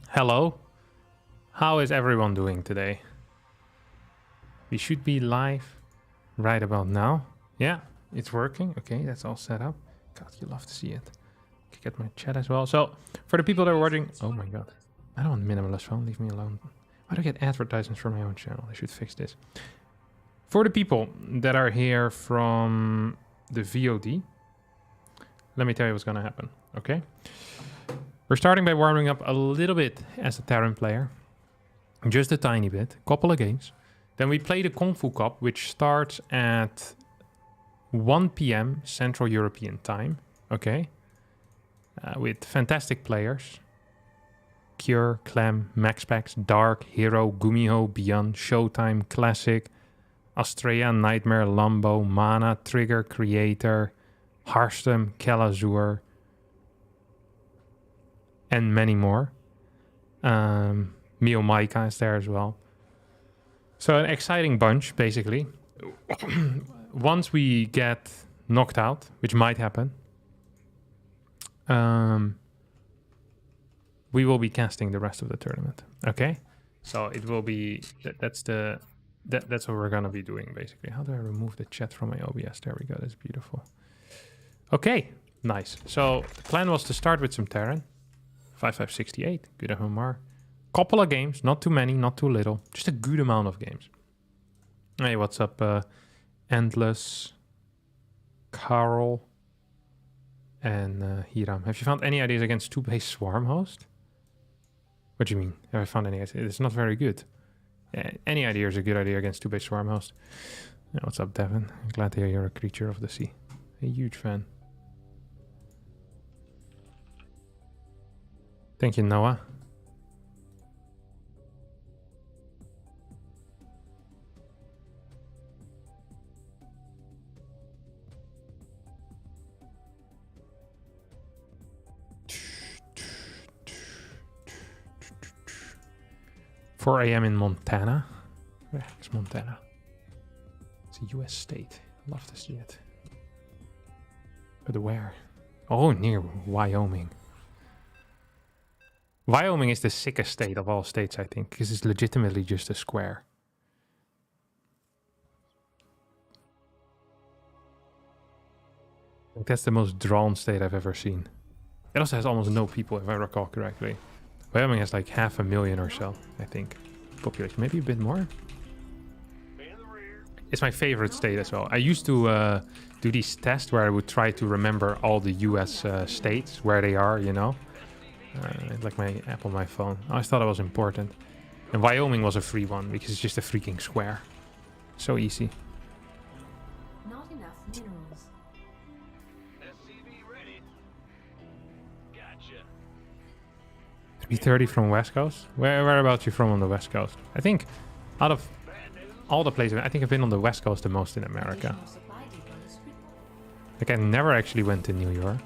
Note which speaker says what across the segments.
Speaker 1: Hello. How is everyone doing today? We should be live right about now. Yeah, it's working. Okay, that's all set up. God, you love to see it. Can get my chat as well. So, for the people that are watching... Oh my god. I don't want minimalist phone. Leave me alone. Why do I get advertisements for my own channel? I should fix this. For the people that are here from the VOD, let me tell you what's going to happen. Okay? We're starting by warming up a little bit as a Terran player. Just a tiny bit. Couple of games. Then we play the KungfuCup, which starts at 1 p.m. Central European time. Okay? With fantastic players. Cure, Clem, MaxPax, Dark, Hero, Gumiho, Beyond, Showtime, Classic, Astrea, Nightmare, Lambo, Mana, Trigger, Creator, Harstem, Kelazur, and many more. Mio Maika is there as well. So an exciting bunch, basically. Once we get knocked out, which might happen, we will be casting the rest of the tournament. Okay, so it will be that's what we're gonna be doing basically. How do I remove the chat from my OBS? There we go. That's beautiful. Okay, nice. So the plan was to start with some Terran. 5568. Good MMR. Couple of games, not too many, not too little. Just a good amount of games. Hey, what's up, Endless, Carl, and Hiram? Have you found any ideas against 2-base Swarm host? What do you mean? Have I found any ideas? It's not very good. Any idea is a good idea against 2-base Swarm host. Yeah, what's up, Devin? I'm glad to hear you're a creature of the sea. A huge fan. Thank you, Noah. .4 a.m. in Montana. Where is Montana? It's a U.S. state. Love to see it. But where? Oh, near Wyoming. Wyoming is the sickest state of all states, I think, because it's legitimately just a square. I think that's the most drawn state I've ever seen. It also has almost no people, if I recall correctly. Wyoming has like 500,000 or so, I think. Population, maybe a bit more. It's my favorite state as well. I used to do these tests where I would try to remember all the US states, where they are, you know. Like my app on my phone. I always thought it was important. And Wyoming was a free one because it's just a freaking square. So easy.
Speaker 2: Not enough minerals.
Speaker 3: SCV ready. Gotcha.
Speaker 1: 3:30 from West Coast? Whereabouts you from on the West Coast? I think out of all the places, I think I've been on the West Coast the most in America. Like I never actually went to New York.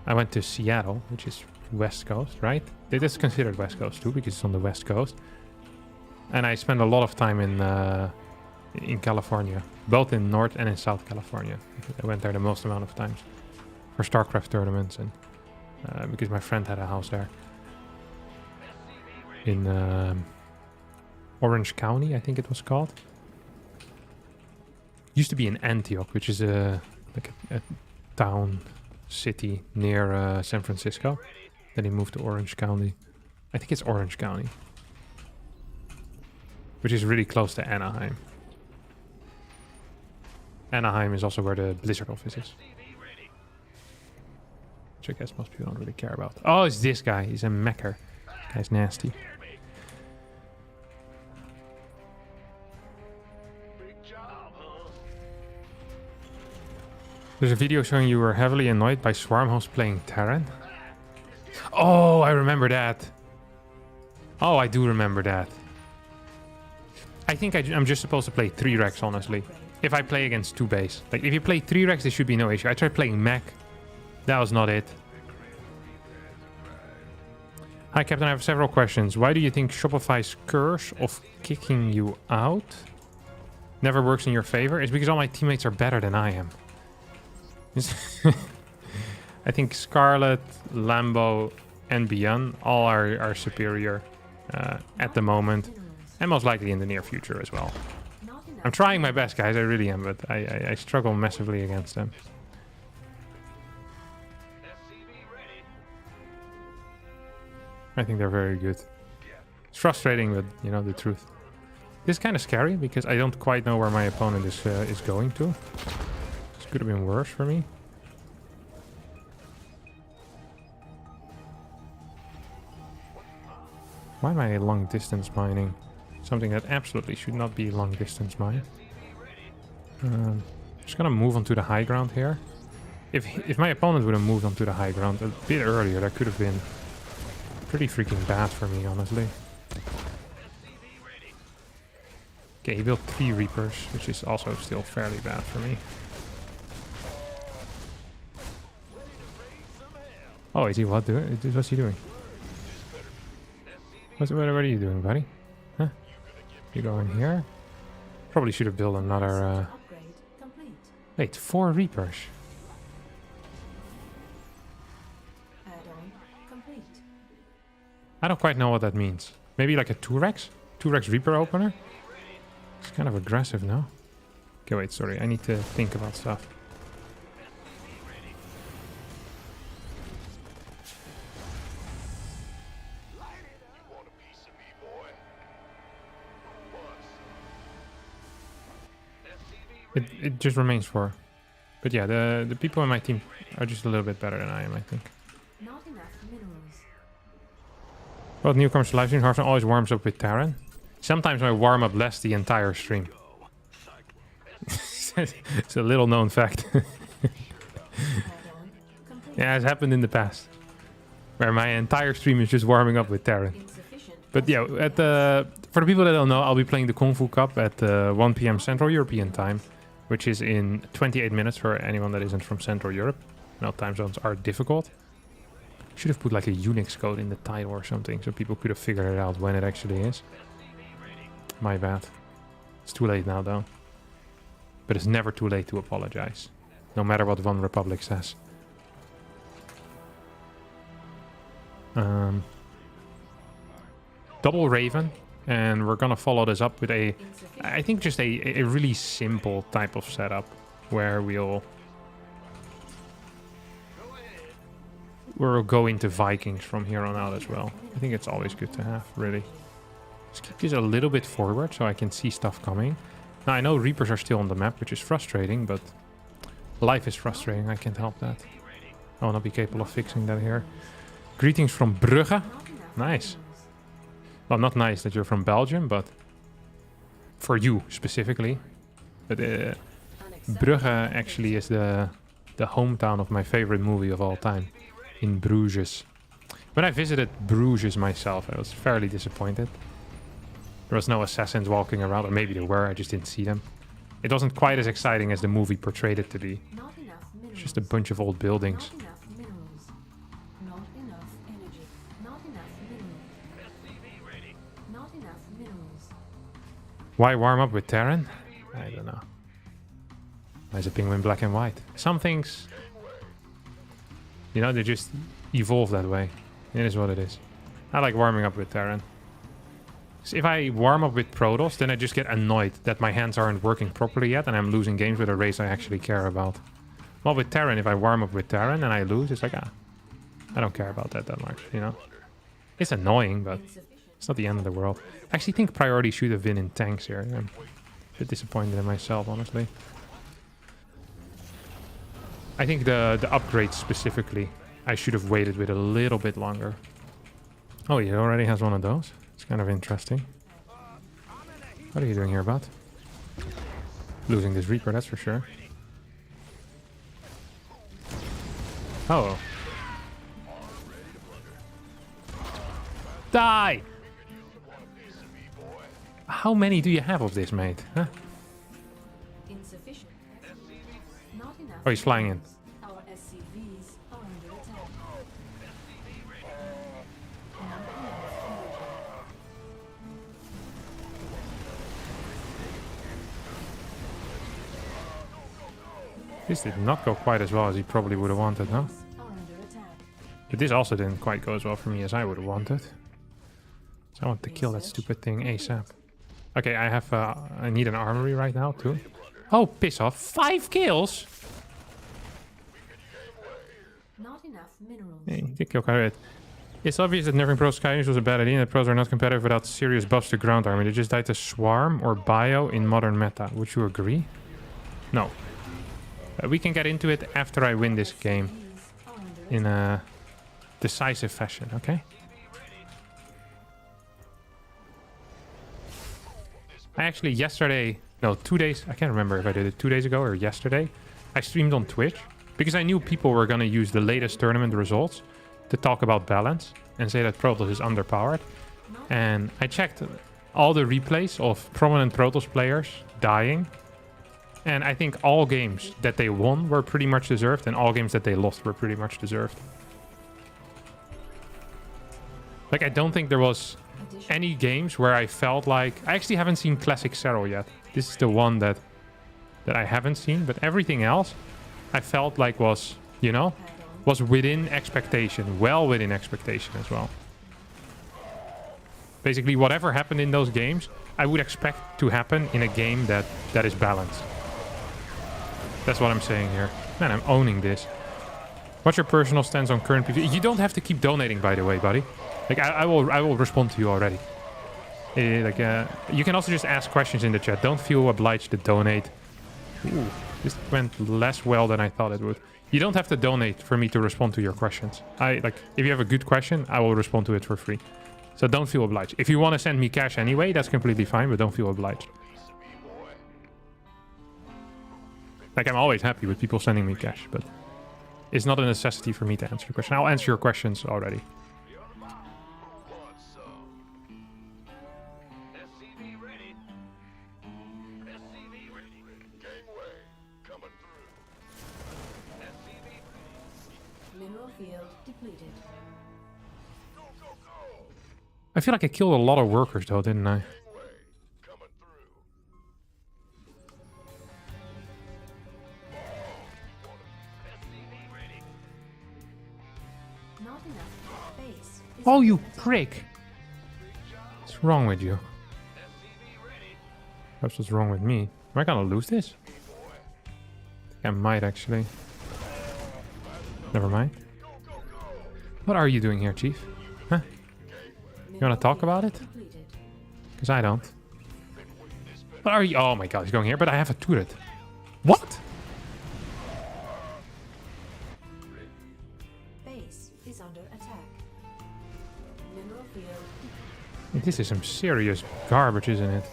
Speaker 1: I went to Seattle, which is West Coast, right? It is considered West Coast too, because it's on the West Coast. And I spent a lot of time in California, both in North and in South California. I went there the most amount of times for Starcraft tournaments, and because my friend had a house there in Orange County, I think it was called. Used to be in Antioch, which is a town. City near San Francisco. Then he moved to Orange County. I think it's Orange County, which is really close to Anaheim. Anaheim is also where the Blizzard office is, which I guess most people don't really care about. Oh, it's this guy. He's a mecher. Guy's nasty. There's a video showing you were heavily annoyed by Swarm host playing Terran. Oh, I remember that. Oh, I do remember that. I think I'm just supposed to play 3 Rex, honestly. If I play against 2 base. Like, if you play 3 Rex, there should be no issue. I tried playing mech. That was not it. Hi, Captain. I have several questions. Why do you think Shopify's curse of kicking you out never works in your favor? It's because all my teammates are better than I am. I think Scarlet, Lambo, and Beyond all are superior at the moment, and most likely in the near future as well.
Speaker 2: Not enough.
Speaker 1: I'm trying my best, guys. I really am, but I struggle massively against them.
Speaker 3: SCV ready.
Speaker 1: I think they're very good. It's frustrating, but you know the truth. This is kind of scary because I don't quite know where my opponent is going to. This could have been worse for me. Why am I long distance mining? Something that absolutely should not be long distance mine. Just gonna move onto the high ground here. If my opponent would have moved onto the high ground a bit earlier, that could have been pretty freaking bad for me, honestly. Okay, he built 3 Reapers, which is also still fairly bad for me. Oh, is he what doing? What's he doing? What are you doing, buddy? Huh? You go in here? Probably should have built another...
Speaker 2: Upgrade complete.
Speaker 1: Wait, 4 Reapers.
Speaker 2: Add-on complete.
Speaker 1: I don't quite know what that means. Maybe like a 2-Rex? 2-Rex Reaper opener? It's kind of aggressive, no? Okay, wait, sorry. I need to think about stuff. It just remains 4. But yeah, the people in my team are just a little bit better than I am, I think.
Speaker 2: Not enough minerals.
Speaker 1: Well, newcomers to live stream, Harstem always warms up with Terran. Sometimes I warm up less the entire stream. It's a little known fact.
Speaker 2: Add-on complete.
Speaker 1: Yeah, it's happened in the past. Where my entire stream is just warming up with Terran.
Speaker 2: Insufficient.
Speaker 1: But yeah, for the people that don't know, I'll be playing the Kung Fu Cup at 1 p.m. Central European time, which is in 28 minutes for anyone that isn't from Central Europe. Now time zones are difficult. Should have put like a Unix code in the title or something, so people could have figured it out when it actually is. My bad. It's too late now, though. But it's never too late to apologize, no matter what One Republic says. Double Raven, and we're gonna follow this up with I think just a really simple type of setup where we'll go into Vikings from here on out as well. I think it's always good to have, really. Let's keep this a little bit forward so I can see stuff coming. Now, I know Reapers are still on the map, which is frustrating, but life is frustrating. I can't help that. I will not be capable of fixing that here. Greetings from Brugge.
Speaker 2: Not enough
Speaker 1: Nice.
Speaker 2: minerals.
Speaker 1: Well, not nice that you're from Belgium, but for you specifically. But Brugge actually is the hometown of my favorite movie of all time, in Bruges. When I visited Bruges myself, I was fairly disappointed. There was no assassins walking around, or maybe there were, I just didn't see them. It wasn't quite as exciting as the movie portrayed it to be.
Speaker 2: Not enough minerals.
Speaker 1: It's just a bunch of old buildings.
Speaker 2: Not enough minerals. Not enough energy. Not enough minerals.
Speaker 3: SCV ready.
Speaker 2: Not enough minerals.
Speaker 1: Why warm up with Terran? I don't know. Why is a penguin black and white? Some things, you know, they just evolve that way. It is what it is. I like warming up with Terran. So if I warm up with Protoss, then I just get annoyed that my hands aren't working properly yet and I'm losing games with a race I actually care about. Well, with Terran, if I warm up with Terran and I lose, it's like, I don't care about that much, you know? It's annoying, but it's not the end of the world. I actually think priority should have been in tanks here. I'm a bit disappointed in myself, honestly. I think the upgrades specifically, I should have waited with a little bit longer. Oh, he already has one of those? It's kind of interesting. What are you doing here, bud? Losing this Reaper, that's for sure. Oh. Die! How many do you have of this, mate? Huh?
Speaker 2: Insufficient. Not enough.
Speaker 1: Oh, he's flying in.
Speaker 2: Our SCVs are under attack.
Speaker 1: This did not go quite as well as he probably would have wanted, huh?
Speaker 2: Are under
Speaker 1: But this also didn't quite go as well for me as I would have wanted. So I want to kill that stupid thing ASAP. Okay, I have... I need an armory right now, too. Oh, piss off. 5 kills?
Speaker 2: Not enough minerals.
Speaker 1: Hey, you did kill quite a bit. It's obvious that nerfing Protoss Skylanders was a bad idea and that pros are not competitive without serious buffs to ground army. They just died to Swarm or Bio in modern meta. Would you agree? No. We can get into it after I win this game in a decisive fashion, okay? I actually yesterday, no, 2 days, I can't remember if I did it 2 days ago or yesterday. I streamed on Twitch because I knew people were going to use the latest tournament results to talk about balance and say that Protoss is underpowered. And I checked all the replays of prominent Protoss players dying. And I think all games that they won were pretty much deserved, and all games that they lost were pretty much deserved. Like, I don't think there was any games where I felt like... I actually haven't seen Classic Serral yet. This is the one that I haven't seen, but everything else I felt like was, you know, was within expectation. Well within expectation as well. Basically, whatever happened in those games, I would expect to happen in a game that is balanced. That's what I'm saying here. Man, I'm owning this. What's your personal stance on current PvP? You don't have to keep donating, by the way, buddy. Like, I will respond to you already. You can also just ask questions in the chat. Don't feel obliged to donate. Ooh, this went less well than I thought it would. You don't have to donate for me to respond to your questions. If you have a good question, I will respond to it for free. So don't feel obliged. If you want to send me cash anyway, that's completely fine, but don't feel obliged. Like, I'm always happy with people sending me cash, but it's not a necessity for me to answer your question. I'll answer your questions already.
Speaker 2: Mineral field depleted.
Speaker 1: I feel like I killed a lot of workers though, didn't I?
Speaker 2: Not enough base.
Speaker 1: Oh, you prick! What's wrong with you? Perhaps what's wrong with me? Am I gonna lose this? I think I might actually. Never mind. What are you doing here, Chief? Huh? You wanna talk about it? Because I don't. What are you? Oh my god, he's going here, but I have a turret. What?
Speaker 2: Base is under attack. Mineral field.
Speaker 1: This is some serious garbage, isn't it?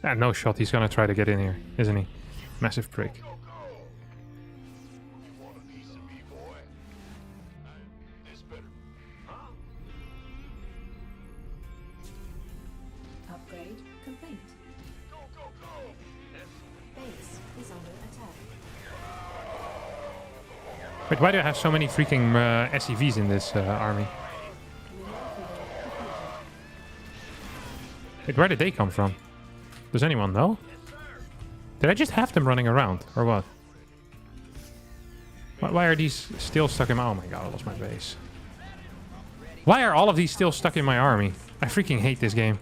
Speaker 1: Ah, no shot. He's gonna try to get in here, isn't he? Massive prick.
Speaker 2: Upgrade complete. Base is under attack.
Speaker 1: Wait, why do I have so many freaking SCVs in this army? Wait, where did they come from? Does anyone know? Did I just have them running around, or what? Why are these still stuck in my... Oh my god, I lost my base. Why are all of these still stuck in my army? I freaking hate this game.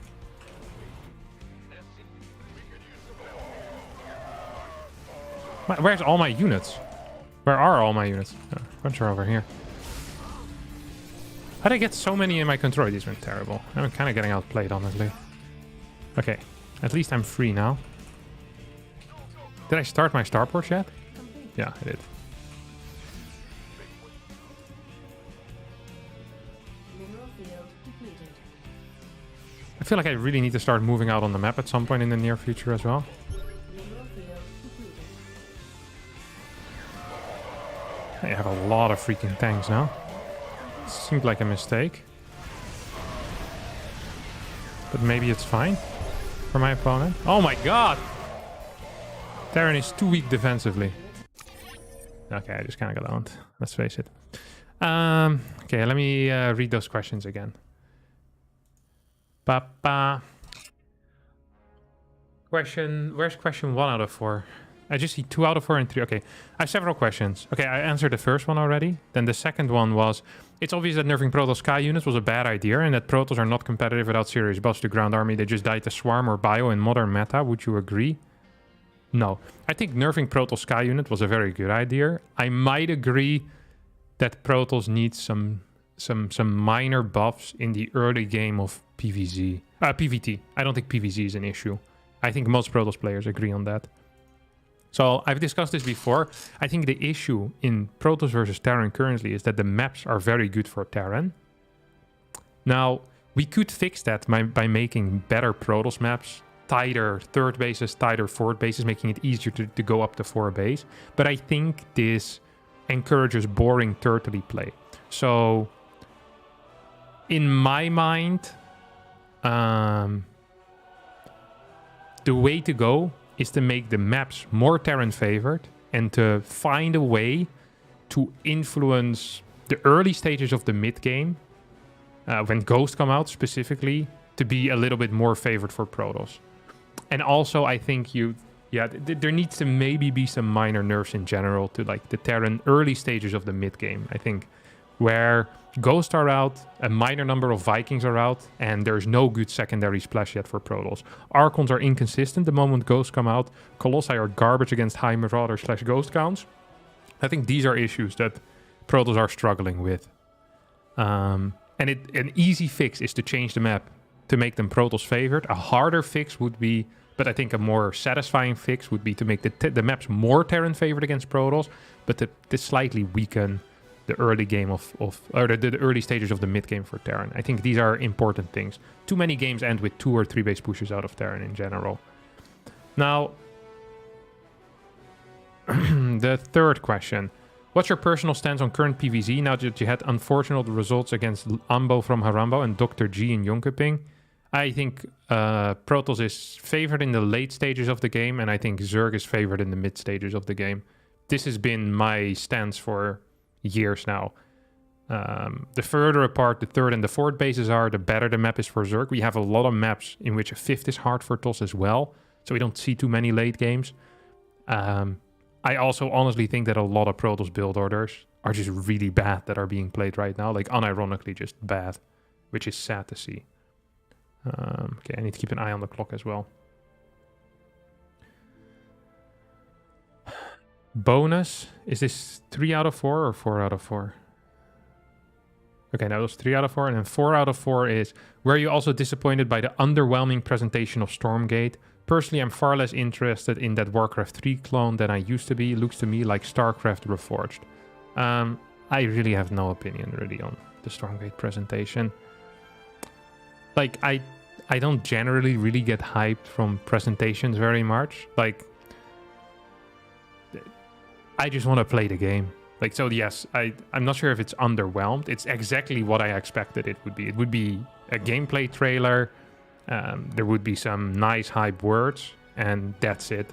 Speaker 1: Where's all my units? Where are all my units? Oh, a bunch are over here. How did I get so many in my control? These went terrible. I'm kind of getting outplayed, honestly. Okay. At least I'm free now. Did I start my starport yet? Yeah, I did. I feel like I really need to start moving out on the map at some point in the near future as well. I have a lot of freaking tanks now. Seemed like a mistake. But maybe it's fine. For my opponent. Oh my god! Terran is too weak defensively. Okay, I just kind of got owned. Let's face it. Okay, let me read those questions again. Ba-ba. Where's question 1 out of 4? I just see 2 out of 4 and 3. Okay, I have several questions. Okay, I answered the first one already. Then the second one was, it's obvious that nerfing Protoss Sky units was a bad idea and that Protoss are not competitive without serious buffs to ground army. They just died to Swarm or Bio in modern meta. Would you agree? No. I think nerfing Protoss Sky unit was a very good idea. I might agree that Protoss needs some minor buffs in the early game of PvT. I don't think PvZ is an issue. I think most Protoss players agree on that. So I've discussed this before. I think the issue in Protoss versus Terran currently is that the maps are very good for Terran. Now, we could fix that by making better Protoss maps, tighter third bases, tighter fourth bases, making it easier to go up to 4 base. But I think this encourages boring turtley play. So, in my mind, the way to go is to make the maps more Terran favored and to find a way to influence the early stages of the mid game, when Ghosts come out specifically, to be a little bit more favored for Protoss. And also, I think there needs to maybe be some minor nerfs in general to like the Terran early stages of the mid game. I think where Ghosts are out, a minor number of Vikings are out, and there's no good secondary splash yet for Protoss. Archons are inconsistent the moment Ghosts come out. Colossi are garbage against high Marauder / Ghost counts. I think these are issues that Protoss are struggling with. And an easy fix is to change the map to make them Protoss favored. A harder fix would be, but I think a more satisfying fix would be to make the maps more Terran favored against Protoss, but to slightly weaken the early game or the early stages of the mid game for Terran. I think these are important things. Too many games end with 2 or 3 base pushes out of Terran in general. Now, the third question. What's your personal stance on current PvZ now that you had unfortunate results against Ambo from Harambo and Dr. G in Jonkoping? I think Protoss is favored in the late stages of the game, and I think Zerg is favored in the mid stages of the game. This has been my stance for years now. The further apart the third and the fourth bases are, the better the map is for Zerg. We have a lot of maps in which a fifth is hard for TOS as well, so we don't see too many late games. I also honestly think that a lot of Protoss build orders are just really bad that are being played right now, like unironically just bad, which is sad to see. Okay, I need to keep an eye on the clock as well. Bonus, is this 3 out of 4 or 4 out of 4? Okay, that was 3 out of 4, and then 4 out of 4 is, were you also disappointed by the underwhelming presentation of Stormgate? Personally, I'm far less interested in that Warcraft 3 clone than I used to be. It looks to me like Starcraft Reforged. I really have no opinion really on the Stormgate presentation. Like, I don't generally really get hyped from presentations very much. Like, I just want to play the game. Like, so yes, I'm not sure if it's underwhelmed. It's exactly what I expected it would be. It would be a gameplay trailer. There would be some nice hype words, and that's it.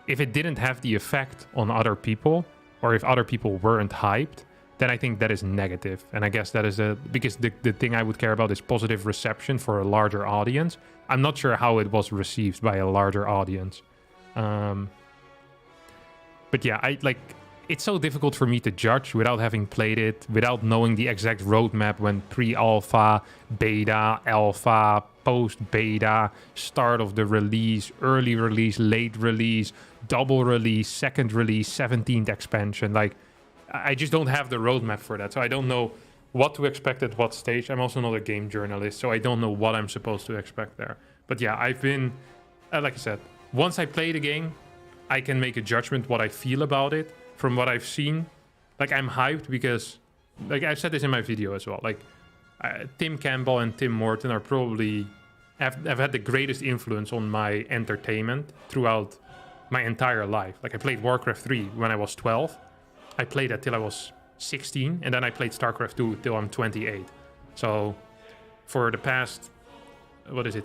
Speaker 1: If it didn't have the effect on other people, or if other people weren't hyped, then I think that is negative. And I guess that is because the thing I would care about is positive reception for a larger audience. I'm not sure how it was received by a larger audience. But yeah, it's so difficult for me to judge without having played it, without knowing the exact roadmap when pre-alpha, beta, alpha, post-beta, start of the release, early release, late release, double release, second release, 17th expansion. Like, I just don't have the roadmap for that, so I don't know what to expect at what stage. I'm also not a game journalist, so I don't know what I'm supposed to expect there. But yeah, I've been, like I said, once I play the game, I can make a judgment what I feel about it. From what I've seen, like, I'm hyped because, like, I've said this in my video as well, like, Tim Campbell and Tim Morton are probably have had the greatest influence on my entertainment throughout my entire life. Like, I played Warcraft 3 when I was 12. I played that till I was 16, and then I played Starcraft 2 till I'm 28. So for the past,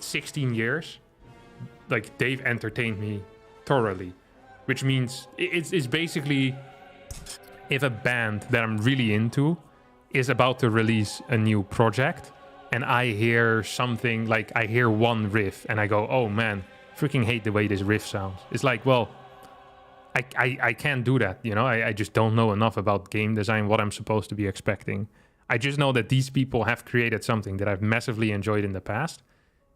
Speaker 1: 16 years, like, they've entertained me thoroughly. Which means it's basically, if a band that I'm really into is about to release a new project, and I hear something like I hear one riff and I go, oh man, freaking hate the way this riff sounds. It's like, well, I can't do that, you know? I just don't know enough about game design, what I'm supposed to be expecting. I just know that these people have created something that I've massively enjoyed in the past,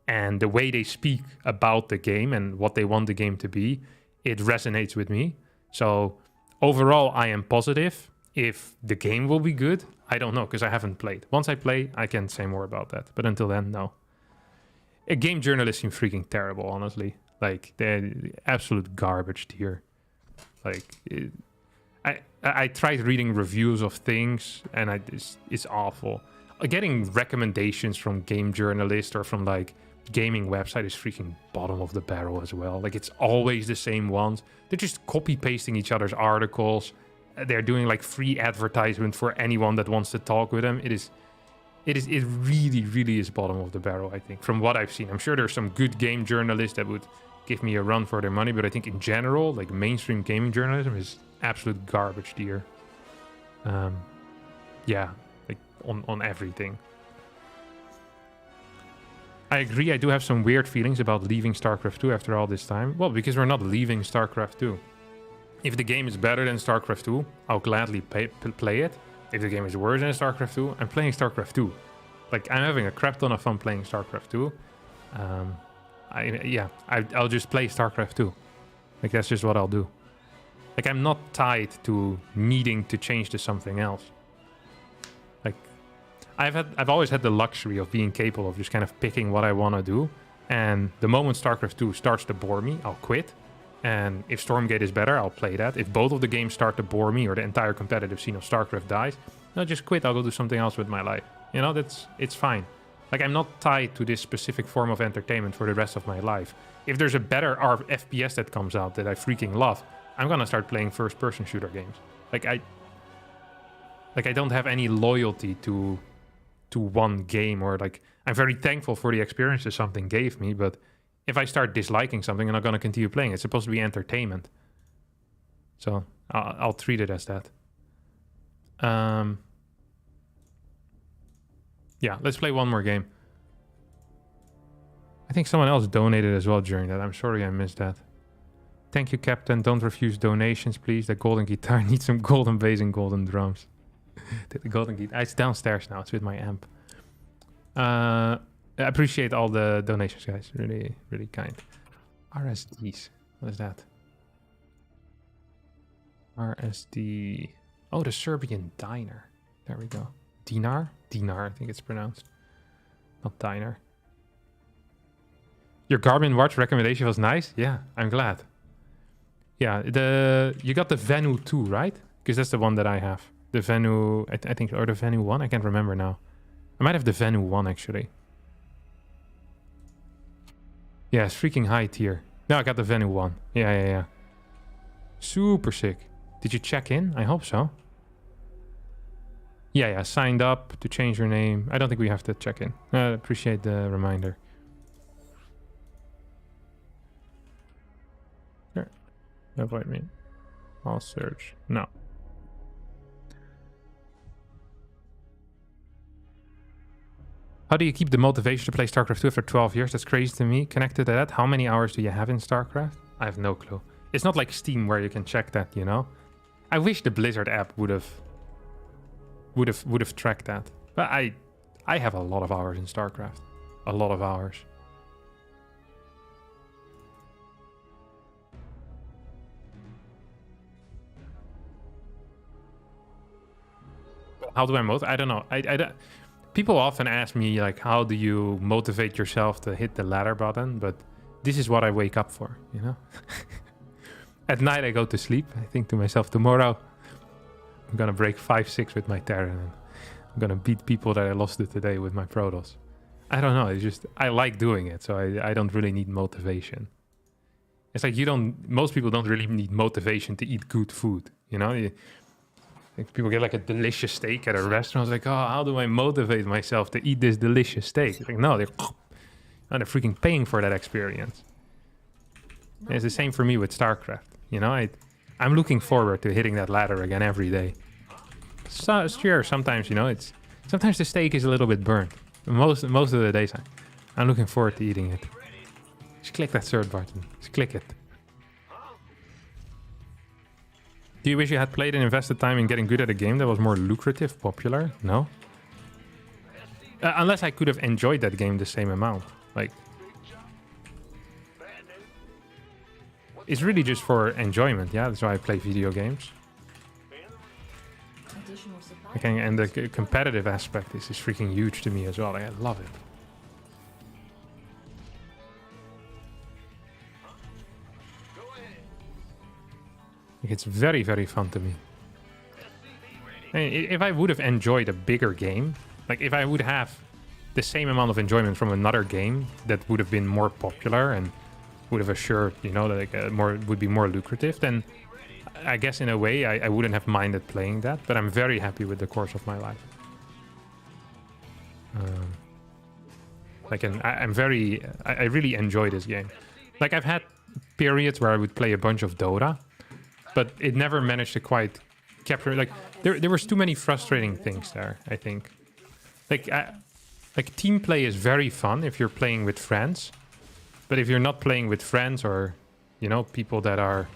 Speaker 1: and the way they speak about the game and what they want the game to be, it resonates with me. So overall, I am positive. If the game will be good, I don't know, because I haven't played. Once I play, I can say more about that. But until then, no. A game journalist seems freaking terrible, honestly. Like, they're absolute garbage tier. Like, I tried reading reviews of things, and it's awful. Getting recommendations from game journalists or from, like, gaming website is freaking bottom of the barrel as well. Like, it's always the same ones. They're just copy-pasting each other's articles. They're doing like free advertisement for anyone that wants to talk with them. It really is bottom of the barrel, I think, from what I've seen. I'm sure there's some good game journalists that would give me a run for their money, but I think in general, like mainstream gaming journalism is absolute garbage tier. Yeah, like on everything. I agree, I do have some weird feelings about leaving StarCraft 2 after all this time. Well, because we're not leaving StarCraft 2. If the game is better than StarCraft 2, I'll gladly play it. If the game is worse than StarCraft 2, I'm playing StarCraft 2. Like, I'm having a crap ton of fun playing StarCraft 2. I'll just play StarCraft 2. Like, that's just what I'll do. Like, I'm not tied to needing to change to something else. Like, I've always had the luxury of being capable of just kind of picking what I want to do. And the moment StarCraft 2 starts to bore me, I'll quit. And if Stormgate is better, I'll play that. If both of the games start to bore me or the entire competitive scene of StarCraft dies, I'll just quit. I'll go do something else with my life. You know, it's fine. Like, I'm not tied to this specific form of entertainment for the rest of my life. If there's a better FPS that comes out that I freaking love, I'm gonna start playing first-person shooter games. Like, I don't have any loyalty to one game, or like, I'm very thankful for the experiences something gave me, but if I start disliking something, I'm not going to continue playing. It's supposed to be entertainment. So I'll treat it as that. Yeah, let's play one more game. I think someone else donated as well during that. I'm sorry I missed that. Thank you, Captain. Don't refuse donations, please. The golden guitar needs some golden bass and golden drums. The golden guitar. It's downstairs now. It's with my amp. I appreciate all the donations, guys. Really, really kind. RSDs. What is that? RSD. Oh, the Serbian diner. There we go. Dinar? Dinar, I think it's pronounced. Not diner. Your Garmin watch recommendation was nice. Yeah, I'm glad. Yeah, you got the Venu 2, right? Because that's the one that I have. The Venu, I think, or the Venu 1. I can't remember now. I might have the Venu 1, actually. Yeah, it's freaking high tier. No, I got the Venu 1. Yeah. Super sick. Did you check in? I hope so. Yeah, signed up to change your name. I don't think we have to check in. I appreciate the reminder. Sure. Avoid me. I'll search. No. How do you keep the motivation to play StarCraft 2 after 12 years? That's crazy to me. Connected to that, how many hours do you have in StarCraft? I have no clue. It's not like Steam where you can check that, you know? I wish the Blizzard app would have tracked that. But I have a lot of hours in StarCraft. A lot of hours. How do I motivate? I don't know. People often ask me, like, how do you motivate yourself to hit the ladder button? But this is what I wake up for, you know? At night I go to sleep. I think to myself, tomorrow I'm gonna break 5-6 with my Terran. And I'm gonna beat people that I lost to today with my Protoss. I don't know. It's just, I like doing it. So I don't really need motivation. It's like most people don't really need motivation to eat good food, you know? Like, people get like a delicious steak at a restaurant. It's like, oh, how do I motivate myself to eat this delicious steak? It's like, no, they're freaking paying for that experience. And it's the same for me with StarCraft. You know, I'm looking forward to hitting that ladder again every day. So, sure, sometimes, you know, sometimes the steak is a little bit burnt. Most of the days, I'm looking forward to eating it. Just click that third button. Just click it. Do you wish you had played and invested time in getting good at a game that was more lucrative, popular? No. Unless I could have enjoyed that game the same amount. Like, it's really just for enjoyment. Yeah, that's why I play video games.
Speaker 2: Additional supply
Speaker 1: Okay, and the competitive aspect is freaking huge to me as well. Like, I love it. Like, it's very, very fun to me. I mean, if I would have enjoyed a bigger game, like if I would have the same amount of enjoyment from another game that would have been more popular and would have assured, you know, like would be more lucrative, then I guess in a way I wouldn't have minded playing that. But I'm very happy with the course of my life. Like, and I really enjoy this game. Like, I've had periods where I would play a bunch of Dota, but it never managed to quite capture. Like, there was too many frustrating things there, I think. Like team play is very fun if you're playing with friends, but if you're not playing with friends or, you know, people that are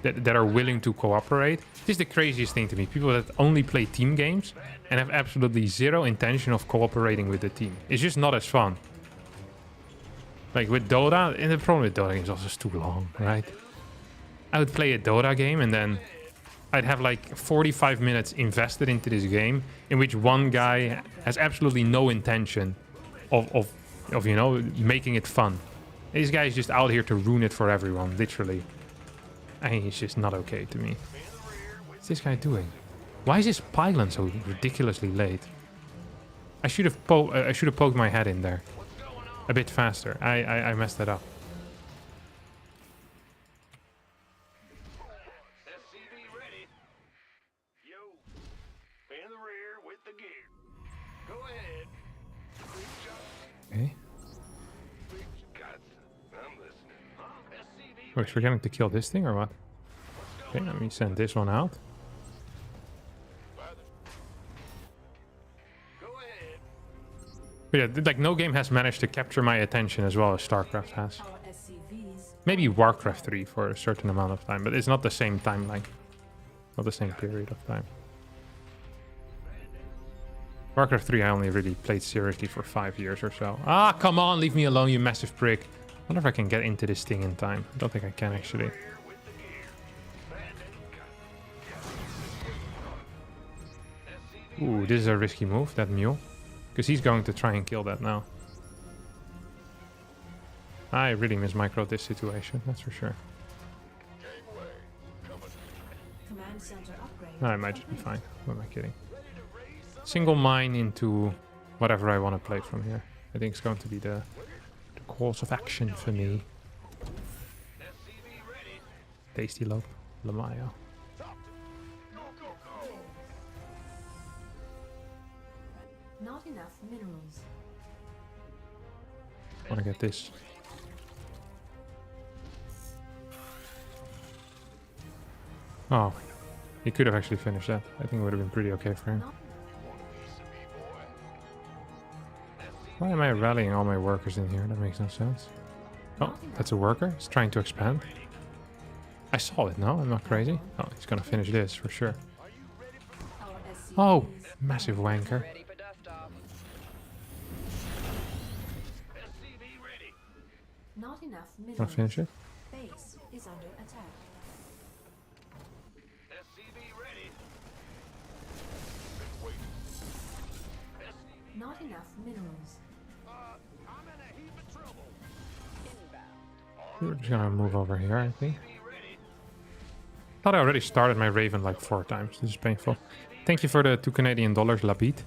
Speaker 1: willing to cooperate, this is the craziest thing to me. People that only play team games and have absolutely zero intention of cooperating with the team. It's just not as fun. Like with Dota, and the problem with Dota games is also it's too long, right? I would play a Dota game and then I'd have like 45 minutes invested into this game in which one guy has absolutely no intention of you know, making it fun. This guy is just out here to ruin it for everyone, literally. I mean, it's just not okay to me. What's this guy doing? Why is this pylon so ridiculously late? I should have poked my head in there a bit faster. I messed that up.
Speaker 3: SCV ready. Yo. In the rear with the gear. Go ahead.
Speaker 1: Okay.
Speaker 3: I'm listening. SCV
Speaker 1: We're forgetting to kill this thing or what? Okay, let me send this one out.
Speaker 3: Go ahead.
Speaker 1: But yeah, like no game has managed to capture my attention as well as Starcraft has.
Speaker 2: our SCVs.
Speaker 1: Maybe Warcraft 3 for a certain amount of time, but it's not the same timeline. Not the same period of time. Warcraft 3 I only really played seriously for 5 years or so. Ah, come on, leave me alone, you massive prick. I wonder if I can get into this thing in time. I don't think I can actually. Ooh, this is a risky move, that mule. Because he's going to try and kill that now. I really mismicroed this situation, that's for sure.
Speaker 2: Command center upgrade.
Speaker 1: I might just be fine. What am I kidding? Single mine into whatever I want to play from here. I think it's going to be the course of action for me. Tasty lope, Lamayo.
Speaker 2: Not enough minerals.
Speaker 1: I want to get this. Oh, he could have actually finished that. I think it would have been pretty okay for him.
Speaker 2: Not
Speaker 1: Why am I rallying all my workers in here? That makes no sense. Oh, that's a worker. He's trying to expand. I saw it, no? I'm not crazy. Oh, he's gonna finish this for sure.
Speaker 2: our SCVs.
Speaker 1: Oh, massive wanker.
Speaker 3: ready for dust-off. SCV ready.
Speaker 2: Not enough
Speaker 1: Wanna
Speaker 2: minerals.
Speaker 1: finish it?
Speaker 2: Base is under attack.
Speaker 3: SCV ready.
Speaker 2: Not enough minerals.
Speaker 3: I'm in a heap of trouble.
Speaker 1: We're just gonna move over here, I think.
Speaker 3: SCV ready.
Speaker 1: Thought I already started my Raven like 4 times. This is painful. Thank you for the $2 Canadian, Labit.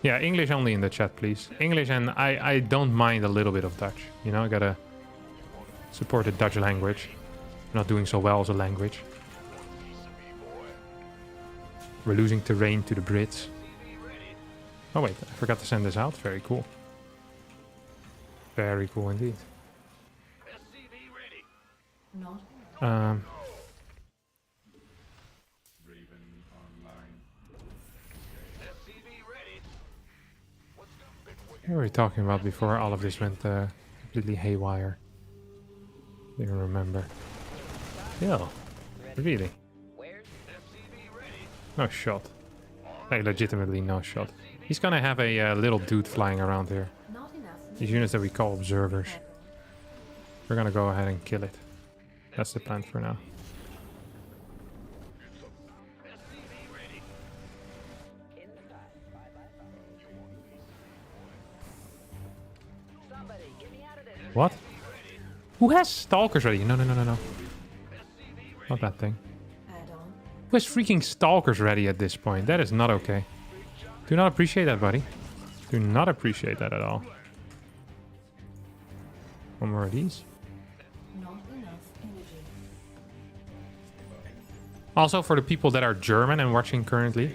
Speaker 1: Yeah, English only in the chat, please. English, and I don't mind a little bit of Dutch. You know, I gotta support the Dutch language. Not doing so well as a language. We're losing terrain to the Brits. Oh wait, I forgot to send this out. Very cool. Very cool indeed.
Speaker 3: SCV ready.
Speaker 2: Not
Speaker 1: What were we talking about before all of this went completely haywire? Didn't remember. Yo, really? No shot. Like, legitimately no shot. He's gonna have a little dude flying around here.
Speaker 2: Not enough.
Speaker 1: These units that we call observers. We're gonna go ahead and kill it. That's the plan for now. What? Who has stalkers ready? No, no, no, no, no. Not that thing.
Speaker 2: Add on.
Speaker 1: Who has freaking stalkers ready at this point? That is not okay. Do not appreciate that, buddy. Do not appreciate that at all. One more of these.
Speaker 2: Not enough energy.
Speaker 1: Also, for the people that are German and watching currently,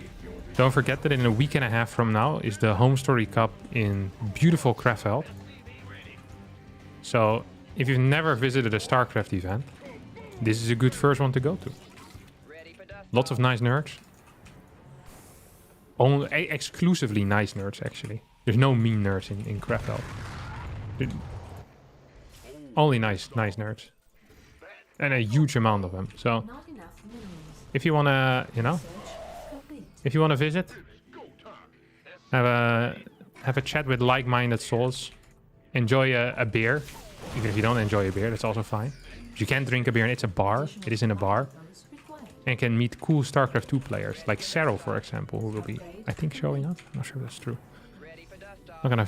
Speaker 1: don't forget that in a week and a half from now is the Home Story Cup in beautiful Krefeld. So, if you've never visited a Starcraft event, this is a good first one to go to. Lots of nice nerds. Only, exclusively nice nerds, actually. There's no mean nerds in Krefeld. Only nice nerds. And a huge amount of them. So,
Speaker 2: Not enough minerals.
Speaker 1: if you want to, you know,
Speaker 2: Search complete.
Speaker 1: if you want to visit, have a chat with like-minded souls, enjoy a beer. Even if you don't enjoy a beer, that's also fine. But you can drink a beer, and it's a bar. It is in a bar.
Speaker 2: Those required.
Speaker 1: And can meet cool StarCraft 2 players, like Cyril, for example, who will be, I think, showing up. I'm not sure if that's true. I'm not gonna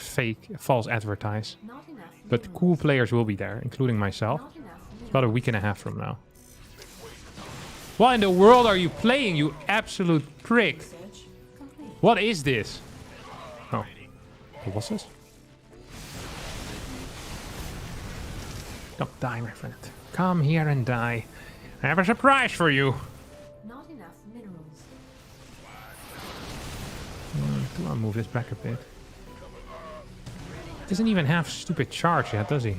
Speaker 1: false advertise.
Speaker 2: Not enough.
Speaker 1: But cool players will be there, including myself.
Speaker 2: Not enough minerals.
Speaker 1: About a week and a half from now. What in the world are you playing, you absolute prick?
Speaker 2: Search complete.
Speaker 1: What is this? Oh. What's this? Don't die, my friend. Come here and die. I have a surprise for you.
Speaker 2: Not enough minerals.
Speaker 1: Do I move this back a bit? Doesn't even have stupid charge yet, does he?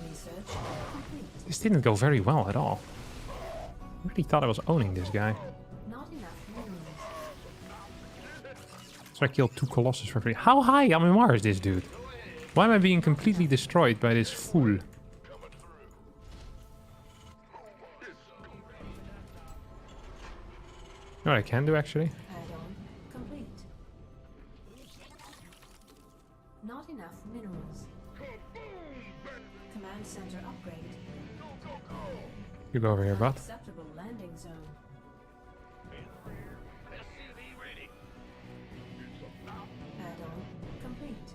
Speaker 2: Research complete.
Speaker 1: This didn't go very well at all. I really thought I was owning this guy.
Speaker 2: Not enough minerals.
Speaker 1: So I killed 2 Colossus for free. How high MMR is this dude? Why am I being completely destroyed by this fool? You know what I can do, actually?
Speaker 2: Add on complete. Not enough minerals. Command center upgrade.
Speaker 1: You go over here, bud.
Speaker 2: Acceptable landing zone. Add on complete.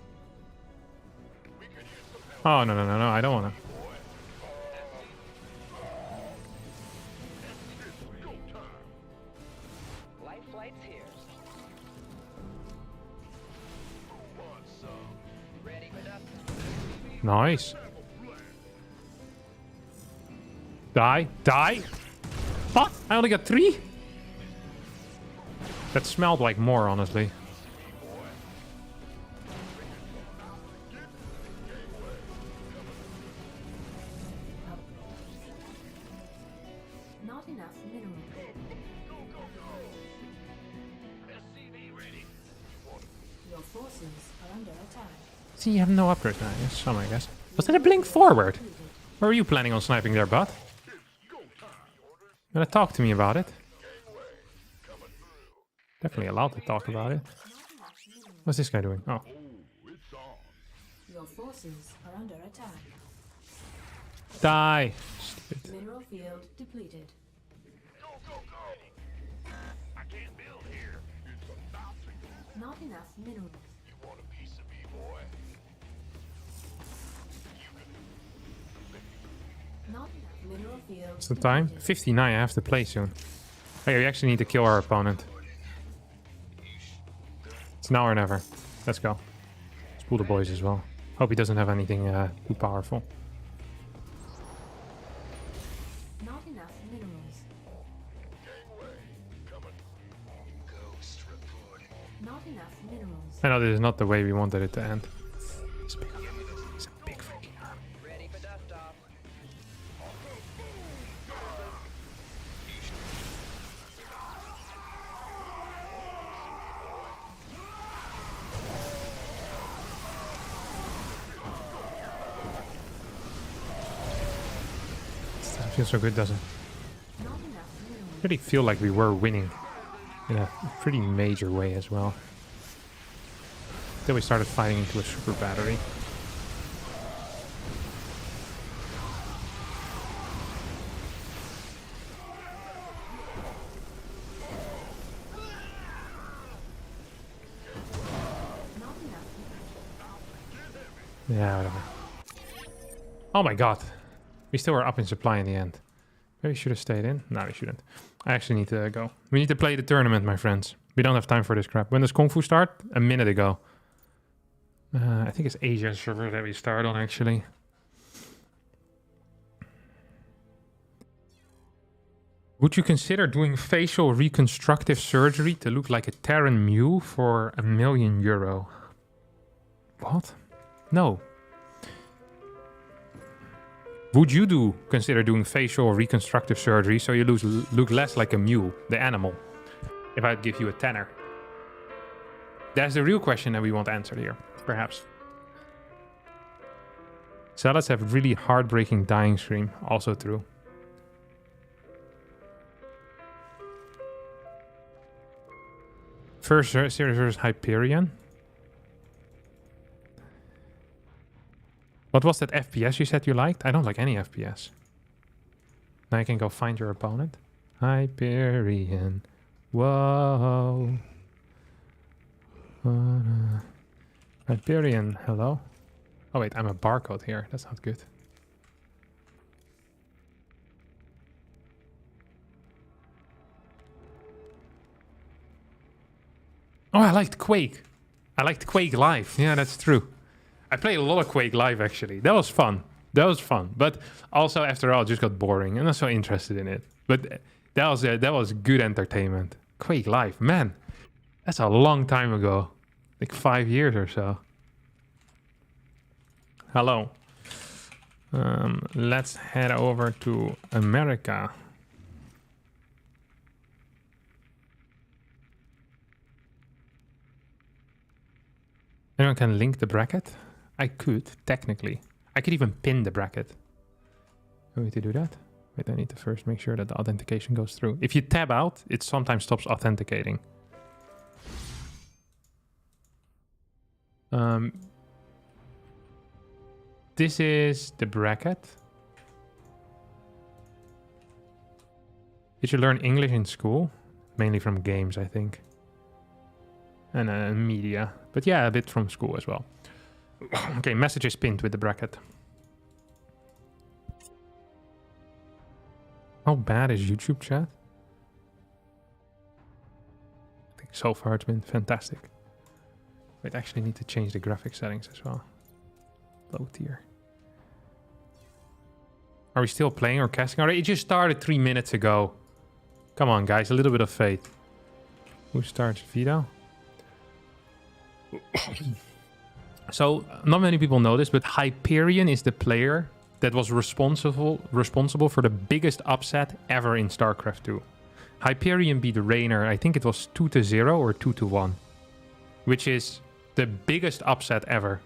Speaker 1: Oh, no, no, no, no. I don't want to.
Speaker 4: Life flight's here. Ready for dust.
Speaker 1: Nice. Die. Die. What? I only got 3? That smelled like more, honestly.
Speaker 2: Not enough minerals. Your forces are under attack.
Speaker 1: See, you have no upgrades now. Yes, some, I guess. Was that a blink forward? Where were you planning on sniping there, bud? Gonna talk to me about it? Definitely allowed to talk about it. What's this guy doing? Oh.
Speaker 2: Your forces are under attack.
Speaker 1: Die! Stupid.
Speaker 2: Mineral field depleted.
Speaker 3: I can't build here. It's about to go.
Speaker 2: Not enough minerals.
Speaker 3: You want a piece of me, boy?
Speaker 2: Not enough mineral field.
Speaker 1: What's the time? 59, I have to play soon. Hey, we actually need to kill our opponent. It's now or never. Let's go. Let's pull the boys as well. Hope he doesn't have anything too powerful.
Speaker 2: Not enough minerals. Not enough minerals.
Speaker 1: I know this is not the way we wanted it to end. He's big. He's a big freaking army.
Speaker 4: Ready for dust off.
Speaker 1: Feels so good, doesn't it?
Speaker 2: Not enough room.
Speaker 1: Really feel like we were winning in a pretty major way as well. Then we started fighting into a super battery.
Speaker 2: Not enough.
Speaker 1: Yeah, whatever. Oh my god. We still were up in supply in the end. Maybe we should have stayed in. No, we shouldn't. I actually need to go. We need to play the tournament, my friends. We don't have time for this crap. When does Kung Fu start? A minute ago. I think it's Asia server that we start on, actually. Would you consider doing facial reconstructive surgery to look like a Terran mule for €1 million? What? No. Would you consider doing facial reconstructive surgery so you look less like a mule, the animal, if I'd give you a tenner? That's the real question that we want answered here, perhaps. Salads have really heartbreaking dying stream, also true. First series versus Hyperion. What was that FPS you said you liked? I don't like any FPS. Now you can go find your opponent. Hyperion. Whoa. Hyperion, hello? Oh wait, I'm a barcode here. That's not good. Oh, I liked Quake. I liked Quake Live. Yeah, that's true. I played a lot of Quake Live, actually. That was fun. That was fun. But also, after all, it just got boring. I'm not so interested in it. But that was good entertainment. Quake Live, man. That's a long time ago. Like 5 years or so. Hello. Let's head over to America. Anyone can link the bracket? I could, technically. I could even pin the bracket. Do we need to do that? Wait, I need to first make sure that the authentication goes through. If you tab out, it sometimes stops authenticating. This is the bracket. Did you learn English in school? Mainly from games, I think. And media. But yeah, a bit from school as well. Okay, message is pinned with the bracket. How bad is YouTube chat? I think so far it's been fantastic. Wait, I actually need to change the graphic settings as well. Low tier. Are we still playing or casting already? It just started 3 minutes ago. Come on, guys, a little bit of faith. Who starts? Vito? So, not many people know this, but Hyperion is the player that was responsible for the biggest upset ever in Starcraft 2. Hyperion beat Raynor, I think it was 2-0 or 2-1, which is the biggest upset ever.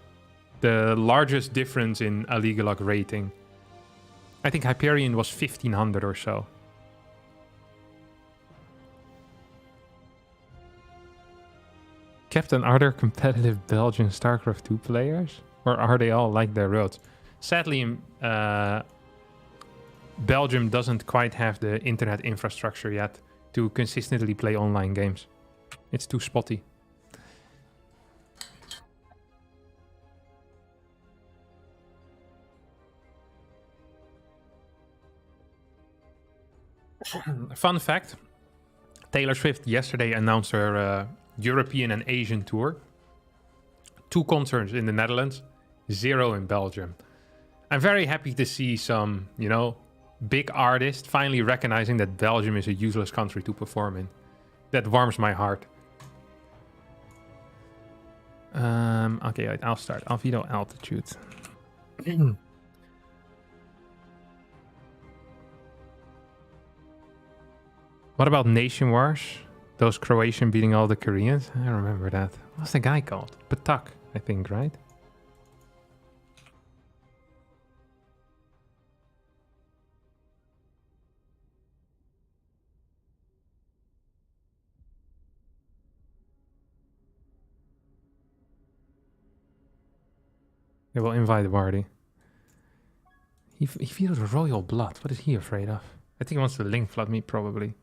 Speaker 1: The largest difference in a League Lock rating. I think Hyperion was 1500 or so. Captain, are there competitive Belgian StarCraft 2 players? Or are they all like their roads? Sadly, Belgium doesn't quite have the internet infrastructure yet to consistently play online games. It's too spotty. Fun fact, Taylor Swift yesterday announced her European and Asian tour. 2 concerts in the Netherlands, 0 in Belgium. I'm very happy to see some, you know, big artist finally recognizing that Belgium is a useless country to perform in. That warms my heart. Okay, right, I'll start. Alvido altitude. What about Nation Wars? Those Croatian beating all the Koreans? I remember that. What's the guy called? Patak, I think, right? They will invite the party. He feels royal blood. What is he afraid of? I think he wants to link flood me, probably.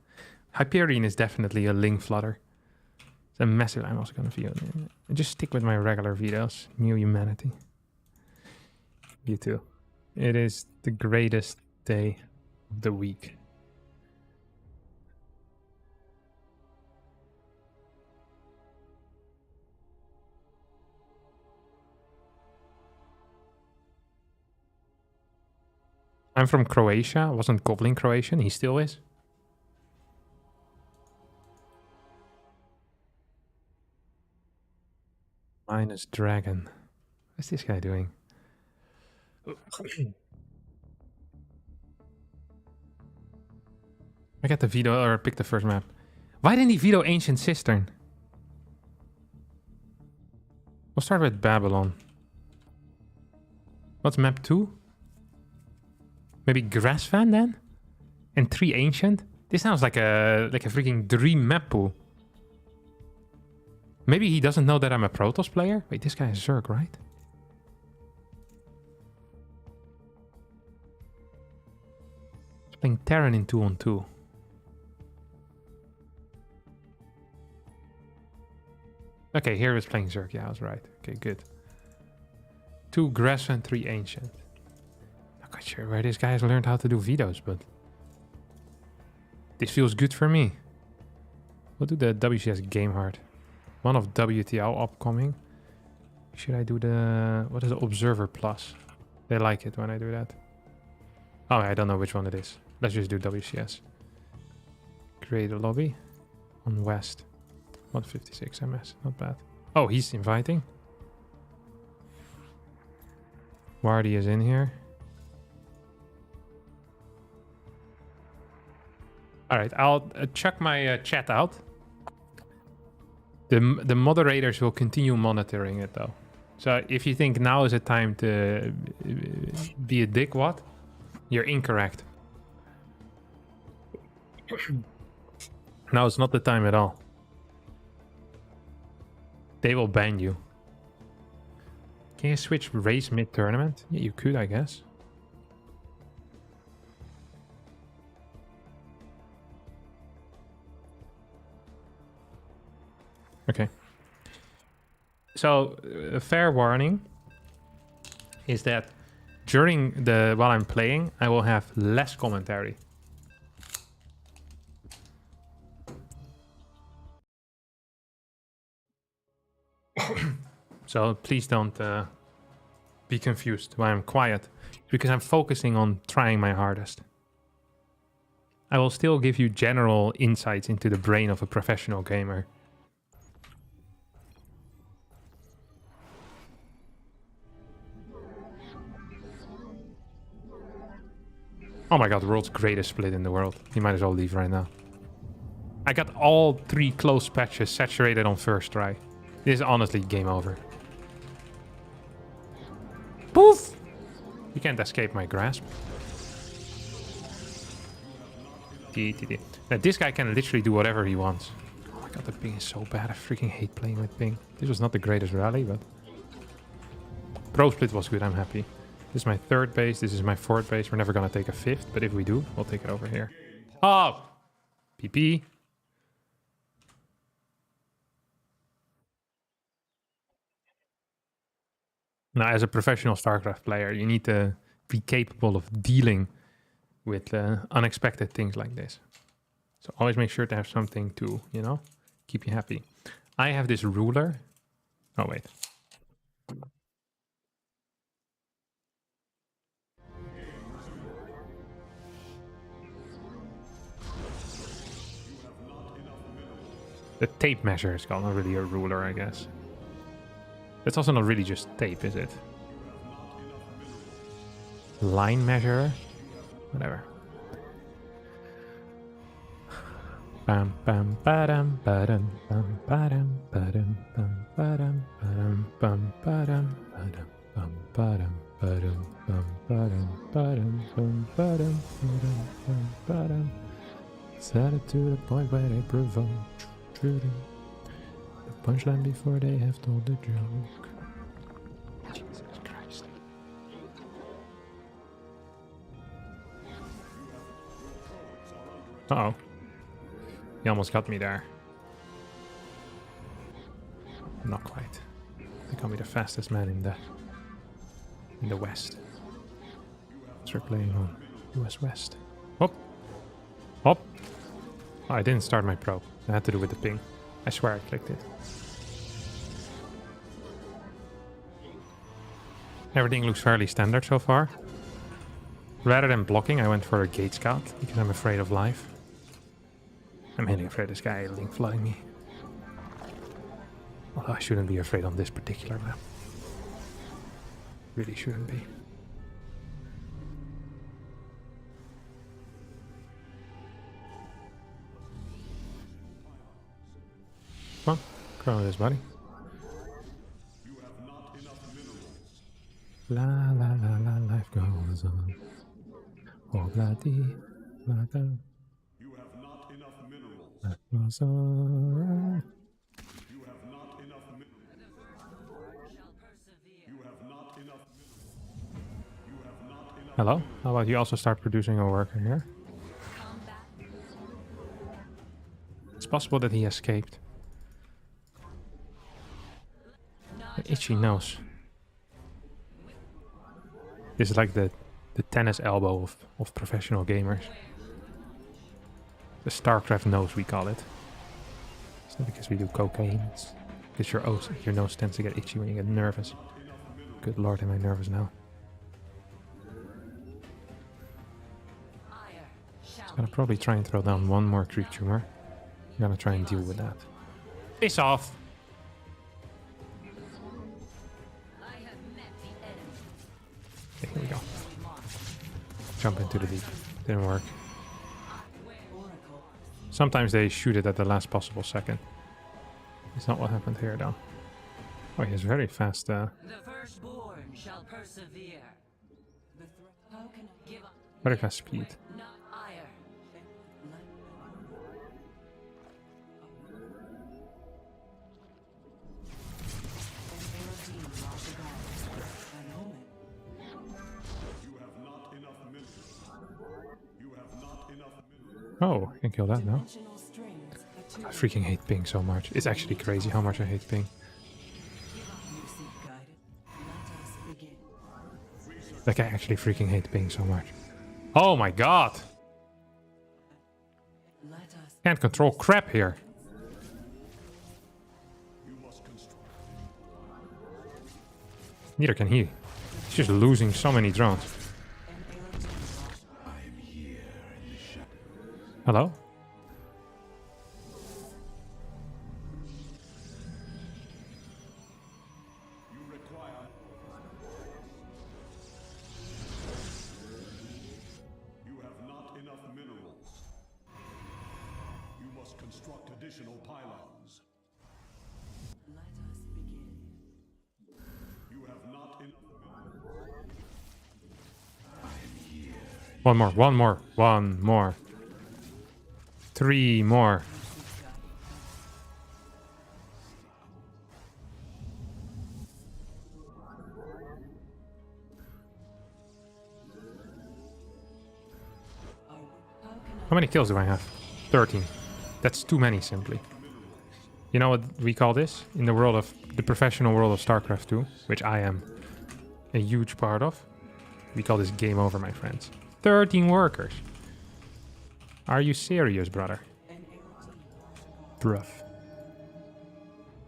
Speaker 1: Hyperion is definitely a link flooder. It's a massive... I'm also going to veto. Just stick with my regular vetoes. New humanity. You too. It is the greatest day of the week. I'm from Croatia. I wasn't Goblin Croatian. He still is. Minus dragon. What's this guy doing? I got the veto or pick the first map. Why didn't he veto Ancient Cistern? We'll start with Babylon. What's map 2? Maybe Grassvan then? And 3 Ancient? This sounds like a freaking dream map pool. Maybe he doesn't know that I'm a Protoss player? Wait, this guy is Zerg, right? He's playing Terran in 2-on-2. Okay, here is playing Zerg. Yeah, I was right. Okay, good. 2 Grassvan, 3 Ancient. Not quite sure where this guy has learned how to do vetoes, but... this feels good for me. We'll do the WCS game hard. One of WTL upcoming. Should I do the... what is the Observer Plus? They like it when I do that. Oh, I don't know which one it is. Let's just do WCS. Create a lobby. On West. 156 MS. Not bad. Oh, he's inviting. Wardy is in here. Alright, I'll chuck my chat out. The moderators will continue monitoring it though. So if you think now is a time to be a dickwad, you're incorrect. Now it's not the time at all. They will ban you. Can you switch race mid-tournament? Yeah, you could, I guess. Okay. So, a fair warning is that during while I'm playing, I will have less commentary. So please don't be confused why I'm quiet, because I'm focusing on trying my hardest. I will still give you general insights into the brain of a professional gamer. Oh my god, the world's greatest split in the world. You might as well leave right now. I got all 3 close patches saturated on first try. This is honestly game over. Poof! You can't escape my grasp. Now this guy can literally do whatever he wants. Oh my god, the ping is so bad. I freaking hate playing with ping. This was not the greatest rally, but... Pro split was good, I'm happy. This is my 3rd base, this is my 4th base. We're never gonna take a 5th, but if we do, we'll take it over here. Oh! PP. Now, as a professional Starcraft player, you need to be capable of dealing with unexpected things like this. So always make sure to have something to, you know, keep you happy. I have this ruler. Oh, wait. The tape measure is called, not really a ruler, I guess. It's also not really just tape, is it? Line measure? Whatever. Bam bam badam badam bam badam badam bam badam badam bam badam badam bam badam badam bam badam badam bam badam badam bam badam. Set it to the point where they provoke. The punchline before they have told the joke. Jesus Christ. Uh-oh. He almost got me there. Not quite. I think I'll be the fastest man in the West. So we're playing on US West. Hop! Hop! Oh, I didn't start my probe. I had to do with the ping. I swear I clicked it. Everything looks fairly standard so far. Rather than blocking, I went for a gate scout because I'm afraid of life. I'm mainly afraid of this guy link flooding me. Although I shouldn't be afraid on this particular map. Really shouldn't be. Come on, grow this, buddy. La la la la, life goes on. Oh, bloody, bloody.
Speaker 5: You have not enough minerals.
Speaker 1: Life goes on.
Speaker 5: You have not enough minerals. You have not enough minerals. You have not enough.
Speaker 1: Hello? How about you also start producing a worker here? It's possible that he escaped. Itchy nose. This is like the tennis elbow of professional gamers. The Starcraft nose, we call it. It's not because we do cocaine. It's because your nose tends to get itchy when you get nervous. Good lord, am I nervous now. I'm gonna probably try and throw down one more creep tumor. I'm gonna try and deal with that. Face off! Okay, here we go. Jump into the deep. Didn't work. Sometimes they shoot it at the last possible second. It's not what happened here, though. Oh, he has very fast.
Speaker 6: The firstborn shall persevere.
Speaker 2: How can I
Speaker 6: Give up,
Speaker 1: Very fast speed.
Speaker 6: not ire.
Speaker 5: You have not enough minerals. You have not enough minerals.
Speaker 1: Oh, I can kill that now.
Speaker 2: dimensional strings
Speaker 1: I
Speaker 2: attuned?
Speaker 1: freaking hate ping so much. It's actually crazy how much I hate ping.
Speaker 2: You seek guidance. Let us begin.
Speaker 1: Like, I actually freaking hate ping so much. Oh my god!
Speaker 2: Let us
Speaker 1: Can't control crap here.
Speaker 5: You must construct.
Speaker 1: Neither can he. He's just losing so many drones. Hello?
Speaker 5: You require. You have not enough minerals. You must construct additional pylons.
Speaker 2: let us begin.
Speaker 5: You have not enough minerals.
Speaker 1: One more, one more, one more. 3 more. How many kills do I have? 13. That's too many, simply. You know what we call this? In the world of the professional world of Starcraft 2, which I am a huge part of, we call this game over, my friends. 13 workers. Are you serious, brother? Bruv.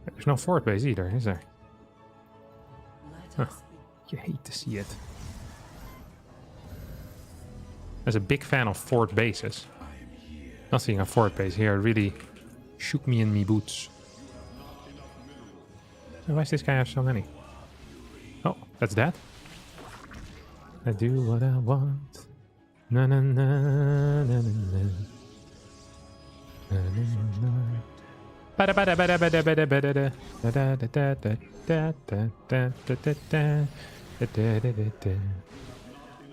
Speaker 1: There's no fort base either, is there? Huh. You hate to see it. As a big fan of fort bases, not seeing a fort base here really shook me in me boots. Why does this guy have so many? Oh, that's that? I do what I want. Na na na na na na. Na na na. Bada bada bada bada bada bada da. Da da da da da da da da da da da da da da da.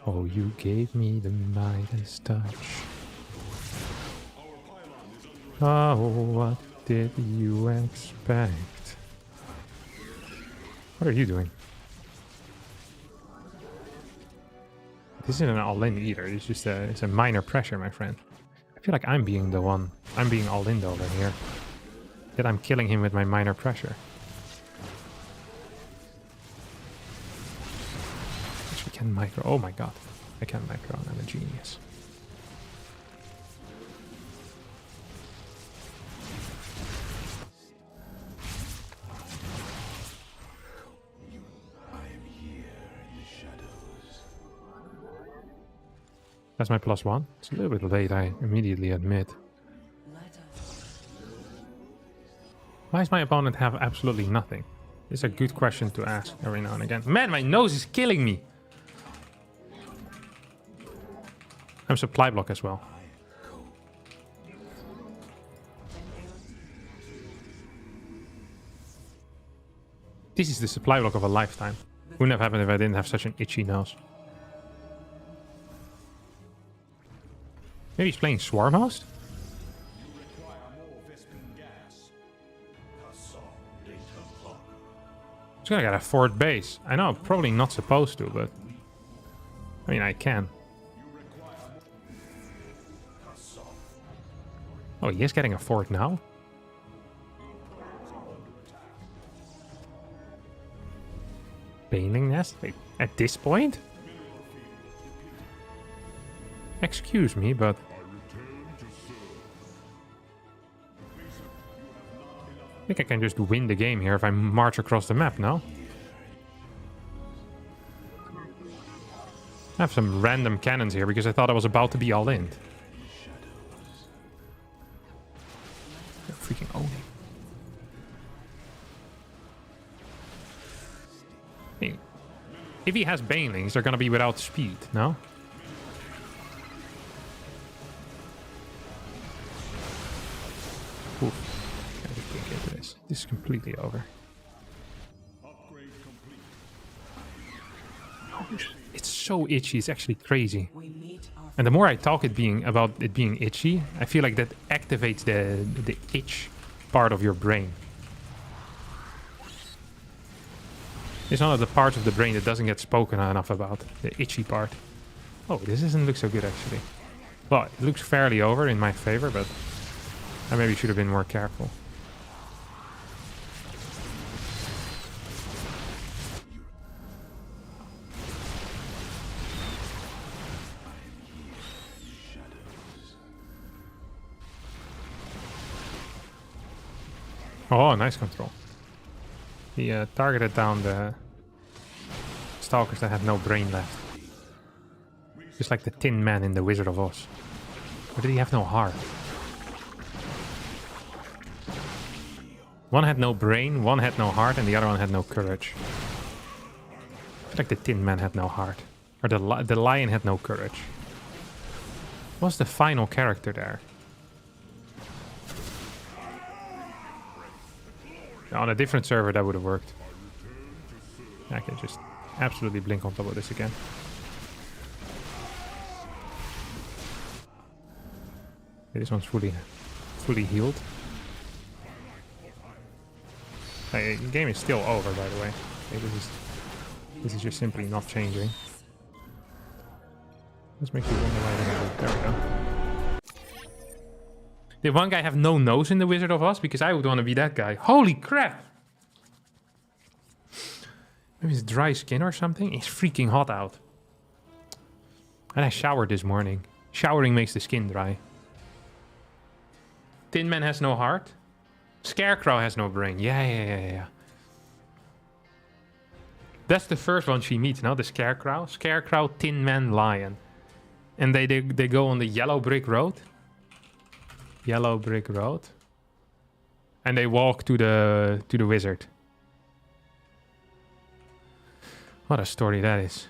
Speaker 1: Oh, you gave me the Midas touch. Oh, what did you expect? What are you doing? This isn't an all-in either. It's just it's a minor pressure, my friend. I feel like I'm being the one. I'm being all in over here. That I'm killing him with my minor pressure. Actually, can micro. Oh my god. I can micro. I'm a genius. That's my +1. It's a little bit late, I immediately admit. Why does my opponent have absolutely nothing? It's a good question to ask every now and again. Man, my nose is killing me! I'm supply block as well. This is the supply block of a lifetime. Wouldn't have happened if I didn't have such an itchy nose. Maybe he's playing Swarm Host? He's gonna get a 4th base. I know, probably not supposed to, but... I mean, I can. Oh, he is getting a 4th now? Baneling Nest? Wait, at this point? Excuse me, but... I think I can just win the game here if I march across the map, no? I have some random cannons here because I thought I was about to be all in. Freaking owning. Hey, if he has banelings, they're gonna be without speed, no? Oof. I just can't get to this. This is completely over.
Speaker 5: Upgrade complete.
Speaker 1: It's so itchy, it's actually crazy.
Speaker 6: We meet our
Speaker 1: And the more I talk about it being itchy, I feel like that activates the itch part of your brain. It's one of the parts of the brain that doesn't get spoken enough about, the itchy part. Oh, this doesn't look so good actually. Well, it looks fairly over in my favor, but I maybe should have been more careful. Oh, nice control. He targeted down the stalkers that had no brain left. Just like the Tin Man in the Wizard of Oz. Or did he have no heart? One had no brain, one had no heart, and the other one had no courage. I feel like the Tin Man had no heart. Or the lion had no courage. What's the final character there? On a different server that would have worked. I can just absolutely blink on top of this again. Okay, this one's fully healed. The game is still over, by the way. Okay, this is just simply not changing. Let's make you wonder why they have it. There we go. Did one guy have no nose in the Wizard of Oz? Because I would want to be that guy. Holy crap! Maybe it's dry skin or something? It's freaking hot out. And I showered this morning. Showering makes the skin dry. Tin Man has no heart. Scarecrow has no brain. Yeah. That's the first one she meets, no? The Scarecrow. Scarecrow, Tin Man, Lion. And they go on the yellow brick road. Yellow brick road. And they walk to the wizard. What a story that is.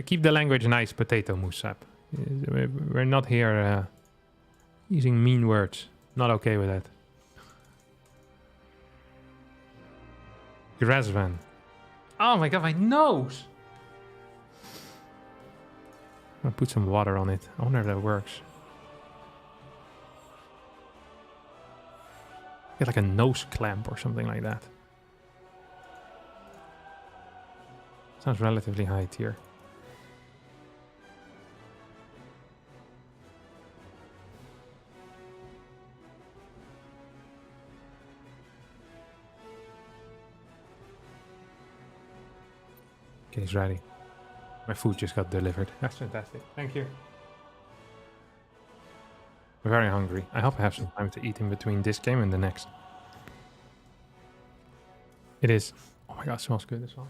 Speaker 1: Keep the language nice, potato Musab. We're not here using mean words. Not okay with that. Grazvan. Oh my god, my nose! I'll put some water on it. I wonder if that works. Get like a nose clamp or something like that. Sounds relatively high tier. Okay, he's ready. My food just got delivered. That's fantastic. Thank you. I'm very hungry. I hope I have some time to eat in between this game and the next. It is. Oh my god, it smells good as well.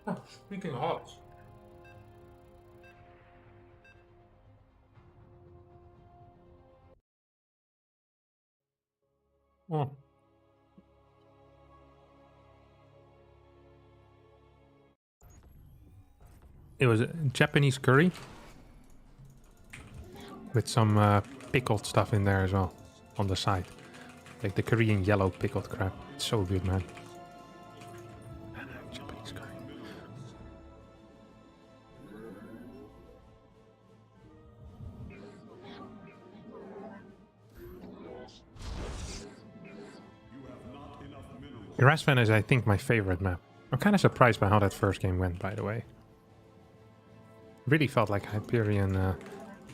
Speaker 1: Oh, speaking hot. Oh. It was a Japanese curry with some pickled stuff in there as well on the side. Like the Korean yellow pickled crab. It's so good, man. Japanese curry. Erasvan is, I think, my favorite map. I'm kind of surprised by how that first game went, by the way. Really felt like Hyperion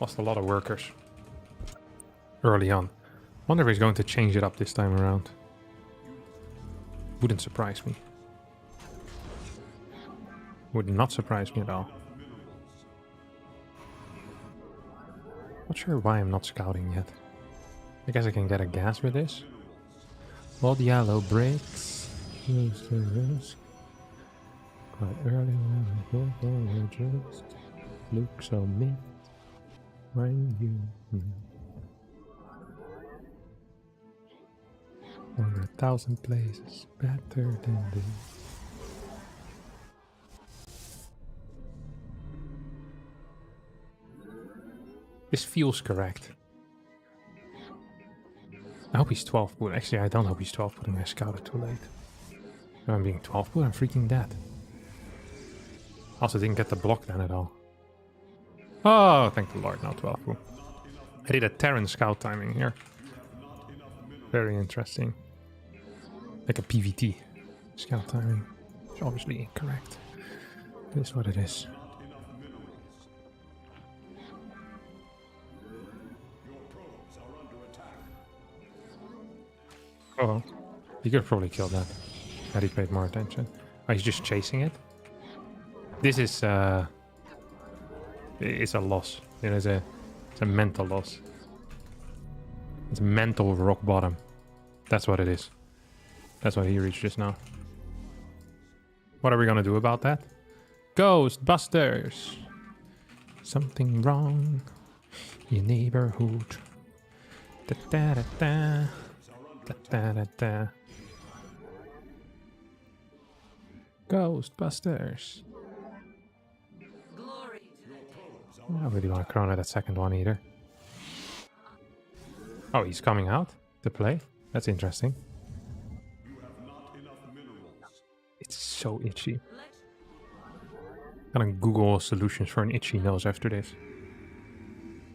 Speaker 1: lost a lot of workers early on. Wonder if he's going to change it up this time around. Wouldn't surprise me. Would not surprise me at all. Not sure why I'm not scouting yet. I guess I can get a gas with this. All the yellow breaks. Quite early when we just look so mint when you or 1,000 places better than this. This feels correct. I hope he's 12 boot. Actually, I don't hope he's 12 booting. I scouted too late. If I'm being 12 boot, I'm freaking dead. Also didn't get the block then at all. Oh, thank the Lord, now 12 boot. I did a Terran scout timing here. Very interesting. Like a PVT scout timing. It's obviously incorrect. It is what it is. Oh, he could have probably killed that. Had he paid more attention. Oh, he's just chasing it. This is it's a loss. It is it's a mental loss. It's mental rock bottom. That's what it is. That's what he reached just now. What are we gonna do about that? Ghostbusters! Something wrong in your neighborhood. Da da da da. Da da da da. Ghostbusters.
Speaker 6: Glory to the
Speaker 1: I don't really want to chrono that second one either. Oh, he's coming out to play? That's interesting. It's so itchy. I'm gonna Google solutions for an itchy nose after this.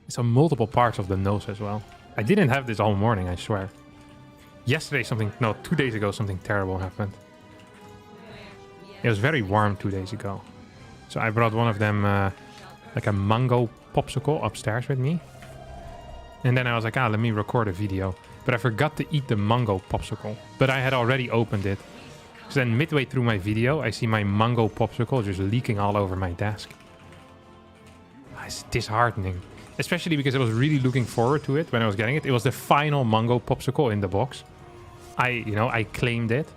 Speaker 1: It's on multiple parts of the nose as well. I didn't have this all morning, I swear. Yesterday something, no, 2 days ago something terrible happened. It was very warm 2 days ago. So I brought one of them, like a mango popsicle upstairs with me. And then I was like, let me record a video. But I forgot to eat the mango popsicle. But I had already opened it. So then midway through my video, I see my mango popsicle just leaking all over my desk. It's disheartening. Especially because I was really looking forward to it when I was getting it. It was the final mango popsicle in the box. I claimed it.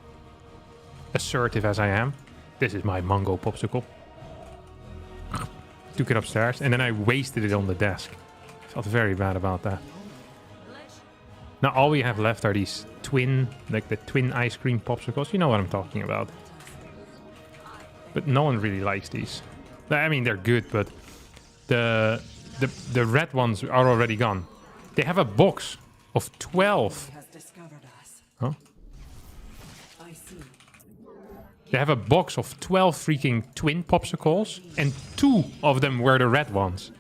Speaker 1: Assertive as I am. This is my mango popsicle. Took it upstairs and then I wasted it on the desk. Felt very bad about that. Now all we have left are these twin, like the twin ice cream popsicles. You know what I'm talking about. But no one really likes these. I mean, they're good, but the red ones are already gone. They have a box of 12. Huh? They have a box of 12 freaking twin popsicles, and 2 of them were the red ones.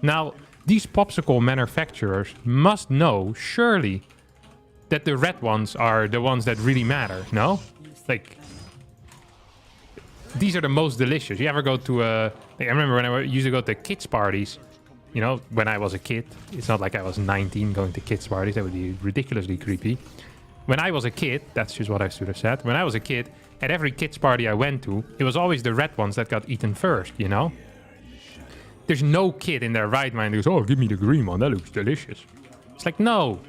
Speaker 1: Now, these popsicle manufacturers must know, surely, that the red ones are the ones that really matter, no? Like, these are the most delicious. You ever go to like, I remember when I used to go to kids' parties, you know, when I was a kid. It's not like I was 19 going to kids' parties. That would be ridiculously creepy. When I was a kid, that's just what I should have said. When I was a kid, at every kids party I went to, it was always the red ones that got eaten first, you know? There's no kid in their right mind who goes, oh, give me the green one, that looks delicious. It's like, no,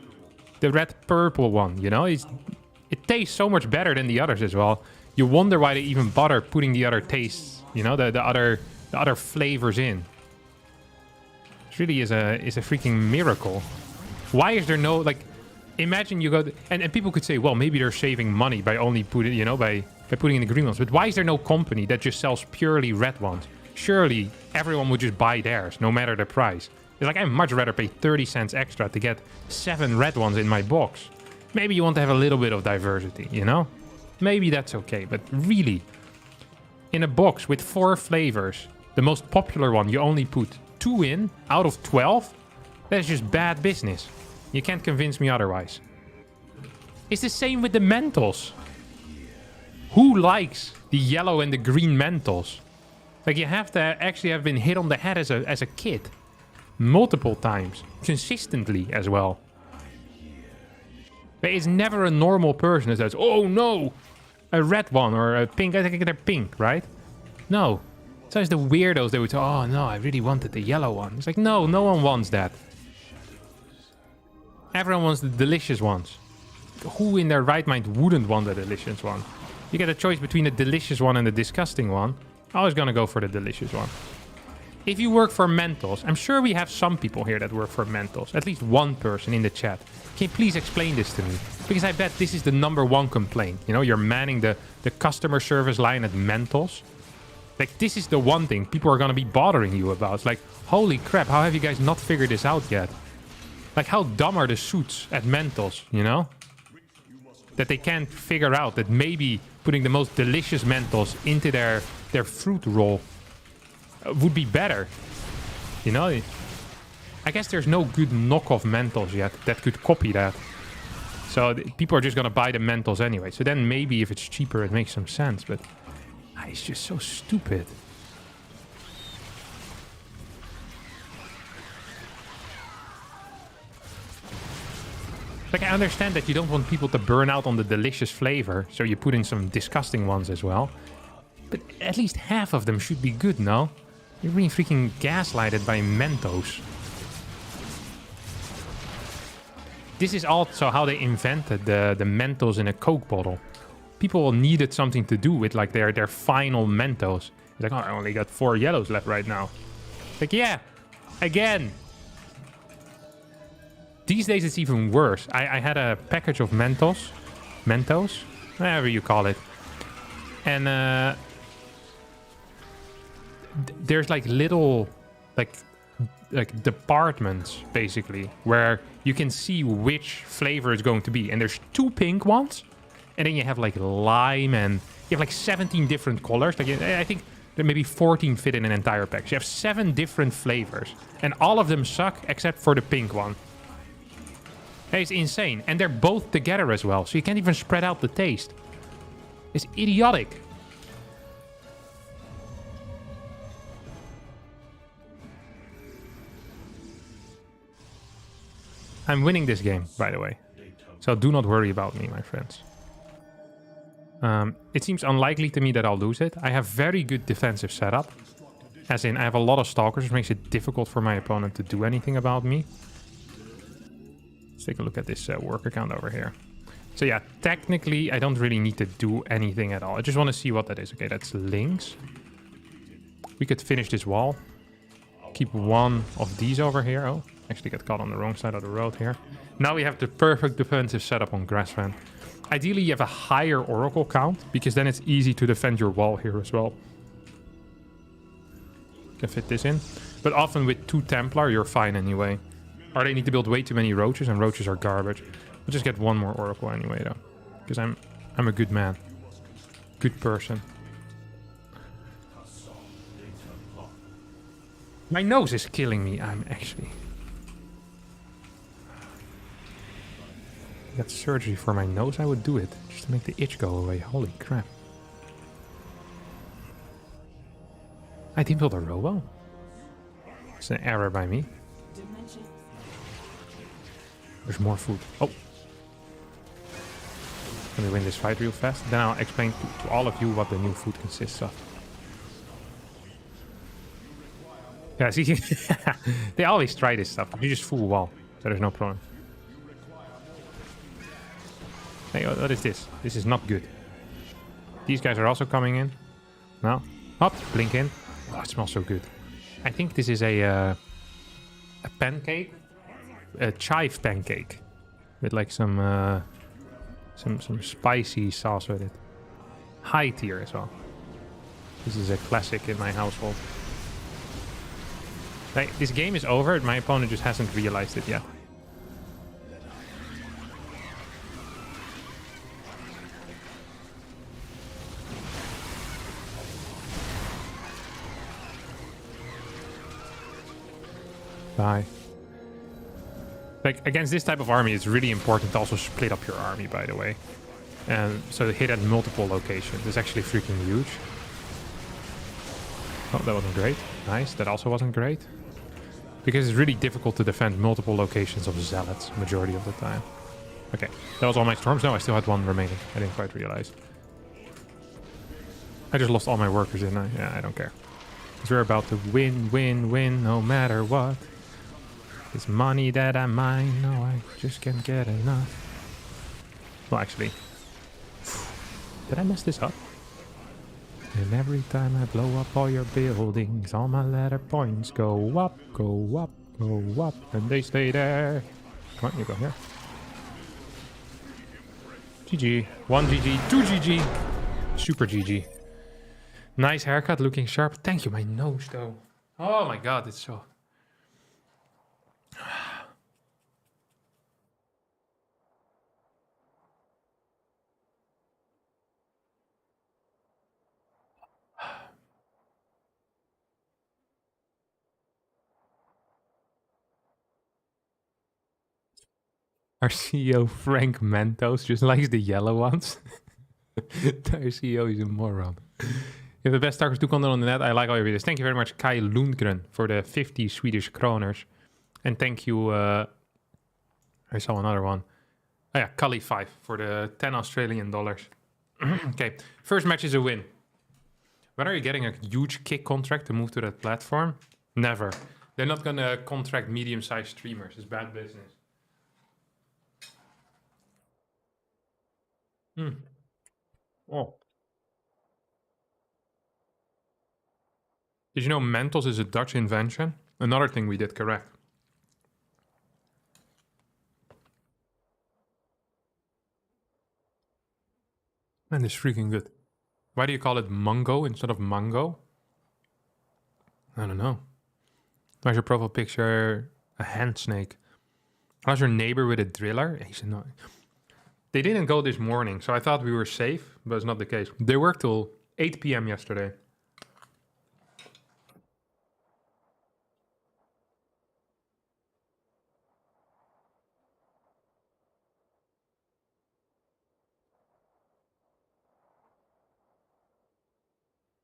Speaker 1: the red purple one, you know? It tastes so much better than the others as well. You wonder why they even bother putting the other tastes, you know, the other flavors in. It really is a freaking miracle. Why is there no, like, imagine you go, and people could say, well, maybe they're saving money by only putting, you know, by putting in the green ones. But why is there no company that just sells purely red ones? Surely everyone would just buy theirs, no matter the price. It's like, I'd much rather pay 30 cents extra to get 7 red ones in my box. Maybe you want to have a little bit of diversity, you know? Maybe that's okay, but really, in a box with 4 flavors, the most popular one, you only put 2 in out of 12? That's just bad business. You can't convince me otherwise. It's the same with the Mentos. Who likes the yellow and the green Mentos? Like, you have to actually have been hit on the head as a kid. Multiple times. Consistently as well. But it's never a normal person that says, oh no, a red one or a pink. I think they're pink, right? No. It's always the weirdos that would say, oh no, I really wanted the yellow one. It's like, no, no one wants that. Everyone wants the delicious ones. Who in their right mind wouldn't want the delicious one? You get a choice between the delicious one and the disgusting one. Always gonna go for the delicious one. If you work for Mentos, I'm sure we have some people here that work for Mentos. At least one person in the chat. Can you please explain this to me? Because I bet this is the #1 complaint. You know, you're manning the customer service line at Mentos. Like, this is the one thing people are gonna be bothering you about. It's like, holy crap, how have you guys not figured this out yet? Like, how dumb are the suits at Mentos, you know? That they can't figure out that maybe putting the most delicious Mentos into their fruit roll would be better. You know? I guess there's no good knockoff Mentos yet that could copy that. So people are just gonna buy the Mentos anyway. So then maybe if it's cheaper, it makes some sense. But it's just so stupid. Like, I understand that you don't want people to burn out on the delicious flavor, so you put in some disgusting ones as well. But at least half of them should be good, no? You're being freaking gaslighted by Mentos. This is also how they invented the Mentos in a Coke bottle. People needed something to do with, like, their final Mentos. It's like, oh, I only got 4 yellows left right now. Like, yeah, again. These days it's even worse. I had a package of Mentos, whatever you call it. And there's like little like departments basically where you can see which flavor it's going to be. And there's 2 pink ones, and then you have like lime, and you have like 17 different colors. Like, I think there maybe 14 fit in an entire pack. So you have 7 different flavors, and all of them suck except for the pink one. It's insane. And they're both together as well, so you can't even spread out the taste. It's idiotic. I'm winning this game, by the way. So do not worry about me, my friends. It seems unlikely to me that I'll lose it. I have very good defensive setup. As in, I have a lot of stalkers, which makes it difficult for my opponent to do anything about me. Let's take a look at this work account over here. So yeah, technically, I don't really need to do anything at all. I just want to see what that is. Okay, that's links. We could finish this wall. Keep 1 of these over here. Oh, actually got caught on the wrong side of the road here. Now we have the perfect defensive setup on Grassland. Ideally, you have a higher Oracle count, because then it's easy to defend your wall here as well. Can fit this in. But often with 2 Templar, you're fine anyway. Or they need to build way too many roaches, and roaches are garbage. We'll just get 1 more Oracle anyway, though. Because I'm a good man. Good person. My nose is killing me. I'm actually... I got surgery for my nose, I would do it. Just to make the itch go away. Holy crap. I didn't build a robo. It's an error by me. There's more food. Oh. Let me win this fight real fast. Then I'll explain to all of you what the new food consists of. Yeah, see, they always try this stuff. You just full wall, so there's no problem. Hey, what is this? This is not good. These guys are also coming in. No. Hop, blink in. Oh, it smells so good. I think this is a pancake, a chive pancake, with like some spicy sauce with it. High tier as well. This is a classic in my household. Like, this game is over. My opponent just hasn't realized it yet. Bye. Like, against this type of army, it's really important to also split up your army, by the way. And so to hit at multiple locations is actually freaking huge. Oh, that wasn't great. Nice. That also wasn't great. Because it's really difficult to defend multiple locations of zealots majority of the time. Okay, that was all my storms. No, I still had one remaining. I didn't quite realize. I just lost all my workers, didn't I? Yeah, I don't care. Because we're about to win, win, win, no matter what. This money that I mine, no, I just can't get enough. Well, actually, did I mess this up? And every time I blow up all your buildings, all my ladder points go up, go up, go up, and they stay there. Come on, you go here. GG. 1 GG, 2 GG. Super GG. Nice haircut, looking sharp. Thank you, my nose though. Oh my god, it's so... Our CEO Frank Mentos just likes the yellow ones. Our CEO is a moron. You have the best Starcraft 2 content on the net. I like all your videos. Thank you very much, Kai Lundgren, for the 50 Swedish kroners. And thank you, I saw another one. Oh yeah, Kali5 for the 10 Australian dollars. Okay, first match is a win. When are you getting a huge kick contract to move to that platform? Never. They're not gonna contract medium-sized streamers. It's bad business. Oh. Did you know Mentos is a Dutch invention? Another thing we did correct. Man, it's freaking good. Why do you call it Mungo instead of Mango? I don't know. Why's your profile picture a hand snake? How's your neighbor with a driller? He's annoying. They didn't go this morning, so I thought we were safe, but it's not the case. They worked till 8 p.m. yesterday.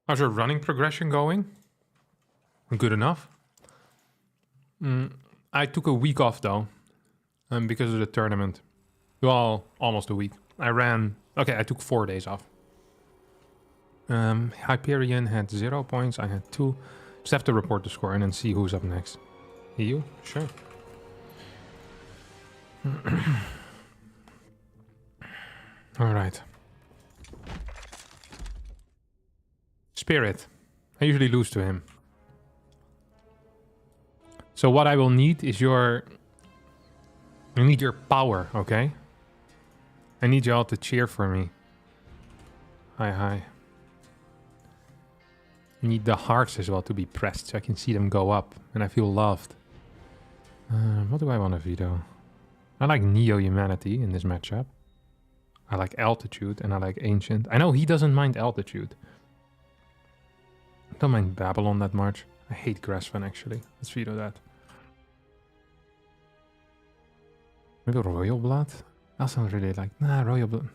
Speaker 1: How's your running progression going? Good enough. I took a week off though, because of the tournament. Well, almost a week. I ran... Okay, I took 4 days off. Hyperion had 0 points. I had 2. Just have to report the score and then see who's up next. You? Sure. All right. Spirit. I usually lose to him. So what I will need is your... I need your power, okay? I need you all to cheer for me. Hi, hi. I need the hearts as well to be pressed so I can see them go up and I feel loved. What do I want to veto? I like Neo-Humanity in this matchup. I like Altitude and I like Ancient. I know he doesn't mind Altitude. I don't mind Babylon that much. I hate Grassfan actually. Let's veto that. Maybe Royal Blood? I also don't really like... Nah, Royal Blood.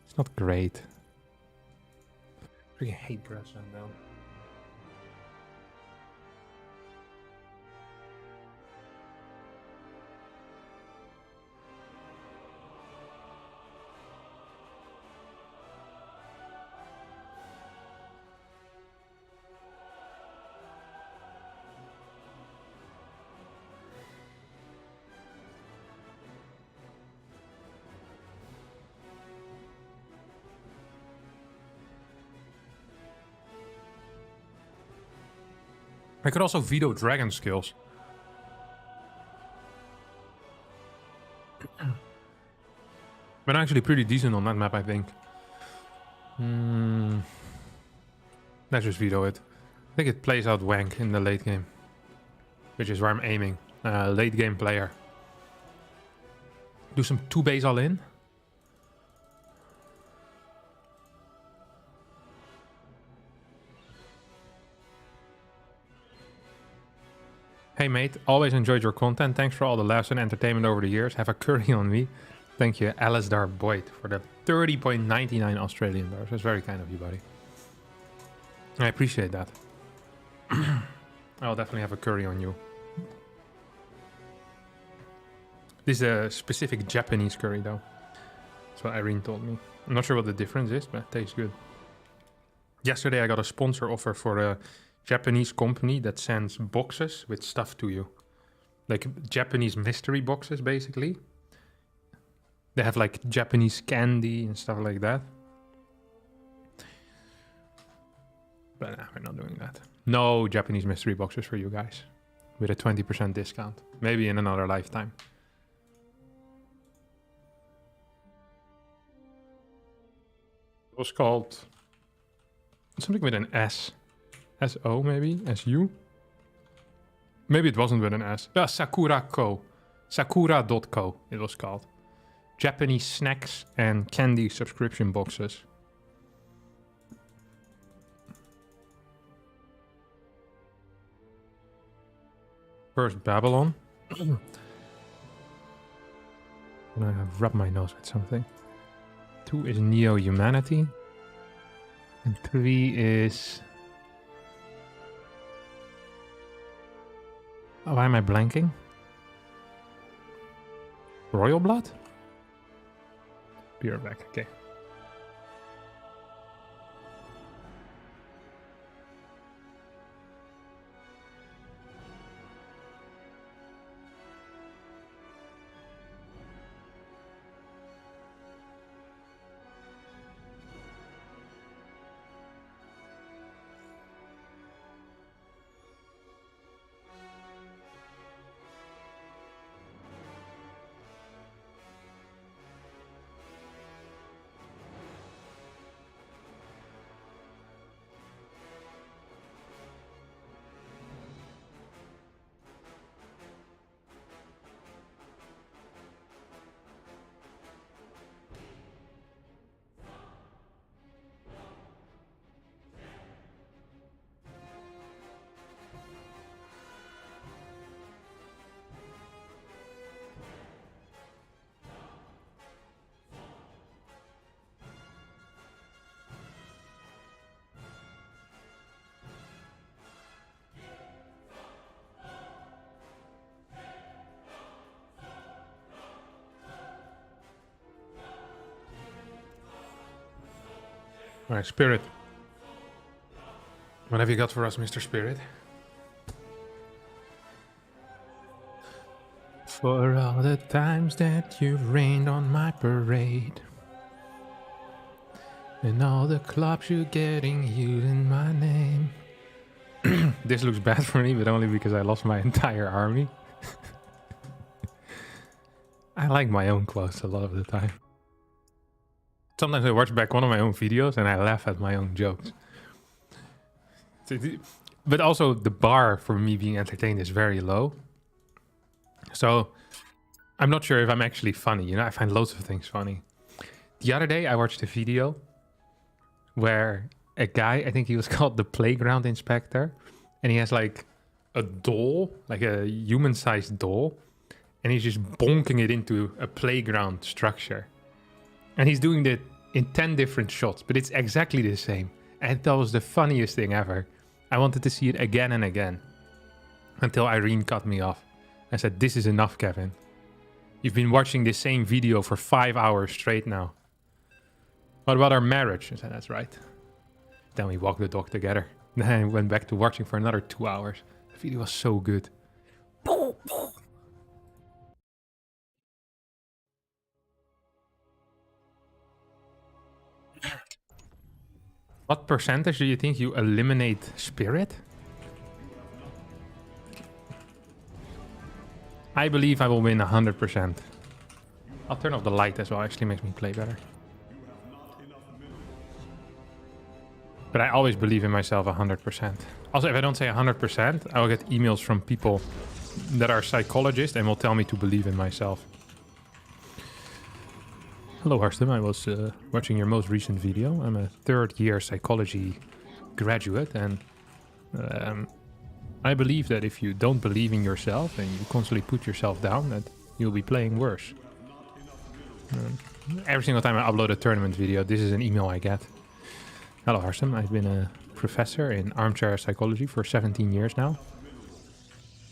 Speaker 1: It's not great. I freaking hate Grassfan though. I could also veto dragon skills. But I'm actually pretty decent on that map, I think. Let's just veto it. I think it plays out wank in the late game. Which is where I'm aiming. Late game player. Do some 2 base all in. Hey mate, always enjoyed your content. Thanks for all the laughs and entertainment over the years. Have a curry on me. Thank you, Alisdar Boyd, for the 30.99 Australian dollars. That's very kind of you, buddy. I appreciate that. I'll definitely have a curry on you. This is a specific Japanese curry, though. That's what Irene told me. I'm not sure what the difference is, but it tastes good. Yesterday, I got a sponsor offer for a Japanese company that sends boxes with stuff to you. Like Japanese mystery boxes, basically. They have like Japanese candy and stuff like that. But nah, we're not doing that. No Japanese mystery boxes for you guys. With a 20% discount. Maybe in another lifetime. It was called something with an S. S-O maybe? S-U? Maybe it wasn't with an S. Yeah, Sakura Co. Sakura.co it was called. Japanese snacks and candy subscription boxes. First Babylon. And I rub my nose with something. 2 is Neo-Humanity. And 3 is... Oh, why am I blanking? Royal Blood? Beer back, okay. Alright, Spirit. What have you got for us, Mr. Spirit? For all the times that you've rained on my parade, and all the clubs you're getting used in my name. This looks bad for me, but only because I lost my entire army. I like my own quotes a lot of the time. Sometimes I watch back one of my own videos and I laugh at my own jokes. But also the bar for me being entertained is very low. So I'm not sure if I'm actually funny. You know, I find loads of things funny. The other day I watched a video where a guy, I think he was called the Playground Inspector, and he has like a doll, like a human-sized doll, and he's just bonking it into a playground structure. And he's doing that in 10 different shots, but it's exactly the same. And that was the funniest thing ever. I wanted to see it again and again. Until Irene cut me off. I said, this is enough, Kevin. You've been watching this same video for 5 hours straight now. What about our marriage? I said, that's right. Then we walked the dog together. Then I went back to watching for another 2 hours. The video was so good. What percentage do you think you eliminate Spirit? I believe I will win 100%. I'll turn off the light as well, actually makes me play better. But I always believe in myself 100%. Also, if I don't say 100%, I will get emails from people that are psychologists and will tell me to believe in myself. Hello Harstem, I was watching your most recent video. I'm a third-year psychology graduate, and I believe that if you don't believe in yourself and you constantly put yourself down, that you'll be playing worse. Every single time I upload a tournament video, this is an email I get. Hello Harstem, I've been a professor in armchair psychology for 17 years now.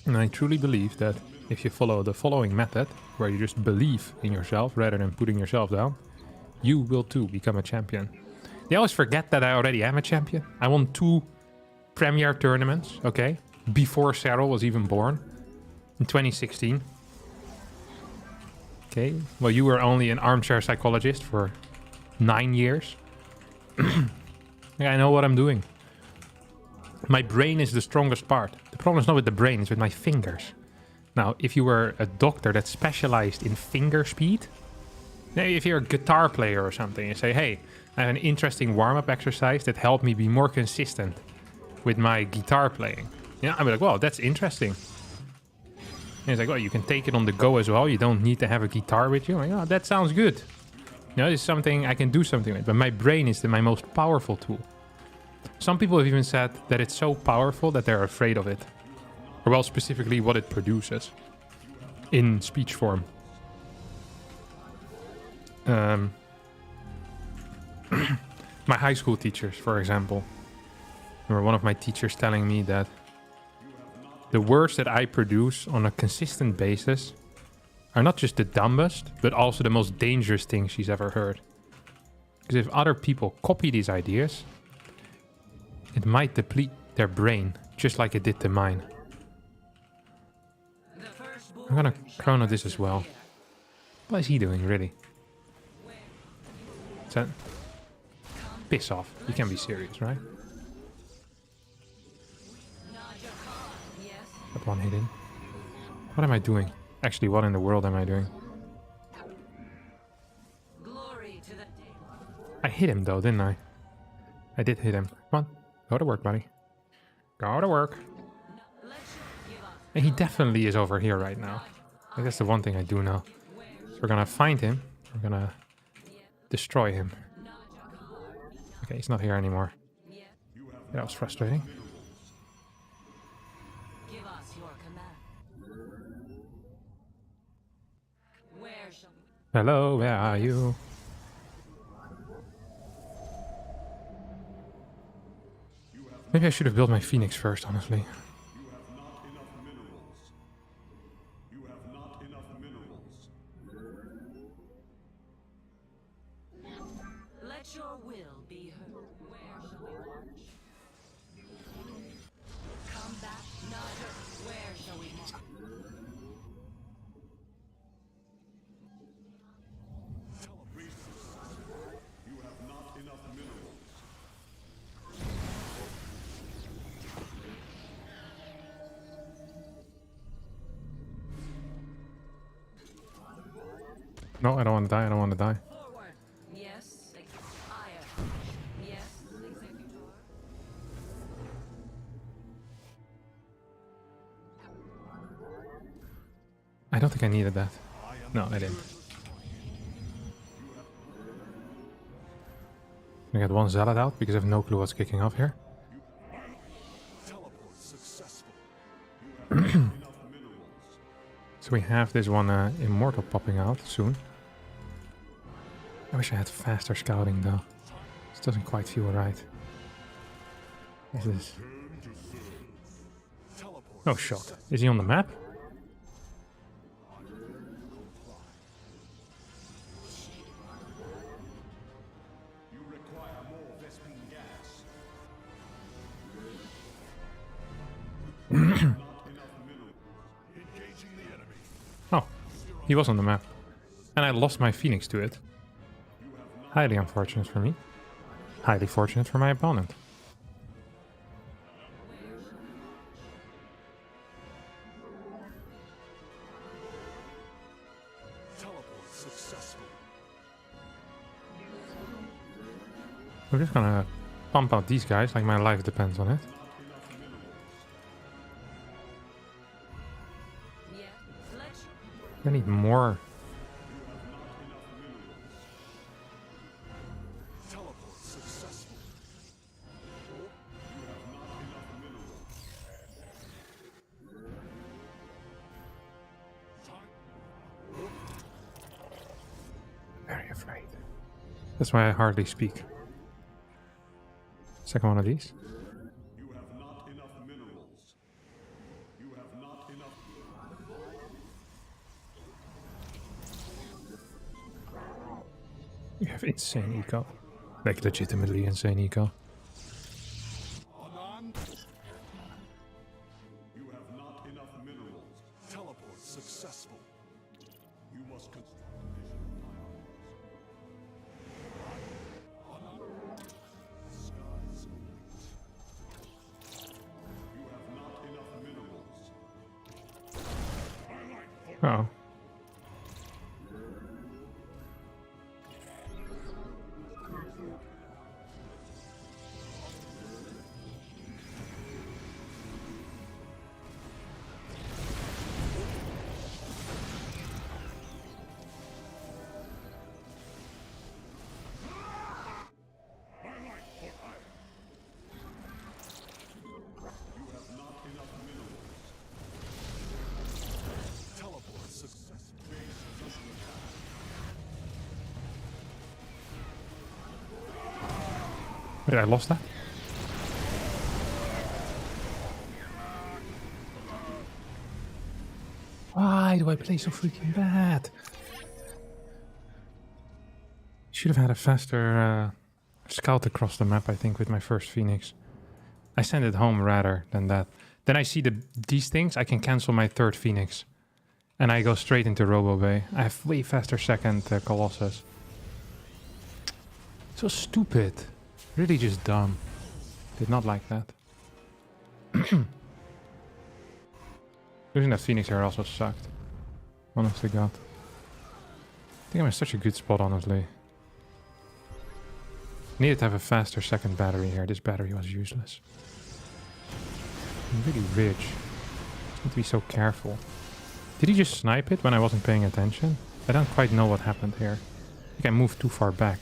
Speaker 1: And I truly believe that if you follow the following method, where you just believe in yourself rather than putting yourself down, you will too become a champion. They always forget that I already am a champion. I won 2 premier tournaments, okay? Before Cyril was even born, in 2016. Okay, well you were only an armchair psychologist for 9 years. I know what I'm doing. My brain is the strongest part. The problem is not with the brain, it's with my fingers. Now, if you were a doctor that specialized in finger speed, if you're a guitar player or something, and say, hey, I have an interesting warm-up exercise that helped me be more consistent with my guitar playing. Yeah, I'd be like, well, that's interesting. And it's like, well, you can take it on the go as well. You don't need to have a guitar with you. I'm like, oh, that sounds good. You know, it's something I can do something with. But my brain is my most powerful tool. Some people have even said that it's so powerful that they're afraid of it. Or well, specifically what it produces in speech form. My high school teachers, for example. I remember one of my teachers telling me that the words that I produce on a consistent basis are not just the dumbest, but also the most dangerous thing she's ever heard. Because if other people copy these ideas, it might deplete their brain, just like it did to mine. I'm gonna chrono this as well. What is he doing, really? Is that... Piss off. You can't be serious, right? That one hit in. What am I doing? Actually, what in the world am I doing? I hit him though, didn't I? I did hit him. Come on. Go to work, buddy. Go to work. And he definitely is over here right now. Like, that's the one thing I do know. So we're gonna find him. We're gonna destroy him. Okay, he's not here anymore. That was frustrating.
Speaker 6: Give us your command. Where shall we?
Speaker 1: Hello, where are you? Maybe I should have built my Phoenix first, honestly.
Speaker 6: Let your will be heard. Where shall we march? Combat Naga. Where shall we march?
Speaker 5: You have not enough minerals.
Speaker 1: No, I don't want to die. I don't want to die.
Speaker 6: Forward. Yes. Ire. Yes. Executor.
Speaker 1: I don't think I needed that. No, I didn't. I got one Zealot out because I have no clue what's kicking off here.
Speaker 5: Teleport successful.
Speaker 1: So we have this one Immortal popping out soon. I wish I had faster scouting though. This doesn't quite feel right. This is... No shot. Is he on the map?
Speaker 5: You require more Vespene gas. Not enough minerals. Engaging the enemy.
Speaker 1: Oh, he was on the map. And I lost my Phoenix to it. Highly unfortunate for me. Highly fortunate for my opponent. I'm just gonna pump out these guys, like my life depends on it.
Speaker 6: Yeah. Let
Speaker 1: I need more. Very afraid. That's why I hardly speak. Second one of these.
Speaker 5: You have not enough minerals. You have not enough.
Speaker 1: You have insane eco. Like legitimately insane eco.
Speaker 5: You have not enough minerals. Teleport successful. You must construct additional skies. You have not enough minerals.
Speaker 1: Oh.
Speaker 5: You have not enough minerals. Teleport successful. Base is under attack.
Speaker 1: Wait, I lost that? Why do I play so freaking bad? Should have had a faster scout across the map, I think, with my first Phoenix. I send it home rather than that. Then I see these things, I can cancel my third Phoenix. And I go straight into Robo Bay. I have way faster second Colossus. So stupid. Really just dumb. Did not like that. Losing that Phoenix here also sucked. Honest to God. I think I'm in such a good spot, honestly. Needed to have a faster second battery here. This battery was useless. I'm really rich. Just need to be so careful. Did he just snipe it when I wasn't paying attention? I don't quite know what happened here. I think I moved too far back.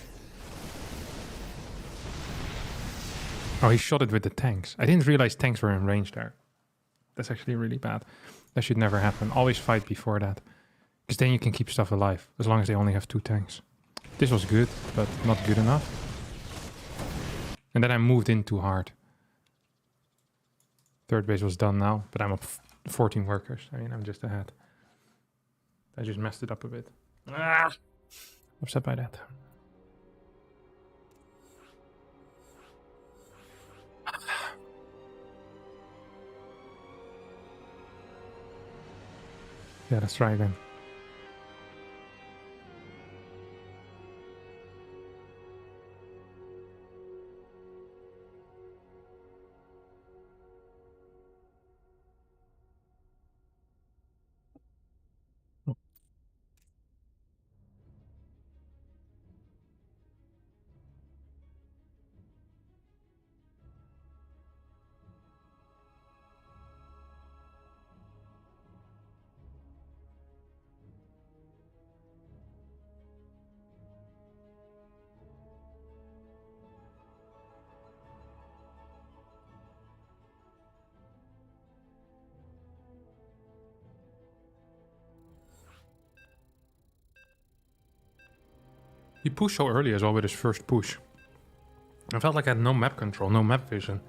Speaker 1: Oh, he shot it with the tanks. I didn't realize tanks were in range there. That's actually really bad. That should never happen. Always fight before that. Because then you can keep stuff alive. As long as they only have 2 tanks. This was good, but not good enough. And then I moved in too hard. Third base was done now, but I'm up 14 workers. I mean, I'm just ahead. I just messed it up a bit. Ah! Upset by that. Yeah, let's try again. He pushed so early as well with his first push. I felt like I had no map control, no map vision.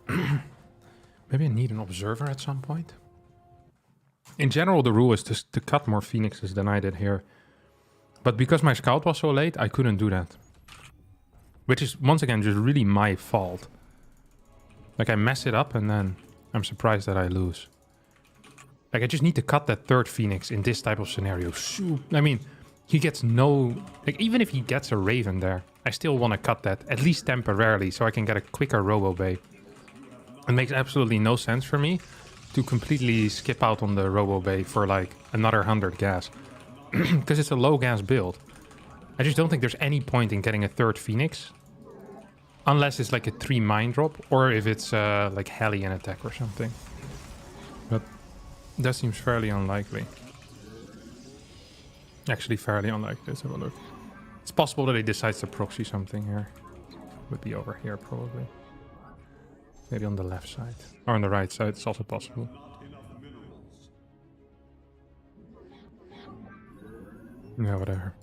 Speaker 1: Maybe I need an observer at some point. In general, the rule is to cut more Phoenixes than I did here. But because my scout was so late, I couldn't do that. Which is, once again, just really my fault. Like, I mess it up and then I'm surprised that I lose. Like, I just need to cut that third Phoenix in this type of scenario. I mean, he gets no... Like, even if he gets a Raven there, I still want to cut that, at least temporarily, so I can get a quicker Robo Bay. It makes absolutely no sense for me to completely skip out on the Robo Bay for, like, another 100 gas. because it's a low gas build. I just don't think there's any point in getting a third Phoenix. Unless it's like a 3 mine drop, or if it's like Hellion attack or something. But that seems fairly unlikely. Actually, fairly unlikely. Let's have a look. It's possible that he decides to proxy something here. Would be over here, probably. Maybe on the left side. Or on the right side, it's also possible. Yeah, whatever.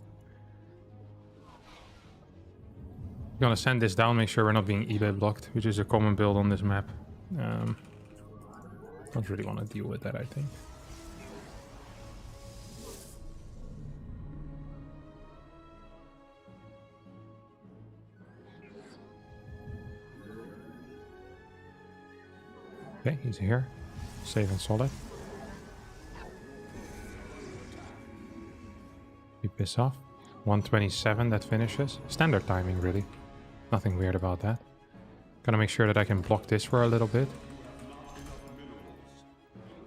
Speaker 1: Gonna send this down, make sure we're not being eBay blocked, which is a common build on this map. Don't really want to deal with that, I think. Okay, he's here. Safe and solid. Keep this off. 127, that finishes. Standard timing, really. Nothing weird about that. Gonna make sure that I can block this for a little bit.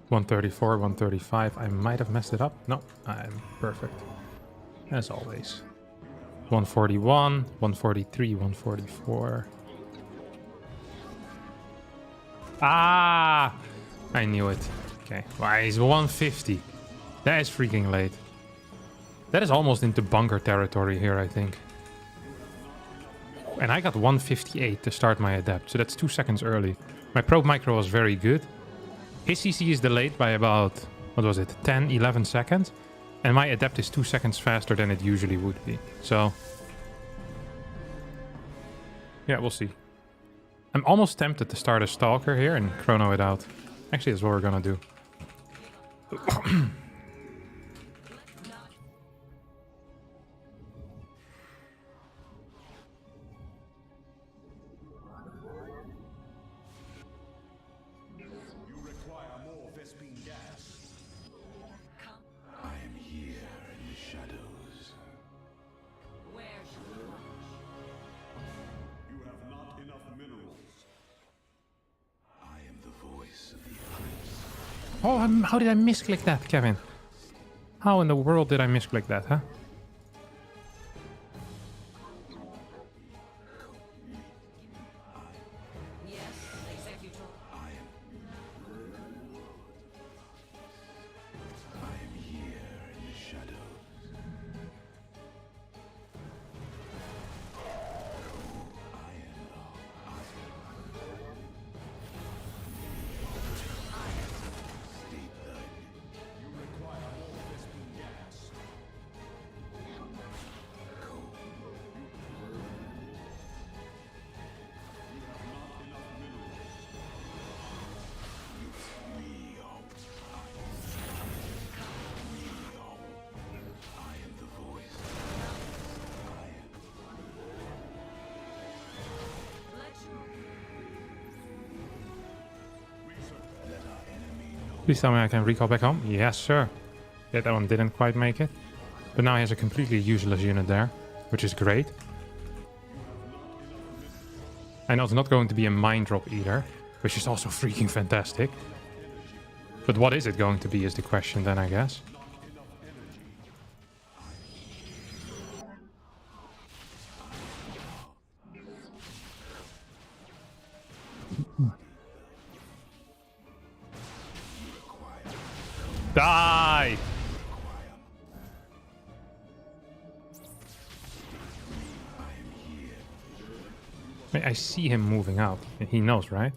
Speaker 1: 134, 135. I might have messed it up. No, I'm perfect. As always. 141, 143, 144. Ah! I knew it. Okay. Why, he's 150. That is freaking late. That is almost into bunker territory here, I think. And I got 158 to start my adept, so that's 2 seconds early. My probe micro was very good. His CC is delayed by about, what was it, 10, 11 seconds. And my adept is 2 seconds faster than it usually would be. So, yeah, we'll see. I'm almost tempted to start a Stalker here and chrono it out. Actually, that's what we're gonna do. Oh, how did I misclick that, Kevin? How in the world did I misclick that, huh? Please tell me I can recall back home. Yes, sir. Yeah, that one didn't quite make it. But now he has a completely useless unit there, which is great. I know it's not going to be a mine drop either, which is also freaking fantastic. But what is it going to be is the question then, I guess. Die! I see him moving out. He knows, right?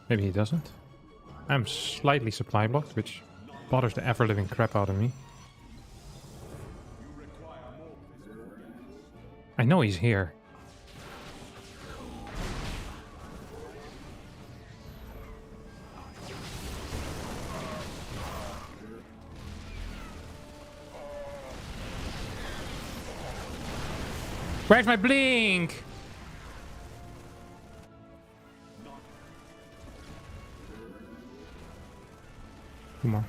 Speaker 1: Maybe he doesn't. I'm slightly supply blocked, which bothers the ever-living crap out of me. I know he's here. Where's my blink? Two more.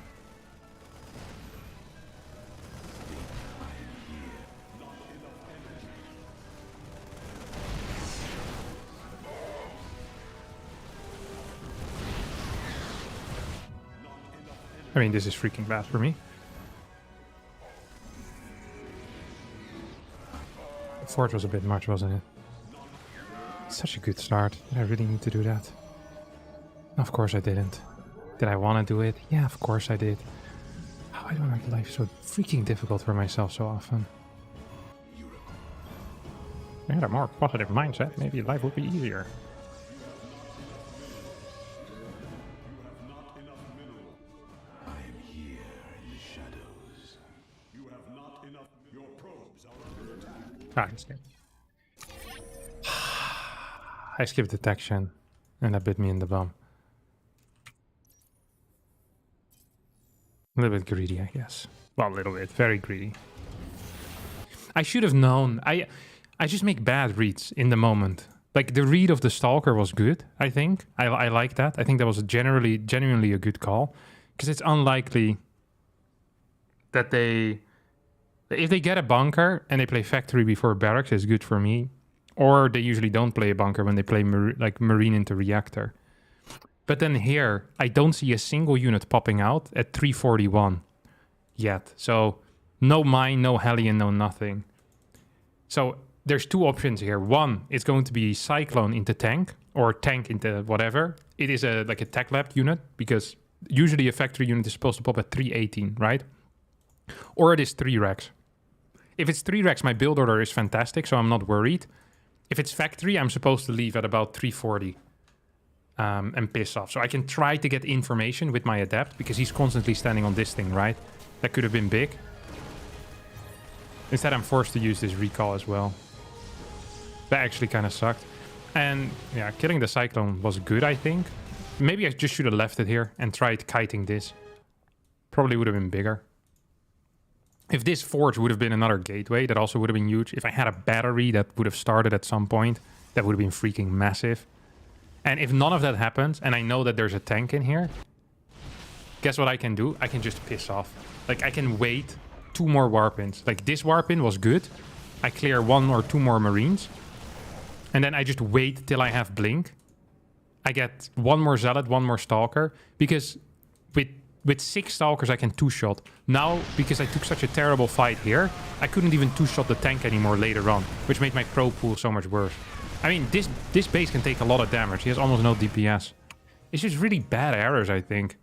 Speaker 1: I mean, this is freaking bad for me. Forge was a bit much, wasn't it? Such a good start. Did I really need to do that? Of course I didn't. Did I want to do it? Yeah, of course I did. Why do I make life so freaking difficult for myself so often? If I had a more positive mindset, maybe life would be easier. Ah, I skipped. I skipped detection, and that bit me in the bum. A little bit greedy, I guess. Well, a little bit. Very greedy. I should have known. I just make bad reads in the moment. Like, the read of the Stalker was good, I think. I like that. I think that was genuinely a good call. Because it's unlikely that they... If they get a bunker and they play factory before barracks, it's good for me. Or they usually don't play a bunker when they play marine into reactor. But then here, I don't see a single unit popping out at 341 yet. So no mine, no Hellion, no nothing. So there's two options here. One, it's going to be Cyclone into tank or tank into whatever. It is like a tech lab unit because usually a factory unit is supposed to pop at 318, right? Or it is 3 racks. If it's 3 racks, my build order is fantastic, so I'm not worried. If it's factory, I'm supposed to leave at about 340 and piss off. So I can try to get information with my adept because he's constantly standing on this thing, right? That could have been big. Instead, I'm forced to use this recall as well. That actually kind of sucked. And yeah, killing the Cyclone was good, I think. Maybe I just should have left it here and tried kiting this. Probably would have been bigger. If this forge would have been another gateway, that also would have been huge. If I had a battery that would have started at some point, that would have been freaking massive. And if none of that happens, and I know that there's a tank in here, guess what I can do? I can just piss off. Like, I can wait 2 more warp-ins. Like, this warp-in was good. I clear 1 or 2 more marines. And then I just wait till I have blink. I get 1 more zealot, 1 more stalker. Because with 6 stalkers, I can 2-shot. Now, because I took such a terrible fight here, I couldn't even 2-shot the tank anymore later on, which made my pro pool so much worse. I mean, this base can take a lot of damage. He has almost no DPS. It's just really bad errors, I think.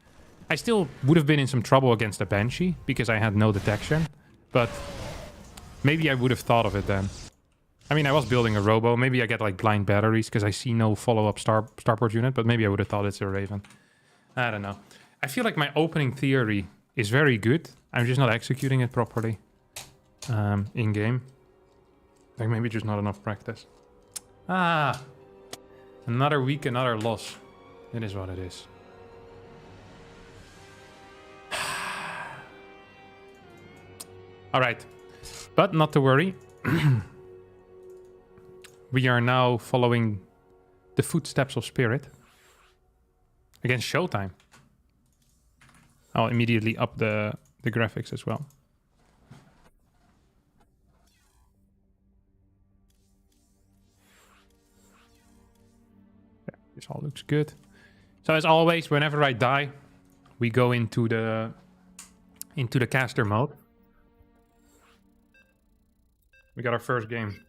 Speaker 1: I still would have been in some trouble against the Banshee, because I had no detection. But maybe I would have thought of it then. I mean, I was building a robo. Maybe I get, like, blind batteries, because I see no follow-up starport unit. But maybe I would have thought it's a Raven. I don't know. I feel like my opening theory is very good. I'm just not executing it properly in-game. Like, maybe just not enough practice. Ah, another week, another loss. It is what it is. All right, but not to worry. We are now following the footsteps of Spirit against Showtime. I'll immediately up the graphics as well. Yeah, this all looks good. So as always, whenever I die, we go into the caster mode. We got our first game.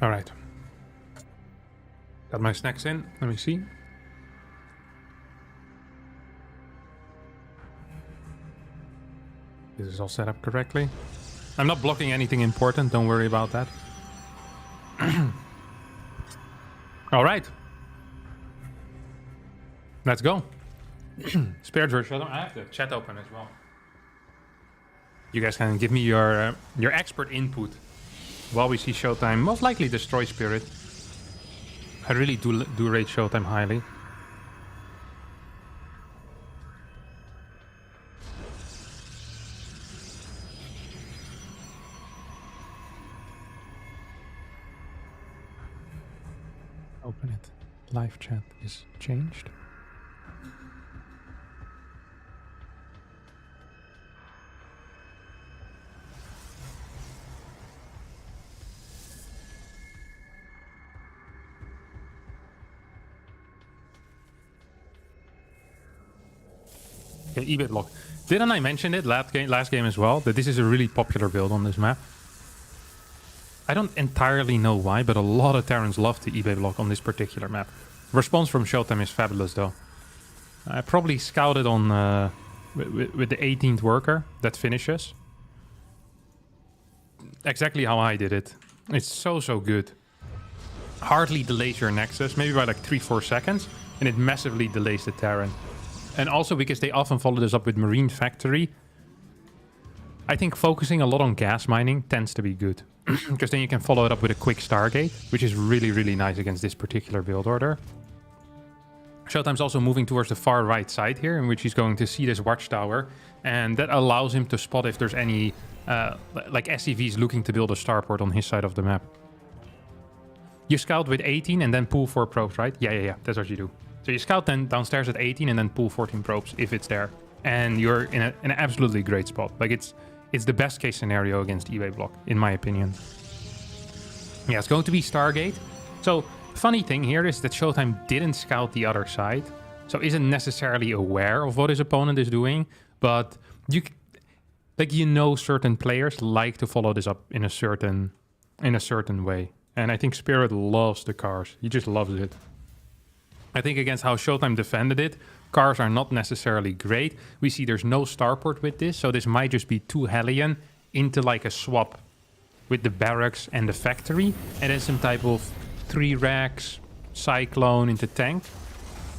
Speaker 1: All right. Got my snacks in. Let me see. This is all set up correctly. I'm not blocking anything important. Don't worry about that. All right. Let's go. Spirit version. I have the chat open as well. You guys can give me your expert input while we see Showtime most likely destroy Spirit. I really do rate Showtime highly. Brilliant. Live chat is changed. Okay, eBay block. Didn't I mention it last game as well, that this is a really popular build on this map? I don't entirely know why, but a lot of Terrans love the eBay block on this particular map. Response from Showtime is fabulous though. I probably scouted on with the 18th worker that finishes. Exactly how I did it. It's so good. Hardly delays your Nexus, maybe by like 3-4 seconds, and it massively delays the Terran. And also because they often follow this up with Marine Factory, I think focusing a lot on gas mining tends to be good. Because then you can follow it up with a quick Stargate, which is really nice against this particular build order. Showtime's also moving towards the far right side here, in which he's going to see this watchtower. And that allows him to spot if there's any like SCVs looking to build a starport on his side of the map. You scout with 18 and then pull 4 probes, right? Yeah, that's what you do. So you scout then downstairs at 18 and then pull 14 probes if it's there. And you're in an absolutely great spot. Like it's the best case scenario against eBay block, in my opinion. Yeah, it's going to be Stargate. So funny thing here is that Showtime didn't scout the other side. So isn't necessarily aware of what his opponent is doing. But you know certain players like to follow this up in a certain way. And I think Spirit loves the cars. He just loves it. I think against how Showtime defended it, cars are not necessarily great. We see there's no starport with this, so this might just be 2 Hellion into like a swap with the barracks and the factory, and then some type of 3 racks, Cyclone into tank.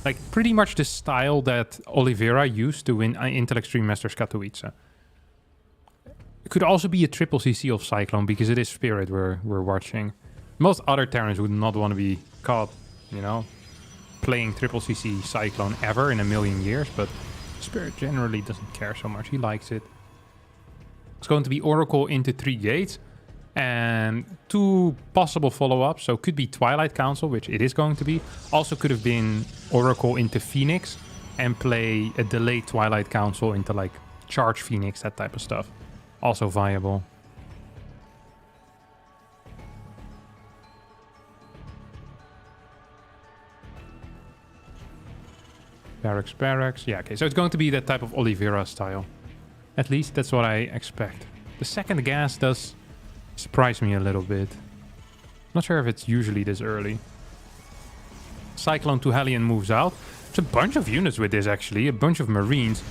Speaker 1: Like pretty much the style that Oliveira used to win Intel Extreme Masters Katowice. It could also be a triple CC of Cyclone because it is Spirit we're watching. Most other Terrans would not want to be caught, you know, playing triple CC Cyclone ever in a million years, but Spirit generally doesn't care so much. He likes it. It's going to be Oracle into 3 gates and 2 possible follow-ups. So could be Twilight Council, which it is going to be. Also could have been Oracle into Phoenix and play a delayed Twilight Council into like Charge Phoenix, that type of stuff. Also viable. Barracks. Yeah, okay. So it's going to be that type of Oliveira style. At least that's what I expect. The second gas does surprise me a little bit. Not sure if it's usually this early. Cyclone to Hellion moves out. There's a bunch of units with this, actually. A bunch of Marines.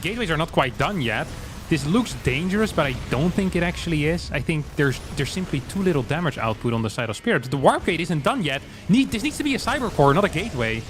Speaker 1: Gateways are not quite done yet. This looks dangerous, but I don't think it actually is. I think there's simply too little damage output on the side of Spirit. The Warp Gate isn't done yet. This needs to be a Cyber Core, not a Gateway.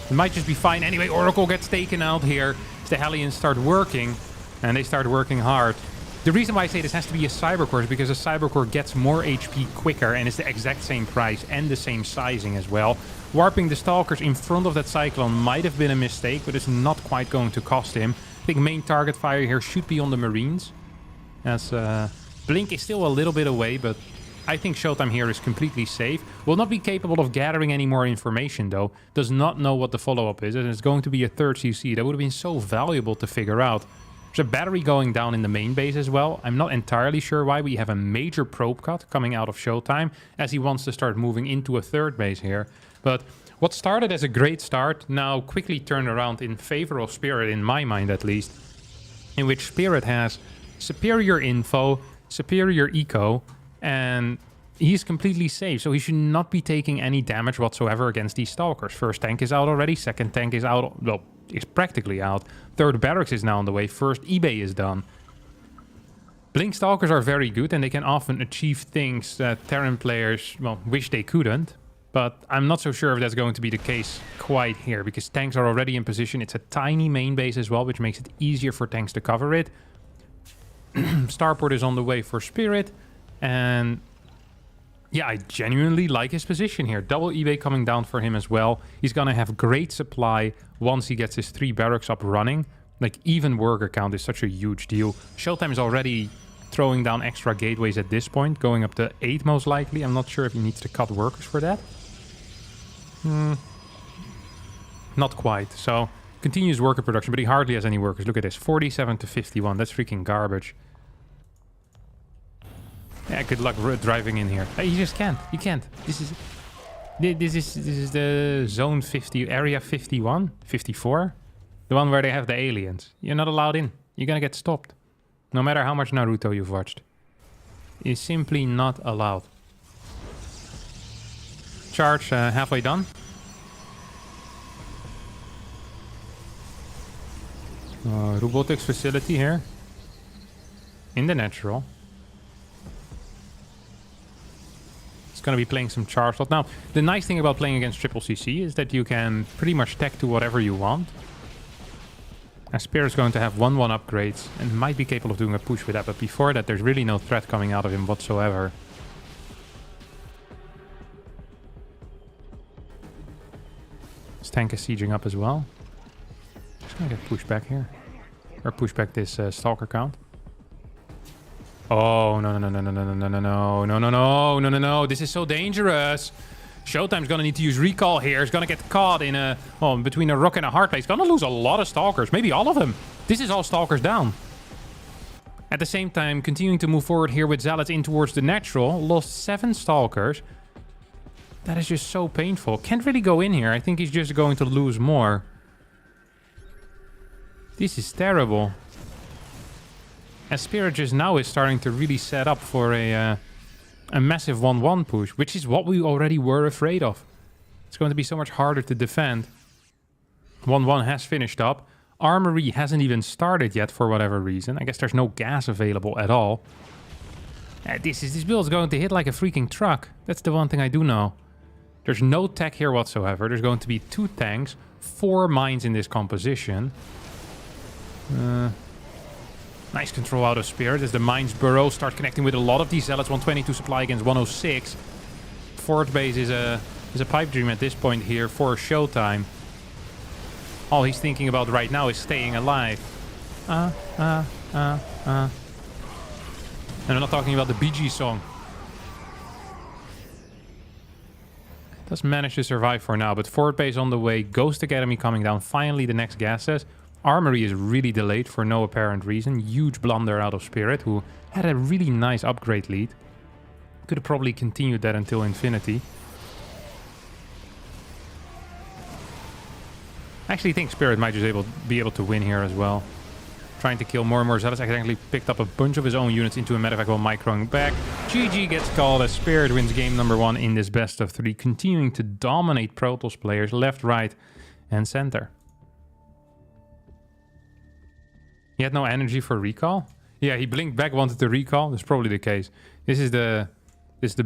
Speaker 1: It might just be fine. Anyway, Oracle gets taken out here. The Hellions start working, and they start working hard. The reason why I say this has to be a Cyber Core is because a Cyber Core gets more HP quicker, and it's the exact same price and the same sizing as well. Warping the Stalkers in front of that Cyclone might have been a mistake, but it's not quite going to cost him. I think main target fire here should be on the Marines. As Blink is still a little bit away, but I think Showtime here is completely safe. Will not be capable of gathering any more information though. Does not know what the follow-up is, and it's going to be a 3rd CC. That would have been so valuable to figure out. There's a battery going down in the main base as well. I'm not entirely sure why. We have a major probe cut coming out of Showtime, as he wants to start moving into a 3rd base here. But what started as a great start now quickly turned around in favor of Spirit, in my mind at least, in which Spirit has superior info, superior eco, and he's completely safe, so he should not be taking any damage whatsoever against these Stalkers. First tank is out already, second tank is out, well, is practically out. 3rd barracks is now on the way, 1st eBay is done. Blink Stalkers are very good, and they can often achieve things that Terran players, well, wish they couldn't. But I'm not so sure if that's going to be the case quite here, because tanks are already in position. It's a tiny main base as well, which makes it easier for tanks to cover it. Starport is on the way for Spirit, and yeah, I genuinely like his position here. Double eBay coming down for him as well. He's gonna have great supply once he gets his 3 barracks up running. Like, even worker count is such a huge deal. Showtime is already throwing down extra gateways at this point, going up to 8 most likely. I'm not sure if he needs to cut workers for that. Not quite. So, continues worker production, but he hardly has any workers. Look at this. 47 to 51. That's freaking garbage. Yeah, good luck driving in here. You just can't. You can't. This is the zone 50, area 51, 54. The one where they have the aliens. You're not allowed in. You're gonna get stopped. No matter how much Naruto you've watched. You're simply not allowed. Charge halfway done. Robotics facility here. In the natural. It's going to be playing some charge slot. Now, the nice thing about playing against Triple CC is that you can pretty much tech to whatever you want. And Spirit's going to have 1-1 upgrades and might be capable of doing a push with that. But before that, there's really no threat coming out of him whatsoever. This tank is sieging up as well. Just going to get pushed back here. Or push back this Stalker count. Oh, no, no, no, no, no, no, no, no, no, no, no, no, no, no, no. This is so dangerous. Showtime's gonna need to use recall here. He's gonna get caught in a, well, between a rock and a hard place. He's gonna lose a lot of Stalkers. Maybe all of them. This is all Stalkers down. At the same time, continuing to move forward here with Zealots in towards the natural. Lost 7 Stalkers. That is just so painful. Can't really go in here. I think he's just going to lose more. This is terrible. And Spirit just now is starting to really set up for a massive 1-1 push, which is what we already were afraid of. It's going to be so much harder to defend. 1-1 has finished up. Armory hasn't even started yet for whatever reason. I guess there's no gas available at all. This build is going to hit like a freaking truck. That's the one thing I do know. There's no tech here whatsoever. There's going to be 2 tanks, 4 mines in this composition. Nice control out of Spirit as the mines burrow start connecting with a lot of these zealots. 122 supply against 106. Fort base is a pipe dream at this point here for Showtime. All he's thinking about right now is staying alive. And I'm not talking about the Bee Gees song. Does manage to survive for now, but Fort base on the way. Ghost Academy coming down. Finally, the next gas says. Armory is really delayed for no apparent reason. Huge blunder out of Spirit, who had a really nice upgrade lead. Could have probably continued that until infinity. I actually think Spirit might just be able to win here as well. Trying to kill more and more Zealots. Accidentally picked up a bunch of his own units into a medevac while microing back. GG gets called as Spirit wins game number 1 in this best of 3. Continuing to dominate Protoss players left, right, and center. He had no energy for recall? Yeah, he blinked back, wanted to recall. That's probably the case. This is the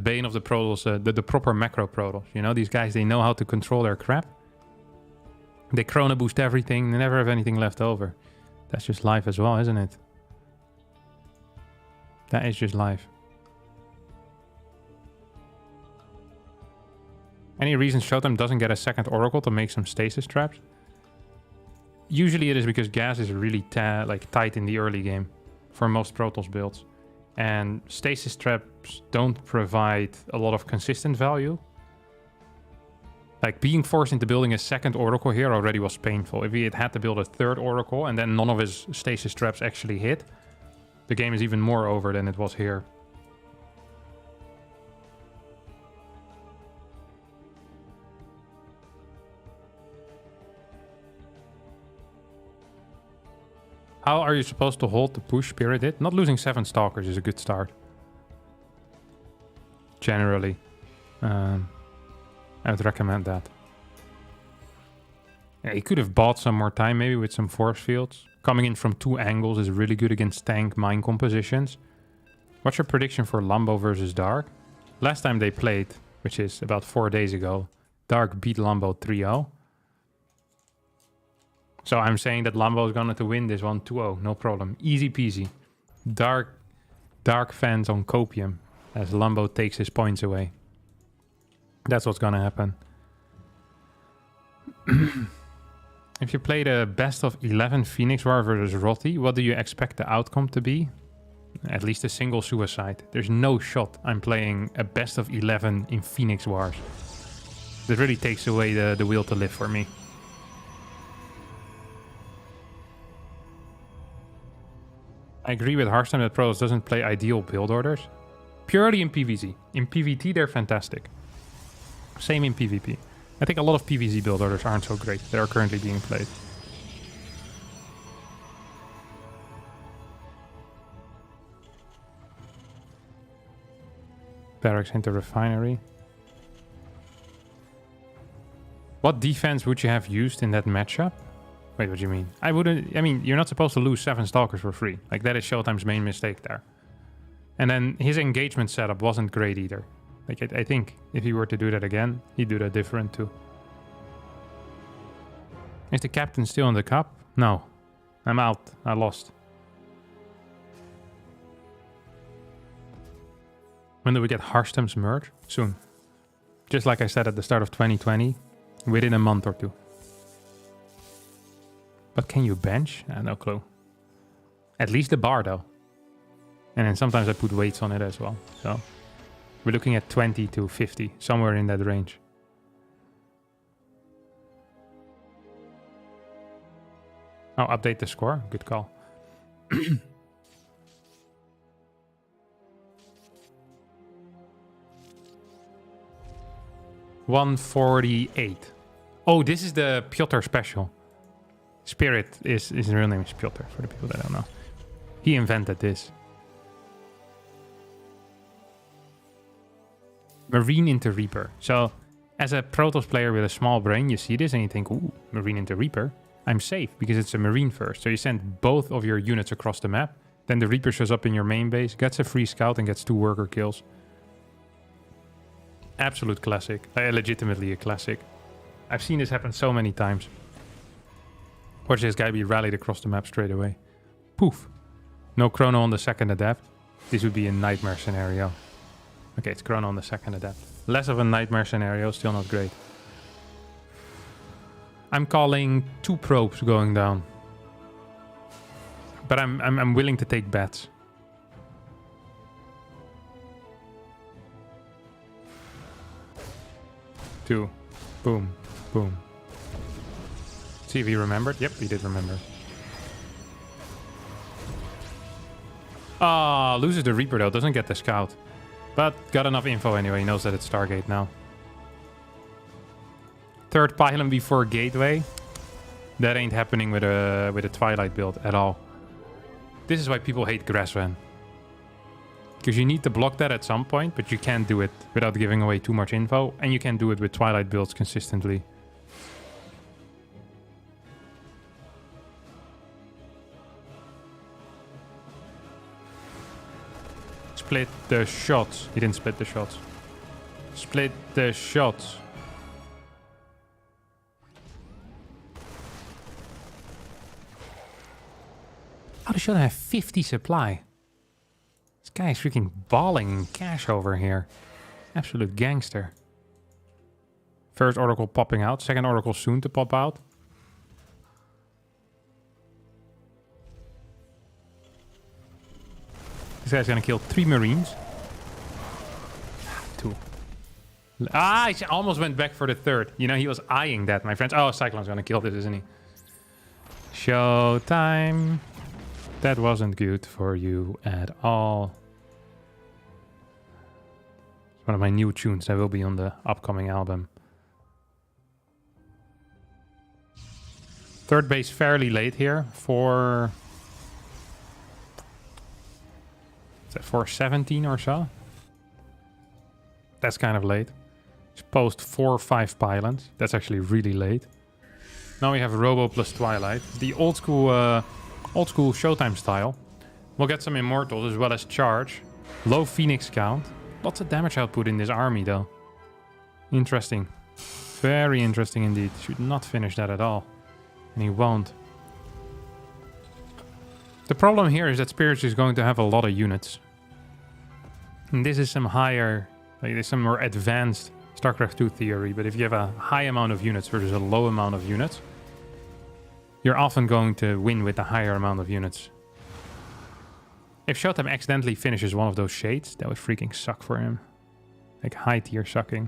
Speaker 1: bane of the Protoss, the proper macro Protoss. You know, these guys, they know how to control their crap. They chrono boost everything. They never have anything left over. That's just life as well, isn't it? That is just life. Any reason Showtime doesn't get a second Oracle to make some stasis traps? Usually it is because gas is really tight in the early game for most Protoss builds. And stasis traps don't provide a lot of consistent value. Like being forced into building a second Oracle here already was painful. If he had to build a third Oracle and then none of his stasis traps actually hit, the game is even more over than it was here. How are you supposed to hold the push Spirit did? Not losing 7 Stalkers is a good start. Generally. I would recommend that. Yeah, he could have bought some more time maybe with some force fields. Coming in from 2 angles is really good against tank mine compositions. What's your prediction for Lambo versus Dark? Last time they played, which is about 4 days ago, Dark beat Lambo 3-0. So I'm saying that Lambo is going to win this one 2-0. No problem. Easy peasy. Dark fans on copium as Lambo takes his points away. That's what's going to happen. If you play the best of 11 Phoenix War versus Rotti, what do you expect the outcome to be? At least a single suicide. There's no shot I'm playing a best of 11 in Phoenix Wars. That really takes away the will to live for me. I agree with Harstem that Protoss doesn't play ideal build orders. Purely in PvZ. In PvT, they're fantastic. Same in PvP. I think a lot of PvZ build orders aren't so great. They are currently being played. Barracks into refinery. What defense would you have used in that matchup? Wait, what do you mean? I mean, you're not supposed to lose 7 Stalkers for free. Like, that is Showtime's main mistake there. And then his engagement setup wasn't great either. Like, I think if he were to do that again, he'd do that different too. Is the captain still in the cup? No. I'm out. I lost. When do we get Harstem's merge? Soon. Just like I said at the start of 2020, within a month or two. But can you bench? No clue. At least the bar though. And then sometimes I put weights on it as well. So we're looking at 20 to 50, somewhere in that range. Oh, update the score. Good call. 148. Oh, this is the Piotr special. Spirit is his real name is Piotr, for the people that don't know. He invented this. Marine into Reaper. So, as a Protoss player with a small brain, you see this and you think, ooh, Marine into Reaper. I'm safe, because it's a Marine first. So you send both of your units across the map. Then the Reaper shows up in your main base, gets a free scout and gets 2 worker kills. Absolute classic. Legitimately a classic. I've seen this happen so many times. Watch this guy be rallied across the map straight away. Poof. No chrono on the second adept. This would be a nightmare scenario. Okay, it's chrono on the second adept. Less of a nightmare scenario, still not great. I'm calling 2 probes going down. But I'm willing to take bets. Two. Boom. Boom. See if he remembered. Yep, he did remember. Ah, loses the Reaper though. Doesn't get the scout. But got enough info anyway. He knows that it's Stargate now. 3rd pylon before Gateway. That ain't happening with a Twilight build at all. This is why people hate Grassvan. Because you need to block that at some point, but you can't do it without giving away too much info. And you can do it with Twilight builds consistently. Split the shots. He didn't split the shots. Split the shots. How does Shot have 50 supply? This guy is freaking balling in cash over here. Absolute gangster. First Oracle popping out. Second Oracle soon to pop out. This guy's gonna kill 3 Marines. 2. Ah, he almost went back for the 3rd. You know, he was eyeing that, my friends. Oh, Cyclone's gonna kill this, isn't he? Showtime. That wasn't good for you at all. It's one of my new tunes that will be on the upcoming album. 3rd base fairly late here for... Is that 417 or so? That's kind of late. It's post 4 or 5 pylons. That's actually really late. Now we have Robo plus Twilight. The old school Showtime style. We'll get some Immortals as well as Charge. Low Phoenix count. Lots of damage output in this army though. Interesting. Very interesting indeed. Should not finish that at all. And he won't. The problem here is that Spirits is going to have a lot of units. And this is some higher, like there's some more advanced StarCraft 2 theory, but if you have a high amount of units versus a low amount of units, you're often going to win with a higher amount of units. If Showtime accidentally finishes one of those shades, that would freaking suck for him. Like high tier sucking.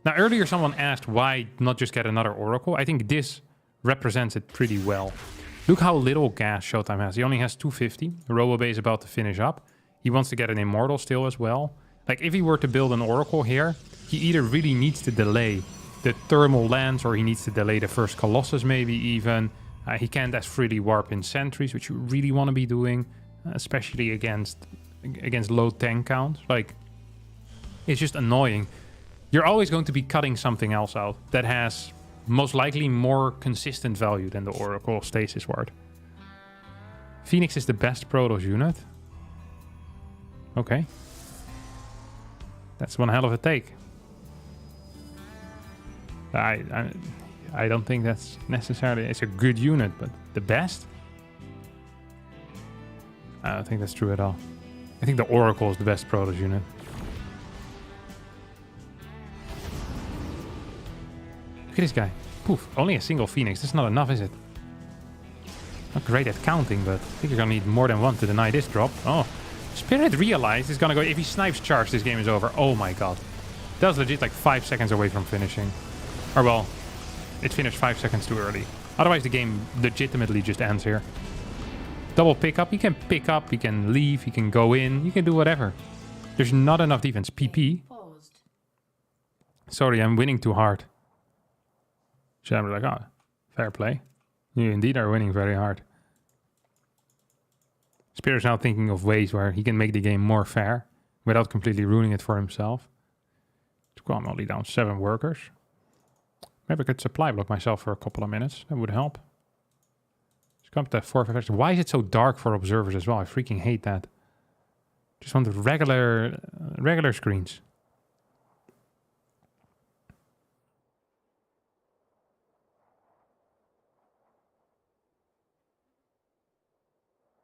Speaker 1: Now, earlier someone asked why not just get another Oracle. I think this represents it pretty well. Look how little gas Showtime has. He only has 250. Robobay is about to finish up. He wants to get an Immortal still as well. Like, if he were to build an Oracle here, he either really needs to delay the Thermal Lance, or he needs to delay the first Colossus maybe even. He can't as freely warp in Sentries, which you really want to be doing, especially against low tank count. Like, it's just annoying. You're always going to be cutting something else out that has most likely more consistent value than the Oracle Stasis Ward. Phoenix is the best Protoss unit. Okay. That's one hell of a take. I don't think that's necessarily... It's a good unit, but the best? I don't think that's true at all. I think the Oracle is the best Protoss unit. Look at this guy. Poof. Only a single Phoenix. That's not enough, is it? Not great at counting, but I think you're gonna need more than one to deny this drop. Oh. Spirit realized he's gonna go... If he snipes charge, this game is over. Oh my god. That was legit like 5 seconds away from finishing. Or well, it finished 5 seconds too early. Otherwise the game legitimately just ends here. Double pickup. He can pick up, he can leave, he can go in, he can do whatever. There's not enough defense. PP.
Speaker 2: Paused.
Speaker 1: Sorry, I'm winning too hard. Should I be like, oh, fair play. You indeed are winning very hard. Spirit is now thinking of ways where he can make the game more fair without completely ruining it for himself. Well, I'm only down 7 workers. Maybe I could supply block myself for a couple of minutes. That would help. Just come to 4 5. Why is it so dark for observers as well? I freaking hate that. Just want the regular screens.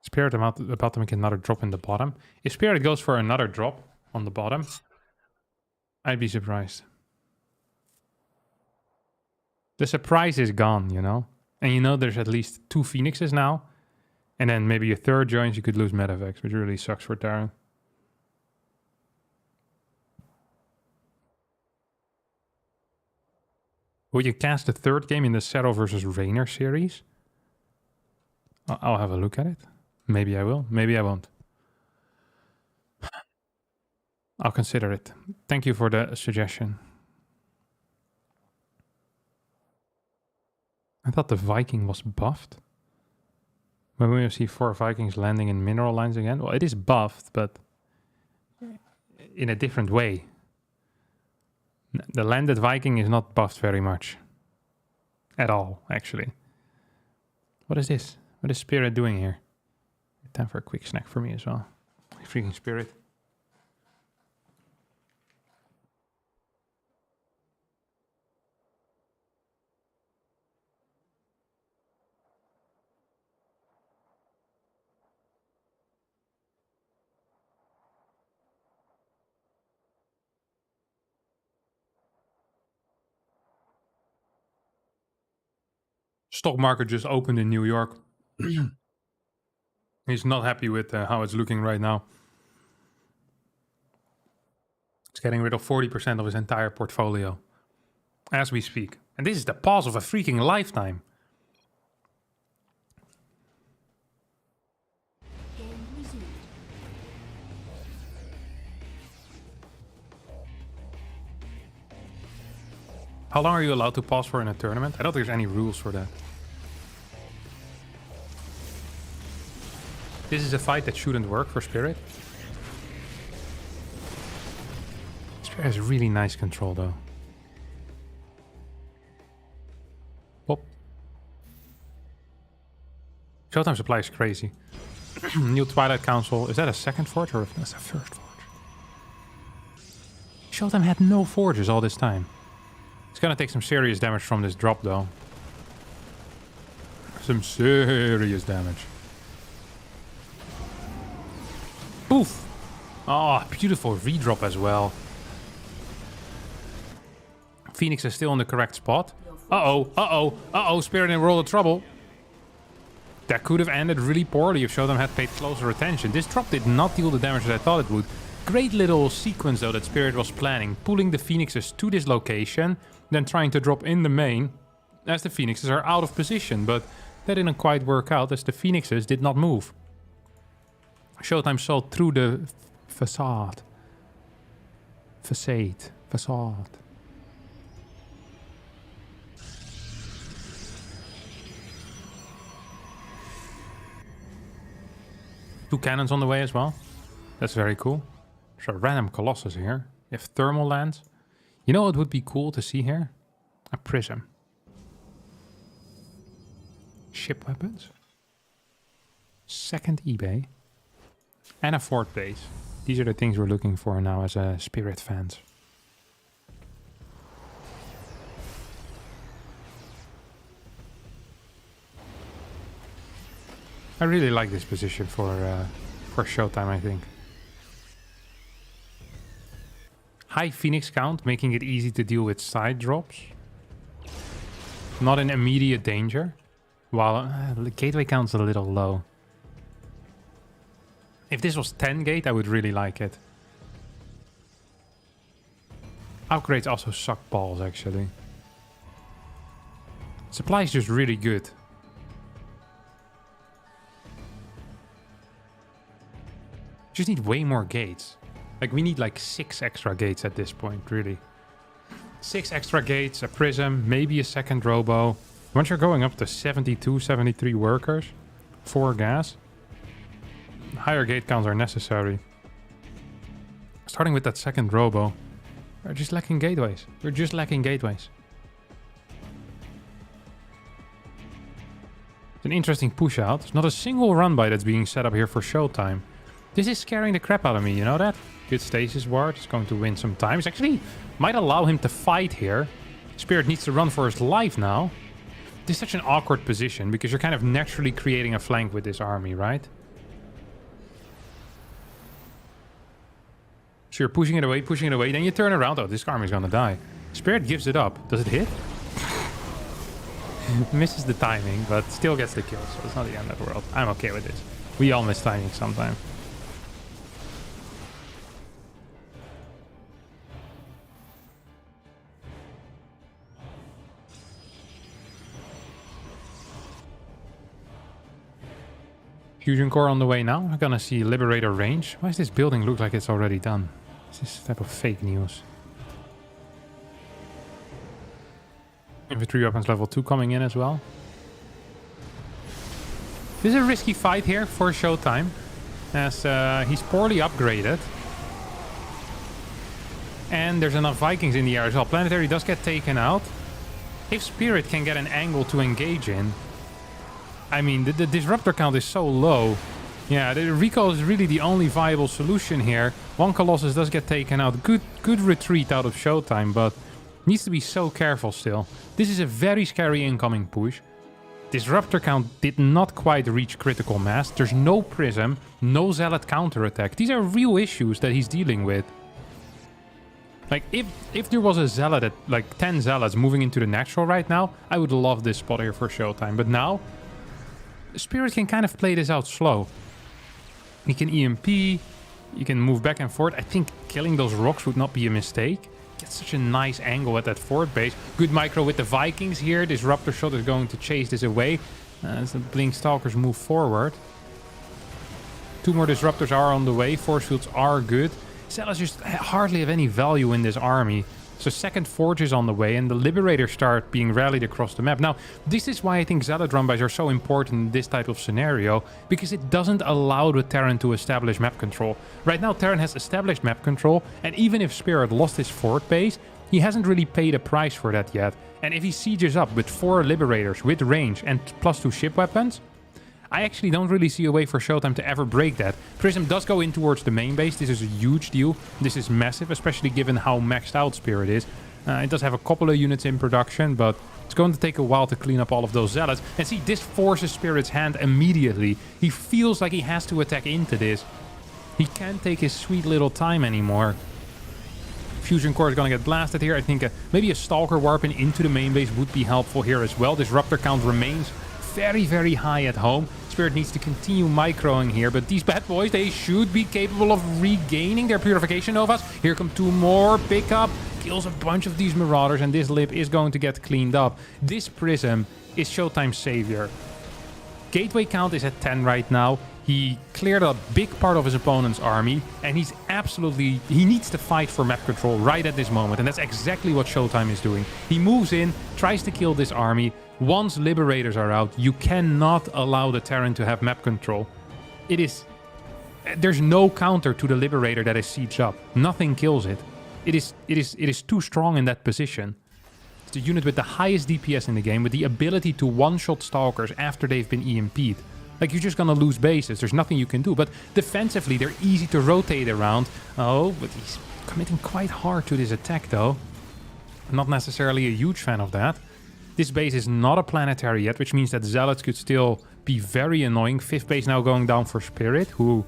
Speaker 1: Spirit about to make another drop in the bottom. If Spirit goes for another drop on the bottom, I'd be surprised. The surprise is gone, you know? And you know there's at least 2 Phoenixes now. And then maybe a third joins, you could lose Medivacs, which really sucks for Terran. Will you cast the 3rd game in the Zero versus Raynor series? I'll have a look at it. Maybe I will, maybe I won't. I'll consider it. Thank you for the suggestion. I thought the Viking was buffed. When we see 4 Vikings landing in mineral lines again. Well, it is buffed, but in a different way. The landed Viking is not buffed very much. At all, actually. What is this? What is Spirit doing here? Time for a quick snack for me as well. Freaking Spirit. Stock market just opened in New York. He's not happy with how it's looking right now. He's getting rid of 40% of his entire portfolio as we speak. And this is the pause of a freaking lifetime.
Speaker 2: Game resumed.
Speaker 1: How long are you allowed to pause for in a tournament? I don't think there's any rules for that. This is a fight that shouldn't work for Spirit. Spirit has really nice control though. Whoop. Showtime supply is crazy. New Twilight Council. Is that a second forge or that's a first forge? Showtime had no forges all this time. It's gonna take some serious damage from this drop though. Some serious damage. Poof! Oh, beautiful redrop as well. Phoenix is still in the correct spot. Uh-oh, uh-oh, uh-oh, Spirit in a world of trouble. That could have ended really poorly if Showtime had paid closer attention. This drop did not deal the damage that I thought it would. great little sequence though that Spirit was planning, pulling the Phoenixes to this location, then trying to drop in the main as the Phoenixes are out of position, but that didn't quite work out as the Phoenixes did not move. Showtime saw through the facade. Facade. Two cannons on the way as well. That's very cool. There's a random Colossus here. You have thermal lands. You know what would be cool to see here? A prism. Ship weapons. Second eBay. And a fort base. These are the things we're looking for now as Spirit fans. I really like this position for Showtime, I think. High Phoenix count, making it easy to deal with side drops. Not in immediate danger. While the gateway count's a little low. If this was 10 gate, I would really like it. Upgrades also suck balls, actually. Supply is just really good. Just need way more gates. Like, we need like 6 extra gates at this point, really. 6 extra gates, a prism, maybe a second robo. Once you're going up to 72, 73 workers, 4 gas, higher gate counts are necessary. Starting with that second robo, we're just lacking gateways. It's an interesting push out. There's not a single run by that's being set up here for Showtime. This is scaring the crap out of me, you know that? Good stasis ward, he's going to win some time. It's actually might allow him to fight here. Spirit needs to run for his life now. This is such an awkward position because you're kind of naturally creating a flank with this army, right? So you're pushing it away, then you turn around. Oh, this army's gonna die. Spirit gives it up. Does it hit? Misses the timing, but still gets the kill, so it's not the end of the world. I'm okay with this. We all miss timing sometimes. Fusion core on the way now. We're gonna see Liberator range. Why does this building look like it's already done? Is this type of fake news? Infantry weapons level 2 coming in as well. This is a risky fight here for Showtime, as he's poorly upgraded. And there's enough Vikings in the air as well. Planetary does get taken out. If Spirit can get an angle to engage in, I mean, the disruptor count is so low. Yeah, the recall is really the only viable solution here. One Colossus does get taken out. Good retreat out of Showtime, but needs to be so careful still. This is a very scary incoming push. Disruptor count did not quite reach critical mass. There's no Prism, no Zealot counterattack. These are real issues that he's dealing with. Like, if there was a Zealot at, like, 10 Zealots moving into the natural right now, I would love this spot here for Showtime. But now, Spirit can kind of play this out slow. He can EMP, you can move back and forth. I think killing those rocks would not be a mistake. Get such a nice angle at that fort base. Good micro with the Vikings here. Disruptor shot is going to chase this away as the Blink Stalkers move forward. 2 more Disruptors are on the way. Force fields are good. Zealots just hardly have any value in this army. So second Forge is on the way and the Liberators start being rallied across the map. Now, this is why I think Zealot run-bys are so important in this type of scenario, because it doesn't allow the Terran to establish map control. Right now, Terran has established map control, and even if Spirit lost his fort base, he hasn't really paid a price for that yet. And if he sieges up with 4 Liberators with range and +2 ship weapons, I actually don't really see a way for Showtime to ever break that. Prism does go in towards the main base. This is a huge deal. This is massive, especially given how maxed out Spirit is. It does have a couple of units in production, but it's going to take a while to clean up all of those Zealots. And see, this forces Spirit's hand immediately. He feels like he has to attack into this. He can't take his sweet little time anymore. Fusion core is going to get blasted here. I think maybe a Stalker warping into the main base would be helpful here as well. Disruptor count remains very, very high at home. Spirit needs to continue microing here, but these bad boys, they should be capable of regaining their Purification Novas. Here come 2 more. Pick up. Kills a bunch of these Marauders, and this Lip is going to get cleaned up. This Prism is Showtime's savior. Gateway count is at 10 right now. He cleared a big part of his opponent's army, and he needs to fight for map control right at this moment, and that's exactly what Showtime is doing. He moves in, tries to kill this army. Once Liberators are out, you cannot allow the Terran to have map control. There's no counter to the Liberator that is sieged up. Nothing kills it. It is too strong in that position. It's the unit with the highest DPS in the game, with the ability to one-shot Stalkers after they've been EMP'd. Like, you're just gonna lose bases. There's nothing you can do. But defensively, they're easy to rotate around. Oh, but he's committing quite hard to this attack, though. Not necessarily a huge fan of that. This base is not a planetary yet, which means that Zealots could still be very annoying. 5th base now going down for Spirit, who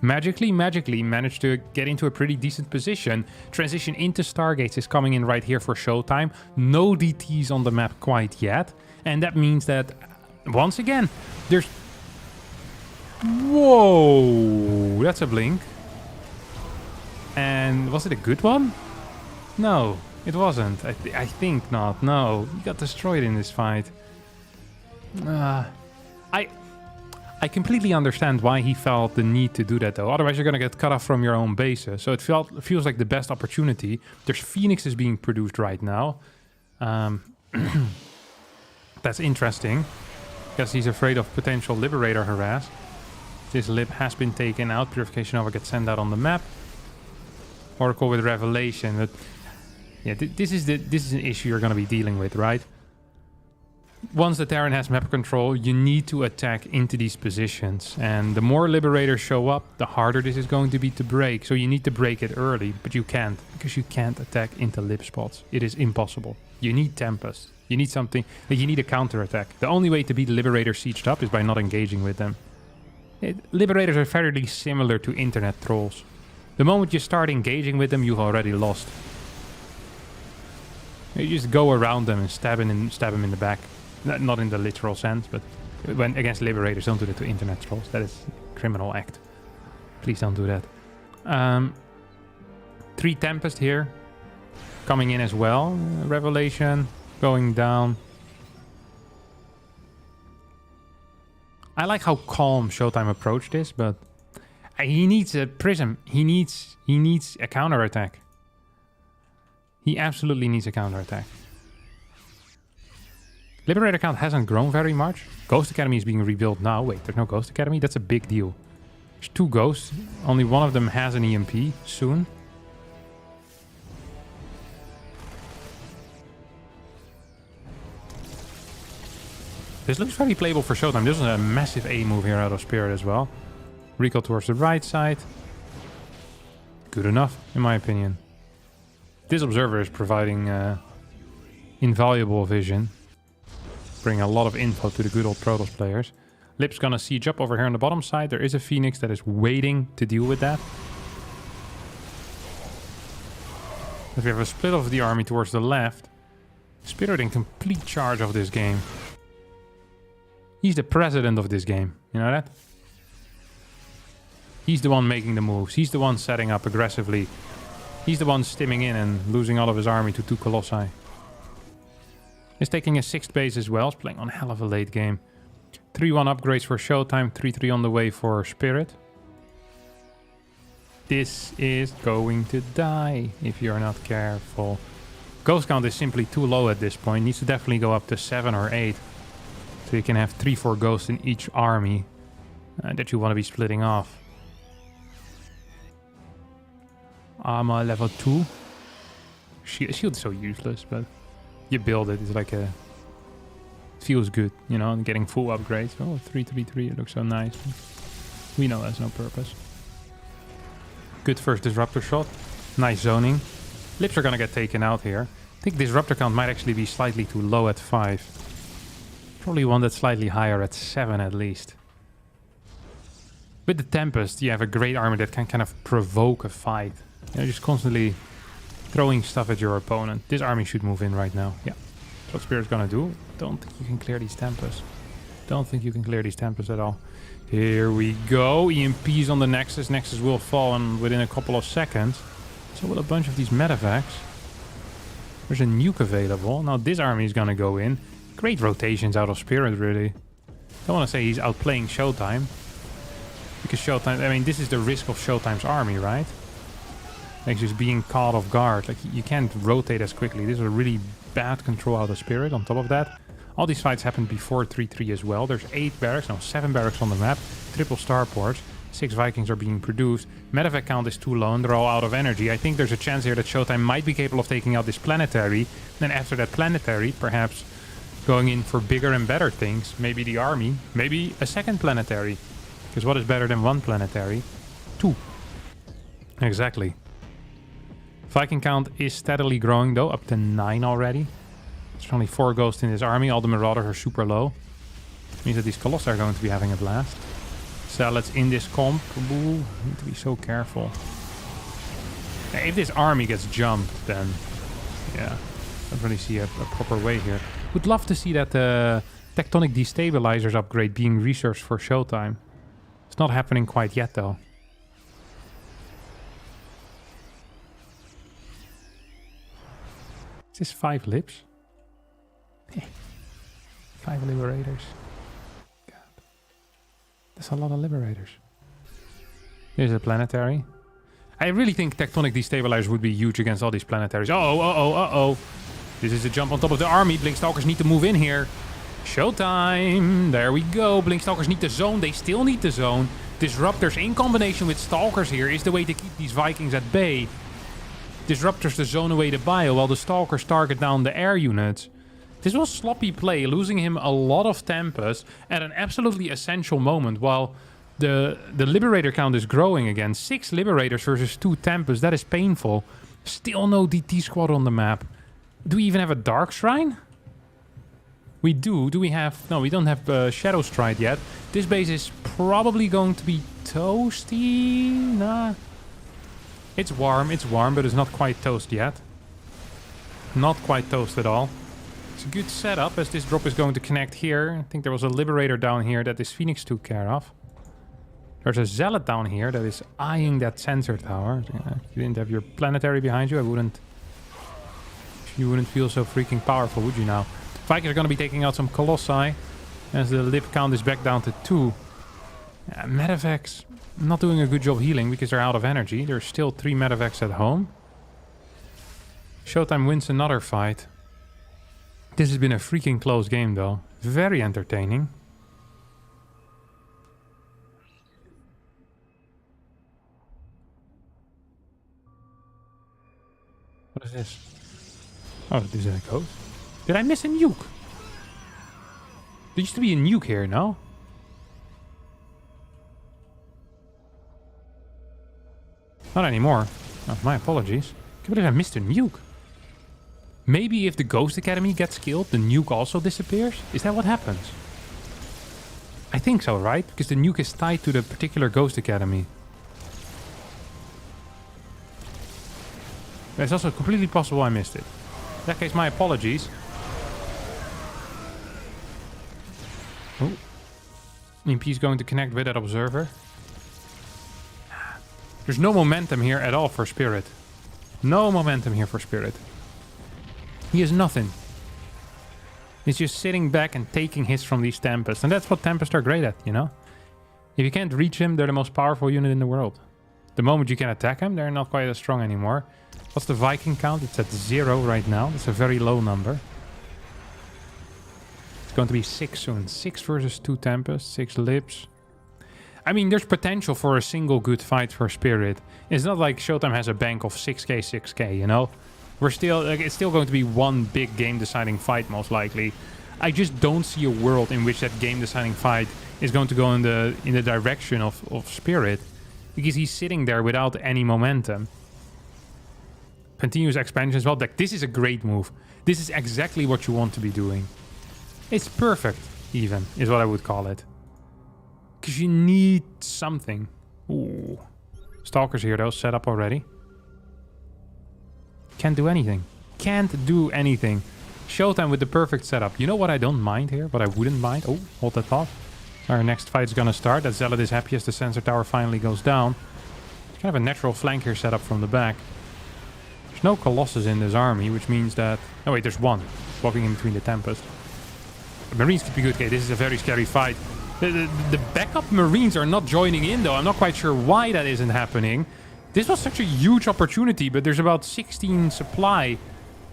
Speaker 1: magically managed to get into a pretty decent position. Transition into Stargates is coming in right here for Showtime. No DTs on the map quite yet. And that means that, once again, there's... Whoa! That's a blink. And was it a good one? No, it wasn't. I think not. No, he got destroyed in this fight. I completely understand why he felt the need to do that, though. Otherwise, you're going to get cut off from your own bases. So it feels like the best opportunity. There's Phoenixes being produced right now. That's interesting. Because he's afraid of potential Liberator harass. This Lib has been taken out. Purification Nova gets sent out on the map. Oracle with Revelation. But yeah, this is an issue you're going to be dealing with, right? Once the Terran has map control, you need to attack into these positions. And the more Liberators show up, the harder this is going to be to break. So you need to break it early, but you can't. Because you can't attack into Lib spots. It is impossible. You need Tempest. You need something. You need a counter-attack. The only way to beat Liberators sieged up is by not engaging with them. Liberators are fairly similar to internet trolls. The moment you start engaging with them, you've already lost. You just go around them and stab them in the back. Not in the literal sense, but when against Liberators, don't do that to internet trolls. That is a criminal act. Please don't do that. 3 Tempest here. Coming in as well. Revelation. Going down. I like how calm Showtime approached this, but he needs a Prism. He needs a counterattack. He absolutely needs a counterattack. Liberator count hasn't grown very much. Ghost Academy is being rebuilt now. Wait, there's no Ghost Academy? That's a big deal. There's 2 ghosts. Only one of them has an EMP soon. This looks very playable for Showtime. This is a massive A move here out of Spirit as well. Recall towards the right side. Good enough, in my opinion. This Observer is providing invaluable vision. Bring a lot of info to the good old Protoss players. Lip's gonna siege up over here on the bottom side. There is a Phoenix that is waiting to deal with that. If we have a split of the army towards the left. Spirit in complete charge of this game. He's the president of this game. You know that? He's the one making the moves. He's the one setting up aggressively. He's the one stimming in and losing all of his army to 2 Colossi. He's taking a 6th base as well. He's playing on a hell of a late game. 3-1 upgrades for Showtime. 3-3 on the way for Spirit. This is going to die if you're not careful. Ghost count is simply too low at this point. Needs to definitely go up to 7 or 8. So you can have 3-4 ghosts in each army that you want to be splitting off. Armor level 2. Shield is so useless, but you build it. It's like a... It feels good, you know, and getting full upgrades. Oh, 3-3-3, it looks so nice. We know that's no purpose. Good first Disruptor shot. Nice zoning. Lips are gonna get taken out here. I think Disruptor count might actually be slightly too low at 5. Probably one that's slightly higher at 7 at least. With the Tempest, you have a great army that can kind of provoke a fight. You know, just constantly throwing stuff at your opponent. This army should move in right now. Yeah. That's what Spirit's gonna do. Don't think you can clear these Tempests. Don't think you can clear these Tempests at all. Here we go. EMPs on the Nexus. Nexus will fall within a couple of seconds. So with a bunch of these medevacs. There's a nuke available. Now this army is going to go in. Great rotations out of Spirit, really. Don't want to say he's outplaying Showtime. Because Showtime... I mean, this is the risk of Showtime's army, right? Like, just being caught off guard. Like, you can't rotate as quickly. This is a really bad control out of Spirit. On top of that, all these fights happened before 3-3 as well. There's 8 barracks, no, 7 barracks on the map. Triple starports. 6 Vikings are being produced. Medevac count is too low and they're all out of energy. I think there's a chance here that Showtime might be capable of taking out this planetary. Then after that planetary, perhaps going in for bigger and better things. Maybe the army. Maybe a second planetary. Because what is better than 1 planetary? 2. Exactly. Viking count is steadily growing though, up to 9 already. There's only 4 ghosts in this army. All the Marauders are super low. Means that these Colossi are going to be having a blast. Zealots in this comp. Ooh, need to be so careful. If this army gets jumped, then yeah, I don't really see a proper way here. Would love to see that Tectonic Destabilizers upgrade being researched for Showtime. It's not happening quite yet though. Is this 5 lips? 5 Liberators. God. That's a lot of Liberators. Here's a planetary. I really think Tectonic Destabilizers would be huge against all these planetaries. Uh-oh. This is a jump on top of the army. Blinkstalkers need to move in here. Showtime. There we go. Blinkstalkers need to zone. They still need to zone. Disruptors in combination with Stalkers here is the way to keep these Vikings at bay. Disruptors to zone away the bio while the Stalkers target down the air units. This was sloppy play, losing him a lot of Tempest at an absolutely essential moment while the Liberator count is growing again. 6 Liberators versus 2 Tempests, that is painful. Still no DT squad on the map. Do we even have a Dark Shrine? We do. Do we have... No, we don't have Shadow Stride yet. This base is probably going to be toasty. Nah. It's warm, but it's not quite toast yet. Not quite toast at all. It's a good setup as this drop is going to connect here. I think there was a Liberator down here that this Phoenix took care of. There's a Zealot down here that is eyeing that sensor tower. If you didn't have your planetary behind you, you wouldn't feel so freaking powerful, would you now? Vikings are going to be taking out some Colossi as the Lib count is back down to 2. Medevacs not doing a good job healing because they're out of energy. There's still 3 medevacs at home. Showtime wins another fight. This has been a freaking close game though. Very entertaining. What is this? Oh, this is a ghost. Did I miss a nuke? There used to be a nuke here, no? Not anymore. Oh, my apologies. I can't believe I missed a nuke. Maybe if the Ghost Academy gets killed, the nuke also disappears? Is that what happens? I think so, right? Because the nuke is tied to the particular Ghost Academy. It's also completely possible I missed it. In that case, my apologies. Oh. EMP is going to connect with that observer. There's no momentum here at all for Spirit. No momentum here for Spirit. He is nothing. He's just sitting back and taking hits from these Tempests. And that's what Tempests are great at, you know? If you can't reach him, they're the most powerful unit in the world. The moment you can attack him, they're not quite as strong anymore. What's the Viking count? It's at 0 right now. That's a very low number. It's going to be 6 soon. 6 versus 2 Tempests, 6 Lips. I mean, there's potential for a single good fight for Spirit. It's not like Showtime has a bank of 6k, 6k, you know? We're still, like, it's still going to be one big game-deciding fight, most likely. I just don't see a world in which that game-deciding fight is going to go in the direction of Spirit. Because he's sitting there without any momentum. Continuous expansion as well. Like, this is a great move. This is exactly what you want to be doing. It's perfect, even, is what I would call it. Because you need something. Ooh. Stalkers here, though, set up already. Can't do anything. Can't do anything. Showtime with the perfect setup. You know what I don't mind here? What I wouldn't mind? Oh, hold that thought. Our next fight is gonna start. That Zealot is happy as the sensor tower finally goes down. It's kind of a natural flank here set up from the back. There's no Colossus in this army, which means that... Oh wait, there's one. Walking in between the Tempest. The Marines could be good. Okay, this is a very scary fight. The backup Marines are not joining in though. I'm not quite sure why that isn't happening. This was such a huge opportunity, but there's about 16 supply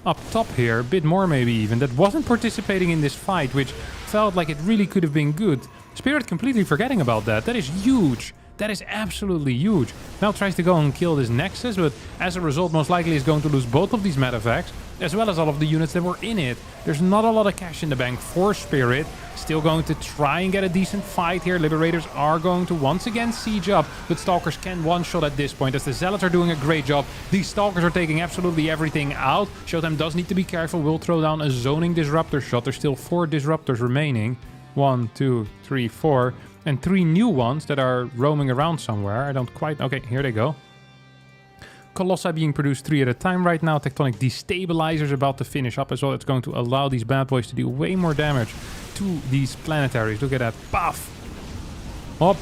Speaker 1: up top here. A bit more maybe even. That wasn't participating in this fight, which felt like it really could have been good. Spirit completely forgetting about that. That is huge. That is absolutely huge. Now tries to go and kill this Nexus, but as a result most likely is going to lose both of these medevacs, as well as all of the units that were in it. There's not a lot of cash in the bank for Spirit. Still going to try and get a decent fight here. Liberators are going to once again siege up, but Stalkers can one-shot at this point, as the Zealots are doing a great job. These Stalkers are taking absolutely everything out. Showtime does need to be careful. Will throw down a zoning disruptor shot. There's still 4 disruptors remaining. 1, 2, 3, 4. And 3 new ones that are roaming around somewhere. I don't quite... Okay, here they go. Colossi being produced 3 at a time right now. Tectonic Destabilizers about to finish up as well. It's going to allow these bad boys to do way more damage to these planetaries. Look at that. Puff! Up.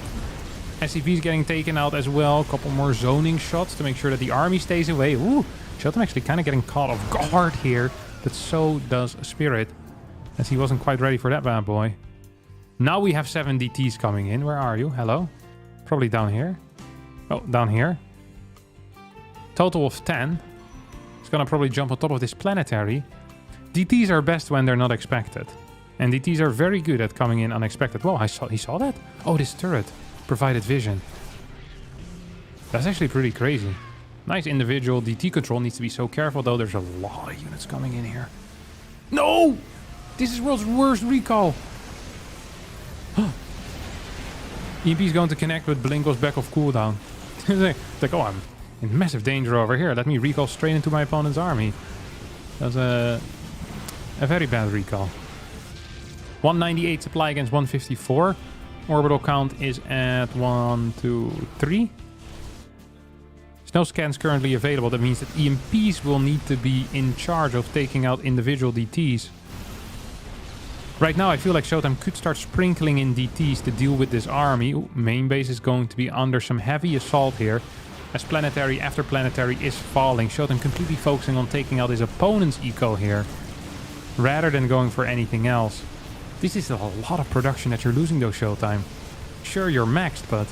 Speaker 1: SCV's getting taken out as well. A couple more zoning shots to make sure that the army stays away. Ooh! Showtime actually kind of getting caught off guard here. But so does Spirit, as he wasn't quite ready for that bad boy. Now we have 7 DTs coming in. Where are you? Hello? Probably down here. Oh, down here. Total of 10. It's gonna probably jump on top of this planetary. DTs are best when they're not expected. And DTs are very good at coming in unexpected. Whoa, he saw that? Oh, this turret provided vision. That's actually pretty crazy. Nice individual DT control. Needs to be so careful though. There's a lot of units coming in here. No! This is world's worst recall. EMP is going to connect, but Blink goes back off cooldown. It's like, oh, I'm in massive danger over here. Let me recall straight into my opponent's army. That's a very bad recall. 198 supply against 154. Orbital count is at 1, 2, 3. There's no scans currently available. That means that EMPs will need to be in charge of taking out individual DTs. Right now, I feel like Showtime could start sprinkling in DTs to deal with this army. Ooh, main base is going to be under some heavy assault here, as planetary after planetary is falling. Showtime completely focusing on taking out his opponent's eco here, rather than going for anything else. This is a lot of production that you're losing though, Showtime. Sure, you're maxed, but...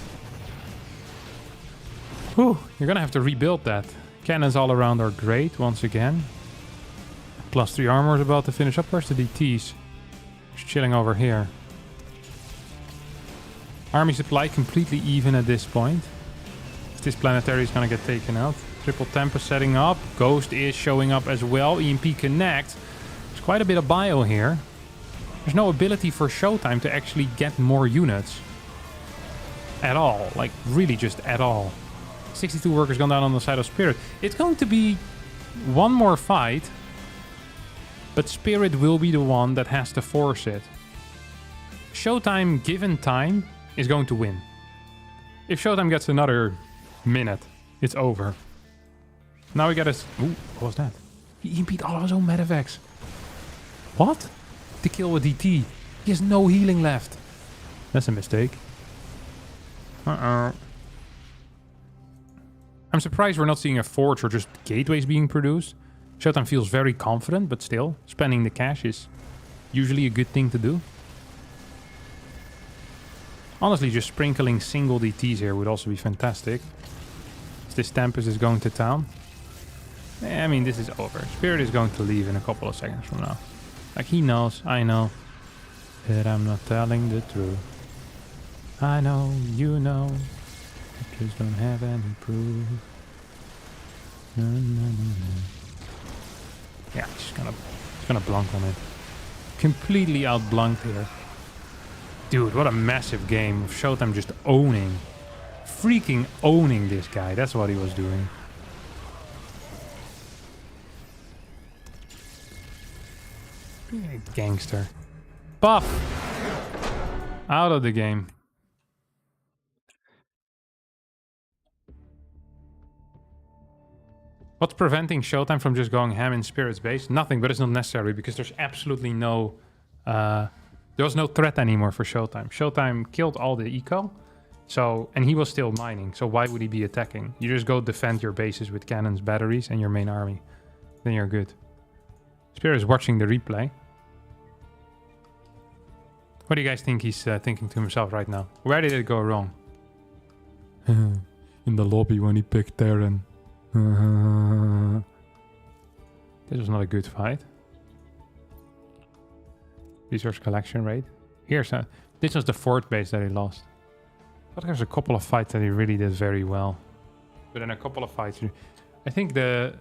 Speaker 1: Whew, you're gonna have to rebuild that. Cannons all around are great, once again. +3 armor is about to finish up. Where's the DTs? Chilling over here. Army supply completely even at this point. This planetary is gonna get taken out. Triple Tempest setting up. Ghost is showing up as well. EMP connect. There's quite a bit of bio here. There's no ability for Showtime to actually get more units. At all. Like, really just at all. 62 workers gone down on the side of Spirit. It's going to be one more fight. But Spirit will be the one that has to force it. Showtime, given time, is going to win. If Showtime gets another minute, it's over. Now we gotta... Ooh, what was that? He beat all of his own medevacs. What? To kill a DT. He has no healing left. That's a mistake. Uh-oh. I'm surprised we're not seeing a forge or just gateways being produced. Showtime feels very confident, but still, spending the cash is usually a good thing to do. Honestly, just sprinkling single DTs here would also be fantastic. This Tempest is going to town. I mean, this is over. Spirit is going to leave in a couple of seconds from now. Like, he knows, I know, that I'm not telling the truth. I know, you know, I just don't have any proof. No, no, no, no. Yeah, just gonna blunk on it. Completely outblunked here. Dude, what a massive game of Showtime just owning. Freaking owning this guy. That's what he was doing. Gangster. Buff! Out of the game. What's preventing Showtime from just going ham in Spirit's base? Nothing, but it's not necessary because there's absolutely no... there was no threat anymore for Showtime. Showtime killed all the eco, and he was still mining, so why would he be attacking? You just go defend your bases with cannons, batteries, and your main army. Then you're good. Spirit is watching the replay. What do you guys think he's thinking to himself right now? Where did it go wrong? In the lobby when he picked Terran. This was not a good fight. Resource collection rate. This was the 4th base that he lost. I thought there was a couple of fights that he really did very well. But in a couple of fights... I think there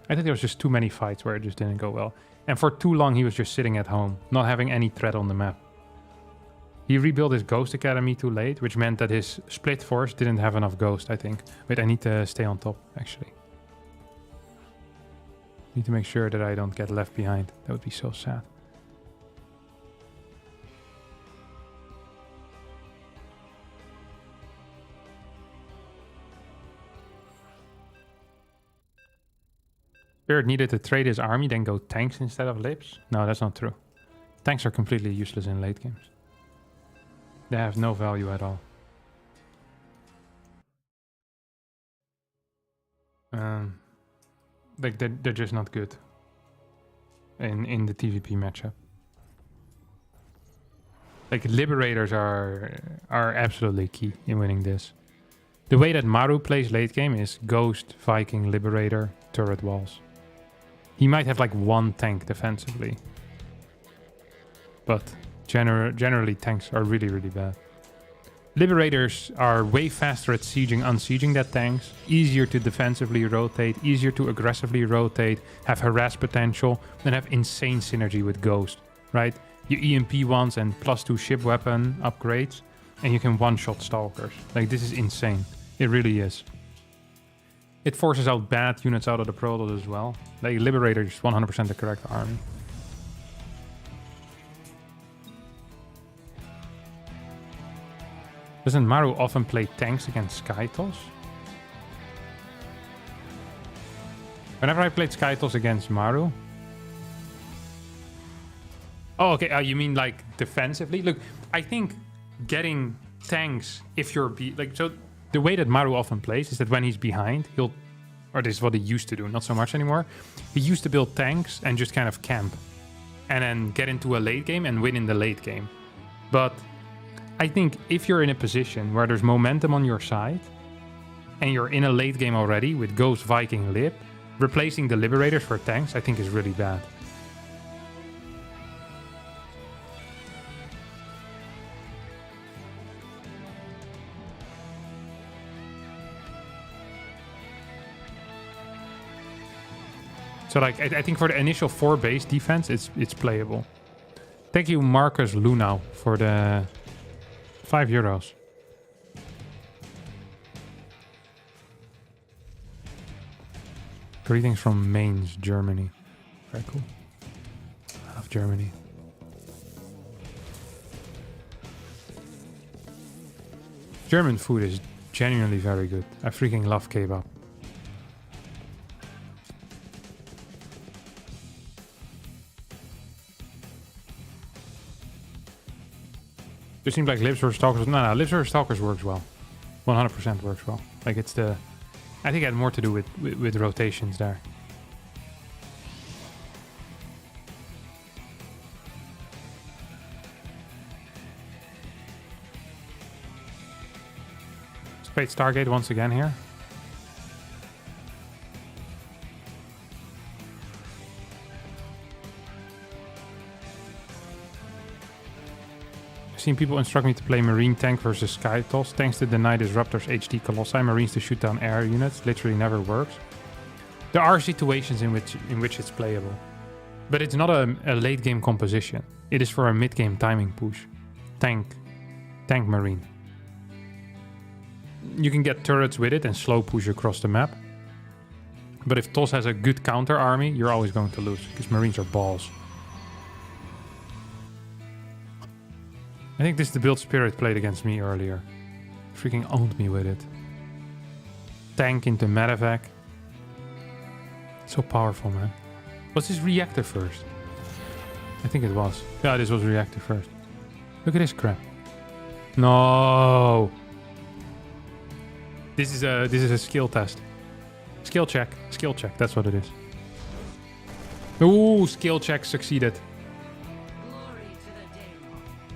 Speaker 1: was just too many fights where it just didn't go well. And for too long he was just sitting at home, not having any threat on the map. He rebuilt his Ghost Academy too late, which meant that his split force didn't have enough Ghost, I think. Wait, I need to stay on top, actually. Need to make sure that I don't get left behind. That would be so sad. Spirit needed to trade his army, then go tanks instead of lips? No, that's not true. Tanks are completely useless in late games. They have no value at all. Like they're just not good in the TVP matchup. Like liberators are absolutely key in winning this. The way that Maru plays late game is Ghost, Viking, Liberator, turret walls. He might have like one tank defensively, but generally tanks are really, really bad. Liberators are way faster at sieging, unsieging their tanks, easier to defensively rotate, easier to aggressively rotate, have harass potential, and have insane synergy with Ghost, right? You EMP ones and +2 ship weapon upgrades, and you can one-shot Stalkers. Like, this is insane. It really is. It forces out bad units out of the Protoss as well. Like, Liberator is 100% the correct army. Doesn't Maru often play tanks against Skytos? Whenever I played Skytos against Maru... Oh, okay, you mean like defensively? Look, I think getting tanks, if you're... so the way that Maru often plays is that when he's behind, he'll... Or this is what he used to do, not so much anymore. He used to build tanks and just kind of camp. And then get into a late game and win in the late game. But... I think if you're in a position where there's momentum on your side and you're in a late game already with Ghost, Viking, Lib, replacing the Liberators for tanks I think is really bad. So like I think for the initial 4 base defense it's playable. Thank you Marcus Lunau for the €5. Greetings from Mainz, Germany. Very cool. I love Germany. German food is genuinely very good. I freaking love kebab. It seems like Libs vs Stalkers. No, Libs vs Stalkers works well. 100% works well. Like it's the... I think it had more to do with rotations there. Let's play Stargate once again here. Seen people instruct me to play Marine Tank versus Skytos. Tanks to deny Disruptors, HD Colossi, Marines to shoot down air units. Literally never works. There are situations in which it's playable. But it's not a late game composition. It is for a mid game timing push. Tank Marine. You can get turrets with it and slow push across the map. But if TOS has a good counter army, you're always going to lose. Because Marines are balls. I think this is the build Spirit played against me earlier. Freaking owned me with it. tank into medevac. So powerful, man. Was this reactor first? I think it was. Yeah, this was reactor first. Look at this crap. No. This is a skill test. Skill check. Skill check. That's what it is. Ooh, skill check succeeded.
Speaker 6: Glory to the day.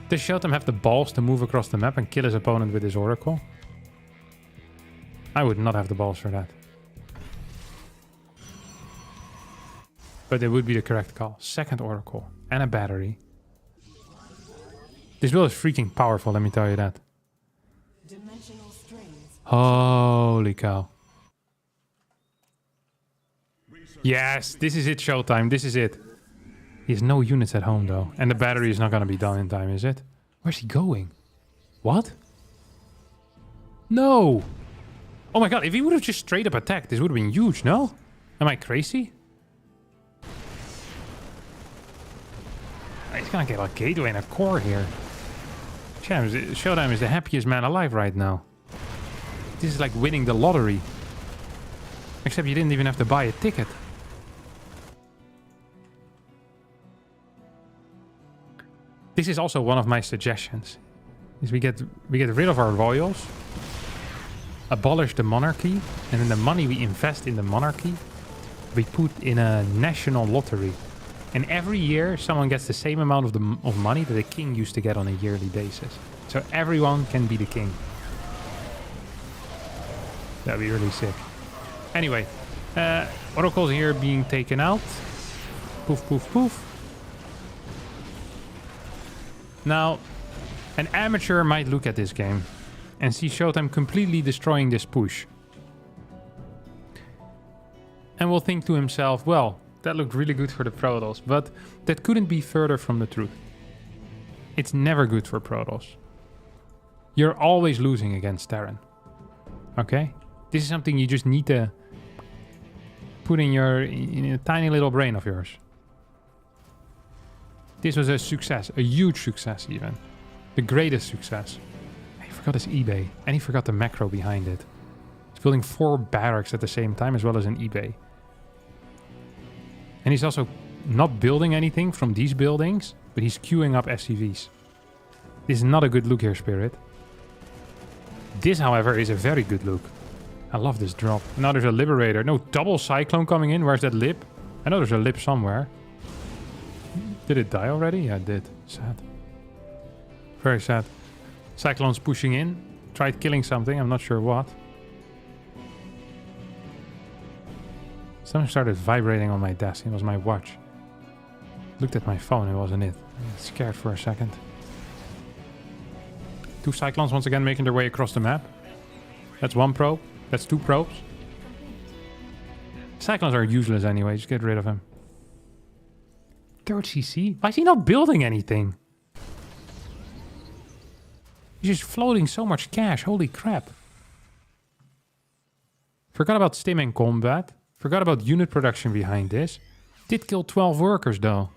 Speaker 1: Does Shotem have the balls to move across the map and kill his opponent with his oracle? I would not have the balls for that. But it would be the correct call. Second oracle and a battery. This build is freaking powerful, let me tell you that.
Speaker 2: Dimensional strings.
Speaker 1: Holy cow. Yes, this is it, Showtime. This is it. He has no units at home, though. And the battery is not going to be done in time, is it? Where's he going? What? No! Oh my god, if he would have just straight up attacked, this would have been huge, no? Am I crazy? He's gonna get a gateway and a core here. Showtime is the happiest man alive right now. This is like winning the lottery. Except you didn't even have to buy a ticket. This is also one of my suggestions. Is we get rid of our royals, abolish the monarchy, and then the money we invest in the monarchy, we put in a national lottery. And every year, someone gets the same amount of money that a king used to get on a yearly basis. So everyone can be the king. That'd be really sick. Anyway, oracles here being taken out. Poof, poof, poof. Now, an amateur might look at this game and see Showtime completely destroying this push. And will think to himself, well, that looked really good for the Protoss, but that couldn't be further from the truth. It's never good for Protoss. You're always losing against Terran. Okay? This is something you just need to put in a tiny little brain of yours. This was a success, a huge success even. The greatest success. He forgot his eBay, and he forgot the macro behind it. He's building 4 barracks at the same time as well as an eBay. And he's also not building anything from these buildings, but he's queuing up SCVs. This is not a good look here, Spirit. This, however, is a very good look. I love this drop. Now there's a Liberator. No, double Cyclone coming in. Where's that Lib? I know there's a Lib somewhere. Did it die already? Yeah, it did. Sad. Very sad. Cyclone's pushing in. Tried killing something. I'm not sure what. Something started vibrating on my desk. It was my watch. Looked at my phone. It wasn't it. I got scared for a second. 2 Cyclones once again making their way across the map. That's 1 probe. That's 2 probes. Cyclones are useless anyway. Just get rid of him. 3rd CC? Why is he not building anything? He's just floating so much cash. Holy crap. Forgot about stim and combat. Forgot about unit production behind this. Did kill 12 workers though.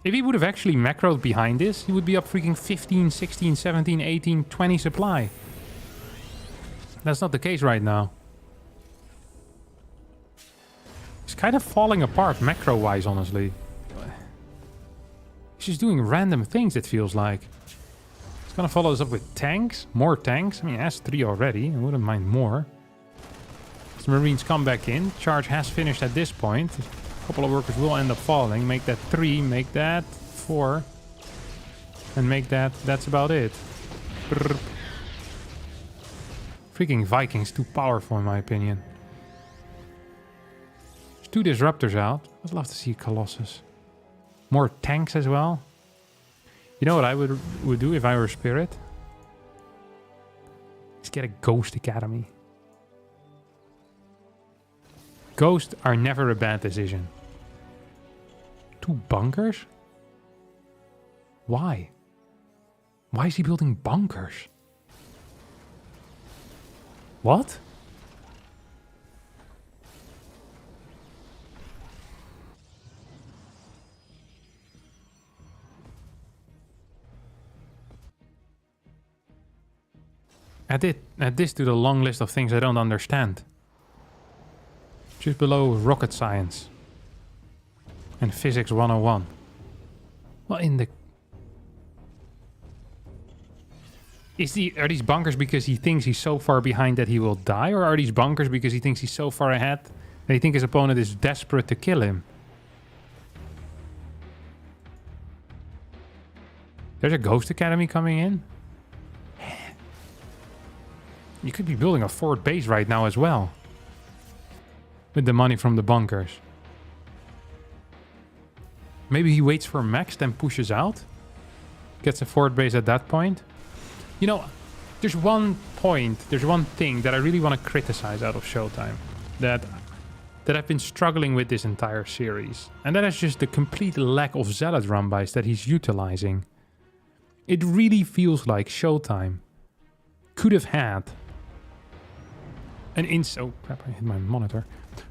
Speaker 1: If he would have actually macroed behind this, he would be up freaking 15, 16, 17, 18, 20 supply. That's not the case right now. It's kind of falling apart macro-wise, honestly. He's just doing random things, it feels like. He's gonna follow us up with tanks. More tanks. I mean, he has 3 already. I wouldn't mind more. As the Marines come back in. Charge has finished at this point. A couple of workers will end up falling. Make that 3. Make that 4. And make that... That's about it. Brrr. Freaking Vikings. Too powerful in my opinion. There's 2 Disruptors out. I'd love to see a Colossus. More tanks as well. You know what I would do if I were Spirit? Let's get a Ghost Academy. Ghosts are never a bad decision. 2 bunkers? Why? Why is he building bunkers? What? Add this to the long list of things I don't understand. Just below rocket science. And physics 101. Well, in the... Are these bunkers because he thinks he's so far behind that he will die? Or are these bunkers because he thinks he's so far ahead that he thinks his opponent is desperate to kill him? There's a Ghost Academy coming in. You could be building a fort base right now as well. With the money from the bunkers. Maybe he waits for max, then pushes out. Gets a fort base at that point. You know, there's one thing that I really want to criticize out of Showtime. That I've been struggling with this entire series. And that is just the complete lack of Zealot run-bys that he's utilizing. It really feels like Showtime could have had oh crap, I hit my monitor.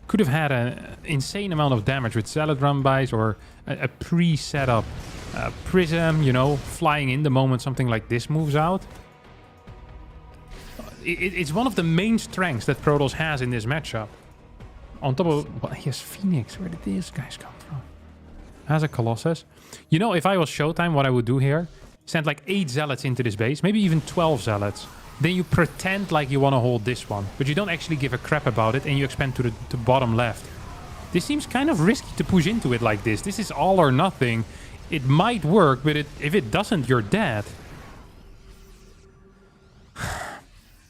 Speaker 1: Could have had an insane amount of damage with Zealot run-bys or a pre-set up Prism, you know, flying in the moment something like this moves out. It's one of the main strengths that Protoss has in this matchup. On top of... Well, he has Phoenix. Where did these guys come from? Has a Colossus. You know, if I was Showtime, what I would do here... Send like 8 Zealots into this base. Maybe even 12 Zealots. Then you pretend like you want to hold this one. But you don't actually give a crap about it. And you expand to the bottom left. This seems kind of risky to push into it like this. This is all or nothing. It might work, but if it doesn't, you're dead.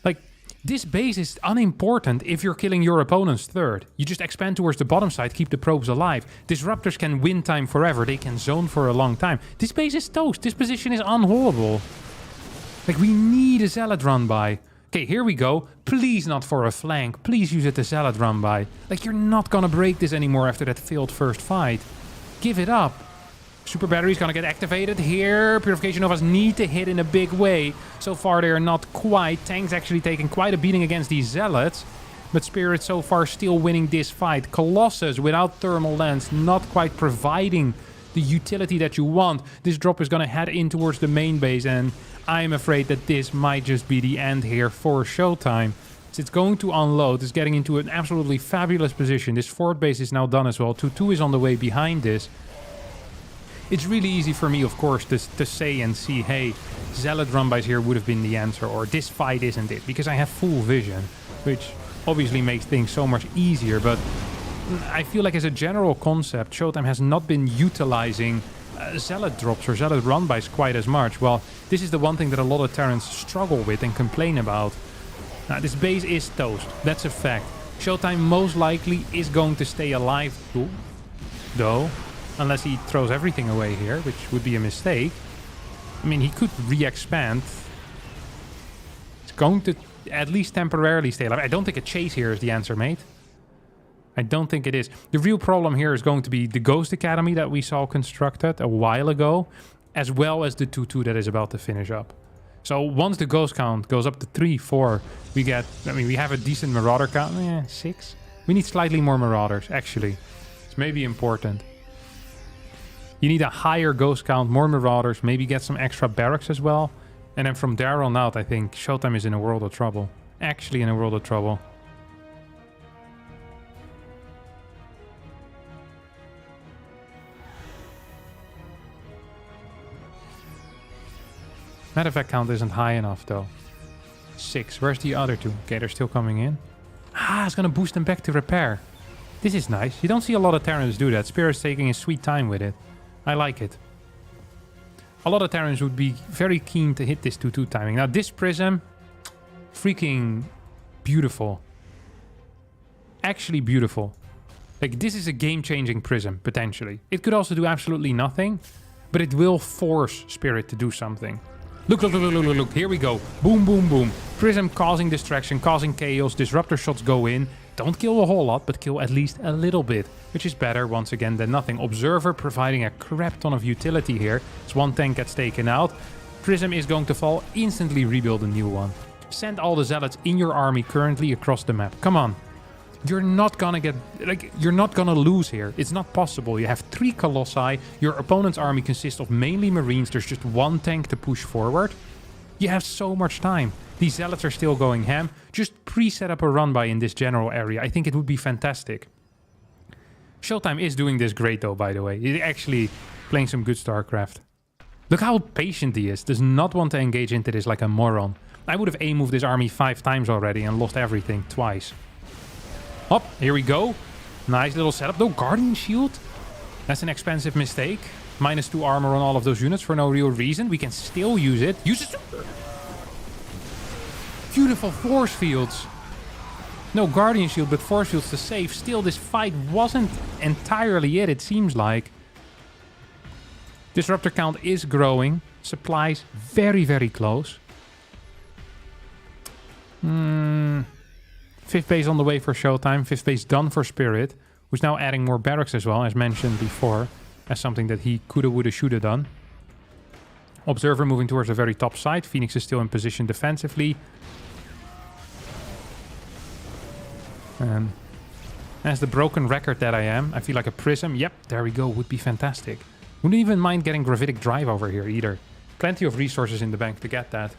Speaker 1: Like, this base is unimportant if you're killing your opponent's third. You just expand towards the bottom side, keep the probes alive. Disruptors can win time forever. They can zone for a long time. This base is toast. This position is unholdable. Like, we need a Zealot run-by. Okay, here we go. Please not for a flank. Please use it as Zealot run-by. Like, you're not gonna break this anymore after that failed first fight. Give it up. Super Battery's gonna get activated here. Purification Novas need to hit in a big way. So far, they are not quite. Tank's actually taking quite a beating against these Zealots. But Spirit so far still winning this fight. Colossus without thermal lens, not quite providing the utility that you want. This drop is gonna head in towards the main base, and I'm afraid that this might just be the end here for Showtime. So it's going to unload. It's getting into an absolutely fabulous position. This fort base is now done as well. 2-2 is on the way behind this. It's really easy for me, of course, to say and see, hey, Zealot run-bys here would have been the answer, or this fight isn't it, because I have full vision, which obviously makes things so much easier, but I feel like as a general concept, Showtime has not been utilizing Zealot drops or Zealot run-bys quite as much. Well, this is the one thing that a lot of Terrans struggle with and complain about. Now, this base is toast. That's a fact. Showtime most likely is going to stay alive, though. Unless he throws everything away here, which would be a mistake. I mean, he could re-expand. It's going to at least temporarily stay alive. I don't think a chase here is the answer, mate. I don't think it is. The real problem here is going to be the Ghost Academy that we saw constructed a while ago, as well as the 2-2 that is about to finish up. So once the Ghost count goes up to 3, 4, we get... I mean, we have a decent Marauder count. 6? We need slightly more Marauders, actually. It's maybe important. You need a higher Ghost count, more Marauders, maybe get some extra barracks as well. And then from there on out, I think Showtime is in a world of trouble. Actually in a world of trouble. Matter of fact count isn't high enough though. 6. Where's the other 2? Okay, they're still coming in. Ah, it's gonna boost them back to repair. This is nice. You don't see a lot of Terrans do that. Spirit's taking his sweet time with it. I like it. A lot of Terrans would be very keen to hit this 2-2 timing. Now this Prism, freaking beautiful. Actually beautiful. Like, this is a game-changing Prism, potentially. It could also do absolutely nothing, but it will force Spirit to do something. Look, look, look, look, look, look. Here we go. Boom, boom, boom. Prism causing distraction, causing chaos. Disruptor shots go in. Don't kill a whole lot, but kill at least a little bit, which is better, once again, than nothing. Observer providing a crap ton of utility here. As one tank gets taken out, Prism is going to fall. Instantly rebuild a new one. Send all the Zealots in your army currently across the map. Come on. You're not gonna get... Like, you're not gonna lose here. It's not possible. You have 3 Colossi. Your opponent's army consists of mainly Marines. There's just one tank to push forward. You have so much time. These zealots are still going ham. Just pre-set up a run by in this general area. I think it would be fantastic. Showtime is doing this great though, by the way. He's actually playing some good Starcraft. Look how patient he is. Does not want to engage into this like a moron. I would have A-moved this army 5 times already and lost everything twice. Up, here we go. Nice little setup. No Guardian Shield. That's an expensive mistake. -2 armor on all of those units for no real reason. We can still use it. Use it. Beautiful force fields. No Guardian Shield, but force fields to save. Still, this fight wasn't entirely it seems like. Disruptor count is growing. Supplies very, very close. 5th base on the way for Showtime. 5th base done for Spirit, who's now adding more barracks as well, as mentioned before, as something that he coulda, woulda, shoulda done. Observer moving towards the very top side. Phoenix is still in position defensively. As the broken record that I am, I feel like a prism. Yep, there we go. Would be fantastic. Wouldn't even mind getting Gravitic Drive over here either. Plenty of resources in the bank to get that.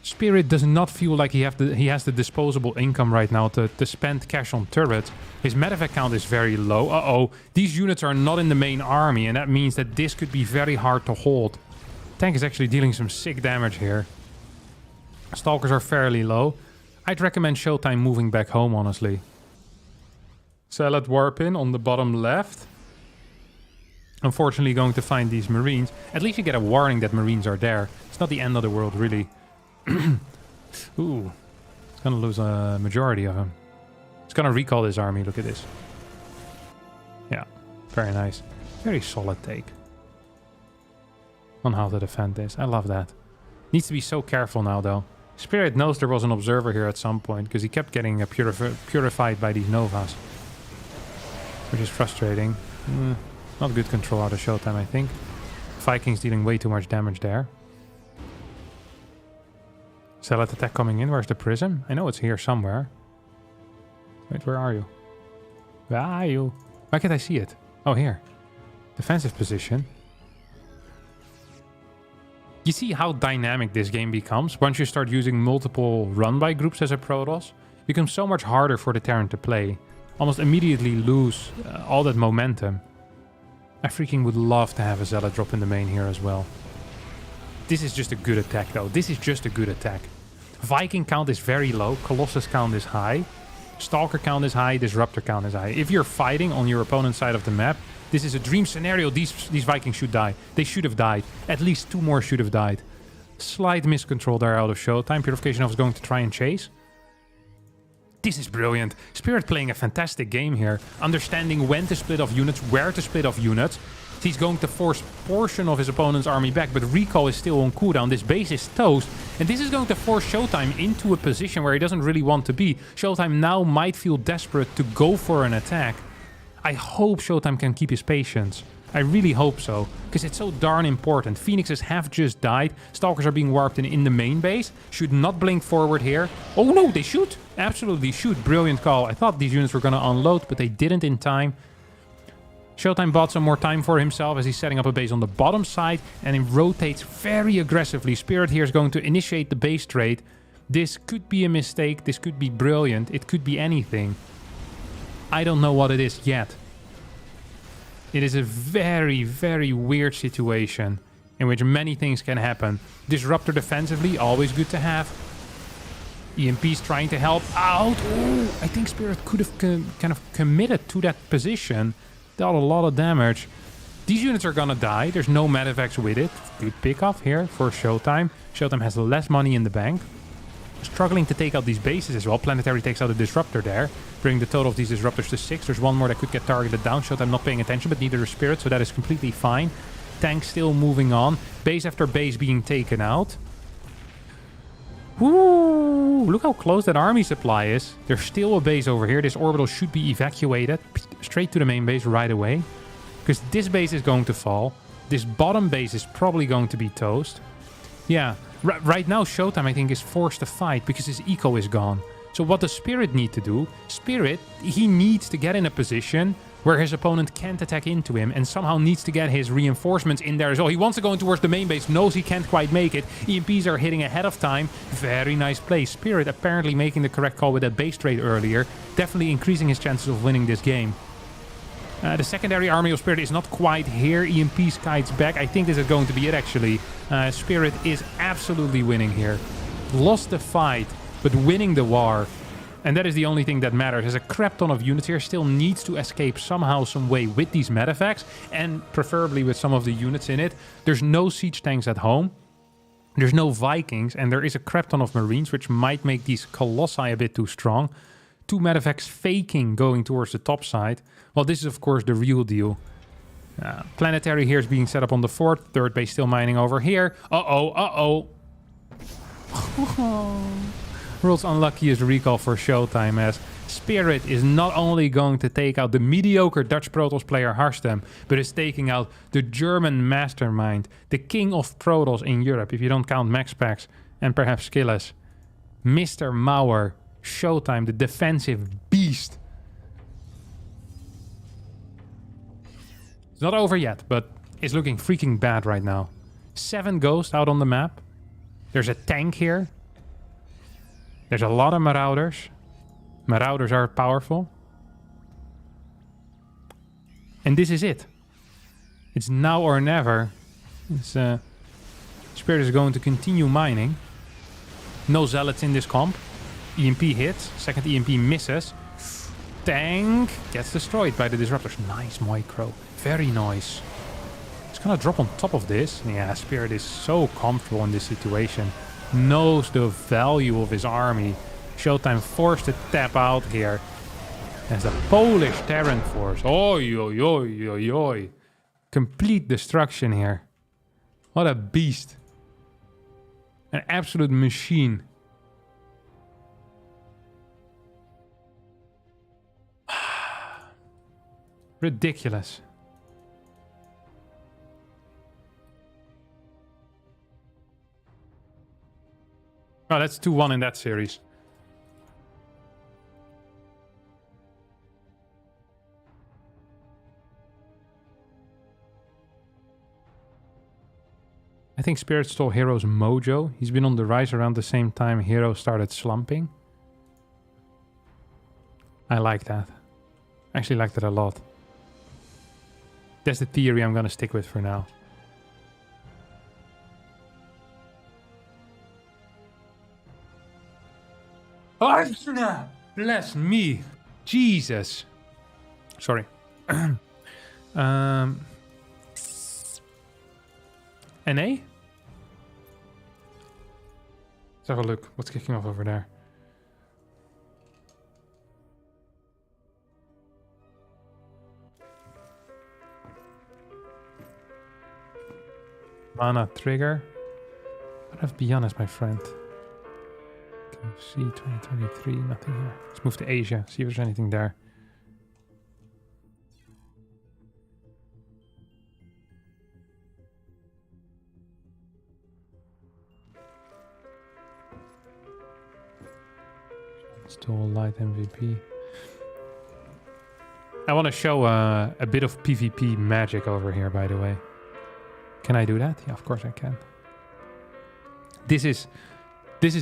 Speaker 1: Spirit does not feel like he has the disposable income right now to spend cash on turrets. His medevac count is very low. Uh-oh. These units are not in the main army, and that means that this could be very hard to hold. Tank is actually dealing some sick damage here. Stalkers are fairly low. I'd recommend Showtime moving back home, honestly. Salad warp in on the bottom left. Unfortunately going to find these Marines. At least you get a warning that Marines are there. It's not the end of the world, really. Ooh. It's gonna lose a majority of them. It's gonna recall this army. Look at this. Yeah. Very nice. Very solid take. On how to defend this. I love that. Needs to be so careful now, though. Spirit knows there was an observer here at some point, because he kept getting purified by these Novas. Which is frustrating. Not good control out of Showtime, I think. Vikings dealing way too much damage there. Zealot attack coming in. Where's the prism? I know it's here somewhere. Wait, where are you? Where are you? Why can't I see it? Oh, here. Defensive position. You see how dynamic this game becomes once you start using multiple run-by groups as a Protoss? It becomes so much harder for the Terran to play. Almost immediately lose all that momentum. I freaking would love to have a Zealot drop in the main here as well. This is just a good attack though. This is just a good attack. Viking count is very low. Colossus count is high. Stalker count is high. Disruptor count is high. If you're fighting on your opponent's side of the map, this is a dream scenario. These Vikings should die. They should have died. At least 2 more should have died. Slight miscontrol there out of Showtime. Purification is going to try and chase. This is brilliant. Spirit playing a fantastic game here. Understanding when to split off units, where to split off units. He's going to force portion of his opponent's army back, but recall is still on cooldown. This base is toast, and this is going to force Showtime into a position where he doesn't really want to be. Showtime now might feel desperate to go for an attack. I hope Showtime can keep his patience. I really hope so, because it's so darn important. Phoenixes have just died. Stalkers are being warped in the main base. Should not blink forward here. Oh no, they shoot. Absolutely shoot. Brilliant call. I thought these units were going to unload, but they didn't in time. Showtime bought some more time for himself as he's setting up a base on the bottom side, and he rotates very aggressively. Spirit here is going to initiate the base trade. This could be a mistake. This could be brilliant. It could be anything. I don't know what it is yet. It is a very, very weird situation in which many things can happen. Disruptor defensively, always good to have. EMP's trying to help out. Ooh, I think Spirit could have kind of committed to that position. Dealt a lot of damage. These units are gonna die. There's no medevacs with it. Good pick off here for Showtime. Showtime has less money in the bank. Struggling to take out these bases as well. Planetary takes out a disruptor there, bringing the total of these disruptors to 6. There's one more that could get targeted down. Showtime not paying attention, but neither is Spirit, so that is completely fine. Tank still moving on. Base after base being taken out. Woo! Look how close that army supply is. There's still a base over here. This orbital should be evacuated straight to the main base right away, because this base is going to fall. This bottom base is probably going to be toast. Yeah. Right now, Showtime, I think, is forced to fight because his eco is gone. So what does Spirit need to do? Spirit, he needs to get in a position where his opponent can't attack into him and somehow needs to get his reinforcements in there as well. He wants to go in towards the main base, knows he can't quite make it. EMPs are hitting ahead of time. Very nice play. Spirit apparently making the correct call with that base trade earlier. Definitely increasing his chances of winning this game. The secondary army of Spirit is not quite here. EMP kites back. I think this is going to be it, actually. Spirit is absolutely winning here. Lost the fight, but winning the war. And that is the only thing that matters. There's a crap ton of units here. Still needs to escape somehow, some way with these medevacts. And preferably with some of the units in it. There's no siege tanks at home. There's no Vikings. And there is a crap ton of Marines, which might make these Colossi a bit too strong. 2 medevacts faking going towards the top side. Well, this is, of course, the real deal. Planetary here is being set up on the fort. Third base still mining over here. Uh-oh. World's unluckiest recall for Showtime, as Spirit is not only going to take out the mediocre Dutch Protoss player Harstem, but is taking out the German mastermind, the king of Protoss in Europe, if you don't count Max Pax and perhaps Skilles. Mr. Mauer, Showtime, the defensive beast. It's not over yet, but it's looking freaking bad right now. 7 ghosts out on the map. There's a tank here. There's a lot of Marauders. Marauders are powerful. And this is it. It's now or never. Spirit is going to continue mining. No Zealots in this comp. EMP hits. Second EMP misses. Tank gets destroyed by the Disruptors. Nice micro. Very nice. It's gonna drop on top of this. Yeah, Spirit is so comfortable in this situation. Knows the value of his army. Showtime forced to tap out here. As the Polish Terran force. Oi, oi, oi, oi, oi. Complete destruction here. What a beast. An absolute machine. Ridiculous. Oh, that's 2-1 in that series. I think Spirit stole Hero's mojo. He's been on the rise around the same time Hero started slumping. I like that. I actually like that a lot. That's the theory I'm going to stick with for now. Oh, bless me. Jesus. Sorry. NA? Let's have a look. What's kicking off over there? Mana trigger. I have Beyond as my friend. See 2023, nothing here. Let's move to Asia, see if there's anything there. Still light MVP. I want to show a bit of PvP magic over here, by the way. Can I do that? Yeah, of course I can. This is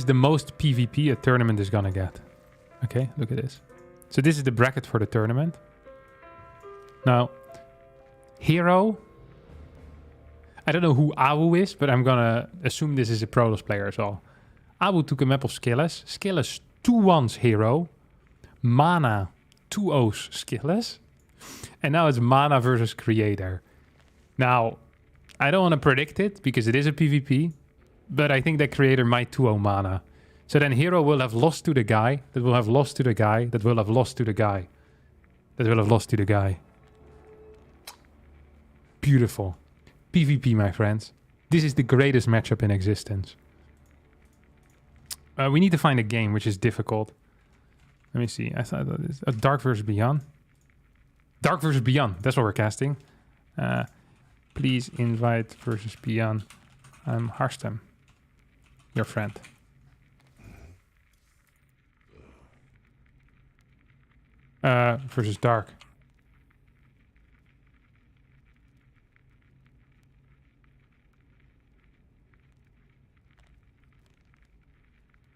Speaker 1: the most PvP a tournament is gonna get. Okay, look at this. So this is the bracket for the tournament. Now, Hero. I don't know who Awu is, but I'm gonna assume this is a Protoss player as well. Awu took a map of Skilles. Skilles 2-1s Hero. Mana 2-0s Skilles. And now it's Mana versus Creator. Now, I don't want to predict it because it is a PvP. But I think that Creator might 2-0 Mana. So then Hero will have lost to the guy, that will have lost to the guy, that will have lost to the guy, that will have lost to the guy. Beautiful. PvP, my friends. This is the greatest matchup in existence. We need to find a game, which is difficult. Let me see. I thought that is a Dark versus Beyond. Dark versus Beyond. That's what we're casting. Please invite versus Beyond. I'm Harstem. Your friend. Versus dark.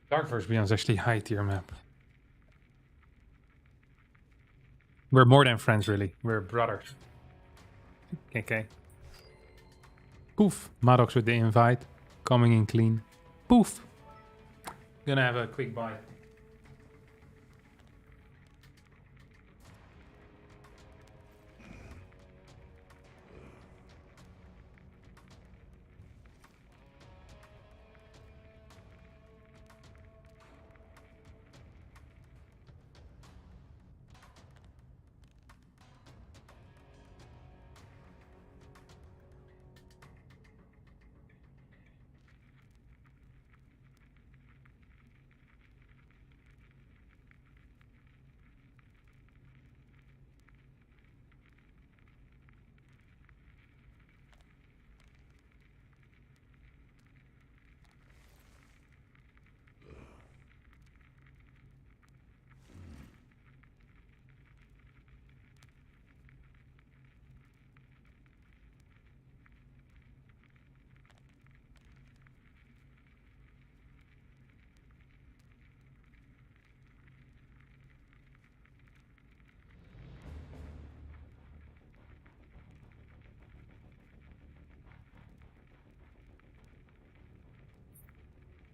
Speaker 1: Dark versus Beyond is actually high tier map. We're more than friends, really. We're brothers. Okay. Poof. Maddox with the invite. Coming in clean. Poof. Gonna have a quick bite.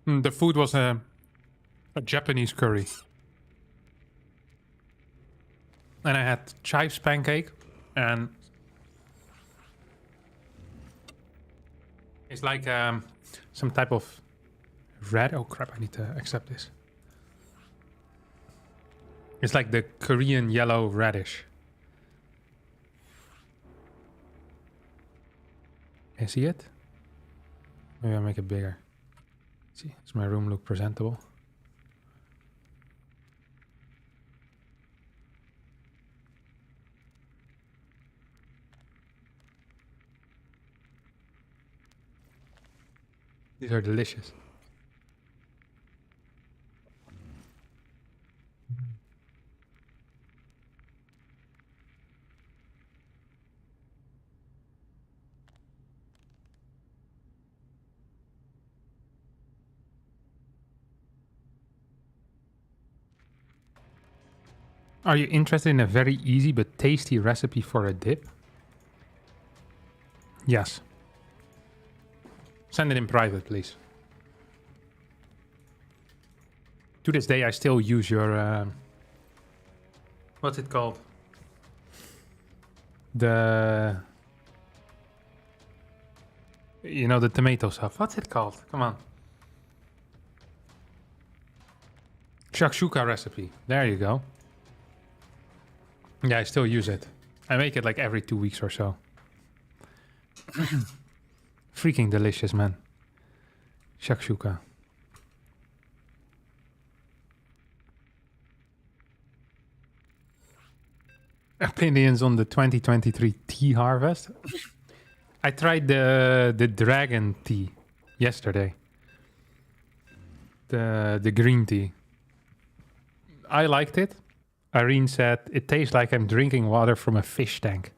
Speaker 1: The food was a Japanese curry. And I had chives pancake and it's like some type of red. Oh crap, I need to accept this. It's like the Korean yellow radish. Can you see it? Maybe I'll make it bigger. See, does my room look presentable? These are delicious. Are you interested in a very easy but tasty recipe for a dip? Yes. Send it in private, please. To this day, I still use your... what's it called? The... You know, the tomato stuff. What's it called? Come on. Shakshuka recipe. There you go. Yeah, I still use it. I make it like every 2 weeks or so. Freaking delicious, man. Shakshuka. Opinions on the 2023 tea harvest? I tried the dragon tea yesterday. The green tea. I liked it. Irene said, it tastes like I'm drinking water from a fish tank.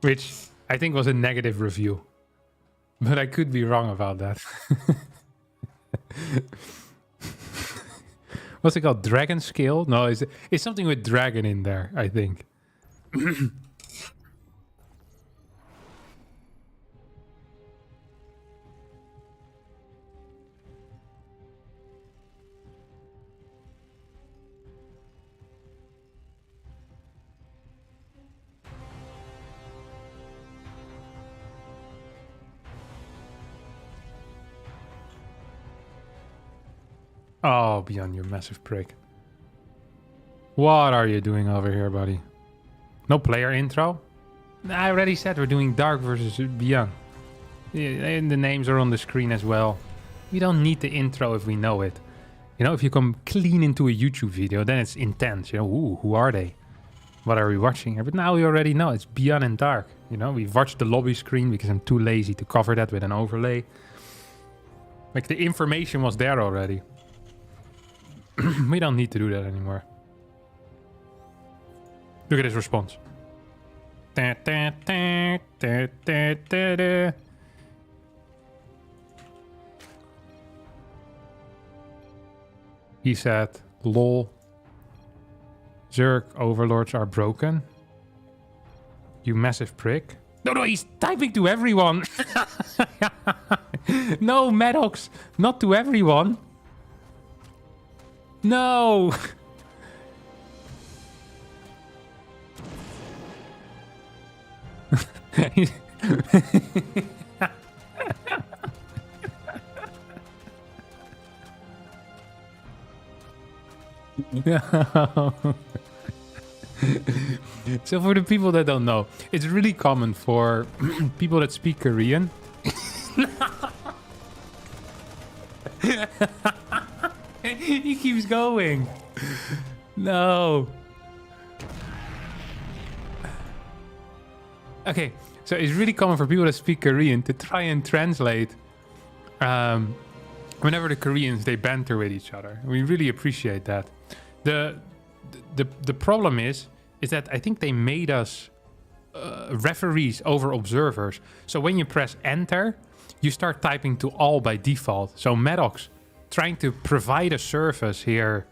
Speaker 1: Which I think was a negative review. But I could be wrong about that. What's it called? Dragon scale? No, it's something with dragon in there, I think. Oh, Beyond, you massive prick. What are you doing over here, buddy? No player intro? I already said we're doing Dark versus Beyond. And the names are on the screen as well. We don't need the intro if we know it. You know, if you come clean into a YouTube video, then it's intense. You know, ooh, who are they? What are we watching here? But now we already know it's Beyond and Dark. You know, we've watched the lobby screen because I'm too lazy to cover that with an overlay. Like, the information was there already. We don't need to do that anymore. Look at his response. Da, da, da, da, da, da, da. He said, lol. Zerg overlords are broken. You massive prick. No, he's typing to everyone. No, Maddox. Not to everyone. No. No. So for the people that don't know, it's really common for people that speak Korean. He keeps going. No. Okay, so it's really common for people that speak Korean to try and translate whenever the Koreans, they banter with each other. We really appreciate that. The problem is that I think they made us referees over observers. So when you press enter, you start typing to all by default. So Maddox trying to provide a service here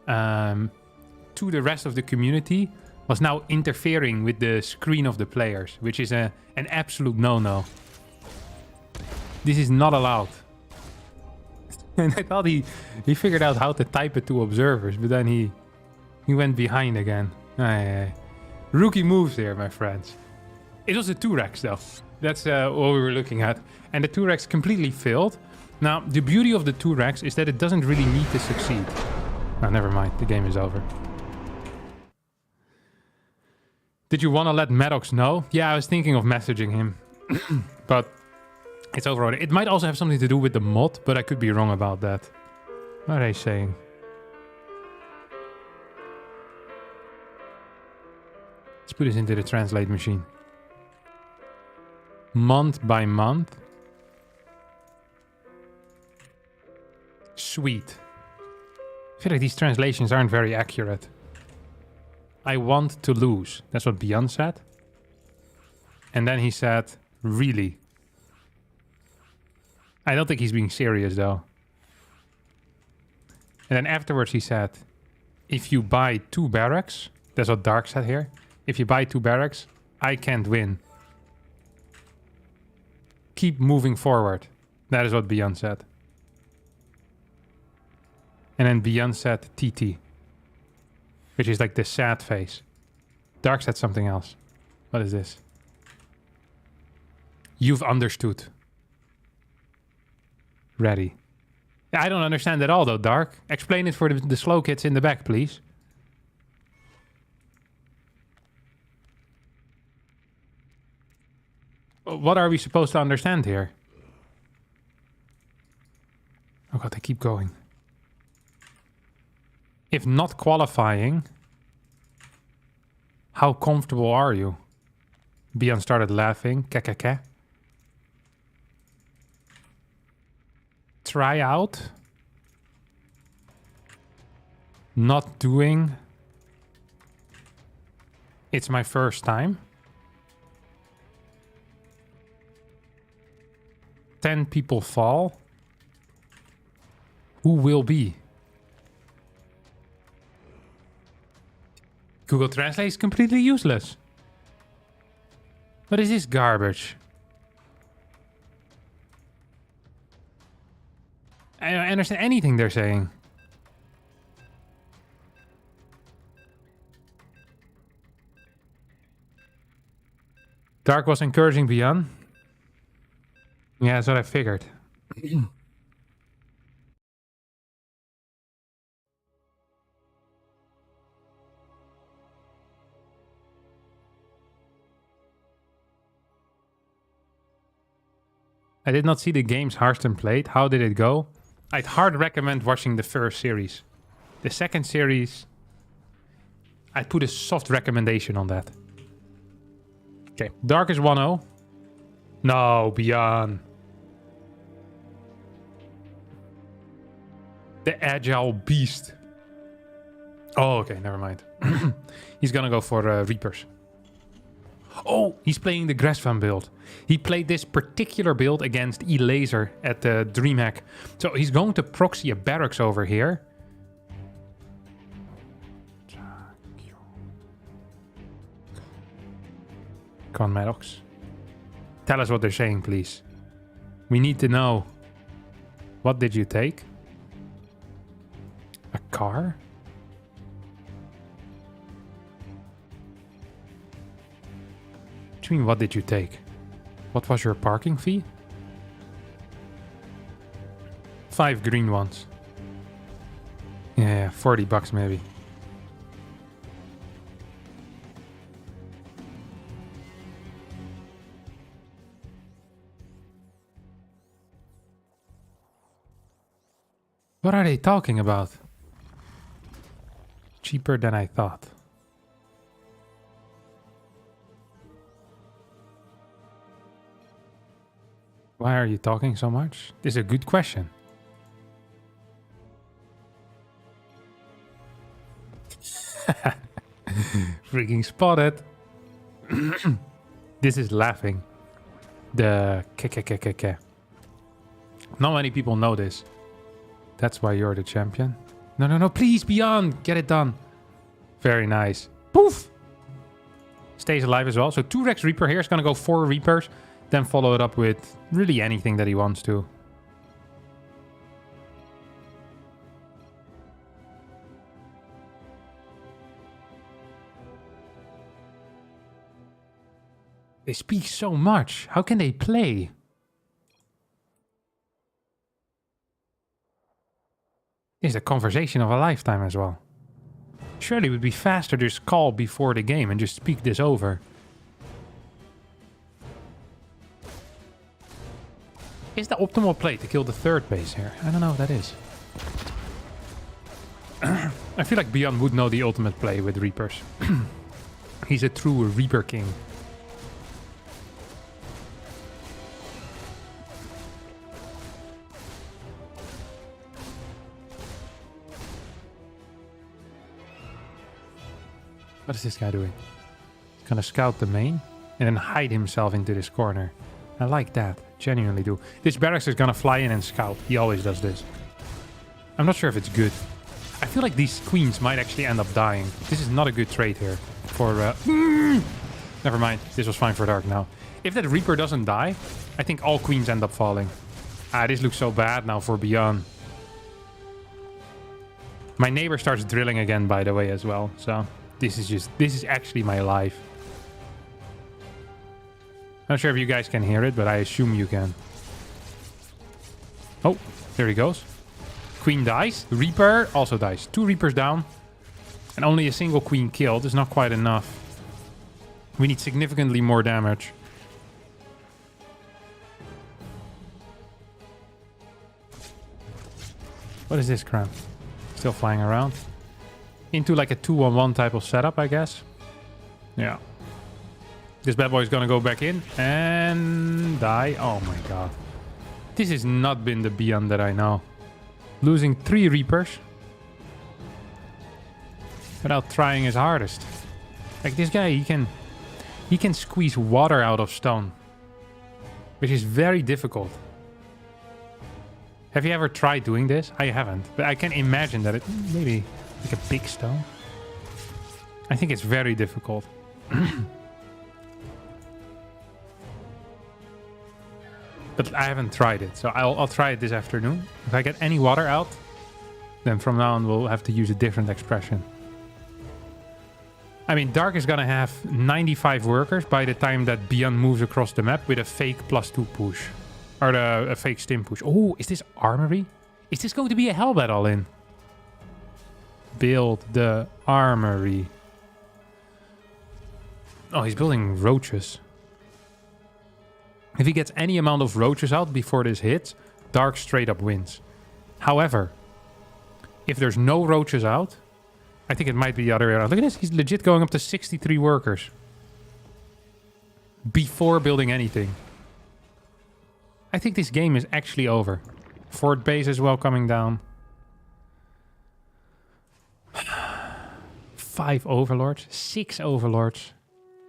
Speaker 1: to the rest of the community was now interfering with the screen of the players, which is an absolute no-no. This is not allowed. And I thought he figured out how to type it to observers, but then he went behind again. Rookie moves here, my friends. It was a 2-Rex though. That's what we were looking at. And the 2-Rex completely failed. Now, the beauty of the 2-Rex is that it doesn't really need to succeed. Oh, never mind. The game is over. Did you want to let Maddox know? Yeah, I was thinking of messaging him. But it's over already. It might also have something to do with the mod, but I could be wrong about that. What are they saying? Let's put this into the translate machine. Month by month. Sweet. I feel like these translations aren't very accurate. I want to lose. That's what Beyond said. And then he said, really? I don't think he's being serious though. And then afterwards he said, if you buy 2 barracks, that's what Dark said here. If you buy 2 barracks, I can't win. Keep moving forward. That is what Beyond said. And then Beyond said TT. Which is like the sad face. Dark said something else. What is this? You've understood. Ready. I don't understand at all though, Dark. Explain it for the slow kids in the back, please. What are we supposed to understand here? Oh god, they keep going. If not qualifying, how comfortable are you? Beyond started laughing. Kekeke. Try out. Not doing. It's my first time. 10 people fall. Who will be? Google Translate is completely useless. What is this garbage? I don't understand anything they're saying. Dark was encouraging Beyond. Yeah, that's what I figured. I did not see the games Harstem played. How did it go? I'd hard recommend watching the first series. The second series, I'd put a soft recommendation on that. Okay, Dark is 1-0. No, Beyond. The agile beast. Oh, okay, never mind. He's gonna go for Reapers. Oh, he's playing the Grassvan build. He played this particular build against E-Laser at the DreamHack. So he's going to proxy a barracks over here. Come on, Maddox. Tell us what they're saying, please. We need to know. What did you take? A car? What do you mean, what did you take? What was your parking fee? 5 green ones. Yeah, 40 bucks maybe. What are they talking about? Cheaper than I thought. Why are you talking so much? This is a good question. Freaking spotted. This is laughing. The ke. Not many people know this. That's why you're the champion. No, no, no, please, Beyond. Get it done. Very nice. Poof. Stays alive as well. So 2 Rex Reaper here. Is going to go 4 Reapers. Then follow it up with really anything that he wants to. They speak so much. How can they play? This is a conversation of a lifetime as well. Surely it would be faster to just call before the game and just speak this over. Is the optimal play to kill the 3rd base here? I don't know what that is. I feel like Beyond would know the ultimate play with Reapers. He's a true Reaper king. What is this guy doing? He's gonna scout the main and then hide himself into this corner. I like that. Genuinely do. This barracks is gonna fly in and scout. He always does this. I'm not sure if it's good. I feel like these queens might actually end up dying. This is not a good trade here for... Never mind. This was fine for Dark now. If that Reaper doesn't die, I think all queens end up falling. Ah, this looks so bad now for Beyond. My neighbor starts drilling again, by the way, as well. So... This is actually my life. Not sure if you guys can hear it, but I assume you can. Oh, there he goes. Queen dies. Reaper also dies. 2 Reapers down. And only a single queen killed is not quite enough. We need significantly more damage. What is this crap? Still flying around. Into like a 2-on-1 type of setup, I guess. Yeah. This bad boy is gonna go back in and die. Oh my god. This has not been the Beyond that I know. Losing 3 Reapers. Without trying his hardest. Like this guy, he can squeeze water out of stone. Which is very difficult. Have you ever tried doing this? I haven't. But I can imagine that it maybe... Like a big stone. I think it's very difficult. But I haven't tried it, so I'll try it this afternoon. If I get any water out, then from now on we'll have to use a different expression. I mean, Dark is gonna have 95 workers by the time that Beyond moves across the map with a fake +2 push. Or a fake stim push. Oh, is this armory? Is this going to be a Hellbat all in? Build the armory. Oh, he's building roaches. If he gets any amount of roaches out before this hits, Dark straight up wins. However, if there's no roaches out, I think it might be the other way around. Look at this. He's legit going up to 63 workers. Before building anything. I think this game is actually over. Fort base as well coming down. 5 overlords, 6 overlords.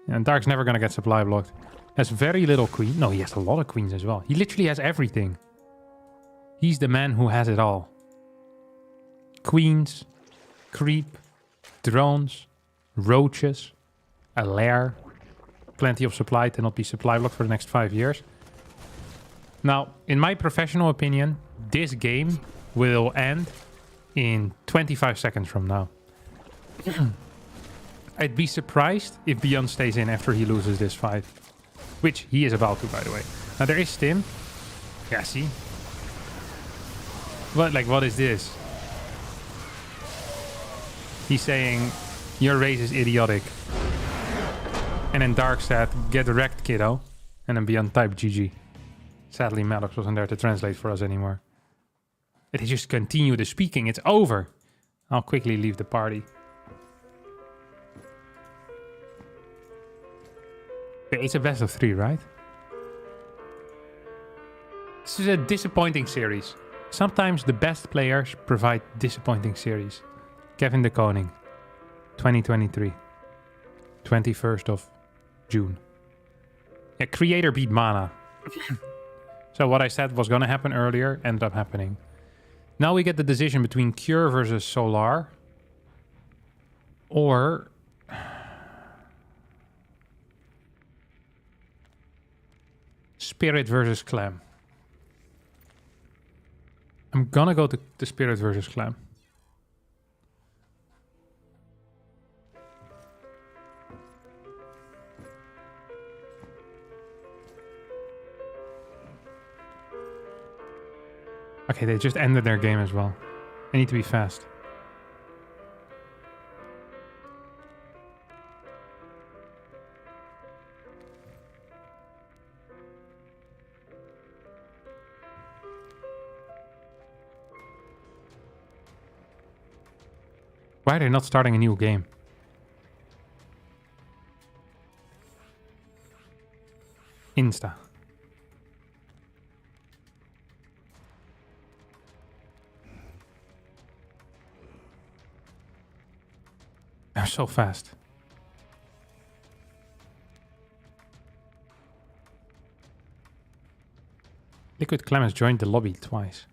Speaker 1: And Dark's never gonna get supply blocked. Has very little queen. No, he has a lot of queens as well. He literally has everything. He's the man who has it all. Queens, creep, drones, roaches, a lair, plenty of supply to not be supply blocked for the next 5 years. Now, in my professional opinion, this game will end in 25 seconds from now. I'd be surprised if Beyond stays in after he loses this fight. Which he is about to, by the way. Now, there is Tim. Yeah, see? What is this? He's saying, your race is idiotic. And then Dark said, get wrecked, kiddo. And then Beyond typed GG. Sadly, Maddox wasn't there to translate for us anymore. But he just continued the speaking. It's over. I'll quickly leave the party. Okay, it's a best of 3, right? This is a disappointing series. Sometimes the best players provide disappointing series. Kevin de Koning, 2023. 21st of June. Yeah, creator beat Mana. So what I said was gonna happen earlier ended up happening. Now we get the decision between Cure versus Solar. Or... Spirit versus Clam. I'm gonna go to the Spirit versus Clam. Okay, they just ended their game as well. I need to be fast. Why are they not starting a new game? Insta. They're so fast. Liquid Clemens joined the lobby twice.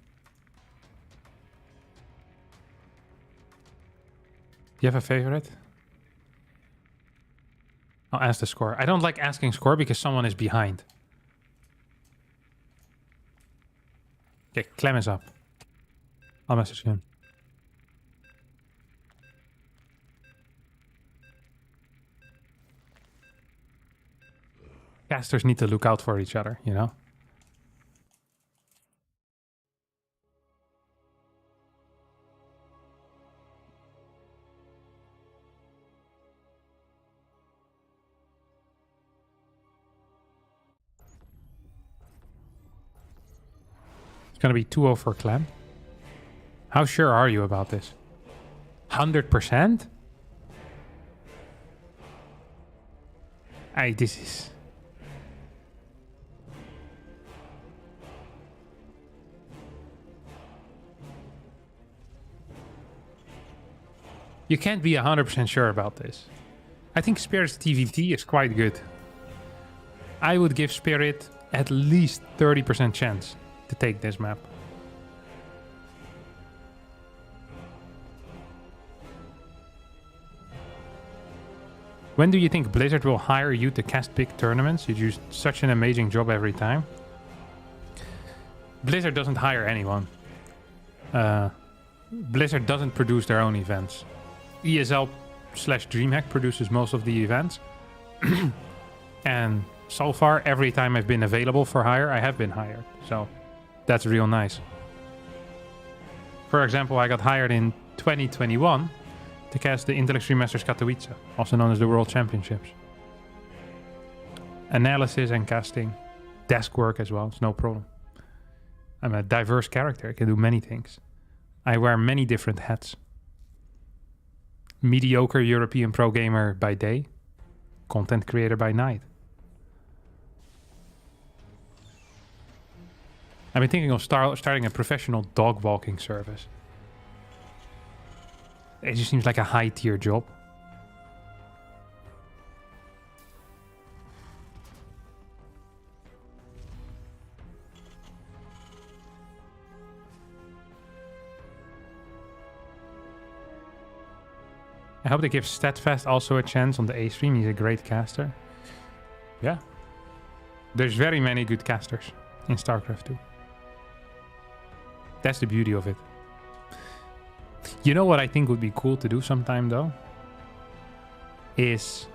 Speaker 1: Do you have a favorite? I'll ask the score. I don't like asking score because someone is behind. Okay, Clem is up. I'll message him. Casters need to look out for each other, you know? Gonna be 2-0 for Clem. How sure are you about this? 100%? This is... You can't be 100% sure about this. I think Spirit's TVT is quite good. I would give Spirit at least 30% chance to take this map. When do you think Blizzard will hire you to cast big tournaments? You do such an amazing job every time. Blizzard doesn't hire anyone. Blizzard doesn't produce their own events. ESL/DreamHack produces most of the events. And so far, every time I've been available for hire, I have been hired. So that's real nice. For example, I got hired in 2021 to cast the Intellect Stream Masters Katowice, also known as the World Championships. Analysis and casting, desk work as well, it's no problem. I'm a diverse character, I can do many things. I wear many different hats. Mediocre European pro gamer by day, content creator by night. I've been thinking of starting a professional dog walking service. It just seems like a high tier job. hope they give Steadfast also a chance on the A stream. He's a great caster. Yeah. There's very many good casters in StarCraft 2. That's the beauty of it. You know what I think would be cool to do sometime though? Is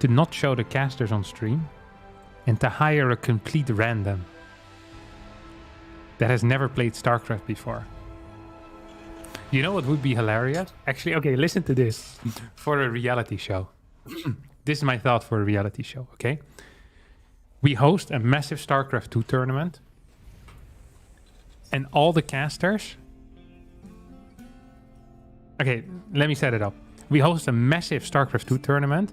Speaker 1: to not show the casters on stream and to hire a complete random that has never played StarCraft before. You know what would be hilarious? Actually, okay, listen to this. For a reality show. This is my thought for a reality show, okay? We host a massive StarCraft 2 tournament. And all the casters... Okay, let me set it up. We host a massive StarCraft 2 tournament.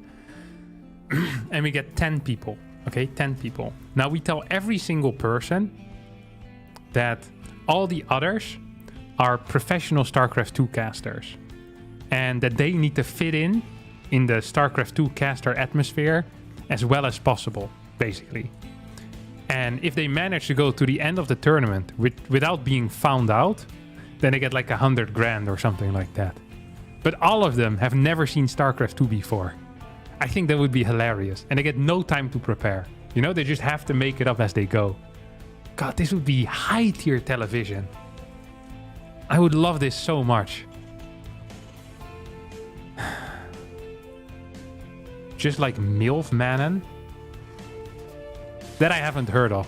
Speaker 1: And we get 10 people. Okay, 10 people. Now we tell every single person that all the others are professional StarCraft 2 casters. And that they need to fit in the StarCraft 2 caster atmosphere as well as possible, basically. And if they manage to go to the end of the tournament without being found out, then they get like 100 grand or something like that. But all of them have never seen StarCraft 2 before. I think that would be hilarious. And they get no time to prepare. You know, they just have to make it up as they go. God, this would be high-tier television. I would love this so much. Just like MILF Manon. That I haven't heard of.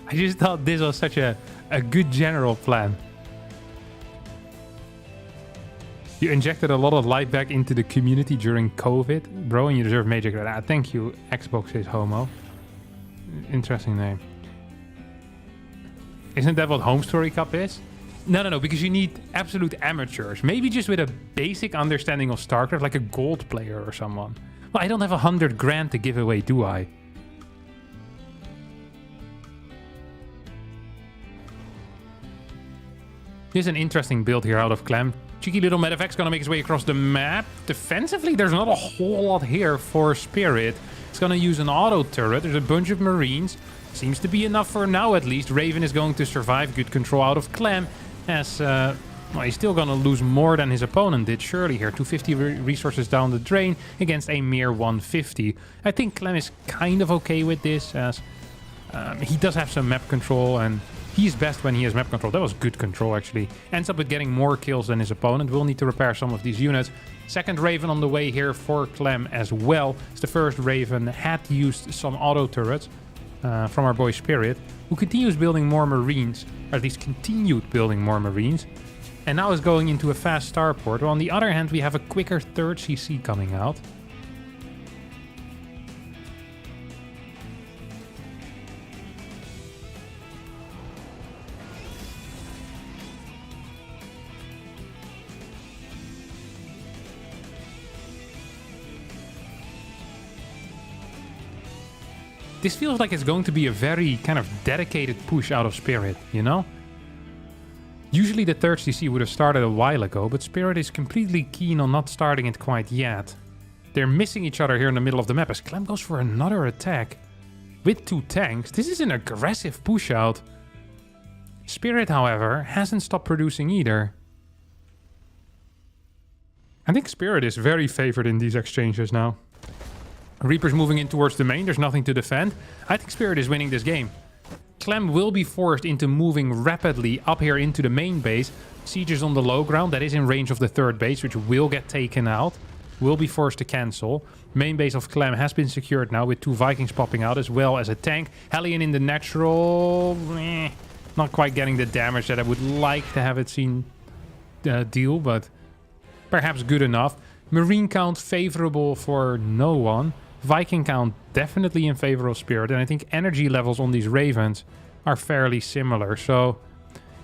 Speaker 1: I just thought this was such a good general plan. You injected a lot of life back into the community during COVID, bro, and you deserve major credit. Ah, thank you, Xbox is homo. Interesting name. Isn't that what Home Story Cup is? No, because you need absolute amateurs. Maybe just with a basic understanding of StarCraft, like a gold player or someone. Well, I don't have 100 grand to give away, do I? Here's an interesting build here out of Clem. Cheeky little Medivac's gonna make his way across the map. Defensively, there's not a whole lot here for Spirit. It's gonna use an auto turret. There's a bunch of Marines. Seems to be enough for now, at least. Raven is going to survive. Good control out of Clem. As, well, he's still gonna lose more than his opponent did, surely here. 250 resources down the drain against a mere 150. I think Clem is kind of okay with this, as he does have some map control, and he's best when he has map control. That was good control, actually. Ends up with getting more kills than his opponent. Will need to repair some of these units. Second Raven on the way here for Clem as well. As the first Raven had used some auto turrets from our boy Spirit, who continues building more Marines, or at least continued building more Marines, and now is going into a fast starport. Well, on the other hand, we have a quicker third CC coming out. This feels like it's going to be a very kind of dedicated push out of Spirit, you know? Usually the third CC would have started a while ago, but Spirit is completely keen on not starting it quite yet. They're missing each other here in the middle of the map as Clem goes for another attack with 2 tanks. This is an aggressive push out. Spirit, however, hasn't stopped producing either. I think Spirit is very favored in these exchanges now. Reaper's moving in towards the main. There's nothing to defend. I think Spirit is winning this game. Clem will be forced into moving rapidly up here into the main base. Siege is on the low ground. That is in range of the third base, which will get taken out. Will be forced to cancel. Main base of Clem has been secured now with 2 Vikings popping out as well as a tank. Hellion in the natural. Not quite getting the damage that I would like to have it seen deal, but perhaps good enough. Marine count favorable for no one. Viking count definitely in favor of Spirit, and I think energy levels on these Ravens are fairly similar, so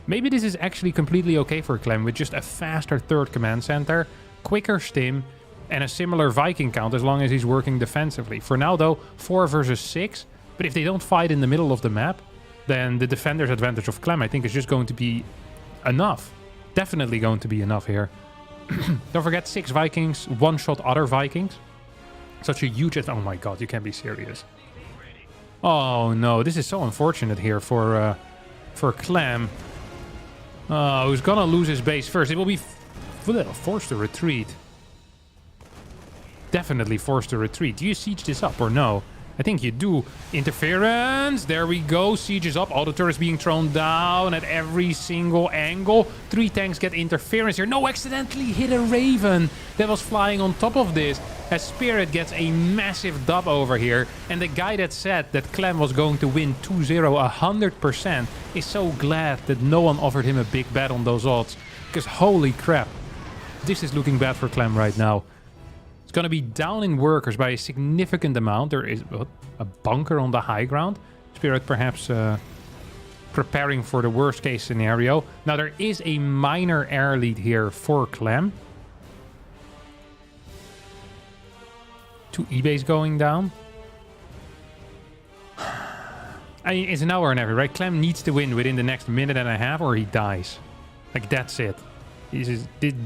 Speaker 1: maybe this is actually completely okay for Clem with just a faster third command center, quicker stim, and a similar Viking count as long as he's working defensively. For now though, 4 versus 6, but if they don't fight in the middle of the map, then the defender's advantage of Clem I think is just going to be enough. Definitely going to be enough here. Don't forget 6 Vikings, one-shot other Vikings. Such a huge... Oh my god, you can't be serious. Oh no, this is so unfortunate here for Clem. Oh, who's gonna lose his base first? It will be forced to retreat. Definitely forced to retreat. Do you siege this up or no? I think you do. Interference. There we go. Siege is up. All the turrets being thrown down at every single angle. 3 tanks get interference here. No, accidentally hit a Raven that was flying on top of this. As Spirit gets a massive dub over here. And the guy that said that Clem was going to win 2-0 100% is so glad that no one offered him a big bet on those odds. Because holy crap. This is looking bad for Clem right now. It's going to be down in workers by a significant amount. There is a bunker on the high ground. Spirit perhaps preparing for the worst case scenario. Now there is a minor air lead here for Clem. 2 E-base going down. I mean, it's now or never, right? Clem needs to win within the next minute and a half or he dies. Like, that's it.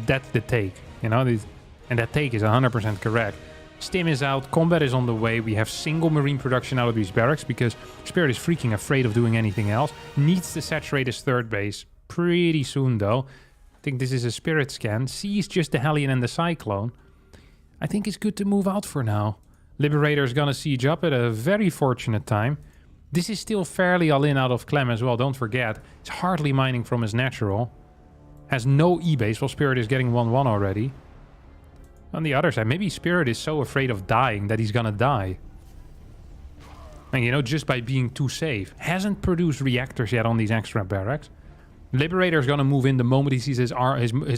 Speaker 1: That's the take, you know? And that take is 100% correct. Stim is out. Combat is on the way. We have single marine production out of these barracks because Spirit is freaking afraid of doing anything else. Needs to saturate his third base pretty soon, though. I think this is a Spirit scan. Sees just the Hellion and the Cyclone. I think it's good to move out for now. Liberator is going to siege up at a very fortunate time. This is still fairly all-in out of Clem as well, don't forget. It's hardly mining from his natural. Has no E-base, while Spirit is getting 1-1 already. On the other side, maybe Spirit is so afraid of dying that he's gonna die. And you know, just by being too safe. Hasn't produced reactors yet on these extra barracks. Liberator is gonna move in the moment he sees his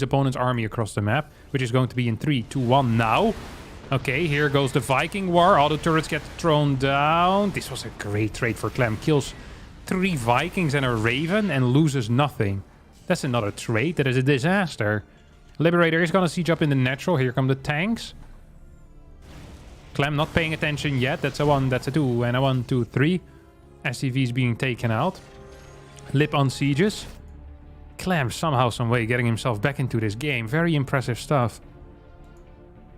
Speaker 1: opponent's army across the map, which is going to be in 3, 2, 1 now. Okay, here goes the Viking War. All the turrets get thrown down. This was a great trade for Clem. Kills 3 Vikings and a Raven and loses nothing. That's another trade. That is a disaster. Liberator is going to siege up in the natural. Here come the tanks. Clem not paying attention yet. That's a 1, that's a 2, and a 1, 2, 3. SCVs being taken out. Lip on sieges. Clem somehow, some way getting himself back into this game. Very impressive stuff.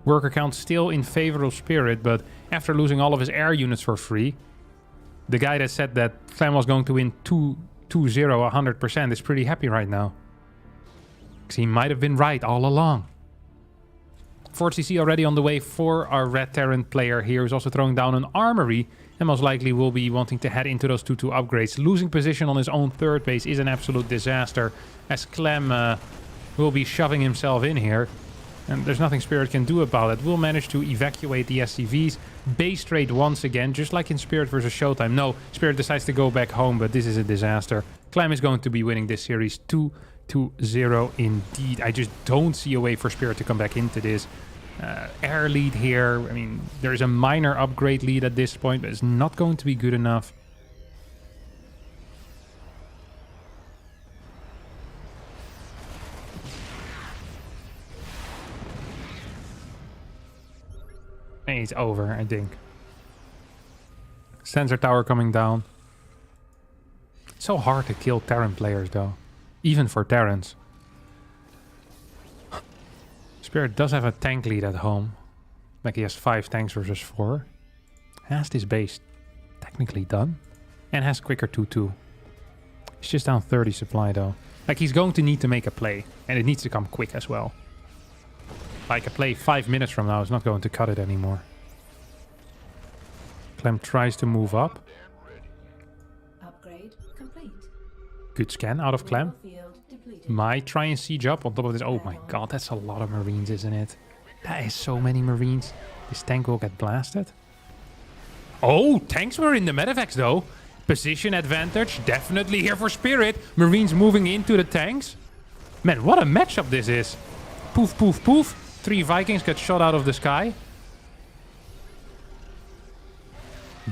Speaker 1: Worker count still in favor of Spirit, but after losing all of his air units for free, the guy that said that Clem was going to win 2-0 100% is pretty happy right now. He might have been right all along. 4CC already on the way for our red Terran player here, who's also throwing down an armory and most likely will be wanting to head into those 2-2 upgrades. Losing position on his own third base is an absolute disaster as Clem will be shoving himself in here. And there's nothing Spirit can do about it. We'll manage to evacuate the SCVs. Base trade once again, just like in Spirit versus Showtime. No, Spirit decides to go back home, but this is a disaster. Clem is going to be winning this series 2-0 indeed. I just don't see a way for Spirit to come back into this. Air lead here. I mean, there's a minor upgrade lead at this point, but it's not going to be good enough. And it's over, I think. Sensor tower coming down. It's so hard to kill Terran players, though. Even for Terrans. Spirit does have a tank lead at home. Like he has 5 tanks versus 4. Has this base technically done. And has quicker 2-2. He's just down 30 supply though. Like he's going to need to make a play. And it needs to come quick as well. Like a play 5 minutes from now is not going to cut it anymore. Clem tries to move up.
Speaker 2: Upgrade complete.
Speaker 1: Good scan out of Clem.
Speaker 2: Field depleted.
Speaker 1: Might try and siege up on top of this. Oh my god, that's a lot of Marines, isn't it? That is so many Marines. This tank will get blasted. Oh, tanks were in the medevacs though. Position advantage, definitely here for Spirit. Marines moving into the tanks. Man, what a matchup this is. Poof, poof, poof. 3 Vikings get shot out of the sky.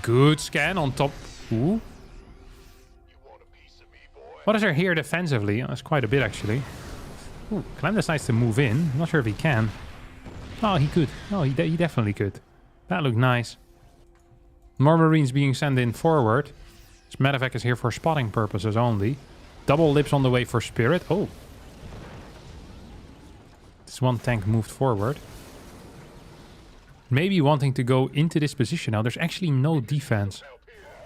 Speaker 1: Good scan on top. Ooh. What is there here defensively? That's quite a bit, actually. Ooh, Clem decides to move in. I'm not sure if he can. Oh, he could. Oh, he definitely could. That looked nice. More Marines being sent in forward. This medevac is here for spotting purposes only. Double lips on the way for Spirit. Oh. This one tank moved forward. Maybe wanting to go into this position now. There's actually no defense.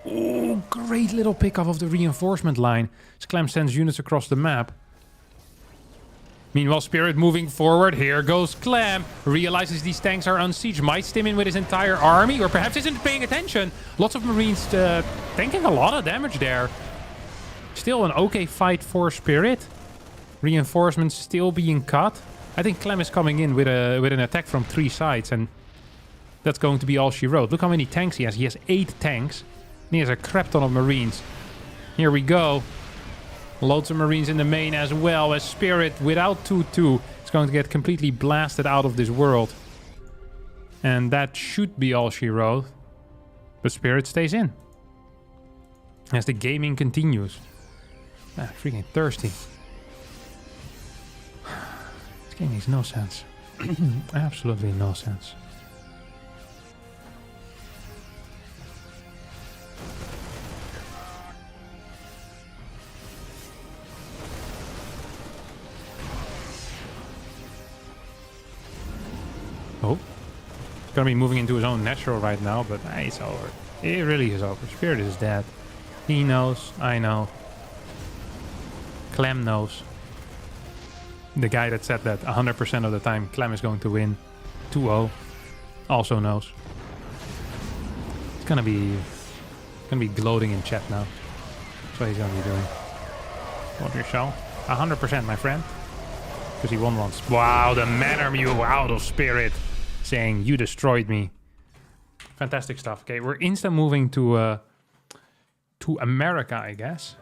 Speaker 1: Oh, great little pickoff of the reinforcement line. As Clem sends units across the map. Meanwhile, Spirit moving forward. Here goes Clem. Realizes these tanks are on siege. Might stim in with his entire army. Or perhaps isn't paying attention. Lots of Marines tanking a lot of damage there. Still an okay fight for Spirit. Reinforcements still being cut. I think Clem is coming in with an attack from 3 sides. And that's going to be all she wrote. Look how many tanks he has. He has 8 tanks. And he has a crap ton of Marines. Here we go. Loads of Marines in the main as well, as Spirit, without 2-2, is going to get completely blasted out of this world. And that should be all she wrote. But Spirit stays in. As the gaming continues. Ah, freaking thirsty. This game makes no sense. Absolutely no sense. Oh, he's gonna be moving into his own natural right now, but it's over. It really is over. Spirit is dead. He knows. I know. Clem knows. The guy that said that 100% of the time Clem is going to win 2-0 also knows. It's gonna be gloating in chat now. That's what he's gonna be doing. What yourself? 100%, my friend. Because he won once. Wow, the Mannermew out of Spirit. Saying, you destroyed me. Fantastic stuff. Okay, we're instant moving to America, I guess.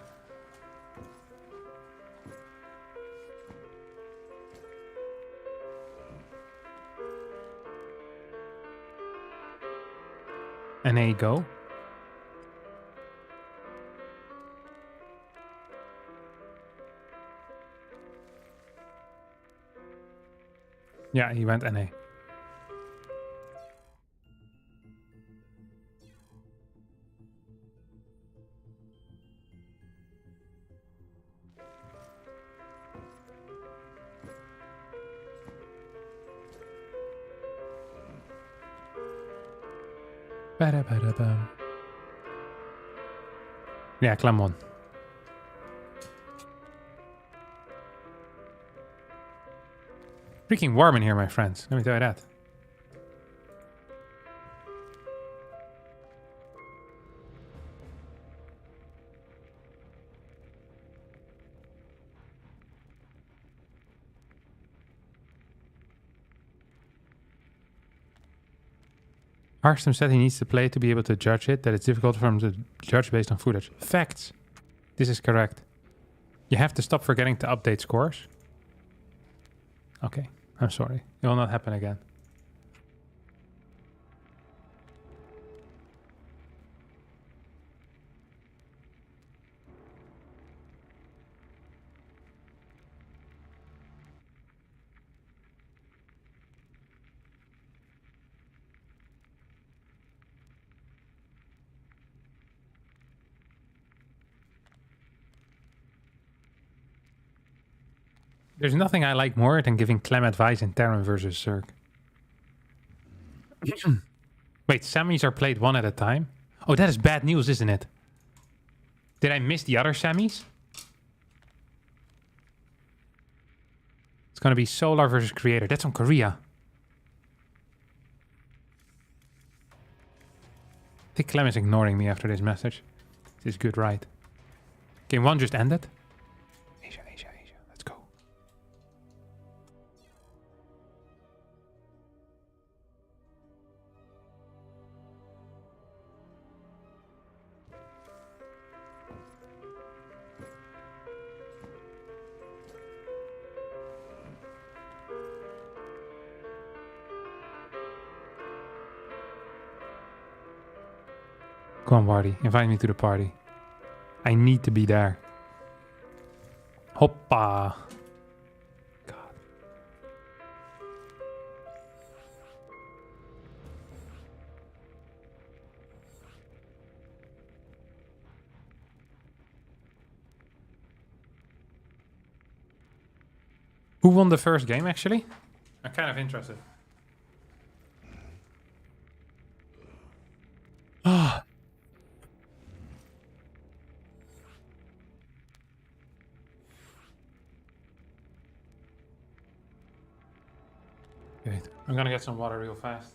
Speaker 1: NA go. Yeah, he went NA. Yeah, Clem won. Freaking warm in here, my friends. Let me tell you that. Harstem said he needs to play to be able to judge it, that it's difficult for him to judge based on footage. Facts. This is correct. You have to stop forgetting to update scores. Okay, I'm sorry. It will not happen again. There's nothing I like more than giving Clem advice in Terran versus Zerg. Wait, semis are played one at a time? Oh, that is bad news, isn't it? Did I miss the other semis? It's gonna be Solar versus Creator. That's on Korea. I think Clem is ignoring me after this message. This is good, right? Game 1 just ended. Asia. Let's go. Come on, party. Invite me to the party. I need to be there. Hoppa. God. Who won the first game, actually? I'm kind of interested. Ah. Okay, I'm gonna get some water real fast.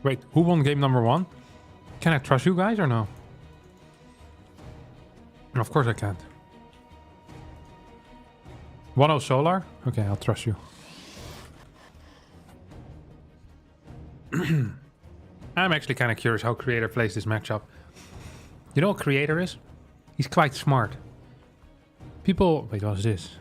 Speaker 1: Wait, who won game number 1? Can I trust you guys or no? Of course I can't. 1-0 Solar? Okay, I'll trust you. I'm actually kind of curious how Creator plays this matchup. You know what Creator is? He's quite smart. People... Wait, what's this?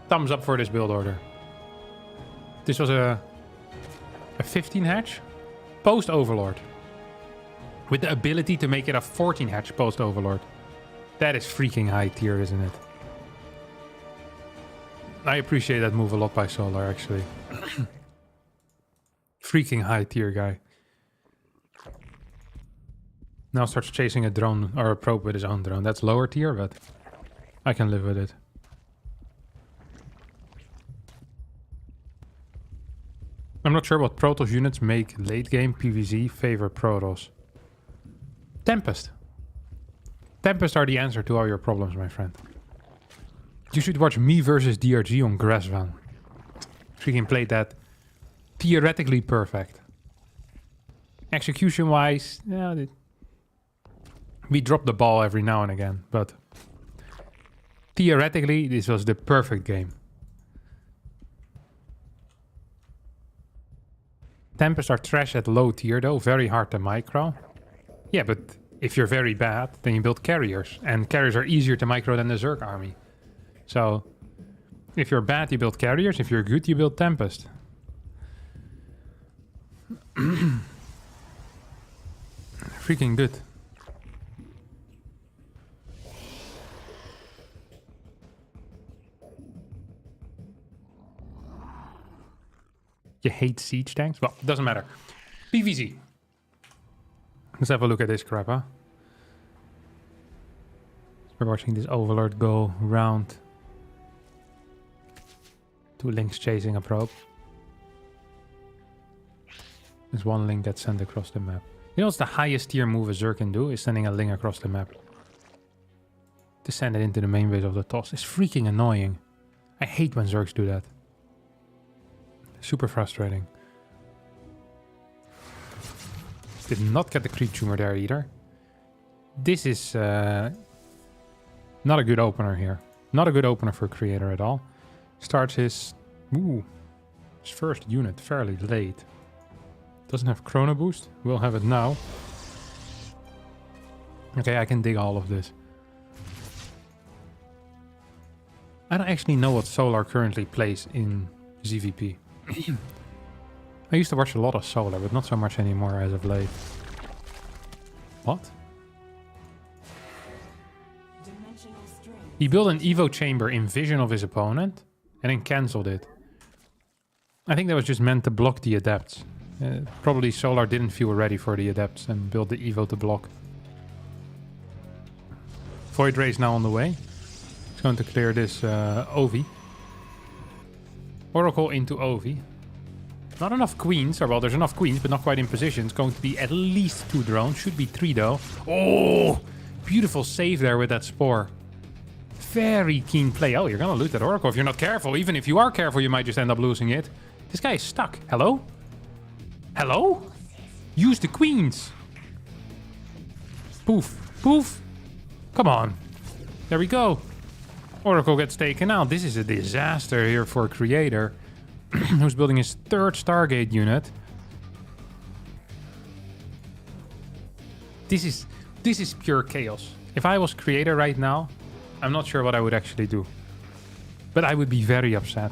Speaker 1: Thumbs up for this build order. This was a 15 hatch post Overlord. With the ability to make it a 14 hatch post Overlord. That is freaking high tier, isn't it? I appreciate that move a lot by Solar, actually. Freaking high tier guy. Now starts chasing a drone or a probe with his own drone. That's lower tier, but I can live with it. I'm not sure what Protoss units make late game PvZ favor Protoss. Tempest. Tempest are the answer to all your problems, my friend. You should watch me versus DRG on Grassvan. Freaking played that theoretically perfect. Execution wise, yeah, we drop the ball every now and again, but theoretically this was the perfect game. Tempest are trash at low tier though, very hard to micro. Yeah, but if you're very bad, then you build carriers. And carriers are easier to micro than the Zerg army. So, if you're bad, you build carriers. If you're good, you build Tempest. Freaking good. You hate siege tanks? Well, doesn't matter. PvZ. Let's have a look at this crap, huh? We're watching this Overlord go round. 2 links chasing a probe. There's 1 link that's sent across the map. You know what's the highest tier move a Zerg can do? Is sending a link across the map. To send it into the main base of the toss. It's freaking annoying. I hate when Zergs do that. Super frustrating. Did not get the creep tumor there either. This is not a good opener here. Not a good opener for Creator at all. Starts his first unit fairly late. Doesn't have Chrono Boost. We'll have it now. Okay, I can dig all of this. I don't actually know what Solar currently plays in ZVP. I used to watch a lot of Solar, but not so much anymore as of late. What? He built an Evo chamber in vision of his opponent and then cancelled it. I think that was just meant to block the adepts. Probably Solar didn't feel ready for the adepts and built the Evo to block. Void Ray is now on the way. It's going to clear this Ovi. Oracle into Ovi. Not enough queens, or well, there's enough queens, but not quite in position. It's going to be at least 2 drones. Should be 3 though. Oh, beautiful save there with that Spore. Very keen play. Oh, you're going to lose that Oracle if you're not careful. Even if you are careful, you might just end up losing it. This guy is stuck. Hello? Hello? Use the queens. Poof. Poof. Come on. There we go. Oracle gets taken out. This is a disaster here for Creator, who's building his 3rd Stargate unit. This is pure chaos. If I was Creator right now, I'm not sure what I would actually do. But I would be very upset.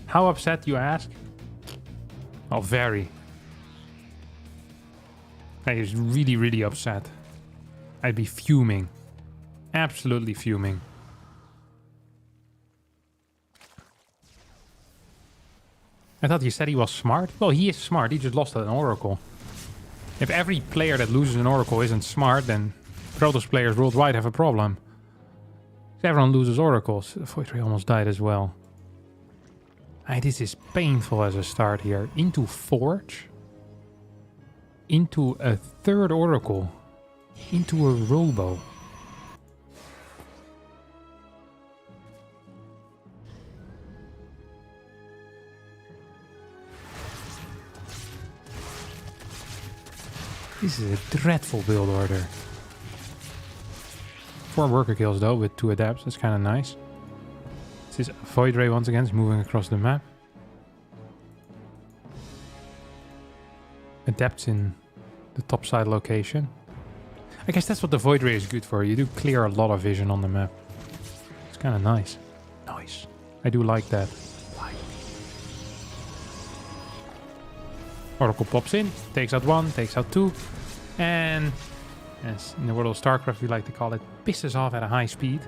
Speaker 1: How upset, you ask? Oh, very. I was really, really upset. I'd be fuming. Absolutely fuming. I thought you said he was smart. Well, he is smart. He just lost an Oracle. If every player that loses an Oracle isn't smart, then Protoss players worldwide have a problem. If everyone loses Oracles. Void Ray almost died as well. This is painful as a start here. Into Forge. Into a 3rd Oracle. Into a Robo. This is a dreadful build order. 4 worker kills though with 2 adapts. That's kind of nice. This is Void Ray once again. It's moving across the map. Adapts in the top side location. I guess that's what the Void Ray is good for. You do clear a lot of vision on the map. It's kind of nice. Nice. I do like that. Oracle pops in, takes out 1, takes out 2, and as in the world of Starcraft we like to call it, pisses off at a high speed.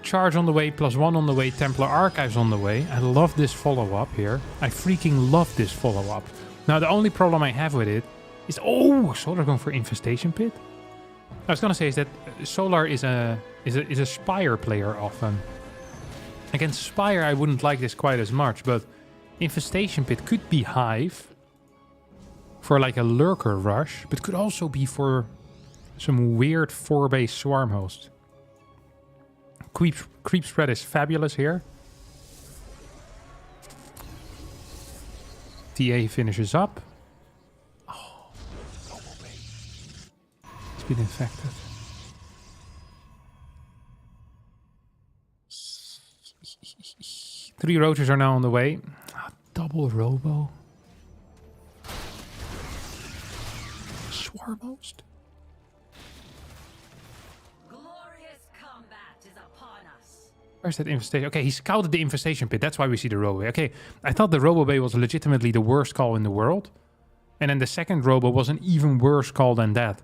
Speaker 1: Charge on the way, +1 on the way, Templar Archives on the way. I love this follow-up here. I freaking love this follow-up. Now the only problem I have with it is, oh, Solar going for Infestation Pit. I was gonna say is that Solar is a Spire player often. Against Spire I wouldn't like this quite as much, but Infestation Pit could be Hive for like a lurker rush, but could also be for some weird 4-base swarm host. Creep spread is fabulous here. TA finishes up. Oh, he's been infected. Three roaches are now on the way. Double Robo. Swarm host.
Speaker 6: Glorious combat is upon us.
Speaker 1: Where's that infestation? Okay, he scouted the infestation pit. That's why we see the Robo Bay. Okay, I thought the Robo Bay was legitimately the worst call in the world. And then the second Robo was an even worse call than that.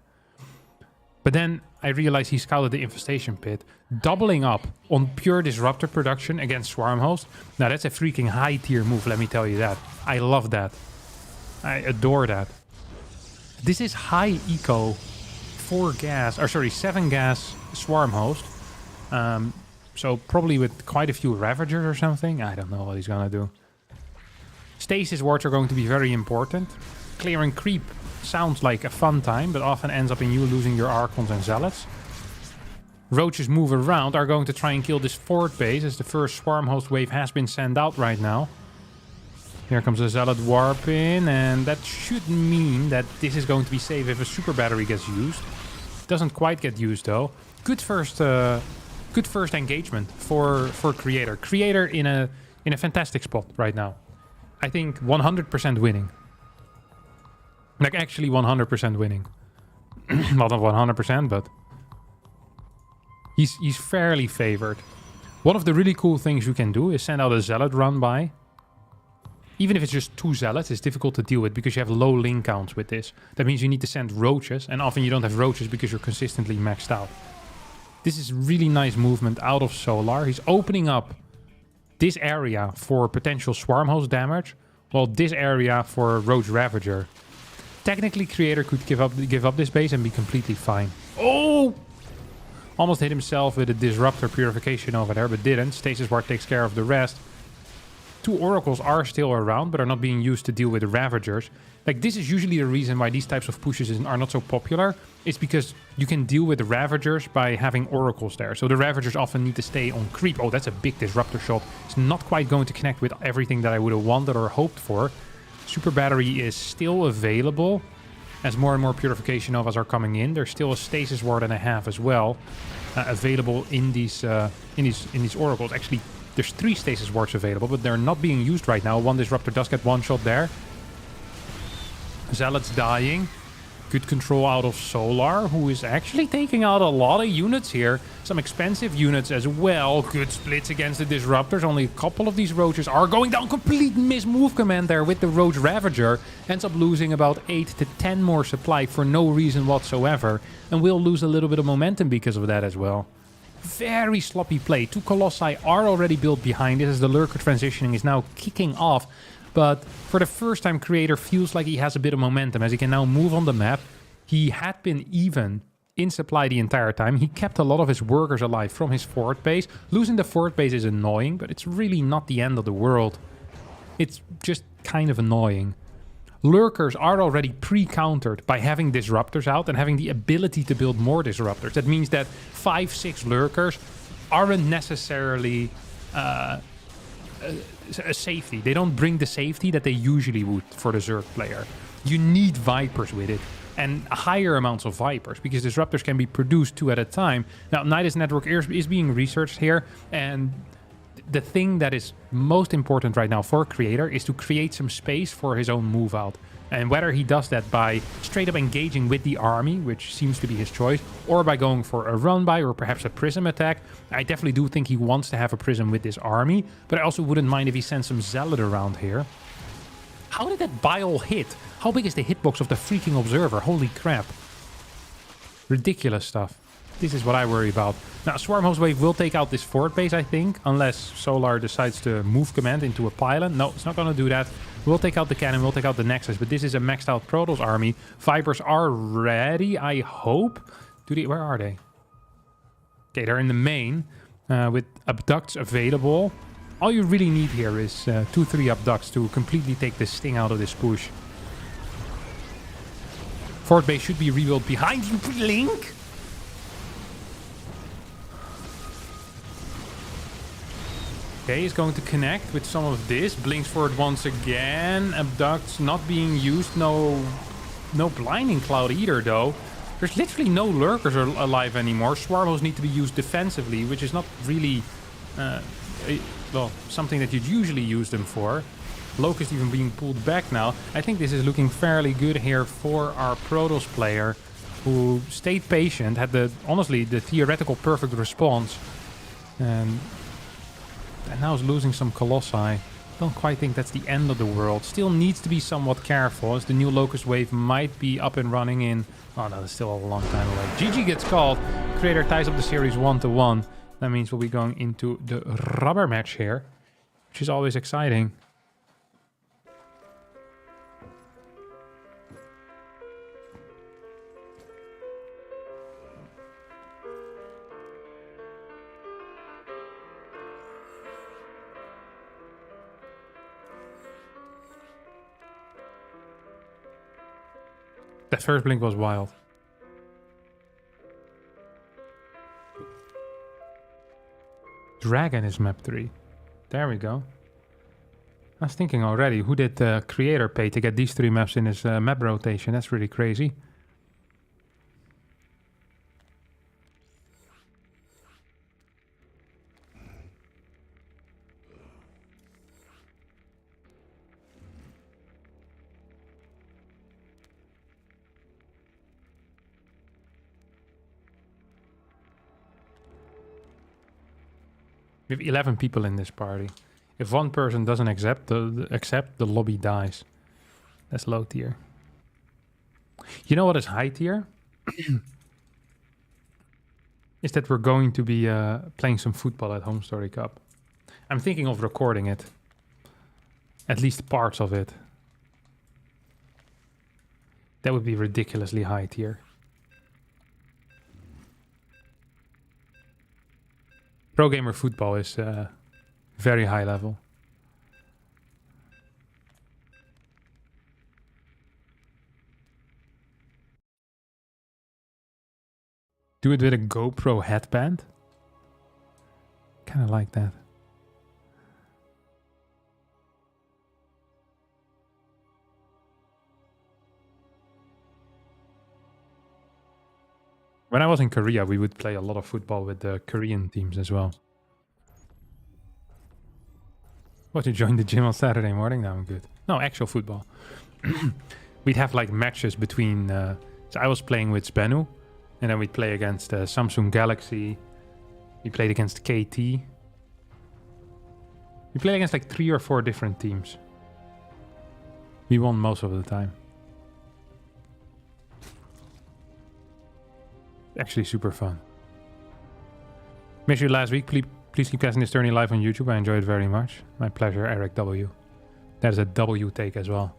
Speaker 1: But then I realized he scouted the infestation pit, doubling up on pure disruptor production against Swarm Host. Now that's a freaking high tier move, let me tell you that. I love that. I adore that. This is high eco 7 gas Swarm Host. So probably with quite a few Ravagers or something. I don't know what he's gonna do. Stasis wards are going to be very important. Clearing creep sounds like a fun time, but often ends up in you losing your Archons and Zealots. Roaches move around, are going to try and kill this fort base as the first Swarm Host wave has been sent out right now. Here comes a Zealot warp in, and that should mean that this is going to be safe if a super battery gets used. Doesn't quite get used though. Good first engagement for Creator. Creator in a fantastic spot right now. I think 100% winning. Like actually 100% winning. Not 100%, but he's fairly favored. One of the really cool things you can do is send out a Zealot run by. Even if it's just 2 Zealots, it's difficult to deal with because you have low link counts with this. That means you need to send Roaches, and often you don't have Roaches because you're consistently maxed out. This is really nice movement out of Solar. He's opening up this area for potential Swarm Host damage, while this area for Roach Ravager. Technically, Creator could give up this base and be completely fine. Oh! Almost hit himself with a Disruptor Purification over there, but didn't. Stasis Ward takes care of the rest. 2 Oracles are still around, but are not being used to deal with the Ravagers. Like, this is usually the reason why these types of pushes are not so popular. It's because you can deal with the Ravagers by having Oracles there. So the Ravagers often need to stay on creep. Oh, that's a big Disruptor shot. It's not quite going to connect with everything that I would have wanted or hoped for. Super Battery is still available as more and more Purification Novas are coming in. There's still a Stasis Ward and a half as well available in these Oracles. Actually, there's 3 Stasis Wards available, but they're not being used right now. 1 Disruptor does get 1 shot there. Zealot's dying. Good control out of Solar, who is actually taking out a lot of units here. Some expensive units as well. Good splits against the Disruptors. Only a couple of these Roaches are going down. Complete move command there with the Roach Ravager. Ends up losing about 8 to 10 more supply for no reason whatsoever. And will lose a little bit of momentum because of that as well. Very sloppy play. 2 Colossi are already built behind it as the Lurker transitioning is now kicking off. But for the first time, Creator feels like he has a bit of momentum as he can now move on the map. He had been even in supply the entire time. He kept a lot of his workers alive from his fort base. Losing the fort base is annoying, but it's really not the end of the world. It's just kind of annoying. Lurkers are already pre-countered by having Disruptors out and having the ability to build more Disruptors. That means that 5-6 Lurkers aren't necessarily a safety. They don't bring the safety that they usually would for the Zerg player. You need Vipers with it. And higher amounts of Vipers, because Disruptors can be produced 2 at a time. Now, Nidus Network is being researched here, and the thing that is most important right now for Creator is to create some space for his own move out. And whether he does that by straight up engaging with the army, which seems to be his choice, or by going for a run by or perhaps a prism attack. I definitely do think he wants to have a prism with this army, but I also wouldn't mind if he sends some Zealot around here. How did that Bile hit? How big is the hitbox of the freaking Observer? Holy crap. Ridiculous stuff. This is what I worry about. Now, Swarmhost Wave will take out this fort base, I think, unless Solar decides to move command into a pylon. No, it's not going to do that. We'll take out the cannon, we'll take out the Nexus, but this is a maxed out Protoss army. Vipers are ready, I hope. Where are they? Okay, they're in the main with Abducts available. All you really need here is 2-3 Abducts to completely take the sting out of this push. Fort base should be rebuilt behind you, Link. Okay, he's going to connect with some of this. Blinks for it once again. Abducts not being used. No Blinding Cloud either, though. There's literally no Lurkers alive anymore. Swarmos need to be used defensively, which is not really... well, something that you'd usually use them for. Locust even being pulled back now. I think this is looking fairly good here for our Protoss player, who stayed patient, had honestly the theoretical perfect response, and now is losing some Colossi. Don't quite think that's the end of the world. Still needs to be somewhat careful, as the new Locust Wave might be up and running in... Oh no, that's still a long time away. GG gets called. Creator ties up the series 1-1. That means we'll be going into the rubber match here, which is always exciting. That first blink was wild. Dragon is map 3. There we go. I was thinking already, who did the Creator pay to get these 3 maps in his map rotation? That's really crazy. We have 11 people in this party. If one person doesn't accept, the lobby dies. That's low tier. You know what is high tier? Is that we're going to be playing some football at Home Story Cup. I'm thinking of recording it. At least parts of it. That would be ridiculously high tier. Pro gamer football is very high level. Do it with a GoPro headband. Kind of like that. When I was in Korea, we would play a lot of football with the Korean teams as well. What, you joined the gym on Saturday morning? No, I'm good. No, actual football. We'd have like matches between... so I was playing with Spenu, and then we'd play against Samsung Galaxy. We played against KT. We played against like 3 or 4 different teams. We won most of the time. Actually super fun. Missed you last week. Please keep casting this tourney live on YouTube. I enjoyed it very much. My pleasure, Eric W. That is a W take as well,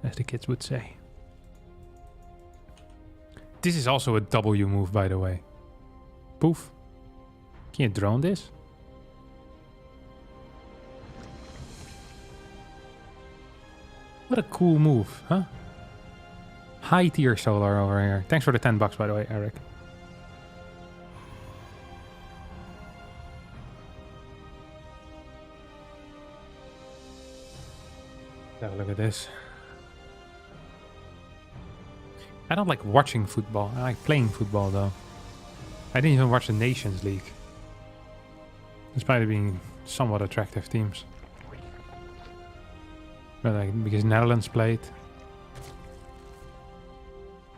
Speaker 1: as the kids would say. This is also a W move, by the way. Poof. Can you drone this? What a cool move, huh? High tier solar over here. Thanks for the $10, by the way, Eric. Have a look at this. I don't like watching football. I like playing football, though. I didn't even watch the Nations League. Despite it being somewhat attractive teams. But like, because Netherlands played.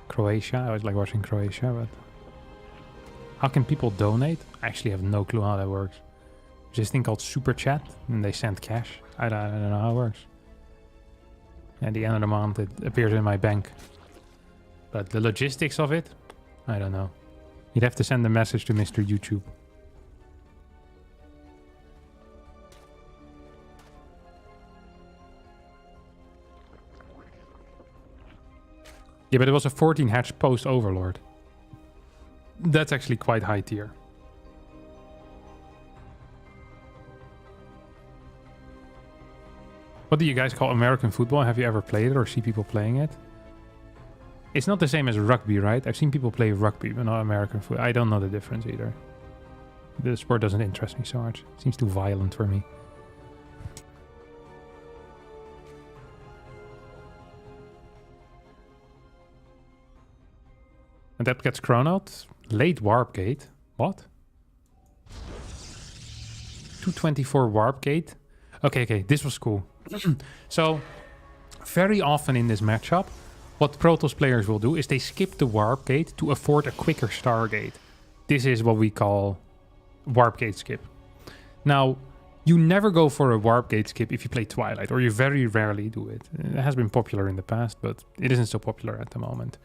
Speaker 1: Croatia. I always like watching Croatia, but... How can people donate? I actually have no clue how that works. There's this thing called Super Chat, and they send cash. I don't know how it works. At the end of the month, it appears in my bank. But the logistics of it, I don't know. You'd have to send a message to Mr. YouTube. Yeah, but it was a 14 hatch post Overlord. That's actually quite high tier. What do you guys call American football? Have you ever played it or see people playing it? It's not the same as rugby, right? I've seen people play rugby, but not American football. I don't know the difference either. The sport doesn't interest me so much. It seems too violent for me. And that gets chronoed. Late warp gate. What? 224 warp gate. Okay, this was cool. So, very often in this matchup, what Protoss players will do is they skip the warp gate to afford a quicker Stargate. This is what we call warp gate skip. Now, you never go for a warp gate skip if you play Twilight, or you very rarely do it. It has been popular in the past, but it isn't so popular at the moment.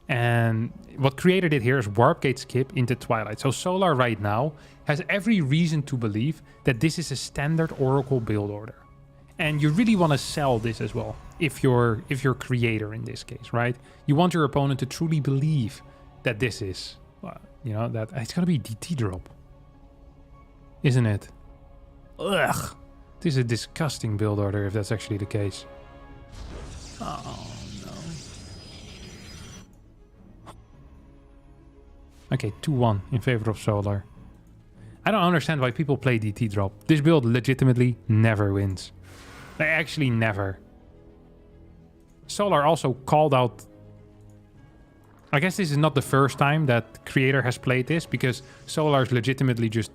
Speaker 1: And what Creator did here is warp gate skip into Twilight. So Solar right now has every reason to believe that this is a standard Oracle build order. And you really want to sell this as well, if you're Creator in this case, right? You want your opponent to truly believe that this is, you know, that it's going to be DT drop. Isn't it? Ugh. This is a disgusting build order if that's actually the case. Oh, no. Okay, 2-1 in favor of Solar. I don't understand why people play DT drop. This build legitimately never wins. Like, actually never. Solar also called out... I guess this is not the first time that Creator has played this, because Solar is legitimately just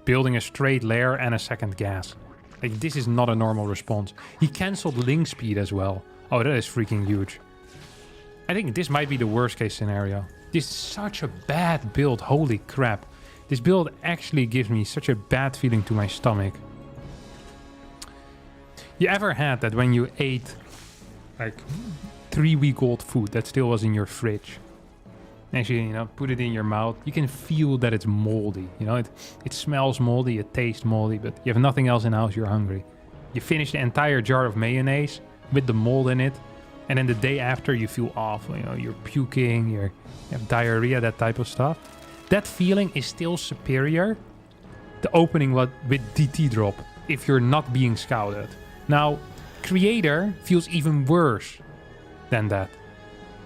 Speaker 1: building a straight lair and a second gas. Like, this is not a normal response. He cancelled link speed as well. Oh, that is freaking huge. I think this might be the worst case scenario. This is such a bad build. Holy crap. This build actually gives me such a bad feeling to my stomach. You ever had that when you ate like 3-week-old food that still was in your fridge? Actually, you know, put it in your mouth. You can feel that it's moldy. You know, it smells moldy, it tastes moldy, but you have nothing else in the house, you're hungry. You finish the entire jar of mayonnaise with the mold in it, And then the day after you feel awful, you know, you're puking, you have diarrhea, that type of stuff. That feeling is still superior to opening with DT drop if you're not being scouted. Now, Creator feels even worse than that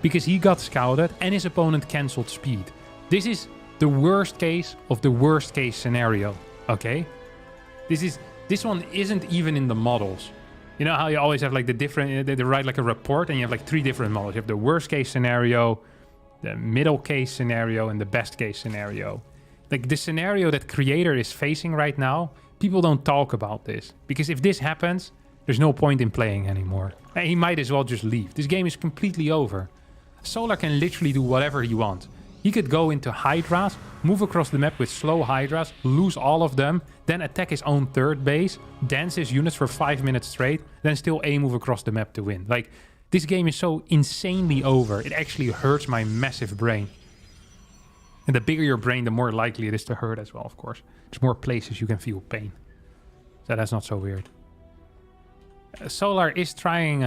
Speaker 1: because he got scouted and his opponent cancelled speed. This is the worst case of the worst case scenario, okay? This one isn't even in the models. You know how you always have like the different, they write like a report and you have like 3 different models. You have the worst case scenario, the middle case scenario, and the best case scenario. Like the scenario that Creator is facing right now, people don't talk about this. Because if this happens, there's no point in playing anymore. And he might as well just leave. This game is completely over. Solar can literally do whatever he wants. He could go into Hydras, move across the map with slow Hydras, lose all of them, then attack his own third base, dance his units for 5 minutes straight, then still A-move across the map to win. Like, this game is so insanely over. It actually hurts my massive brain. And the bigger your brain, the more likely it is to hurt as well, of course. There's more places you can feel pain. So that's not so weird. Solar is trying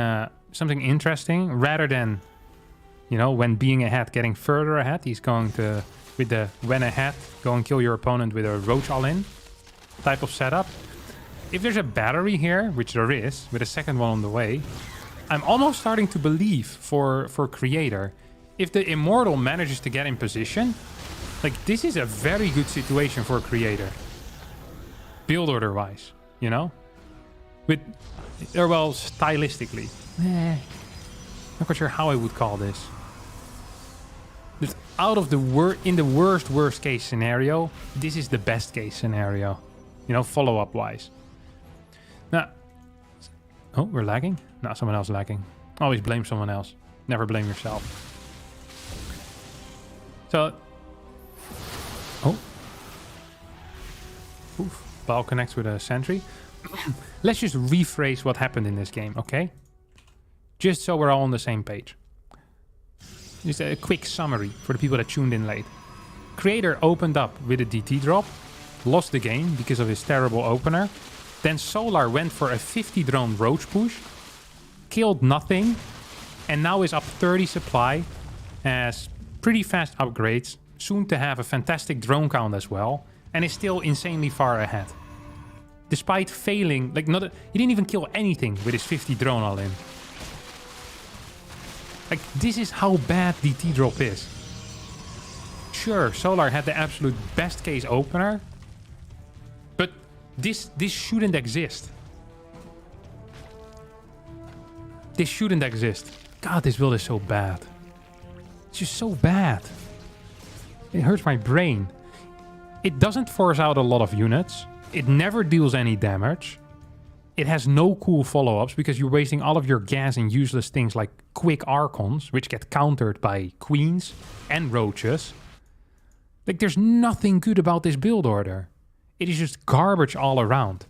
Speaker 1: something interesting. Rather than, you know, when being ahead, getting further ahead, he's going to, with the when ahead, go and kill your opponent with a roach all-in type of setup. If there's a battery here, which there is, with a second one on the way, I'm almost starting to believe for Creator, if the Immortal manages to get in position, like, this is a very good situation for Creator. Build order-wise, you know? With, or well, stylistically. Not quite sure how I would call this. But out of the in the worst case scenario, this is the best case scenario. You know, follow-up wise. Now, oh, we're lagging? No, someone else lagging. Always blame someone else. Never blame yourself. So, oh. Oof. Ball connects with a sentry. Let's just rephrase what happened in this game, okay? Just so we're all on the same page. Just a quick summary for the people that tuned in late. Creator opened up with a DT drop, lost the game because of his terrible opener. Then Solar went for a 50 drone roach push, killed nothing, and now is up 30 supply, has pretty fast upgrades, soon to have a fantastic drone count as well, and is still insanely far ahead. Despite failing, like he didn't even kill anything with his 50 drone all-in. Like, this is how bad DT drop is. Sure, Solar had the absolute best case opener, but this shouldn't exist. This shouldn't exist. God, this build is so bad. It's just so bad. It hurts my brain. It doesn't force out a lot of units. It never deals any damage. It has no cool follow-ups because you're wasting all of your gas in useless things like quick Archons, which get countered by Queens and Roaches. Like, there's nothing good about this build order. It is just garbage all around.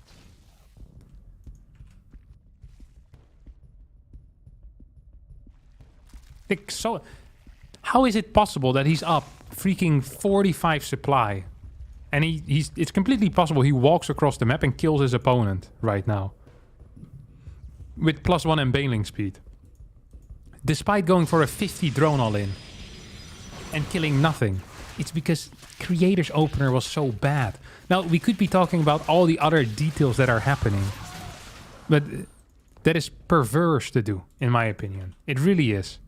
Speaker 1: Like, so, how is it possible that he's up freaking 45 supply? And it's completely possible he walks across the map and kills his opponent right now. With +1 embaling speed. Despite going for a 50 drone all-in. And killing nothing. It's because Creator's opener was so bad. Now, we could be talking about all the other details that are happening. But that is perverse to do, in my opinion. It really is.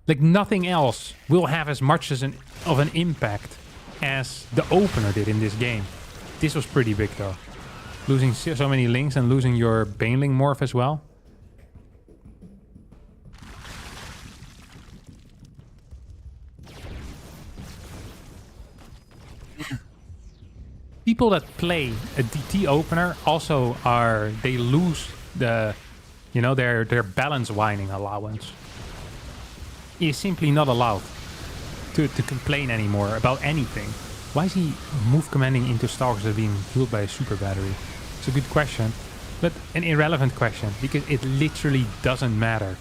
Speaker 1: Like, nothing else will have as much of an impact as the opener did in this game. This was pretty big, though. Losing so many links and losing your Baneling morph as well. People that play a DT opener also they lose the, you know, their balance whining allowance. He is simply not allowed to complain anymore about anything. Why is he move commanding into Stalkers that are being healed by a super battery? It's a good question, but an irrelevant question because it literally doesn't matter.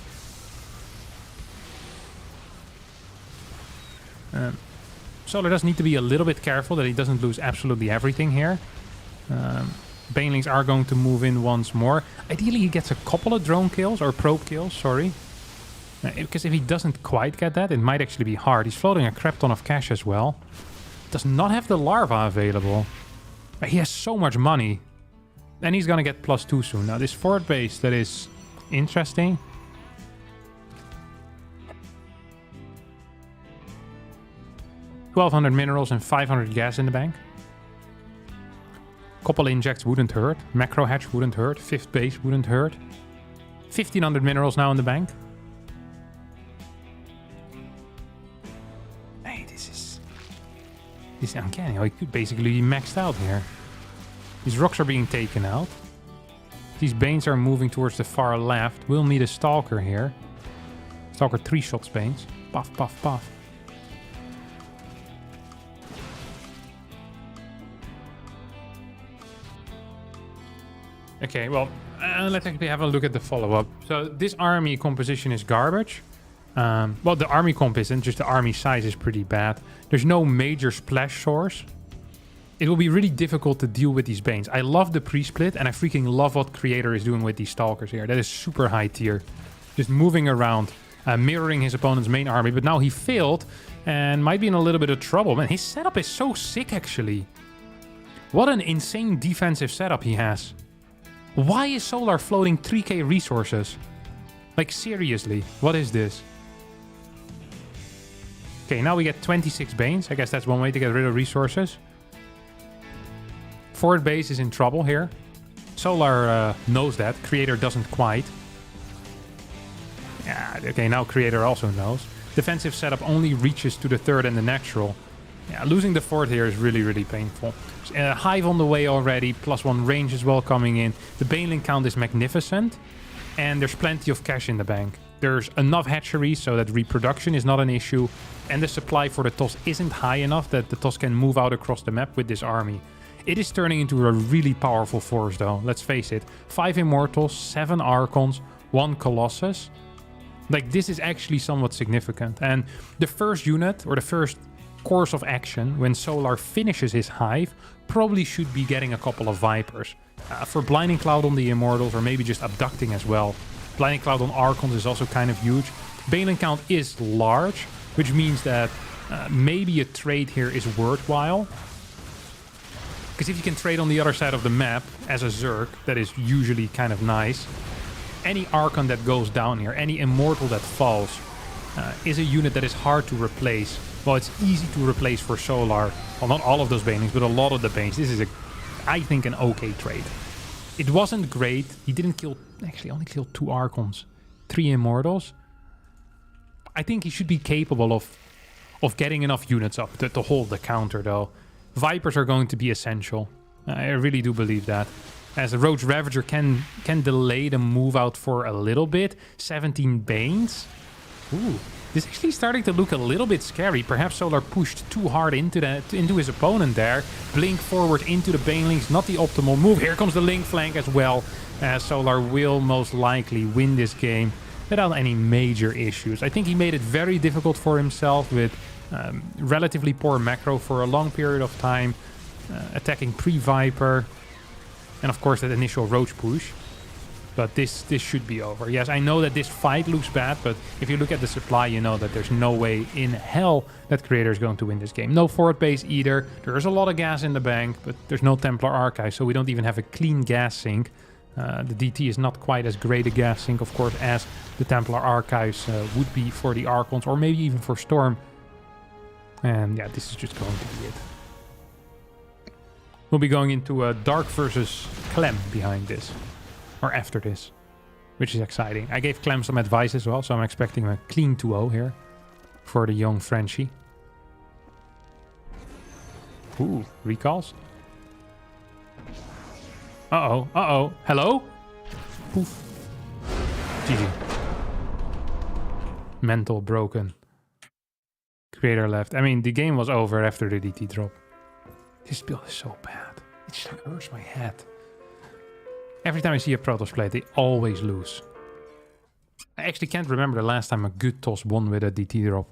Speaker 1: Solar does need to be a little bit careful that he doesn't lose absolutely everything here. Banelings are going to move in once more. Ideally, he gets a couple of drone kills, or probe kills, sorry. Because if he doesn't quite get that, it might actually be hard. He's floating a crap ton of cash as well. Does not have the larva available. He has so much money. And he's gonna get +2 soon. Now, this fort base, that is interesting. $1,200 minerals and 500 gas in the bank. Couple injects wouldn't hurt. Macro hatch wouldn't hurt. 5th base wouldn't hurt. 1,500 minerals now in the bank. Hey, this is uncanny. Oh, he could basically be maxed out here. These rocks are being taken out. These Banes are moving towards the far left. We'll need a Stalker here. Stalker 3 shots Banes. Puff, puff, puff. Okay, well, let's actually have a look at the follow-up. So this army composition is garbage. Well, the army comp isn't, just the army size is pretty bad. There's no major splash source. It will be really difficult to deal with these Banes. I love the pre-split, and I freaking love what Creator is doing with these Stalkers here. That is super high tier. Just moving around, mirroring his opponent's main army. But now he failed, and might be in a little bit of trouble. Man, his setup is so sick, actually. What an insane defensive setup he has. Why is Solar floating 3k resources? Like, seriously, what is this? Okay, now we get 26 Banes. I guess that's one way to get rid of resources. Fort base is in trouble here. Solar knows that. Creator doesn't quite. Yeah, okay, now Creator also knows. Defensive setup only reaches to the 3rd and the natural. Yeah, losing the fort here is really, really painful. Hive on the way already, +1 range as well coming in. The Baneling count is magnificent, and there's plenty of cash in the bank. There's enough hatcheries so that reproduction is not an issue, and the supply for the Toss isn't high enough that the Toss can move out across the map with this army. It is turning into a really powerful force though, let's face it. 5 Immortals, 7 Archons, 1 Colossus. Like, this is actually somewhat significant. And the first unit, or the first course of action when Solar finishes his Hive, probably should be getting a couple of Vipers. For Blinding Cloud on the Immortals, or maybe just abducting as well. Blinding Cloud on Archons is also kind of huge. Baneling count is large, which means that maybe a trade here is worthwhile. Because if you can trade on the other side of the map as a Zerg, that is usually kind of nice. Any Archon that goes down here, any Immortal that falls, is a unit that is hard to replace. Well, it's easy to replace for Solar. Well, not all of those Banelings, but a lot of the Banes. This is, I think, an okay trade. It wasn't great. He didn't kill... Actually, only killed 2 Archons. 3 Immortals. I think he should be capable of getting enough units up to hold the counter, though. Vipers are going to be essential. I really do believe that. As a Roach Ravager can delay the move out for a little bit. 17 Banes. Ooh. This is actually starting to look a little bit scary. Perhaps Solar pushed too hard into his opponent there. Blink forward into the Banelings, not the optimal move. Here comes the Link flank as well. Solar will most likely win this game without any major issues. I think he made it very difficult for himself with relatively poor macro for a long period of time. Attacking pre-Viper. And of course that initial Roach push. But this should be over. Yes, I know that this fight looks bad, but if you look at the supply, you know that there's no way in hell that Creator is going to win this game. No fort base either. There is a lot of gas in the bank, but there's no Templar Archive, so we don't even have a clean gas sink. The DT is not quite as great a gas sink, of course, as the Templar Archives would be for the Archons, or maybe even for Storm. And yeah, this is just going to be it. We'll be going into a Dark versus Clem behind this. Or after this, which is exciting. I gave Clem some advice as well, so I'm expecting a clean 2-0 here for the young Frenchie. Ooh, recalls. Uh-oh, uh-oh. Hello? Poof. GG. Mental broken. Creator left. I mean, the game was over after the DT drop. This build is so bad. It just hurts my head. Every time I see a Protoss play, they always lose. I actually can't remember the last time a good toss won with a DT drop.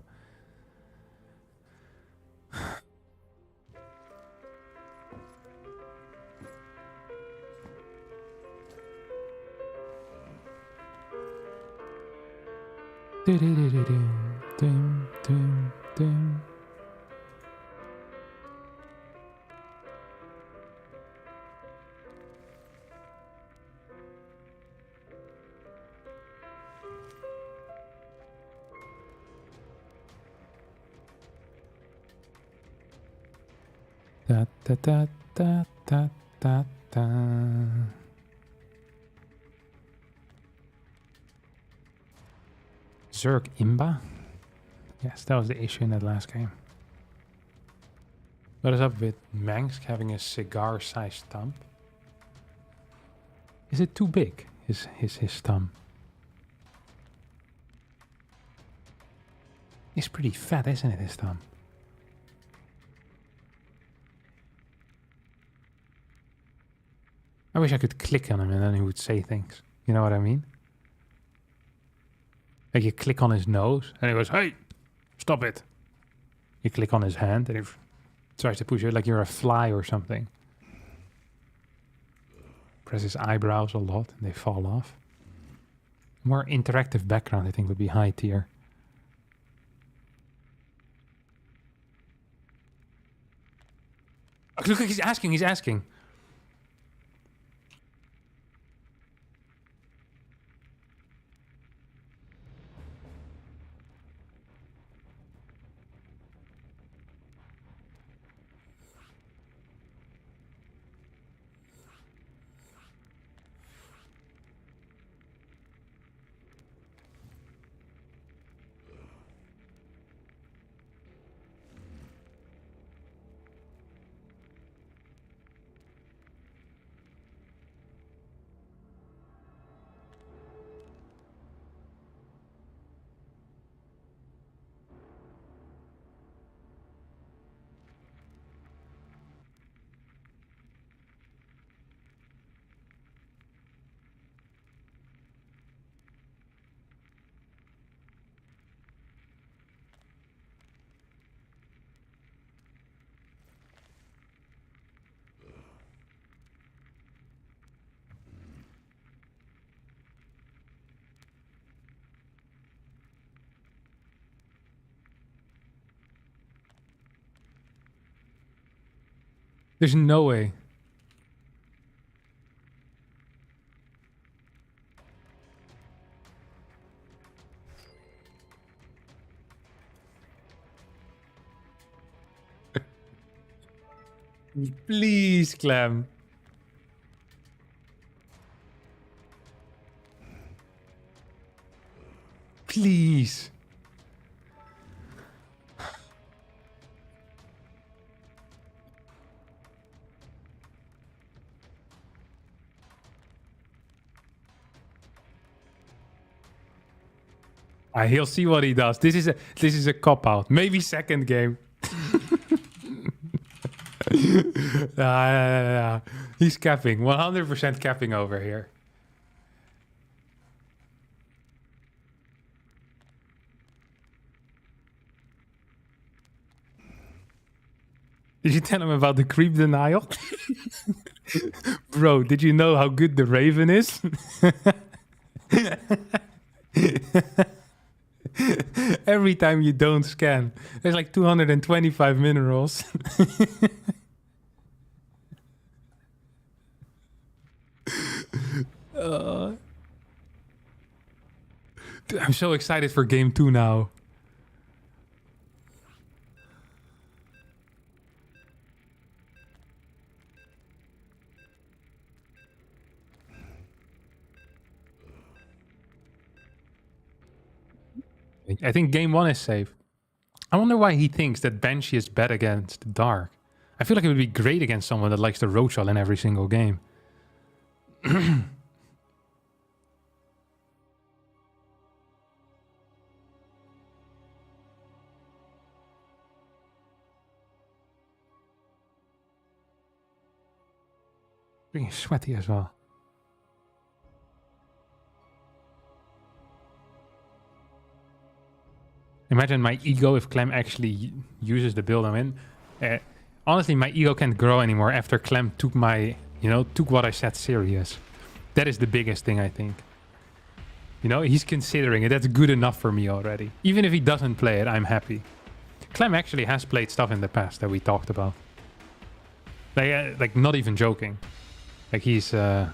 Speaker 1: Da da da da da da da. Zerg Imba? Yes, that was the issue in that last game. What is up with Mangsk having a cigar-sized thumb? Is it too big, his thumb? It's pretty fat, isn't it, his thumb? I wish I could click on him and then he would say things. You know what I mean? Like you click on his nose and he goes, "Hey, stop it." You click on his hand and he tries to push you like you're a fly or something. Press his eyebrows a lot and they fall off. More interactive background, I think, would be high tier. Oh, look, he's asking. There's no way. Please, Clem. Please. He'll see what he does. This is a cop out. Maybe second game. He's capping. 100% capping over here. Did you tell him about the creep denial? Bro, did you know how good the Raven is? Every time you don't scan, there's like 225 minerals. Dude, I'm so excited for game 2 now. I think game 1 is safe. I wonder why he thinks that Banshee is bad against Dark. I feel like it would be great against someone that likes the Rochal in every single game. Being sweaty as well. Imagine my ego if Clem actually uses the build I'm in. Honestly, my ego can't grow anymore after Clem took my, took what I said serious. That is the biggest thing, I think. You know, he's considering it. That's good enough for me already. Even if he doesn't play it, I'm happy. Clem actually has played stuff in the past that we talked about. Like not even joking. Like he's... I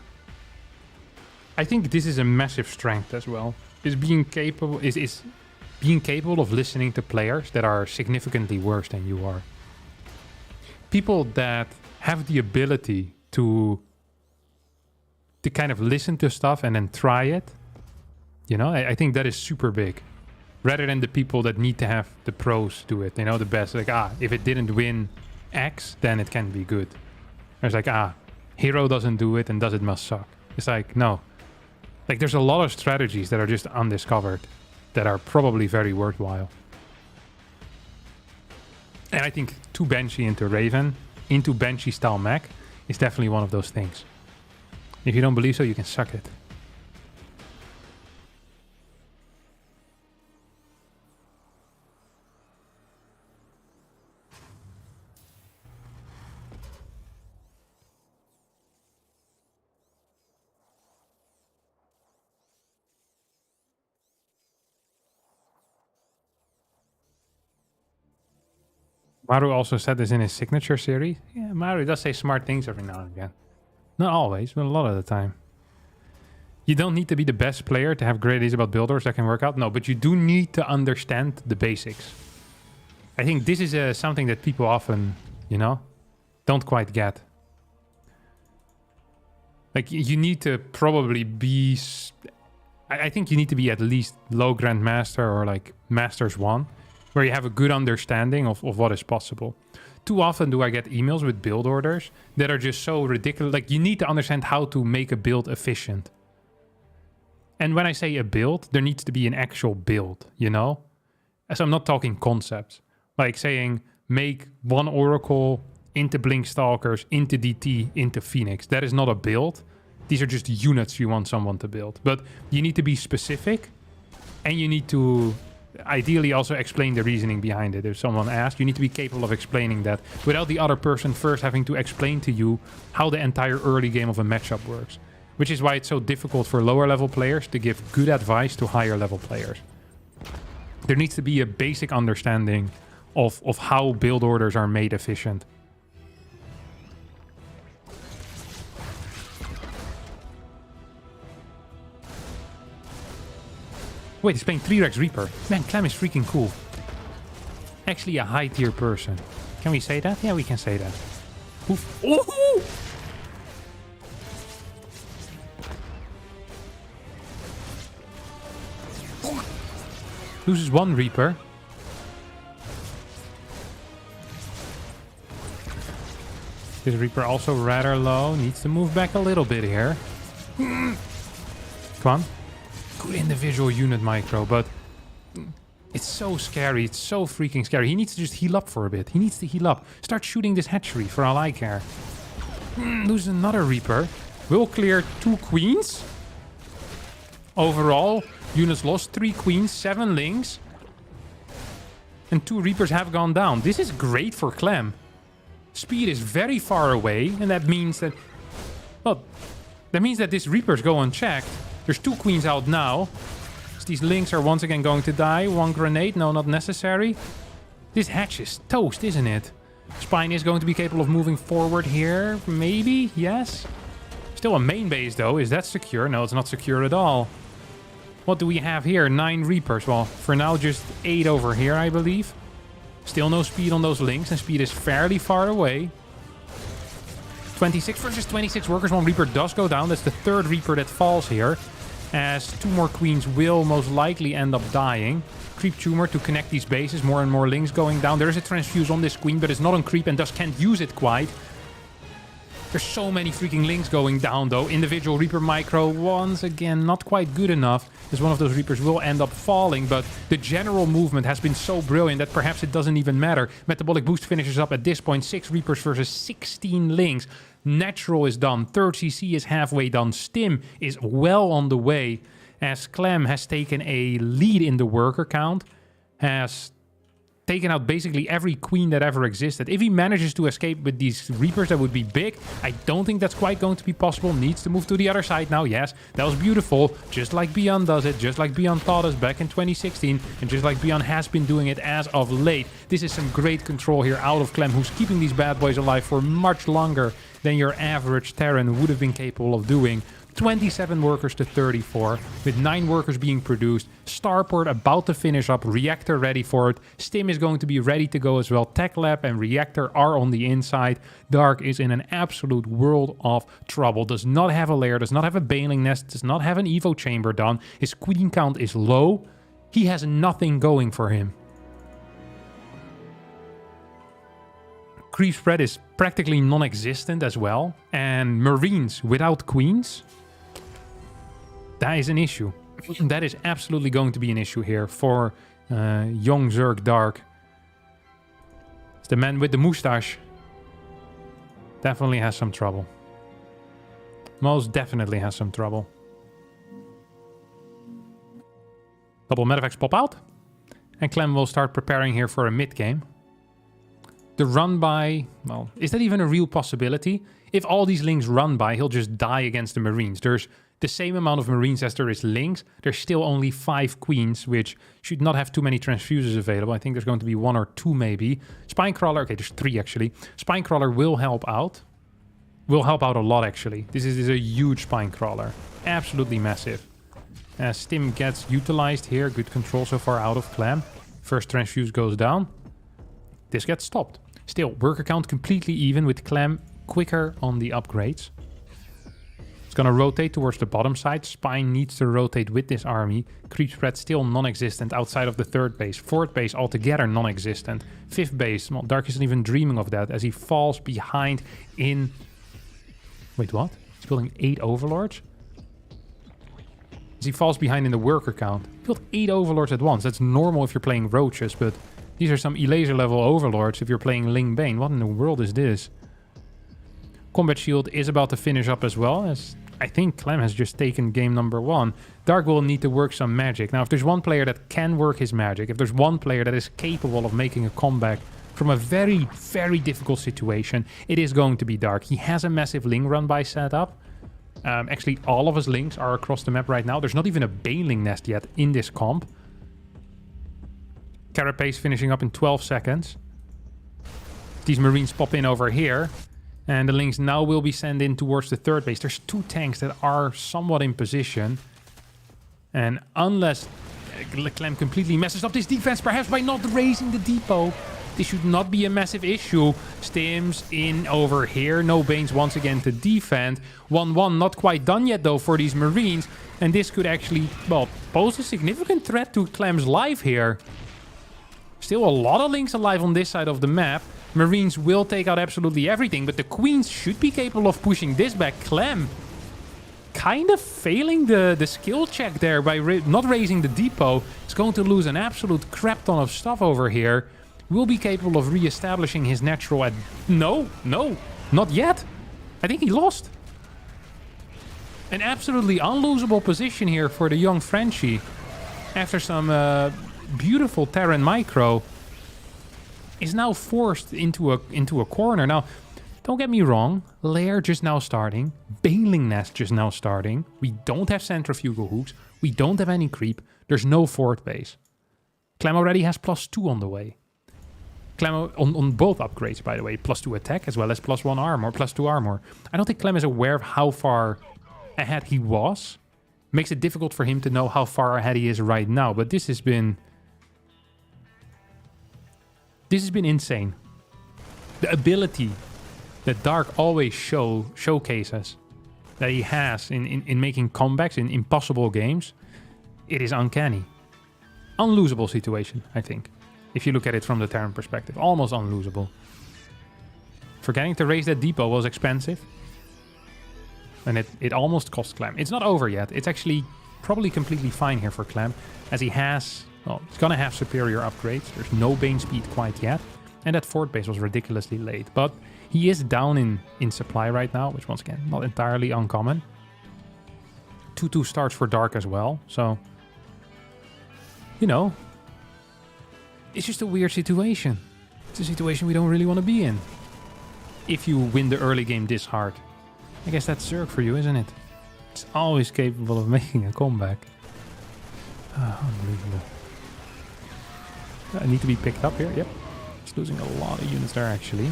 Speaker 1: think this is a massive strength as well. Is being capable of listening to players that are significantly worse than you are. People that have the ability to kind of listen to stuff and then try it. You know, I think that is super big. Rather than the people that need to have the pros do it. You know, the best. Like, if it didn't win X, then it can be good. There's like, hero doesn't do it and does it must suck. It's like, no. Like, there's a lot of strategies that are just undiscovered that are probably very worthwhile. And I think 2 Banshee into Raven, into Banshee style mech, is definitely one of those things. If you don't believe so, you can suck it. Maru also said this in his signature series. Yeah, Maru does say smart things every now and again. Not always, but a lot of the time. You don't need to be the best player to have great ideas about build orders that can work out. No, but you do need to understand the basics. I think this is something that people often, you know, don't quite get. Like, you need to probably be... I think you need to be at least low Grandmaster or like Masters 1. Where you have a good understanding of what is possible. Too often do I get emails with build orders that are just so ridiculous. Like, you need to understand how to make a build efficient. And when I say a build, there needs to be an actual build, you know? So I'm not talking concepts. Like saying, make 1 Oracle into Blink Stalkers, into DT, into Phoenix. That is not a build. These are just units you want someone to build. But you need to be specific. And you need to... ideally also explain the reasoning behind it. If someone asks, you need to be capable of explaining that without the other person first having to explain to you how the entire early game of a matchup works. Which is why it's so difficult for lower level players to give good advice to higher level players. There needs to be a basic understanding of how build orders are made efficient. Wait, he's playing 3-Rex Reaper. Man, Clem is freaking cool. Actually a high tier person. Can we say that? Yeah, we can say that. Oof. Ooh! Loses 1 Reaper. This Reaper also rather low. Needs to move back a little bit here. Come on. Good individual unit micro, but it's so scary. It's so freaking scary. He needs to just heal up for a bit. He needs to heal up. Start shooting this hatchery for all I care. Lose another Reaper. Will clear 2 Queens. Overall, units lost 3 Queens, 7 Lings. And 2 Reapers have gone down. This is great for Clem. Speed is very far away, and that means that... well, that means that this Reapers go unchecked. There's 2 Queens out now. So these Lings are once again going to die. 1 grenade. No, not necessary. This hatch is toast, isn't it? Spine is going to be capable of moving forward here. Maybe? Yes? Still a main base, though. Is that secure? No, it's not secure at all. What do we have here? 9 Reapers. Well, for now, just 8 over here, I believe. Still no speed on those Lings, and speed is fairly far away. 26 versus 26 workers. 1 Reaper does go down. That's the 3rd Reaper that falls here. As 2 more Queens will most likely end up dying. Creep Tumor to connect these bases. More and more Lings going down. There is a Transfuse on this Queen, but it's not on Creep and thus can't use it quite. There's so many freaking Lings going down, though. Individual Reaper micro, once again, not quite good enough. As one of those Reapers will end up falling, but the general movement has been so brilliant that perhaps it doesn't even matter. Metabolic Boost finishes up at this point. 6 Reapers versus 16 Lings. Natural is done. 3rd CC is halfway done. Stim is well on the way, as Clem has taken a lead in the worker count. Has taken out basically every queen that ever existed. If he manages to escape with these Reapers, that would be big. I don't think that's quite going to be possible. Needs to move to the other side now. Yes, that was beautiful. Just like Beyond does it. Just like Beyond taught us back in 2016. And just like Beyond has been doing it as of late. This is some great control here out of Clem, who's keeping these bad boys alive for much longer than your average Terran would have been capable of doing. 27 workers to 34, with 9 workers being produced. Starport about to finish up, Reactor ready for it. Stim is going to be ready to go as well. Tech Lab and Reactor are on the inside. Dark is in an absolute world of trouble. Does not have a lair, does not have a Bailing Nest, does not have an Evo Chamber done. His queen count is low. He has nothing going for him. Creep spread is practically non-existent as well. And Marines without queens, that is an issue. That is absolutely going to be an issue here for young Zerg Dark. It's the man with the moustache. Definitely has some trouble. Most definitely has some trouble. Double Medivacs pop out. And Clem will start preparing here for a mid-game. The run by, well, is that even a real possibility? If all these links run by, he'll just die against the Marines. There's the same amount of Marines as there is links. There's still only 5 queens, which should not have too many transfuses available. I think there's going to be 1 or 2 maybe. Spinecrawler, okay, there's 3 actually. Spinecrawler will help out. Will help out a lot actually. This is a huge Spinecrawler. Absolutely massive. Stim gets utilized here. Good control so far out of Clem. First transfuse goes down. This gets stopped. Still, worker count completely even with Clem quicker on the upgrades. It's going to rotate towards the bottom side. Spine needs to rotate with this army. Creep spread still non-existent outside of the 3rd base. 4th base altogether non-existent. 5th base, well, Dark isn't even dreaming of that as he falls behind in... Wait, what? He's building 8 Overlords? As he falls behind in the worker count. He built 8 Overlords at once. That's normal if you're playing Roaches, but... These are some Elaser level Overlords if you're playing Ling Bane. What in the world is this? Combat Shield is about to finish up as well, as I think Clem has just taken game number 1. Dark will need to work some magic. Now, if there's one player that can work his magic, if there's one player that is capable of making a comeback from a very, very difficult situation, it is going to be Dark. He has a massive Ling run by setup. Actually, all of his Lings are across the map right now. There's not even a Bailing Nest yet in this comp. Carapace finishing up in 12 seconds. These Marines pop in over here. And the Lings now will be sent in towards the 3rd base. There's 2 tanks that are somewhat in position. And unless Clem completely messes up this defense, perhaps by not raising the depot, this should not be a massive issue. Stims in over here. No Banes once again to defend. 1-1 not quite done yet though for these Marines. And this could actually, well, pose a significant threat to Clem's life here. Still a lot of Lings alive on this side of the map. Marines will take out absolutely everything, but the Queens should be capable of pushing this back. Clem kind of failing the skill check there by not raising the depot. It's going to lose an absolute crap ton of stuff over here. Will be capable of re-establishing his natural... No, not yet. I think he lost. An absolutely unlosable position here for the young Frenchie. After some... beautiful Terran micro is now forced into a corner. Now, don't get me wrong, Lair just now starting, Bailing Nest just now starting. We don't have centrifugal hooks. We don't have any creep. There's no 4th base. Clem already has +2 on the way. Clem on both upgrades, by the way, +2 attack as well as +1 armor, +2 armor. I don't think Clem is aware of how far ahead he was. Makes it difficult for him to know how far ahead he is right now, but this has been insane. The ability that Dark always showcases that he has in making comebacks in impossible games, it is uncanny. Unlosable situation, I think. If you look at it from the Terran perspective. Almost unlosable. Forgetting to raise that depot was expensive. And it almost cost Clem. It's not over yet. It's actually probably completely fine here for Clem. As he has... Well, he's going to have superior upgrades. There's no Bane speed quite yet. And that 4th base was ridiculously late. But he is down in supply right now, which once again, not entirely uncommon. 2-2 starts for Dark as well. So, you know, It's just a weird situation. It's a situation we don't really want to be in. If you win the early game this hard. I guess that's Zerg for you, isn't it? It's always capable of making a comeback. Unbelievable. I need to be picked up here. Yep. It's losing a lot of units there, actually.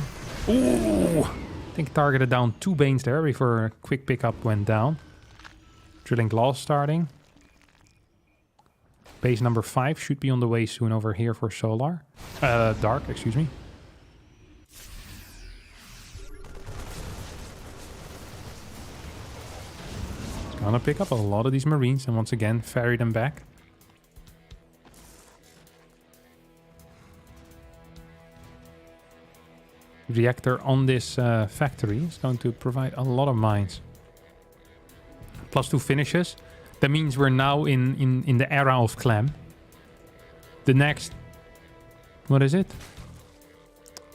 Speaker 1: Ooh! I think targeted down 2 Banes there before a quick pickup went down. Drilling Glass starting. Base number 5 should be on the way soon over here for Solar. Dark, excuse me. It's gonna pick up a lot of these Marines and once again ferry them back. Reactor on this factory is going to provide a lot of mines. +2 finishes. That means we're now in the era of Clam. The next... What is it?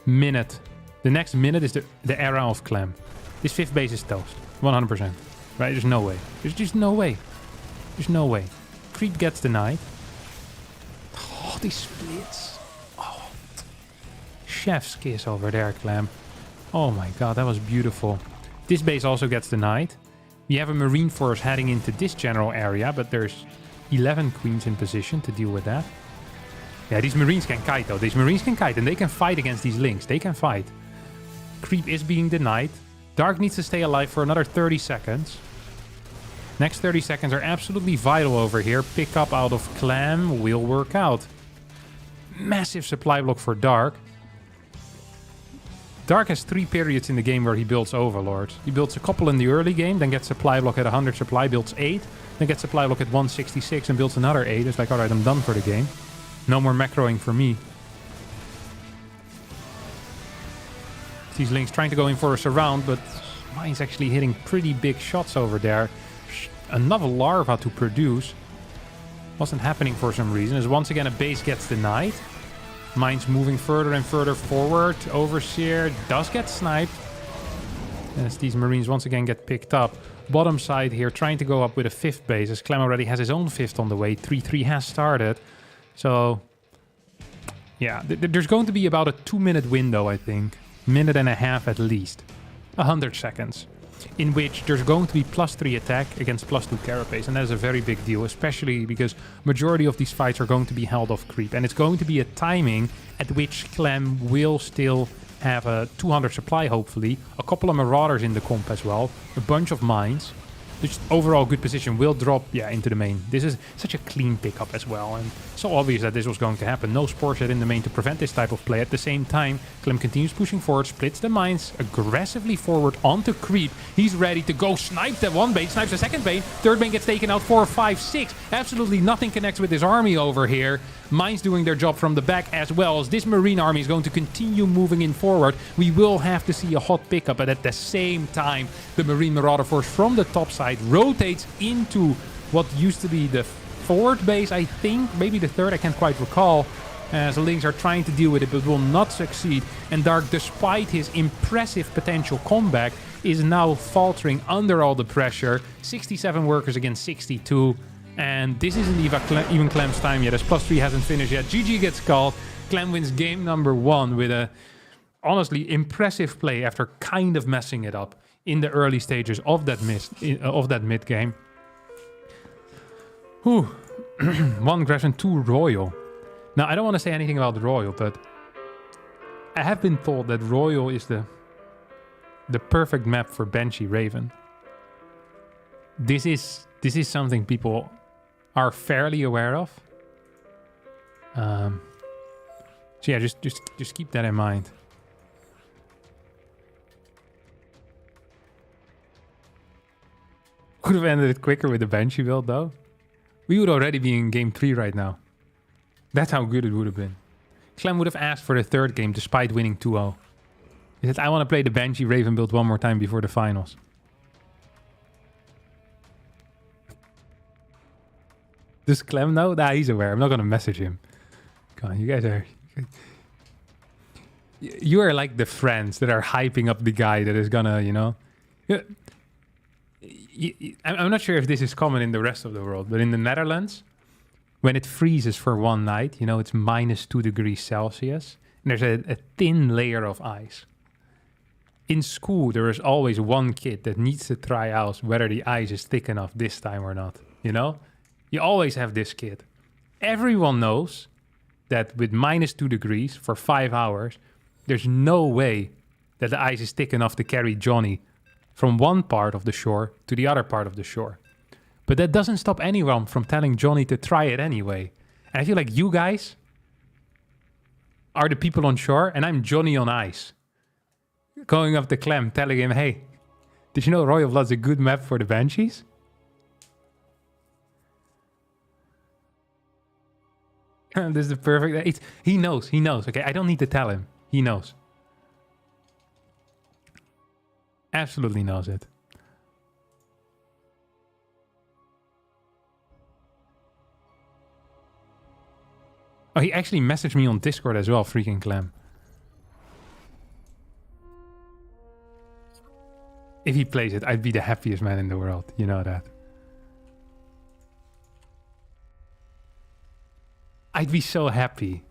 Speaker 1: Minute. The next minute is the era of Clam. This 5th base is toast. 100%. Right? There's no way. There's just no way. There's no way. Creep gets denied. Oh, these splits. Oh. Chef's kiss over there, Clam. Oh my god, that was beautiful. This base also gets denied. We have a Marine force heading into this general area, but there's 11 queens in position to deal with that. Yeah, these Marines can kite though. These Marines can kite and they can fight against these links. They can fight. Creep is being denied. Dark needs to stay alive for another 30 seconds. Next 30 seconds are absolutely vital over here. Pick up out of Clam will work out. Massive supply block for Dark. Dark has 3 periods in the game where he builds Overlords. He builds a couple in the early game, then gets supply block at 100 supply, builds 8. Then gets supply block at 166 and builds another 8. It's like, alright, I'm done for the game. No more macroing for me. These links trying to go in for a surround, but mine's actually hitting pretty big shots over there. Another larva to produce. Wasn't happening for some reason. As once again a base gets denied. Mine's moving further and further forward. Overseer does get sniped. As these Marines once again get picked up. Bottom side here trying to go up with a 5th base. As Clem already has his own 5th on the way. 3-3 has started. So, yeah, there's going to be about a 2-minute window, I think. Minute and a half at least. 100 seconds. In which there's going to be +3 attack against +2 carapace. And that is a very big deal, especially because majority of these fights are going to be held off creep. And it's going to be a timing at which Clem will still have a 200 supply, hopefully. A couple of Marauders in the comp as well. A bunch of mines. Just overall good position will drop, yeah, into the main. This is such a clean pickup as well, and so obvious that this was going to happen. No Spore Shed in the main to prevent this type of play. At the same time, Clem continues pushing forward, splits the mines aggressively forward onto creep. He's ready to go snipe that 1 bane, snipes the 2nd bane. 3rd bane gets taken out, 4, 5, 6. Absolutely nothing connects with this army over here. Mines doing their job from the back as well. As this Marine army is going to continue moving in forward, we will have to see a hot pickup, but at the same time, the Marine Marauder force from the top side rotates into what used to be the 4th base, I think. Maybe the 3rd, I can't quite recall. As the Lynx are trying to deal with it, but will not succeed. And Dark, despite his impressive potential comeback, is now faltering under all the pressure. 67 workers against 62. And this isn't even Clem's time yet, as +3 hasn't finished yet. GG gets called. Clem wins game number 1 with a honestly impressive play after kind of messing it up in the early stages of that mid game. 1 aggression, 2 Royal. Now, I don't want to say anything about Royal, but I have been told that Royal is the perfect map for Banshee Raven. This is something people are fairly aware of. So yeah, just keep that in mind. Could have ended it quicker with the Banshee build though. We would already be in game 3 right now. That's how good it would have been. Clem would have asked for the 3rd game despite winning 2-0. He said, I want to play the Banshee Raven build one more time before the finals. Does Clem know? Nah, he's aware. I'm not going to message him. Come on, you guys are... You are like the friends that are hyping up the guy that is gonna, you know... I'm not sure if this is common in the rest of the world, but in the Netherlands, when it freezes for one night, you know, it's -2 degrees Celsius, and there's a thin layer of ice. In school, there is always one kid that needs to try out whether the ice is thick enough this time or not, you know? You always have this kid. Everyone knows that with -2 degrees for 5 hours, there's no way that the ice is thick enough to carry Johnny from one part of the shore to the other part of the shore. But that doesn't stop anyone from telling Johnny to try it anyway. And I feel like you guys are the people on shore, and I'm Johnny on ice. Going up to Clem, telling him, hey, did you know Royal Blood's a good map for the Banshees? This is the perfect... he knows, okay? I don't need to tell him. He knows. Absolutely knows it. Oh, he actually messaged me on Discord as well, freaking Clem. If he plays it, I'd be the happiest man in the world. You know that. I'd be so happy.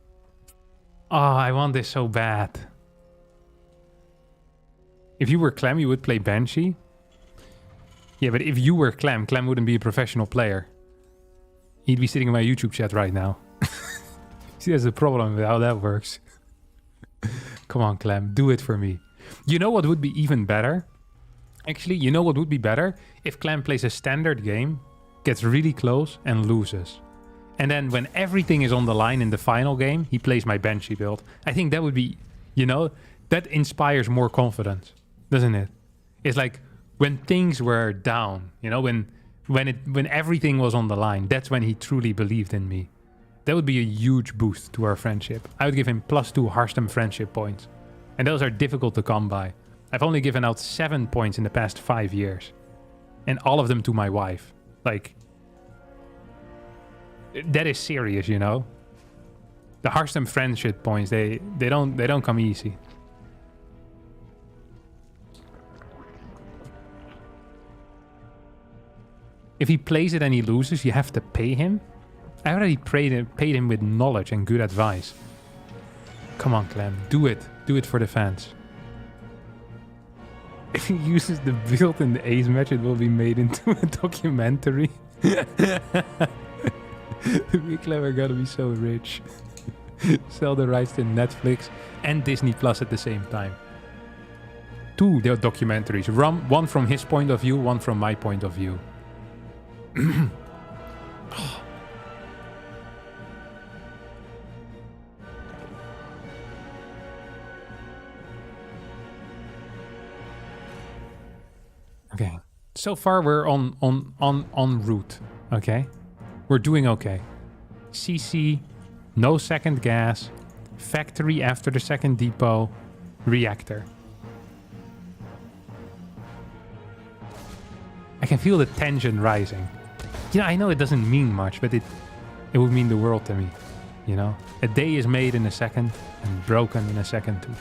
Speaker 1: Oh, I want this so bad. If you were Clem, you would play Banshee. Yeah, but if you were Clem, Clem wouldn't be a professional player. He'd be sitting in my YouTube chat right now. See, there's a problem with how that works. Come on, Clem, do it for me. You know what would be even better? Actually, you know what would be better? If Clem plays a standard game, gets really close, and loses. And then when everything is on the line in the final game, he plays my Banshee build. I think that would be, you know, that inspires more confidence, doesn't it? It's like when things were down, you know, when everything was on the line, that's when he truly believed in me. That would be a huge boost to our friendship. I would give him +2 Harstem friendship points. And those are difficult to come by. I've only given out 7 points in the past 5 years. And all of them to my wife. Like, that is serious, you know? The Harstem friendship points, they don't come easy. If he plays it and he loses, you have to pay him. I already paid him with knowledge and good advice. Come on, Clem. Do it. Do it for the fans. If he uses the build in the Ace match, it will be made into a documentary. Be clever, gotta be so rich. Sell the rights to Netflix and Disney Plus at the same time. 2 documentaries. One from his point of view, one from my point of view. Okay. So far we're on route. Okay. We're doing okay. CC, no second gas, factory after the second depot, reactor. I can feel the tension rising. You know, I know it doesn't mean much, but it would mean the world to me. You know, a day is made in a second and broken in a second too.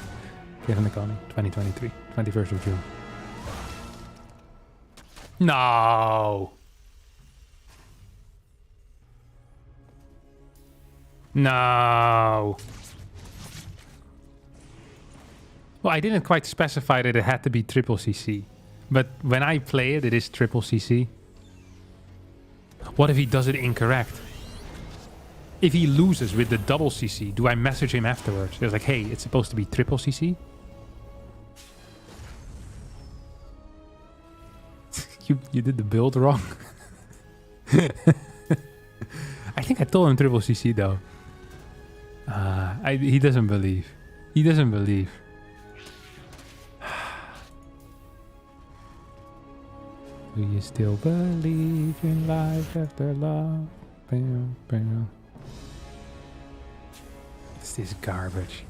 Speaker 1: Given the coming 2023, 21st of June. No. No. Well, I didn't quite specify that it had to be triple CC. But when I play it, it is triple CC. What if he does it incorrect? If he loses with the double CC, do I message him afterwards? It's like, hey, it's supposed to be triple CC? You did the build wrong. I think I told him triple CC though. He doesn't believe. He doesn't believe. Do you still believe in life after love? Bam, bam. What's this garbage?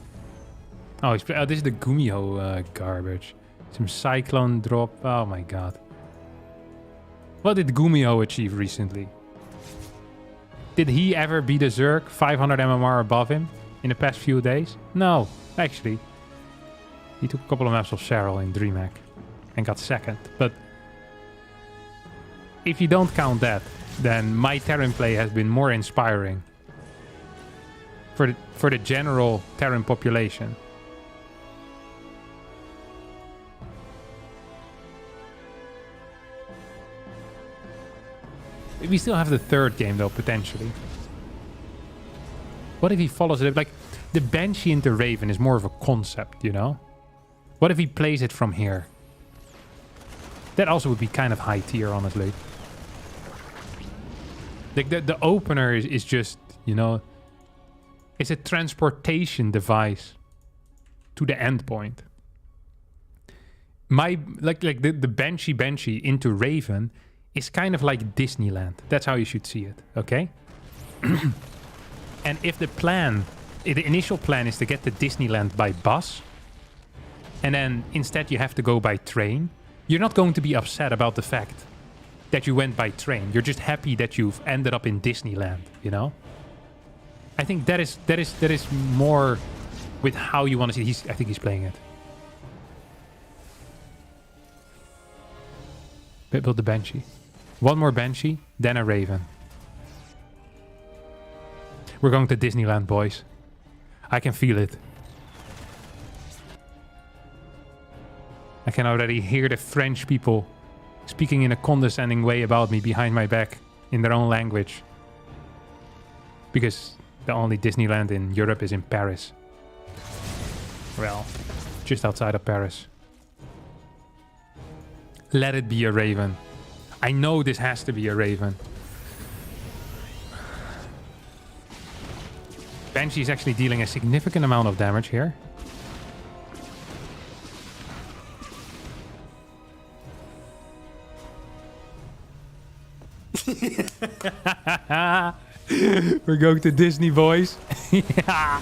Speaker 1: Oh, this is the Gumiho garbage. Some Cyclone drop. Oh my god. What did Gumiho achieve recently? Did he ever beat a Zerg 500 MMR above him in the past few days? No, actually. He took a couple of maps of Cheryl in DreamHack and got second. But if you don't count that, then my Terran play has been more inspiring for the general Terran population. We still have the third game though, potentially. What if he follows it? Like, the Banshee into Raven is more of a concept, you know? What if he plays it from here? That also would be kind of high tier, honestly. Like, the opener is just, you know... It's a transportation device to the endpoint. The Banshee into Raven is kind of like Disneyland. That's how you should see it, okay? And if the initial plan is to get to Disneyland by bus, and then instead you have to go by train, you're not going to be upset about the fact that you went by train. You're just happy that you've ended up in Disneyland, you know? I think that is more with how you want to see it. I think he's playing it. Build the Banshee. One more Banshee, then a Raven. We're going to Disneyland, boys. I can feel it. I can already hear the French people speaking in a condescending way about me behind my back in their own language. Because the only Disneyland in Europe is in Paris. Well, just outside of Paris. Let it be a Raven. I know this has to be a Raven. Banshee is actually dealing a significant amount of damage here. We're going to Disney, boys. Yeah.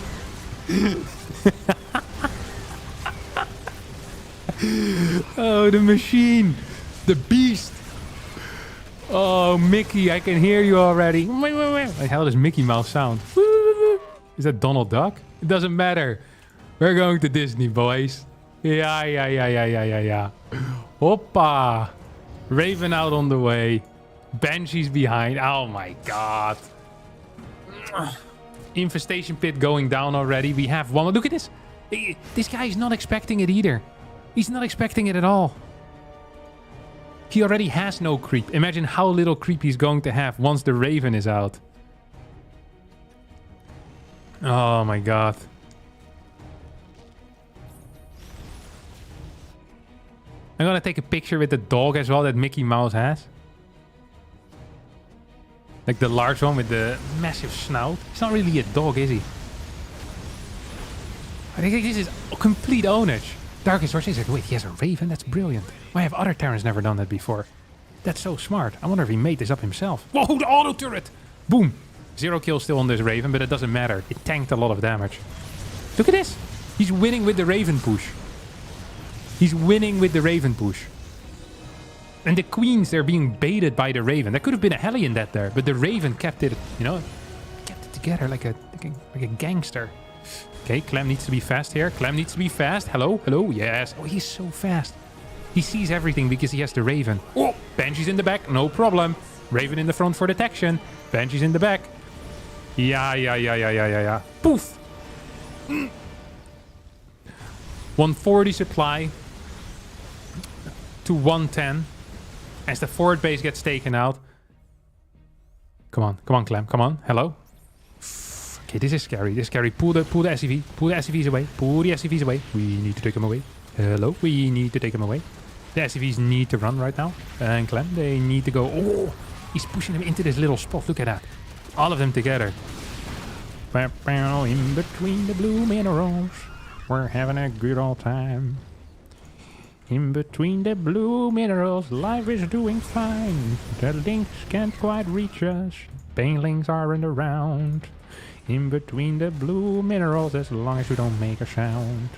Speaker 1: Oh, the machine. The beast. Oh, Mickey, I can hear you already. What the hell does Mickey Mouse sound? Is that Donald Duck? It doesn't matter. We're going to Disney, boys. Yeah. Hoppa. Raven out on the way. Banshee's behind. Oh my god. Infestation pit going down already. We have one. Look at this. This guy is not expecting it either. He's not expecting it at all. He already has no creep. Imagine how little creep he's going to have once the Raven is out. Oh my god. I'm gonna take a picture with the dog as well that Mickey Mouse has. Like the large one with the massive snout. He's not really a dog, is he? I think this is complete ownage. Darkest Horse is like, wait, he has a Raven? That's brilliant. Why have other Terrans never done that before? That's so smart. I wonder if he made this up himself. Whoa, the auto turret! Boom! 0 kills still on this Raven, but it doesn't matter. It tanked a lot of damage. Look at this! He's winning with the Raven push. He's winning with the Raven push. And the Queens, they're being baited by the Raven. There could have been a Hellion that there, but the Raven kept it, you know, kept it together like a gangster. Okay, Clem needs to be fast here. Clem needs to be fast. Hello, yes. Oh, he's so fast. He sees everything because he has the Raven. Oh, Banshee's in the back, no problem. Raven in the front for detection. Banshee's in the back. Yeah. Poof. 140 supply to 110 as the forward base gets taken out. Come on, Clem. Come on. Hello. Okay, this is scary. Pull the SCV. Pull the SCVs away. Pull the SCVs away. We need to take them away. Hello. We need to take them away. The SCVs need to run right now. And Clem, they need to go. Oh, he's pushing them into this little spot. Look at that. All of them together. In between the blue minerals, we're having a good old time. In between the blue minerals, life is doing fine. The links can't quite reach us. Banelings aren't around. In between the blue minerals, as long as you don't make a sound.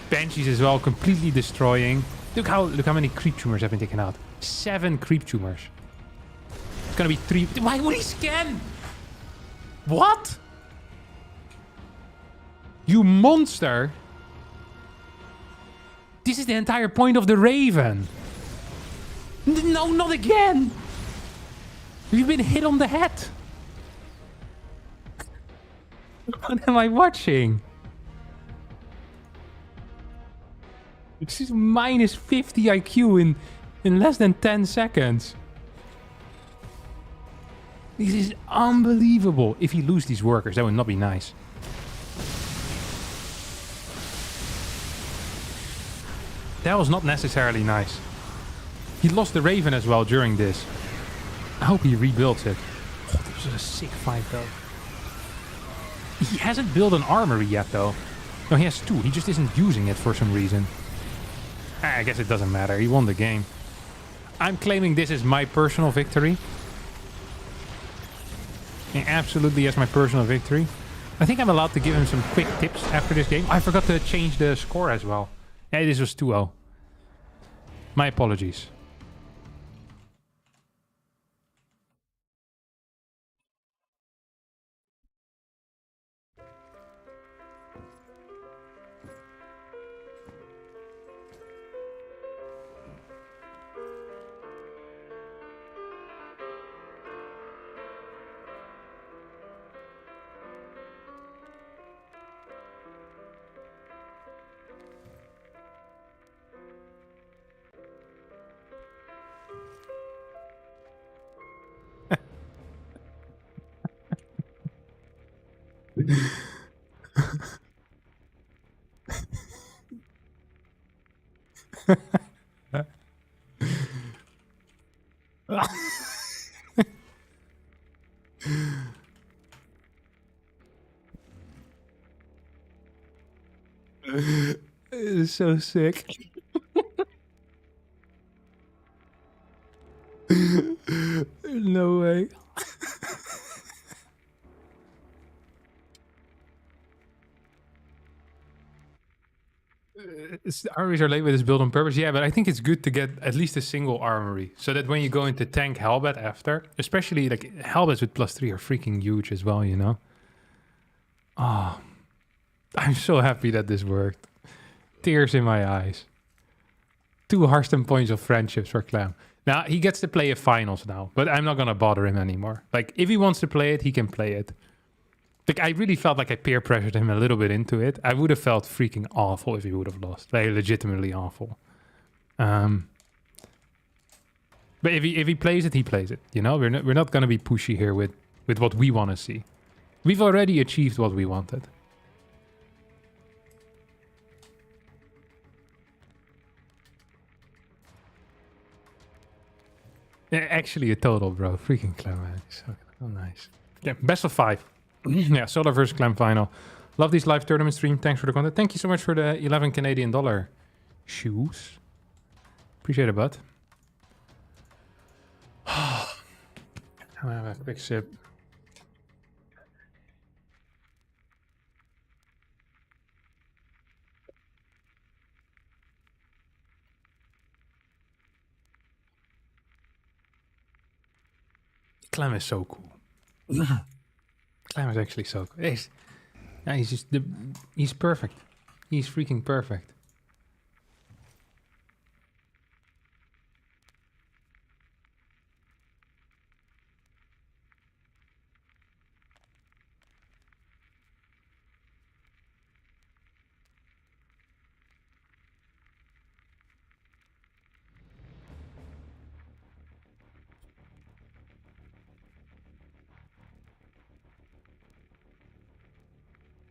Speaker 1: Banshees as well, completely destroying. Look how many creep tumors have been taken out. 7 creep tumors. It's gonna be 3. Why would he scan? What? You monster! This is the entire point of the Raven. No, not again! You've been hit on the head! What am I watching? It's just minus 50 IQ in less than 10 seconds. This is unbelievable. If he lose these workers, that would not be nice. That was not necessarily nice. He lost the Raven as well during this. I hope he rebuilds it. Oh, this was a sick fight though. He hasn't built an armory yet though. No, he has 2. He just isn't using it for some reason. I guess it doesn't matter. He won the game. I'm claiming this is my personal victory. He absolutely has my personal victory. I think I'm allowed to give him some quick tips after this game. I forgot to change the score as well. Yeah, this was 2-0. My apologies. It is so sick. No way. Armories are late with this build on purpose. Yeah, but I think it's good to get at least a single armory. So that when you go into tank Hellbat after, especially like Hellbats with +3 are freaking huge as well, you know? Oh, I'm so happy that this worked. Tears in my eyes. 2 Harstem points of friendships for Clam. Now, he gets to play a finals now, but I'm not going to bother him anymore. Like, if he wants to play it, he can play it. Like, I really felt like I peer pressured him a little bit into it. I would have felt freaking awful if he would have lost. Like, legitimately awful. But if he plays it, he plays it. You know, we're not going to be pushy here with what we want to see. We've already achieved what we wanted. Yeah, actually a total, bro. Freaking Clem, man. So nice. Yeah, best of 5. Yeah, Solar versus Clem final. Love these live tournament stream. Thanks for the content. Thank you so much for the 11 Canadian dollar shoes. Appreciate it, bud. I'm gonna have a quick sip. Clem is so cool. Clem is actually so cool. He's just he's perfect. He's freaking perfect.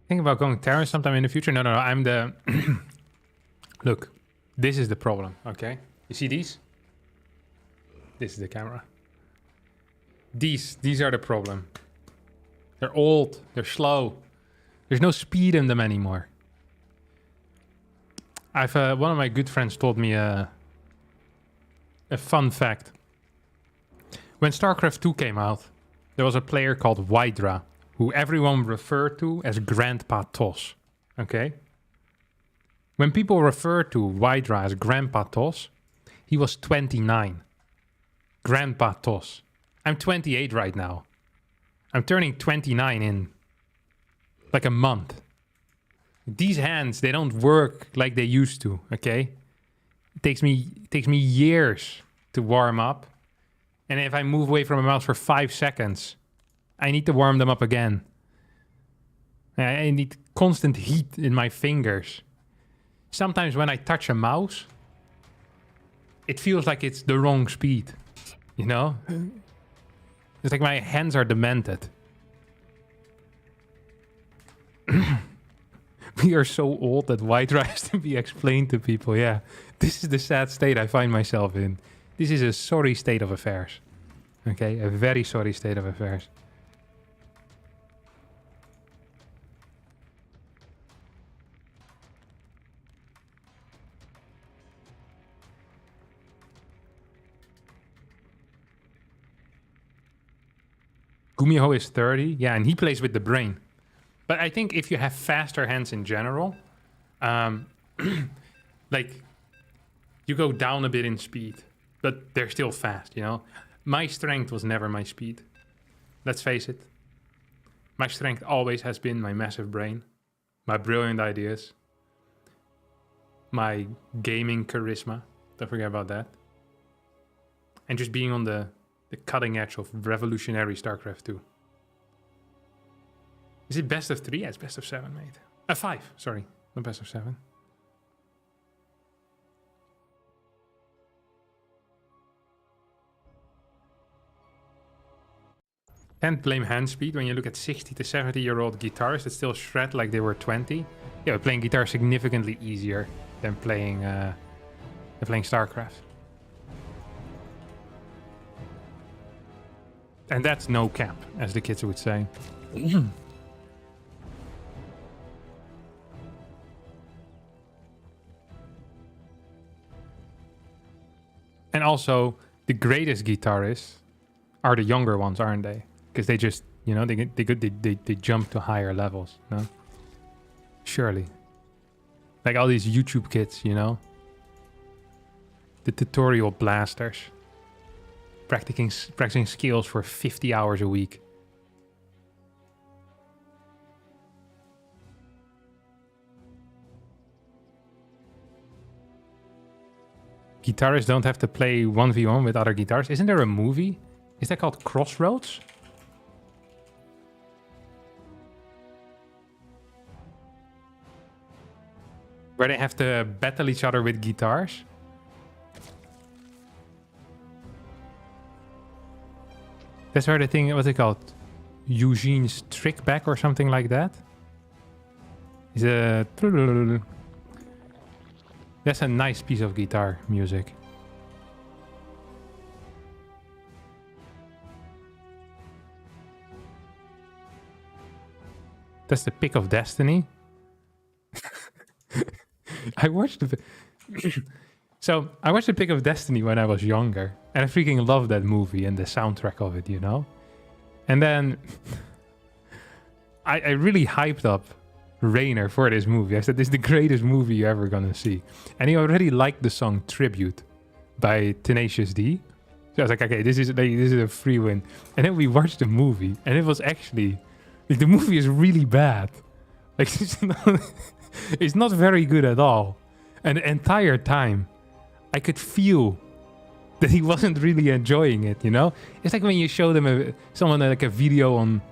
Speaker 1: Think about going Terran sometime in the future. No, I'm the... Look, this is the problem, okay? You see these? This is the camera. These are the problem. They're old, they're slow. There's no speed in them anymore. One of my good friends told me a fun fact. When Starcraft 2 came out, there was a player called Wydra, who everyone referred to as Grandpa Toss, okay? When people refer to Wydra as Grandpa Toss, he was 29. Grandpa Toss. I'm 28 right now. I'm turning 29 in like a month. These hands, they don't work like they used to, okay? It takes me years to warm up. And if I move away from a mouse for 5 seconds, I need to warm them up again. I need constant heat in my fingers. Sometimes when I touch a mouse, it feels like it's the wrong speed. You know? It's like my hands are demented. We are so old that why tries to be explained to people. Yeah, this is the sad state I find myself in. This is a sorry state of affairs. Okay, a very sorry state of affairs. Gumiho is 30. Yeah, and he plays with the brain. But I think if you have faster hands in general, like, you go down a bit in speed, but they're still fast, you know? My strength was never my speed. Let's face it. My strength always has been my massive brain, my brilliant ideas, my gaming charisma. Don't forget about that. And just being on the cutting edge of revolutionary Starcraft 2. Is it best of 3? Yeah, it's best of 7, mate. 5, sorry. Not best of 7. Can't blame hand speed when you look at 60 to 70-year-old guitarists that still shred like they were 20. Yeah, but playing guitar is significantly easier than playing StarCraft. And that's no cap, as the kids would say. And also, the greatest guitarists are the younger ones, aren't they? Because they just, you know, they jump to higher levels, no? Surely. Like all these YouTube kids, you know? The tutorial blasters. Practicing skills for 50 hours a week. Guitarists don't have to play 1v1 with other guitars. Isn't there a movie? Is that called Crossroads? Where they have to battle each other with guitars? That's where the thing, what's it called? Eugene's Trickback or something like that? Is a... That's a nice piece of guitar music. That's the Pick of Destiny. I watched the... So, I watched the Pick of Destiny when I was younger. And I freaking loved that movie and the soundtrack of it, you know? And then... I really hyped up Rainer for this movie. I said, this is the greatest movie you're ever gonna see. And he already liked the song Tribute by Tenacious D. So I was like, okay, this is a free win. And then we watched the movie, and it was actually... Like, the movie is really bad. Like, it's not very good at all. And the entire time, I could feel that he wasn't really enjoying it, you know? It's like when you show them someone like a video on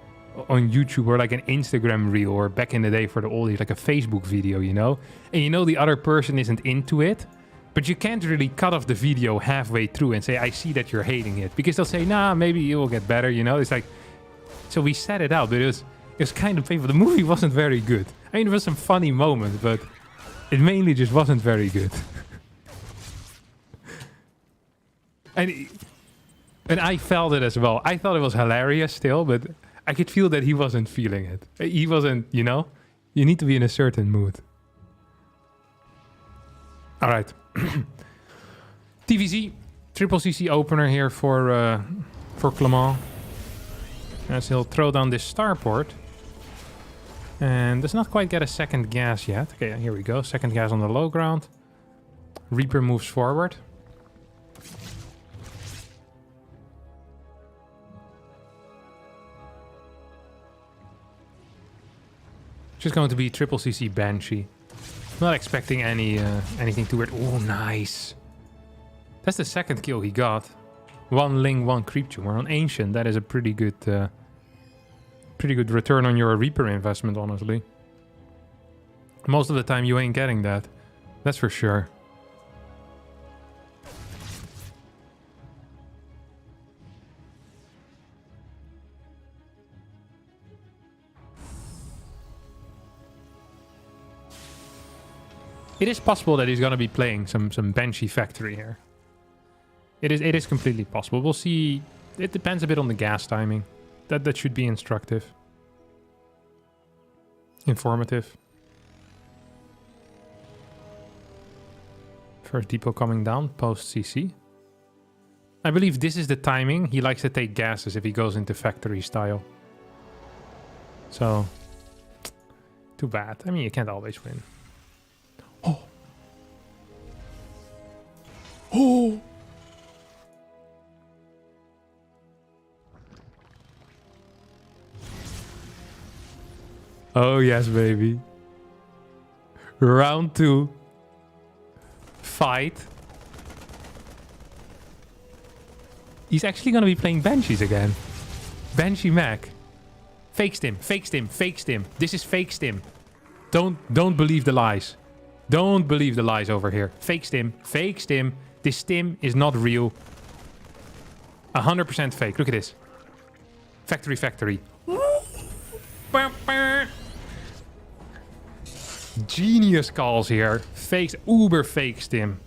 Speaker 1: YouTube or like an Instagram reel, or back in the day for the oldies, like a Facebook video, you know? And you know the other person isn't into it, but you can't really cut off the video halfway through and say, I see that you're hating it. Because they'll say, nah, maybe it will get better, you know? It's like... So we set it out, but it was kind of painful. The movie wasn't very good. I mean, there was some funny moments, but it mainly just wasn't very good. And I felt it as well. I thought it was hilarious still, but I could feel that he wasn't feeling it. He wasn't, you know? You need to be in a certain mood. All right. TVZ, triple CC opener here for Clement. As he'll throw down this starport. And does not quite get a second gas yet. Okay, here we go. Second gas on the low ground. Reaper moves forward. Just going to be triple CC Banshee. Not expecting anything too weird. Oh, nice. That's the second kill he got. 1 Ling, 1 Creep Tumor. On Ancient, that is a pretty good return on your Reaper investment, honestly. Most of the time you ain't getting that. That's for sure. It is possible that he's going to be playing some Banshee Factory here. It is completely possible. We'll see. It depends a bit on the gas timing. That should be instructive. Informative. First depot coming down, post CC. I believe this is the timing. He likes to take gases if he goes into factory style. So, too bad. I mean, you can't always win. Oh. Oh. Oh, yes, baby. Round 2. Fight. He's actually going to be playing Banshees again. Banshee Mac. Fake stim, fake stim, fake stim. This is fake stim. Don't believe the lies. Don't believe the lies over here. Fake stim, fake stim. This stim is not real. 100% fake. Look at this. Factory, factory. Genius calls here. Fakes. Uber fake stim.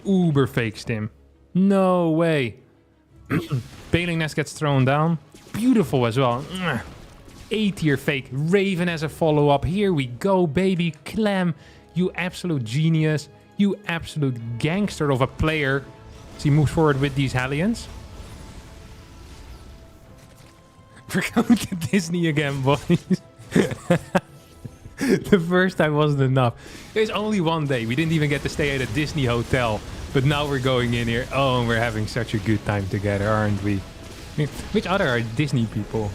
Speaker 1: Uber fake stim. No way. Baling Nest gets thrown down. Beautiful as well. A-tier fake. Raven as a follow-up. Here we go, baby. Clam. You absolute genius. You absolute gangster of a player. As he moves forward with these Hellions. We're going to Disney again, boys. The first time wasn't enough. It was only one day. We didn't even get to stay at a Disney hotel. But now we're going in here. Oh, and we're having such a good time together, aren't we? I mean, which other are Disney people?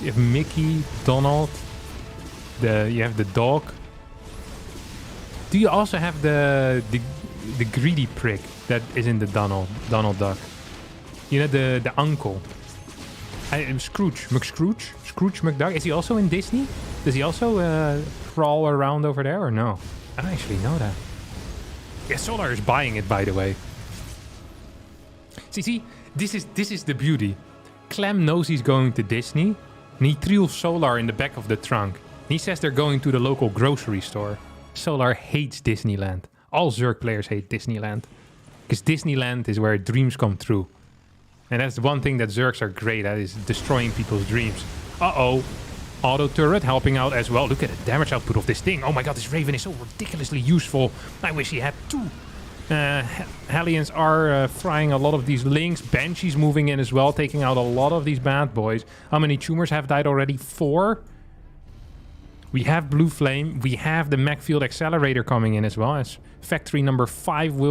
Speaker 1: You have Mickey, Donald. You have the dog. Do you also have the greedy prick that is in the Donald Duck? You know, the uncle. Scrooge McDuck. Is he also in Disney? Does he also crawl around over there or no? I don't actually know that. Yeah, Solar is buying it, by the way. See, this is the beauty. Clem knows he's going to Disney, and he threw Solar in the back of the trunk. He says they're going to the local grocery store. Solar hates Disneyland. All Zerg players hate Disneyland. Because Disneyland is where dreams come true. And that's the one thing that Zergs are great at, is destroying people's dreams. Uh-oh. Auto turret helping out as well. Look at the damage output of this thing. Oh my god, this Raven is so ridiculously useful. I wish he had 2. Hellions are frying a lot of these Lings. Banshees moving in as well, taking out a lot of these bad boys. How many tumors have died already? 4. We have Blue Flame. We have the Macfield Accelerator coming in as well. As factory number 5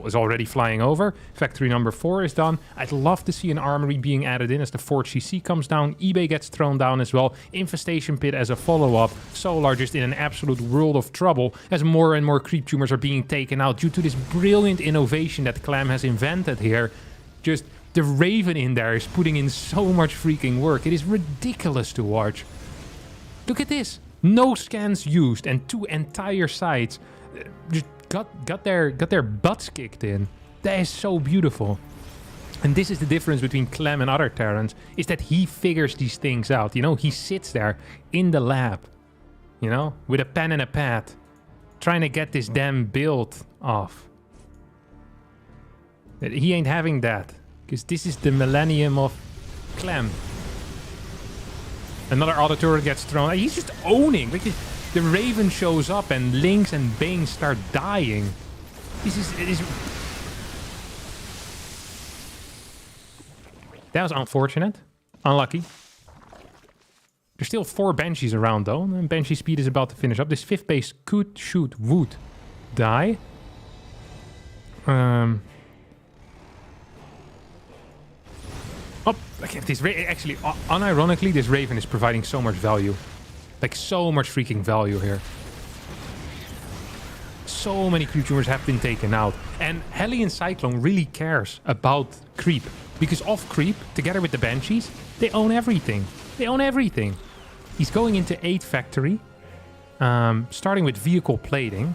Speaker 1: is already flying over. Factory number 4 is done. I'd love to see an armory being added in as the Forge CC comes down. eBay gets thrown down as well. Infestation Pit as a follow-up. Solar just in an absolute world of trouble as more and more creep tumors are being taken out due to this brilliant innovation that Clam has invented here. Just the Raven in there is putting in so much freaking work. It is ridiculous to watch. Look at this. No scans used and 2 entire sides just got their butts kicked in. That is so beautiful. And this is the difference between Clem and other Terrans, is that he figures these things out. You know, he sits there in the lab, you know, with a pen and a pad, trying to get this damn build off. He ain't having that, because this is the millennium of Clem. Another auto turret gets thrown. He's just owning. Like, the Raven shows up and Lynx and Bane start dying. It is... That was unfortunate. Unlucky. There's still 4 Banshees around though. And Banshee speed is about to finish up. This 5th base could shoot would die. Oh, look at this. Actually, unironically, this Raven is providing so much value. Like, so much freaking value here. So many creep tumors have been taken out. And Hellion Cyclone really cares about creep. Because off creep, together with the Banshees, they own everything. They own everything. He's going into 8 factory. Starting with vehicle plating.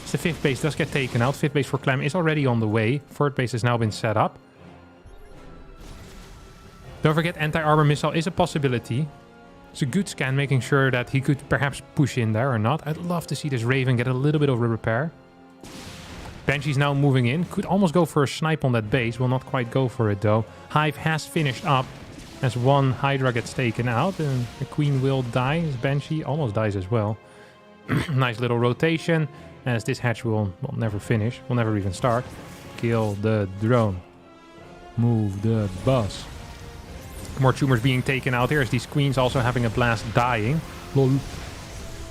Speaker 1: So the 5th base does get taken out. 5th base for Clem is already on the way. 4th base has now been set up. Don't forget, anti-armor missile is a possibility. It's a good scan, making sure that he could perhaps push in there or not. I'd love to see this Raven get a little bit of a repair. Banshee's now moving in. Could almost go for a snipe on that base. Will not quite go for it, though. Hive has finished up as one Hydra gets taken out. And the Queen will die. As Banshee almost dies as well. Nice little rotation. As this hatch will never finish. Will never even start. Kill the drone. Move the bus. More tumors being taken out here as these queens also having a blast dying. Lol.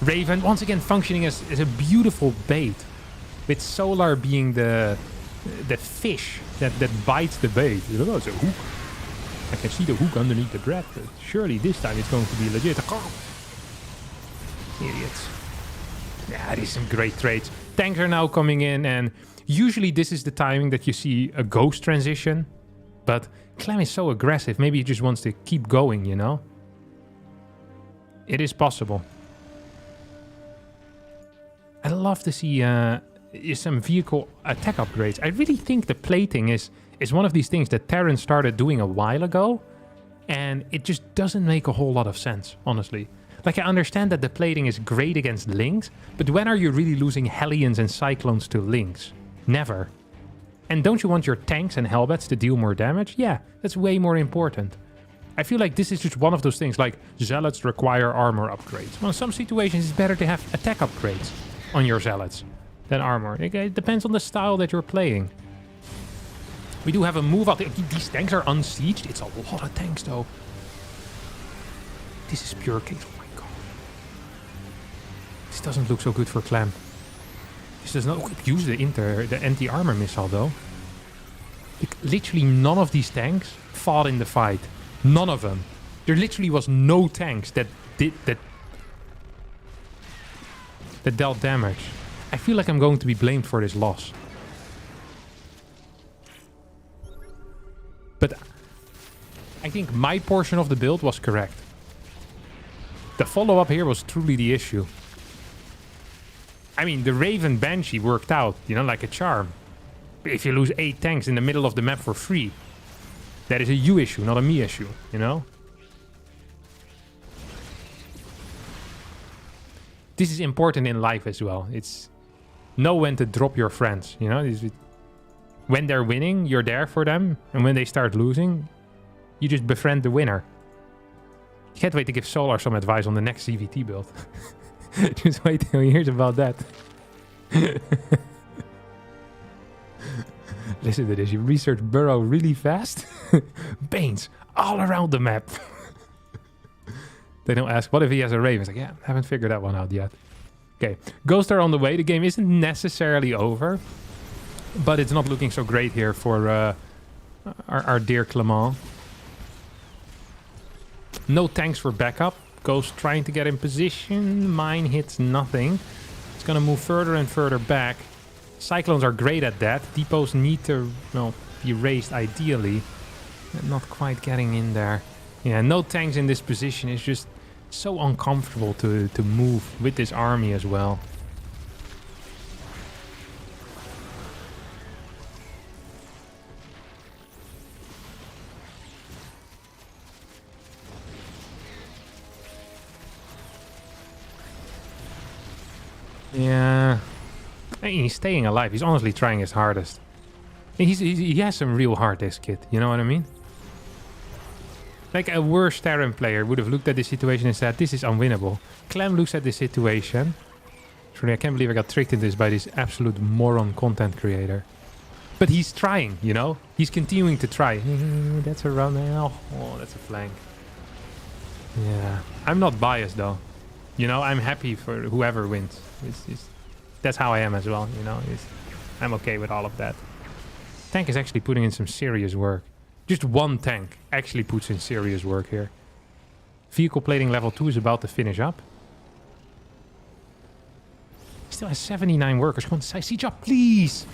Speaker 1: Raven once again functioning as a beautiful bait. With Solar being the fish that bites the bait. Oh, it's a hook. I can see the hook underneath the bread. But surely this time it's going to be legit. Oh. Idiots. Yeah, these are some great trades. Tanks are now coming in, and usually this is the timing that you see a ghost transition. But Clem is so aggressive. Maybe he just wants to keep going, you know? It is possible. I'd love to see some vehicle attack upgrades. I really think the plating is one of these things that Terran started doing a while ago. And it just doesn't make a whole lot of sense, honestly. Like, I understand that the plating is great against Lynx, but when are you really losing Hellions and Cyclones to Lynx? Never. And don't you want your tanks and Hellbats to deal more damage? Yeah, that's way more important. I feel like this is just one of those things, like Zealots require armor upgrades. Well, in some situations it's better to have attack upgrades on your Zealots than armor. It depends on the style that you're playing. We do have a move out. These tanks are unsieged. It's a lot of tanks, though. This is pure case. Oh my god. This doesn't look so good for Clem. This does not use the anti-armor missile, though. Like, literally none of these tanks fought in the fight. None of them. There literally was no tanks that dealt damage. I feel like I'm going to be blamed for this loss. But I think my portion of the build was correct. The follow-up here was truly the issue. I mean, the Raven Banshee worked out, you know, like a charm. But if you lose 8 tanks in the middle of the map for free, that is a you issue, not a me issue, you know? This is important in life as well. It's know when to drop your friends, you know? When they're winning, you're there for them. And when they start losing, you just befriend the winner. Can't wait to give Solar some advice on the next CVT build. Just wait till he hears about that. Listen to this. You research Burrow really fast. Banes all around the map. They don't ask, what if he has a Raven? It's like, yeah, haven't figured that one out yet. Okay, Ghosts are on the way. The game isn't necessarily over. But it's not looking so great here for our dear Clement. No tanks for backup. Ghost trying to get in position. Mine hits nothing. It's going to move further and further back. Cyclones are great at that. Depots need to, well, be raised ideally. Not quite getting in there. Yeah, no tanks in this position. It's just so uncomfortable to move with this army as well. Yeah, I mean, he's staying alive. He's honestly trying his hardest. He has some real heart, this kid. You know what I mean? Like a worse Terran player would have looked at this situation and said, this is unwinnable. Clem looks at this situation. Truly, I can't believe I got tricked into this by this absolute moron content creator. But he's trying, you know? He's continuing to try. That's a run now. Oh, that's a flank. Yeah. I'm not biased, though. You know, I'm happy for whoever wins. That's how I am as well, you know. I'm okay with all of that. Tank is actually putting in some serious work. Just one tank actually puts in serious work here. Vehicle plating level 2 is about to finish up. Still has 79 workers. Come on, siege up, please.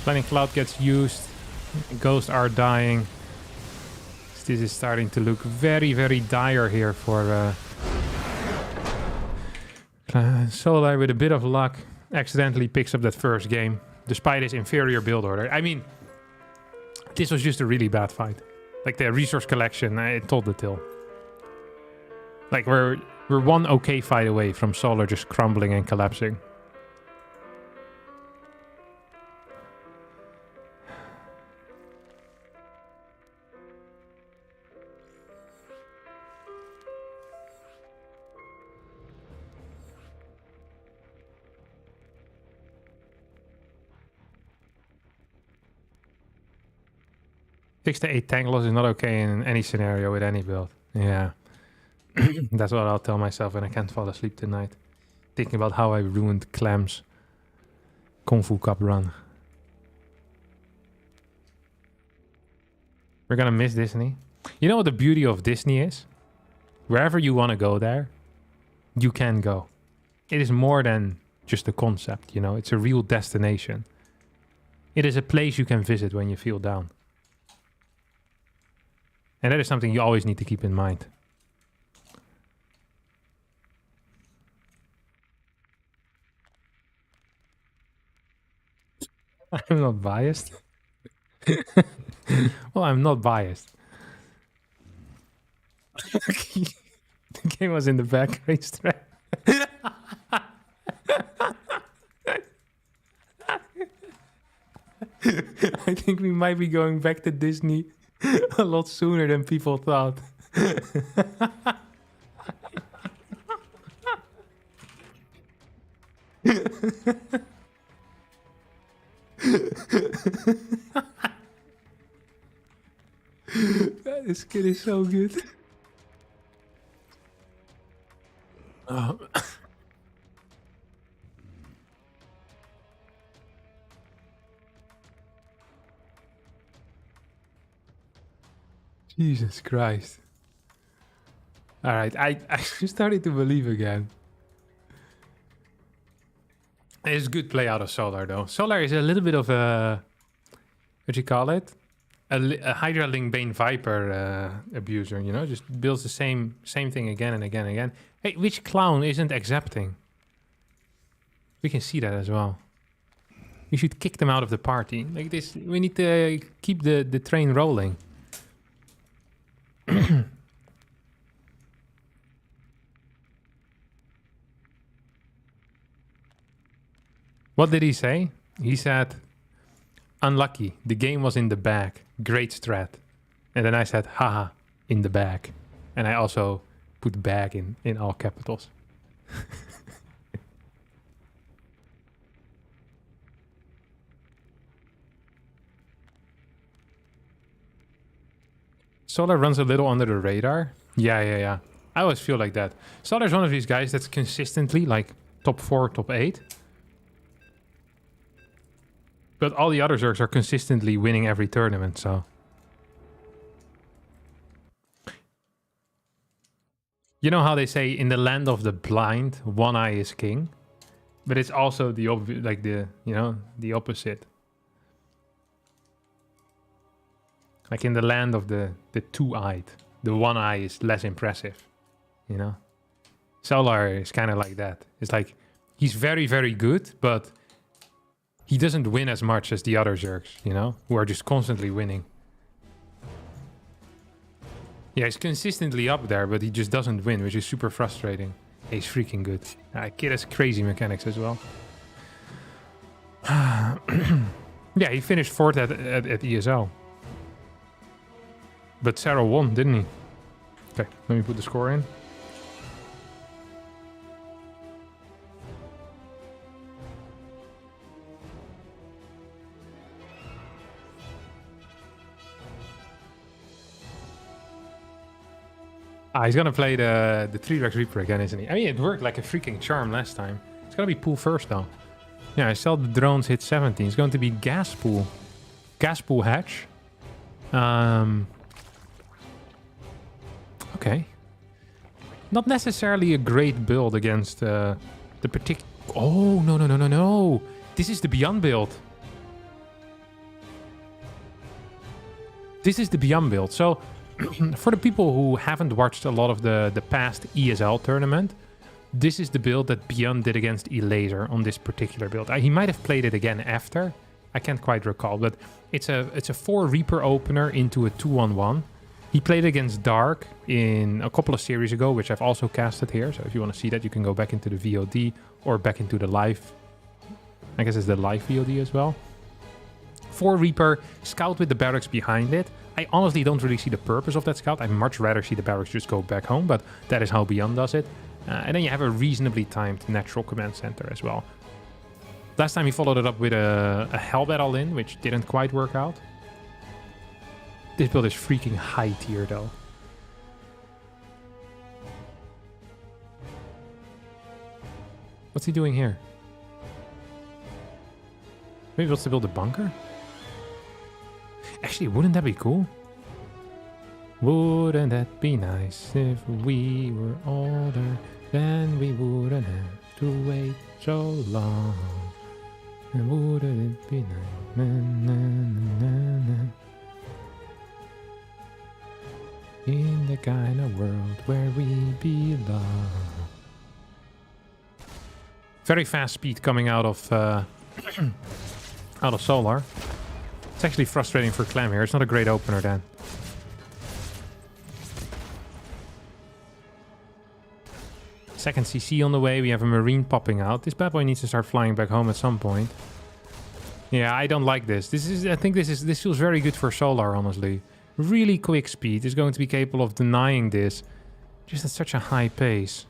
Speaker 1: Planning Cloud gets used. Ghosts are dying. This is starting to look very, very dire here for Solar. With a bit of luck, accidentally picks up that first game, despite his inferior build order. I mean, this was just a really bad fight. Like the resource collection, it told the tale. Like we're one okay fight away from Solar just crumbling and collapsing. Six to 8 tank loss is not okay in any scenario with any build. Yeah. That's what I'll tell myself when I can't fall asleep tonight. Thinking about how I ruined Clem's KungfuCup run. We're gonna miss Disney. You know what the beauty of Disney is? Wherever you want to go there, you can go. It is more than just a concept, you know? It's a real destination. It is a place you can visit when you feel down. And that is something you always need to keep in mind. I'm not biased. Well, I'm not biased. The game was in the back racetrack. I think we might be going back to Disney a lot sooner than people thought. This kid is so good. Oh. Jesus Christ. Alright, I started to believe again. It's a good play out of Solar, though. Solar is a little bit of a... What do you call it? A Hydra Link Bane Viper abuser, you know? Just builds the same thing again and again and again. Hey, which clown isn't accepting? We can see that as well. We should kick them out of the party. Like this, we need to keep the train rolling. What did he say? He said, unlucky, the game was in the bag, great strat. And then I said, haha, in the bag. And I also put bag in all capitals. Solar runs a little under the radar. Yeah. I always feel like that. Solar's one of these guys that's consistently like top 4, top 8. But all the other Zergs are consistently winning every tournament, so... You know how they say in the land of the blind, one eye is king? But it's also the the opposite. Like in the land of the two-eyed, the one eye is less impressive, you know? Solar is kind of like that. It's like, he's very, very good, but he doesn't win as much as the other Zergs, you know? Who are just constantly winning. Yeah, he's consistently up there, but he just doesn't win, which is super frustrating. He's freaking good. Kid has crazy mechanics as well. Yeah, he finished 4th at ESL. But Sarah won, didn't he? Okay, let me put the score in. He's gonna play the 3-Rex Reaper again, isn't he? I mean, it worked like a freaking charm last time. It's gonna be pool first, though. Yeah, I saw the drones hit 17. It's going to be gas pool. Gas pool hatch. Okay. Not necessarily a great build against the particular... Oh, no, no, no, no, no. This is the Beyond build. This is the Beyond build. So, for the people who haven't watched a lot of the past ESL tournament, this is the build that Beyond did against Elaser on this particular build. He might have played it again after. I can't quite recall, but it's a 4 Reaper opener into a 2-on-1. He played against Dark in a couple of series ago, which I've also casted here. So if you want to see that, you can go back into the VOD or back into the live. I guess it's the live VOD as well. 4 Reaper, scout with the barracks behind it. I honestly don't really see the purpose of that scout. I'd much rather see the barracks just go back home, but that is how Beyond does it. And then you have a reasonably timed natural command center as well. Last time he followed it up with a Hell Battle in, which didn't quite work out. This build is freaking high tier though. What's he doing here? Maybe he wants to build a bunker? Actually, wouldn't that be cool? Wouldn't that be nice if we were older? Then we wouldn't have to wait so long. And wouldn't it be nice? Na, na, na, na, na. In the kind of world where we belong. Very fast speed coming out of out of Solar. It's actually frustrating for Clem here. It's not a great opener then. Second CC on the way. We have a Marine popping out. This bad boy needs to start flying back home at some point. Yeah, I don't like this. I think this feels very good for Solar, honestly. Really quick speed is going to be capable of denying this. Just at such a high pace.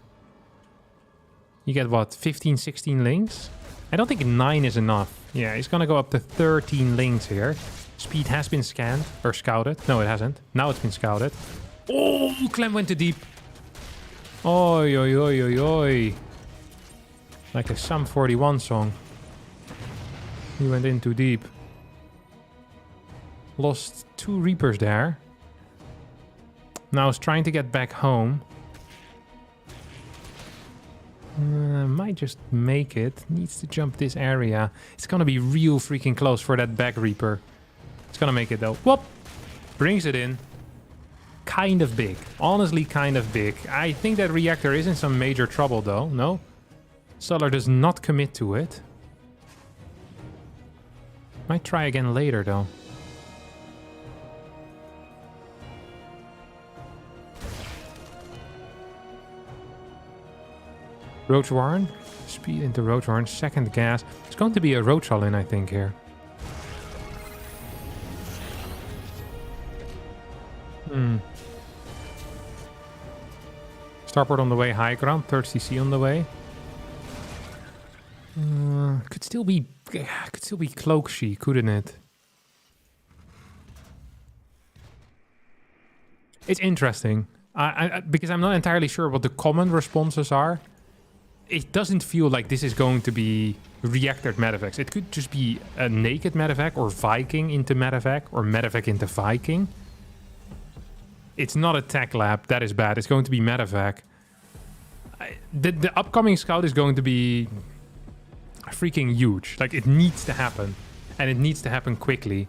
Speaker 1: You get what, 15, 16 links? I don't think 9 is enough. Yeah, he's gonna go up to 13 links here. Speed has been scanned, or scouted. No, it hasn't. Now it's been scouted. Oh, Clem went too deep. Oi, oi, oi, oi, oi. Like a Sum 41 song. He went in too deep. Lost 2 Reapers there. Now is trying to get back home. Might just make it. Needs to jump this area. It's gonna be real freaking close for that back Reaper. It's gonna make it though. Whoop! Brings it in. Kind of big. Honestly, kind of big. I think that reactor is in some major trouble though. No? Solar does not commit to it. Might try again later though. Roach Warren. Speed into Roach Warren. Second gas. It's going to be a Roach all in, I think, here. Starport on the way, high ground. Third CC on the way. Could still be Cloak She, couldn't it? It's interesting. Because I'm not entirely sure what the common responses are. It doesn't feel like this is going to be reactored medevacs. It could just be a naked medevac or Viking into medevac or medevac into Viking. It's not a tech lab. That is bad. It's going to be medevac. The upcoming scout is going to be freaking huge. Like, it needs to happen. And it needs to happen quickly.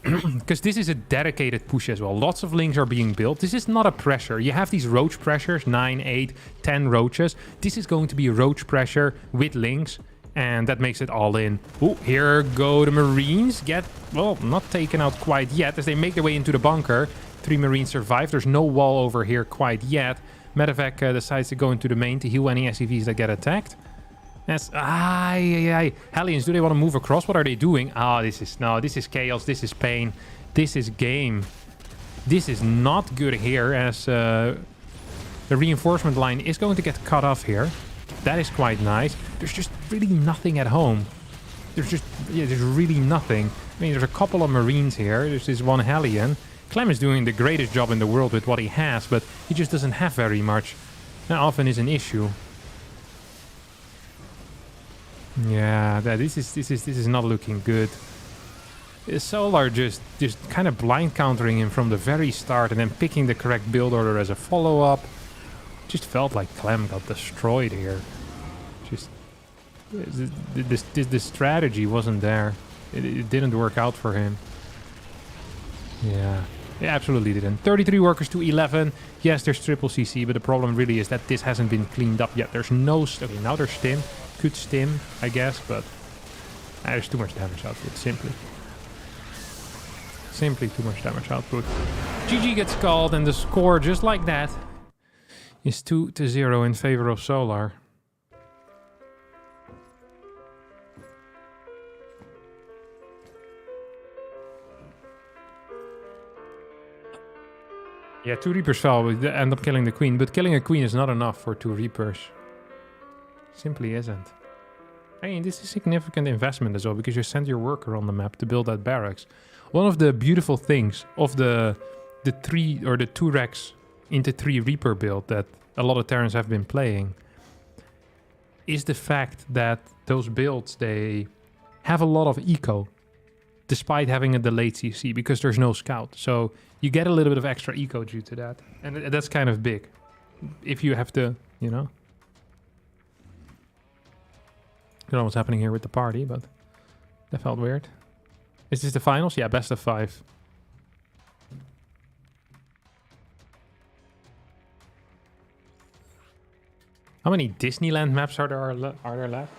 Speaker 1: Because this is a dedicated push as well. Lots of links are being built. This is not a pressure. You have these roach pressures, 9, 8, 10 roaches. This is going to be a roach pressure with links, and that makes it all in. Oh, here go the Marines. Get, well, not taken out quite yet as they make their way into the bunker. 3 Marines survive. There's no wall over here quite yet. Medevac decides to go into the main to heal any SCVs that get attacked. That's Hellions, do they want to move across? What are they doing? This is chaos. This is pain. This is game. This is not good here as the reinforcement line is going to get cut off here. That is quite nice. There's just really nothing at home. There's really nothing. I mean, there's a couple of Marines here. There's this one Hellion. Clem is doing the greatest job in the world with what he has, but he just doesn't have very much. That often is an issue. Yeah, this is not looking good. Solar just kind of blind countering him from the very start and then picking the correct build order as a follow-up. Just felt like Clem got destroyed here. Just the strategy wasn't there. It didn't work out for him. Yeah, it absolutely didn't. 33 workers to 11. Yes, there's triple CC, but the problem really is that this hasn't been cleaned up yet. There's no... Okay, now there's stim. Could stim, I guess, but there's too much damage output, simply. Simply too much damage output. GG gets called, and the score, just like that, is 2-0 in favor of Solar. Yeah, 2 Reapers fell. We end up killing the Queen, but killing a Queen is not enough for 2 Reapers. Simply isn't. I mean, this is significant investment as well, because you send your worker on the map to build that barracks. One of the beautiful things of the 3 or the 2 Rex into 3 Reaper build that a lot of Terrans have been playing is the fact that those builds, they have a lot of eco despite having a delayed CC, because there's no scout. So you get a little bit of extra eco due to that. And that's kind of big. If you have to, you know. I don't know what's happening here with the party, but that felt weird. Is this the finals? Yeah, best of 5. How many Disneyland maps are there left?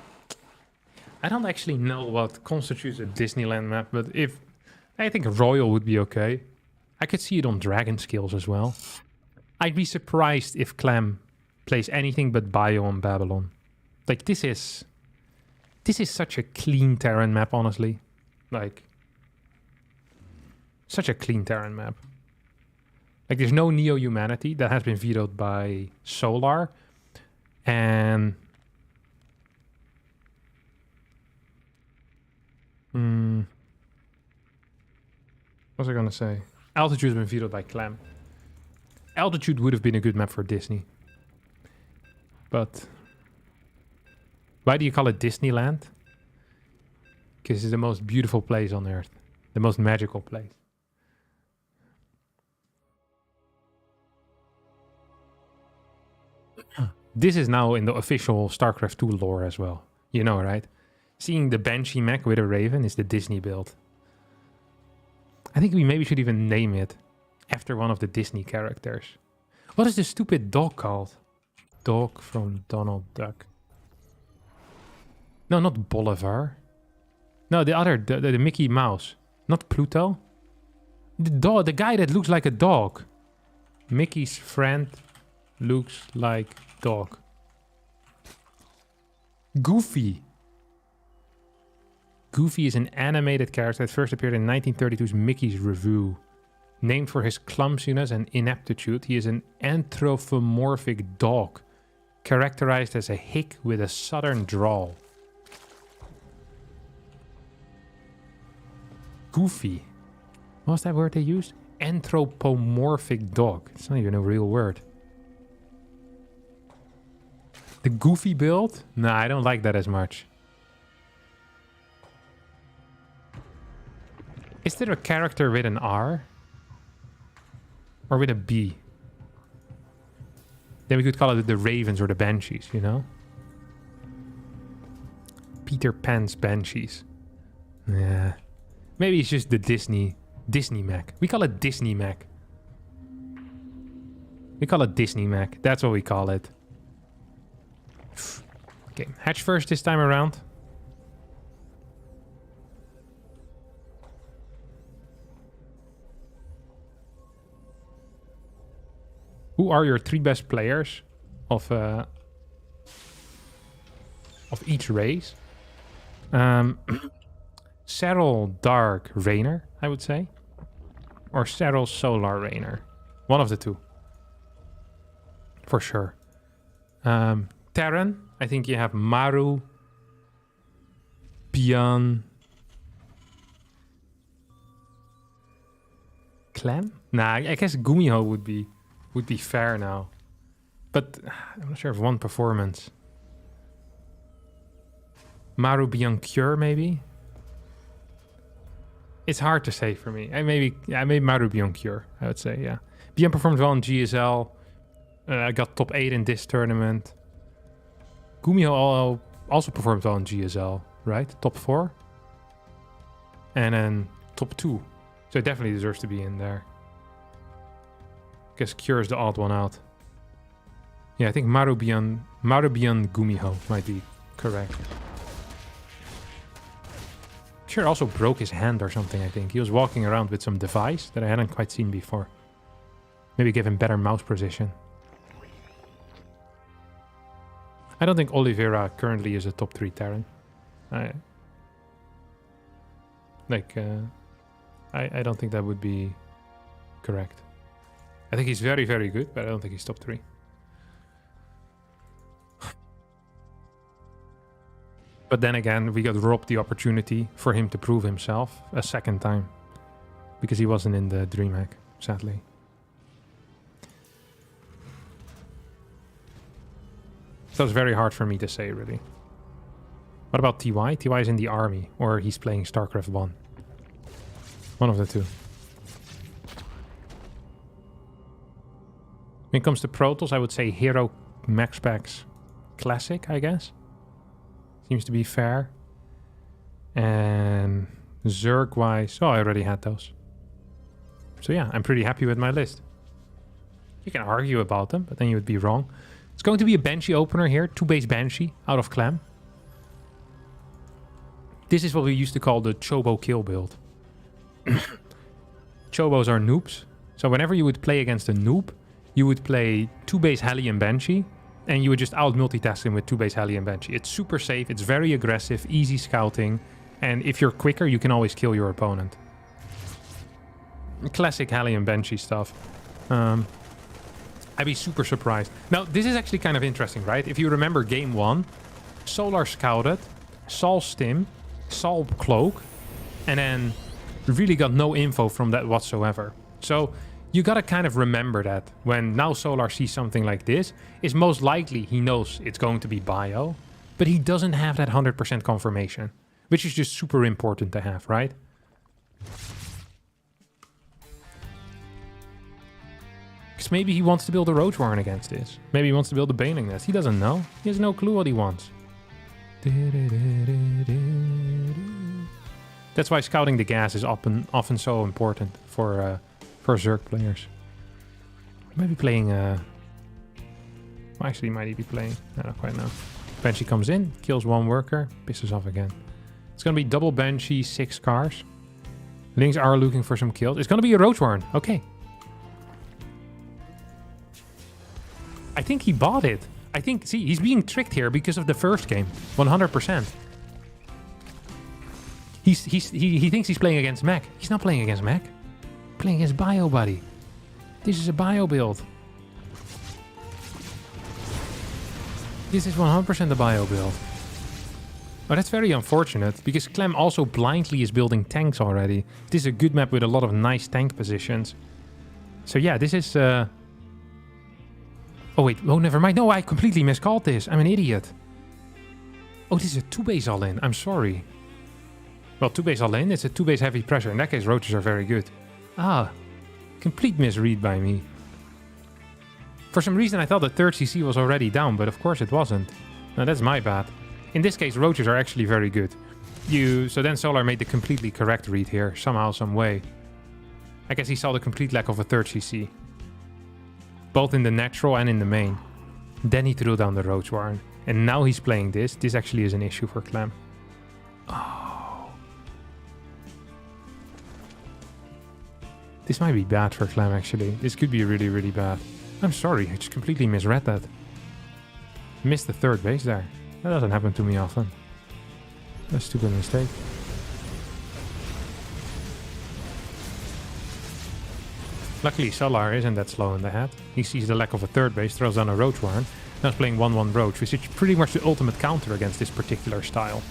Speaker 1: I don't actually know what constitutes a Disneyland map, but if... I think Royal would be okay. I could see it on Dragon Skills as well. I'd be surprised if Clem plays anything but Bio on Babylon. Like, this is such a clean Terran map, honestly. Like, such a clean Terran map. Like, there's no neo-humanity. That has been vetoed by Solar. And... what was I gonna say? Altitude has been vetoed by Clem. Altitude would have been a good map for Disney. But... why do you call it Disneyland? Because it's the most beautiful place on Earth. The most magical place. This is now in the official StarCraft 2 lore as well. You know, right? Seeing the Banshee mech with a Raven is the Disney build. I think we maybe should even name it after one of the Disney characters. What is the stupid dog called? Dog from Donald Duck. No, not Bolivar. No, the other, the Mickey Mouse. Not Pluto. The dog, the guy that looks like a dog. Mickey's friend looks like dog. Goofy. Goofy is an animated character that first appeared in 1932's Mickey's Revue. Named for his clumsiness and ineptitude, he is an anthropomorphic dog, characterized as a hick with a southern drawl. Goofy. What was that word they used? Anthropomorphic dog. It's not even a real word. The Goofy build? Nah, I don't like that as much. Is there a character with an R? Or with a B? Then we could call it the Ravens or the Banshees, you know? Peter Pan's Banshees. Yeah. Maybe it's just the Disney mech. We call it Disney mech. We call it Disney mech. That's what we call it. Okay, hatch first this time around. Who are your 3 best players of each race? Serral Dark Rainer, I would say. Or Serral Solar Rainer. One of the 2. For sure. Terran, I think you have Maru, Bian, Clem? Nah, I guess Gumiho would be fair now. But I'm not sure if one performance. Maru Bian Cure, maybe? It's hard to say for me. Maybe Maru Bian Cure, I would say, yeah. Bian performed well in GSL. I got top 8 in this tournament. Gumiho also performed well in GSL, right? Top 4. And then top 2. So it definitely deserves to be in there. Guess Cure is the odd one out. Yeah, I think Marubian Gumiho might be correct. Cure also broke his hand or something, I think. He was walking around with some device that I hadn't quite seen before. Maybe give him better mouse precision. I don't think Oliveira currently is a top 3 Terran. I don't think that would be correct. I think he's very, very good, but I don't think he's top 3. But then again, we got robbed the opportunity for him to prove himself a second time. Because he wasn't in the DreamHack, sadly. So it's very hard for me to say, really. What about TY? TY is in the army, or he's playing Starcraft 1. One of the two. When it comes to Protoss, I would say Hero Max Packs Classic, I guess. Seems to be fair. And Zerg-wise... Oh, I already had those. So yeah, I'm pretty happy with my list. You can argue about them, but then you would be wrong. It's going to be a Banshee opener here. 2-base Banshee out of Clam. This is what we used to call the Chobo kill build. Chobos are noobs. So whenever you would play against a noob, you would play 2-base Hellion Banshee. And you would just out-multitask him with 2-base Hellion Banshee. It's super safe. It's very aggressive. Easy scouting. And if you're quicker, you can always kill your opponent. Classic Hellion Banshee stuff. I'd be super surprised. Now, this is actually kind of interesting, right? If you remember game 1, Solar scouted, Sol stim, Sol cloak, and then really got no info from that whatsoever. So you gotta kind of remember that when now Solar sees something like this, is most likely he knows it's going to be bio, but he doesn't have that 100% confirmation, which is just super important to have, right? Because maybe he wants to build a Roach Warren against this. Maybe he wants to build a Baneling Nest. He doesn't know. He has no clue what he wants. That's why scouting the gas is often so important for Zerg players. He might be playing... Well, actually, might he be playing? I don't quite know. Banshee comes in, kills one worker, pisses off again. It's going to be double Banshee, 6 cars. Lynx are looking for some kills. It's going to be a Roach Warren. Okay. I think he bought it. I think, see, he's being tricked here because of the first game. 100%. He thinks he's playing against mech. He's not playing against mech. Playing against bio, buddy. This is a bio build. This is 100% a bio build. Oh, that's very unfortunate, because Clem also blindly is building tanks already. This is a good map with a lot of nice tank positions. So yeah, this is... Oh wait, oh never mind. No, I completely miscalled this. I'm an idiot. Oh, this is a 2-base all-in. I'm sorry. Well, 2-base all-in, it's a 2-base heavy pressure. In that case, roaches are very good. Ah, complete misread by me. For some reason, I thought the third CC was already down, but of course it wasn't. No, that's my bad. In this case, roaches are actually very good. So then Solar made the completely correct read here, somehow, some way. I guess he saw the complete lack of a third CC. Both in the natural and in the main. Then he threw down the Roach Warren. And now he's playing this. This actually is an issue for Clem. Oh. This might be bad for Clem, actually. This could be really, really bad. I'm sorry, I just completely misread that. Missed the third base there. That doesn't happen to me often. That's a stupid mistake. Luckily, Solar isn't that slow in the head. He sees the lack of a third base, throws down a Roach Warren. Now he's playing 1-1 Roach, which is pretty much the ultimate counter against this particular style.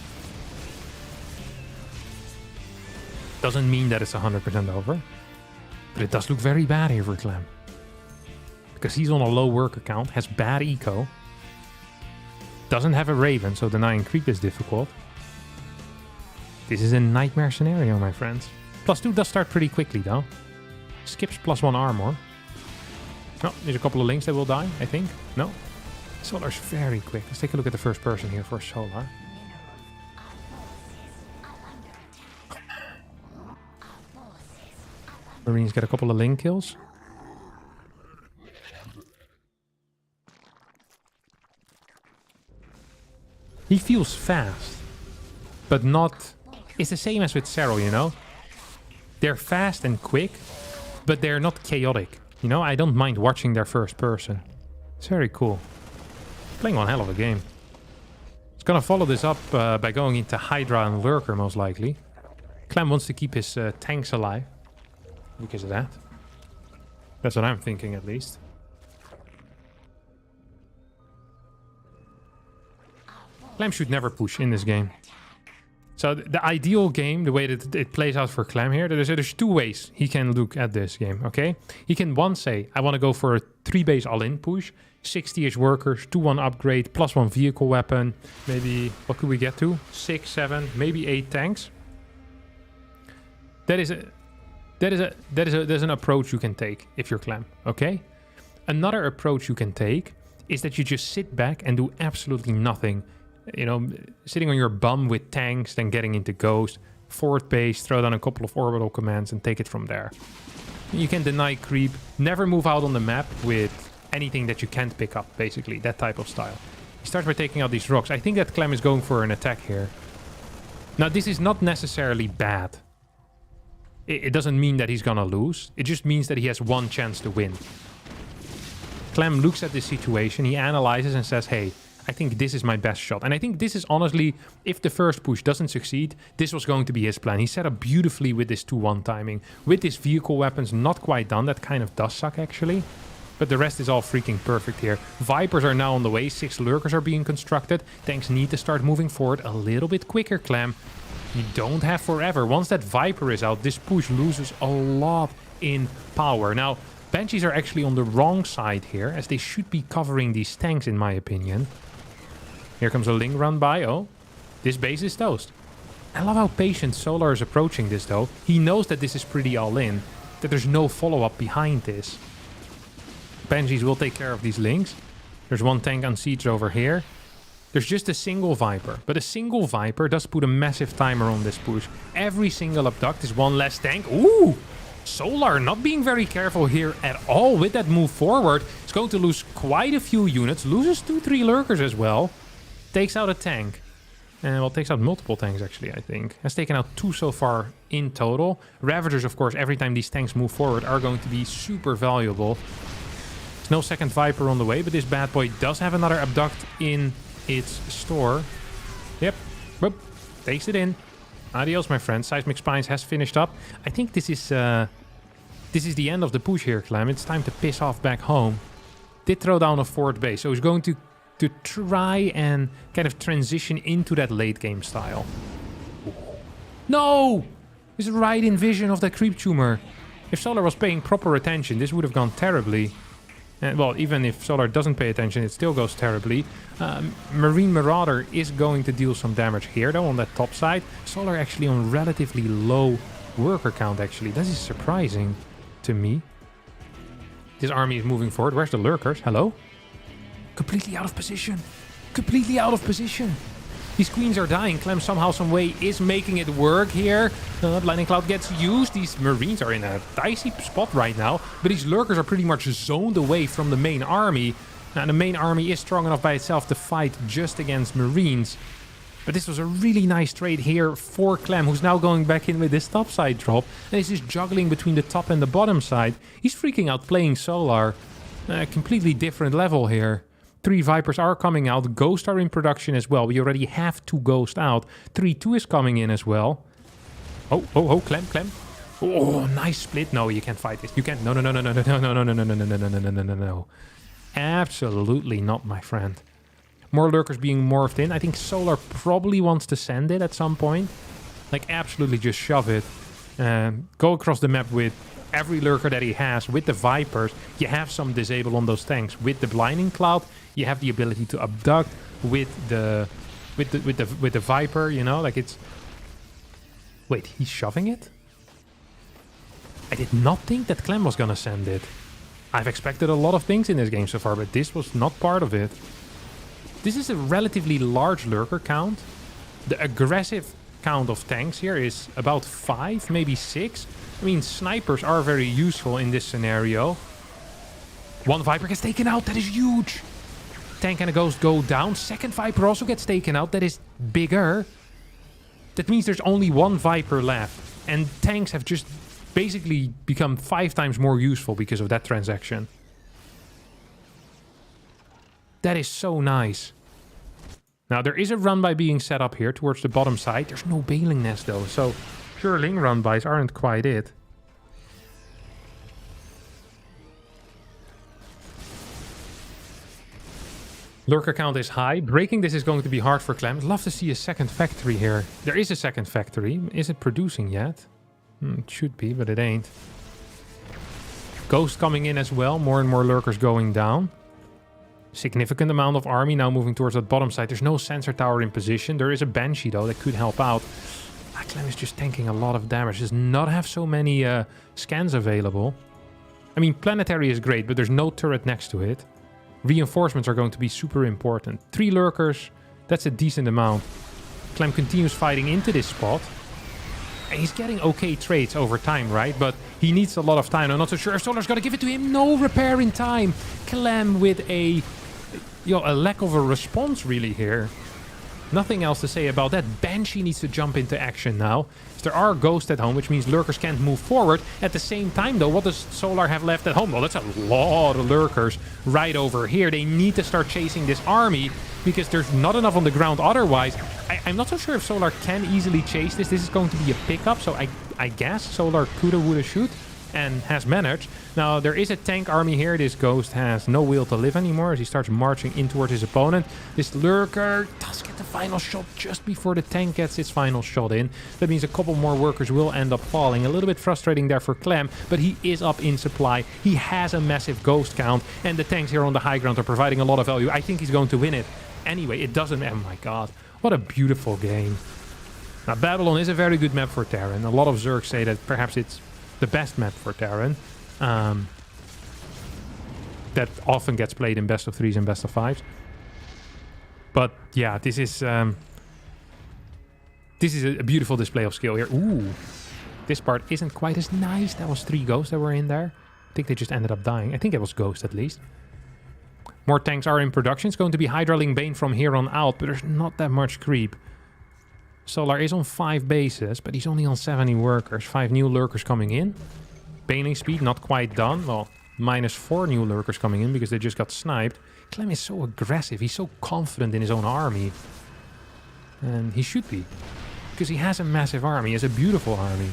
Speaker 1: Doesn't mean that it's 100% over. But it does look very bad here for Clem. Because he's on a low worker count, has bad eco. Doesn't have a Raven, so denying creep is difficult. This is a nightmare scenario, my friends. +2 does start pretty quickly, though. Skips +1 armor. Oh, there's a couple of links that will die, I think. No? Solar's very quick. Let's take a look at the first person here for Solar. Marines get a couple of link kills. He feels fast, but not... It's the same as with Cyril, you know? They're fast and quick, but they're not chaotic. You know, I don't mind watching their first person. It's very cool. Playing one hell of a game. It's gonna follow this up by going into Hydra and Lurker, most likely. Clem wants to keep his tanks alive. Because of that. That's what I'm thinking, at least. Clem should never push in this game. So the ideal game, the way that it plays out for Clem here, there's two ways he can look at this game, okay? He can one say, I want to go for a 3-base all-in push, 60-ish workers, 2-1 upgrade, +1 vehicle weapon, maybe, what could we get to? 6, 7, maybe 8 tanks. There's an approach you can take if you're Clem, okay? Another approach you can take is that you just sit back and do absolutely nothing. You know, sitting on your bum with tanks, then getting into Ghost, forward base, throw down a couple of orbital commands and take it from there. You can deny creep, never move out on the map with anything that you can't pick up, basically, that type of style. He starts by taking out these rocks. I think that Clem is going for an attack here. Now, this is not necessarily bad. It doesn't mean that he's gonna lose. It just means that he has one chance to win. Clem looks at this situation, he analyzes and says, hey, I think this is my best shot. And I think this is honestly, if the first push doesn't succeed, this was going to be his plan. He set up beautifully with this 2-1 timing. With his vehicle weapons not quite done. That kind of does suck, actually. But the rest is all freaking perfect here. Vipers are now on the way. 6 Lurkers are being constructed. Tanks need to start moving forward a little bit quicker, Clem. You don't have forever. Once that Viper is out, this push loses a lot in power. Now, Banshees are actually on the wrong side here, as they should be covering these tanks, in my opinion. Here comes a Ling run by. Oh, this base is toast. I love how patient Solar is approaching this, though. He knows that this is pretty all-in, that there's no follow-up behind this. Banshees will take care of these Lings. There's one tank on siege over here. There's just a single Viper, but a single Viper does put a massive timer on this push. Every single abduct is one less tank. Ooh! Solar not being very careful here at all with that move forward. It's going to lose quite a few units. Loses 2-3 Lurkers as well. Takes out a tank. Well, takes out multiple tanks, actually, I think. Has taken out 2 so far in total. Ravagers, of course, every time these tanks move forward, are going to be super valuable. There's no second Viper on the way, but this bad boy does have another abduct in its store. Yep. Whoop. Takes it in. Adios, my friend. Seismic Spines has finished up. I think this is the end of the push here, Clem. It's time to piss off back home. Did throw down a forward base, so he's going to try and kind of transition into that late game style. No! He's right in vision of that creep tumor. If Solar was paying proper attention, this would have gone terribly. Well, even if Solar doesn't pay attention, it still goes terribly. Marine Marauder is going to deal some damage here, though, on that top side. Solar actually on relatively low worker count, actually. This is surprising to me. This army is moving forward. Where's the Lurkers? Hello? Completely out of position. Completely out of position. These queens are dying. Clem somehow, some way is making it work here. Blinding Cloud gets used. These Marines are in a dicey spot right now. But these Lurkers are pretty much zoned away from the main army. Now, the main army is strong enough by itself to fight just against Marines. But this was a really nice trade here for Clem, who's now going back in with this top side drop. And he's just juggling between the top and the bottom side. He's freaking out playing Solar. Completely different level here. 3 Vipers are coming out. Ghosts are in production as well. We already have 2 Ghosts out. 3-2 is coming in as well. Oh, Clem. Oh, nice split. No, you can't fight this. You can't. No. Absolutely not, my friend. More Lurkers being morphed in. I think Solar probably wants to send it at some point. Like, absolutely just shove it. Go across the map with every Lurker that he has. With the Vipers, you have some disable on those tanks. With the Blinding Cloud, you have the ability to abduct. With the Viper, you know, like it's... Wait, he's shoving it? I did not think that Clem was gonna send it. I've expected a lot of things in this game so far, but this was not part of it. This is a relatively large lurker count. The aggressive count of tanks here is about 5, maybe 6. I mean, snipers are very useful in this scenario. One Viper gets taken out. That is huge. Tank and a Ghost go down. Second Viper also gets taken out. That is bigger. That means there's only one Viper left. And tanks have just basically become 5 times more useful because of that transaction. That is so nice. Now, there is a run-by being set up here towards the bottom side. There's no bailing nest, though. So, pure Ling run-bys aren't quite it. Lurker count is high. Breaking this is going to be hard for Clem. I'd love to see a second factory here. There is a second factory. Is it producing yet? It should be, but it ain't. Ghost coming in as well. More and more lurkers going down. Significant amount of army now moving towards that bottom side. There's no sensor tower in position. There is a Banshee, though, that could help out. Clem is just tanking a lot of damage. Does not have so many scans available. I mean, Planetary is great, but there's no turret next to it. Reinforcements are going to be super important. 3 lurkers, that's a decent amount. Clem continues fighting into this spot. And he's getting okay trades over time, right? But he needs a lot of time. I'm not so sure if Solar's going to give it to him. No repair in time. Clem with a lack of a response really here. Nothing else to say about that. Banshee needs to jump into action now. There are ghosts at home, which means lurkers can't move forward. At the same time, though, what does Solar have left at home? Well, that's a lot of lurkers right over here. They need to start chasing this army because there's not enough on the ground otherwise. I'm not so sure if Solar can easily chase this. This is going to be a pickup, so I guess Solar coulda, woulda, shoot and has managed. Now, there is a tank army here. This ghost has no will to live anymore as he starts marching in towards his opponent. This lurker does get the final shot just before the tank gets its final shot in. That means a couple more workers will end up falling. A little bit frustrating there for Clem, but he is up in supply. He has a massive ghost count, and the tanks here on the high ground are providing a lot of value. I think he's going to win it. Anyway, it doesn't... Oh my god. What a beautiful game. Now, Babylon is a very good map for Terran. A lot of Zergs say that perhaps it's the best map for Terran. That often gets played in best of 3s and best of 5s. But yeah, this is a beautiful display of skill here. Ooh, this part isn't quite as nice. That was 3 ghosts that were in there. I think they just ended up dying. I think it was ghost at least. More tanks are in production. It's going to be Hydraling Bane from here on out, but there's not that much creep. Solar is on 5 bases, but he's only on 70 workers. 5 new lurkers coming in. Baning speed not quite done. Well, minus 4 new lurkers coming in because they just got sniped. Clem is so aggressive. He's so confident in his own army. And he should be. Because he has a massive army. He has a beautiful army.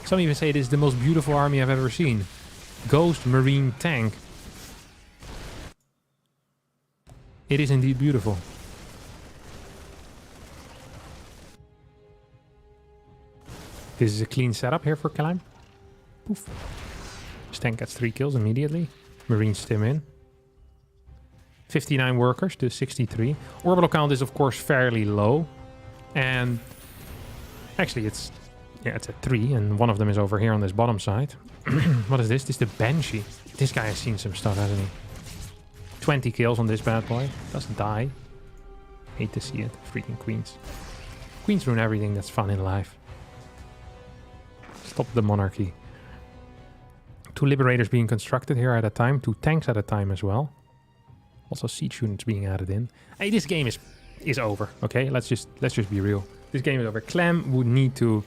Speaker 1: Some even say it is the most beautiful army I've ever seen. Ghost Marine Tank. It is indeed beautiful. This is a clean setup here for Clem. Poof. This tank gets 3 kills immediately. Marines stim in. 59 workers to 63. Orbital count is of course fairly low. And actually it's at 3 and one of them is over here on this bottom side. What is this? This is the Banshee. This guy has seen some stuff, hasn't he? 20 kills on this bad boy. Doesn't die. Hate to see it. Freaking queens. Queens ruin everything that's fun in life. Stop the monarchy. 2 liberators being constructed here at a time. 2 tanks at a time as well. Also siege units being added in. Hey, this game is over. Okay, let's just be real. This game is over. Clem would need to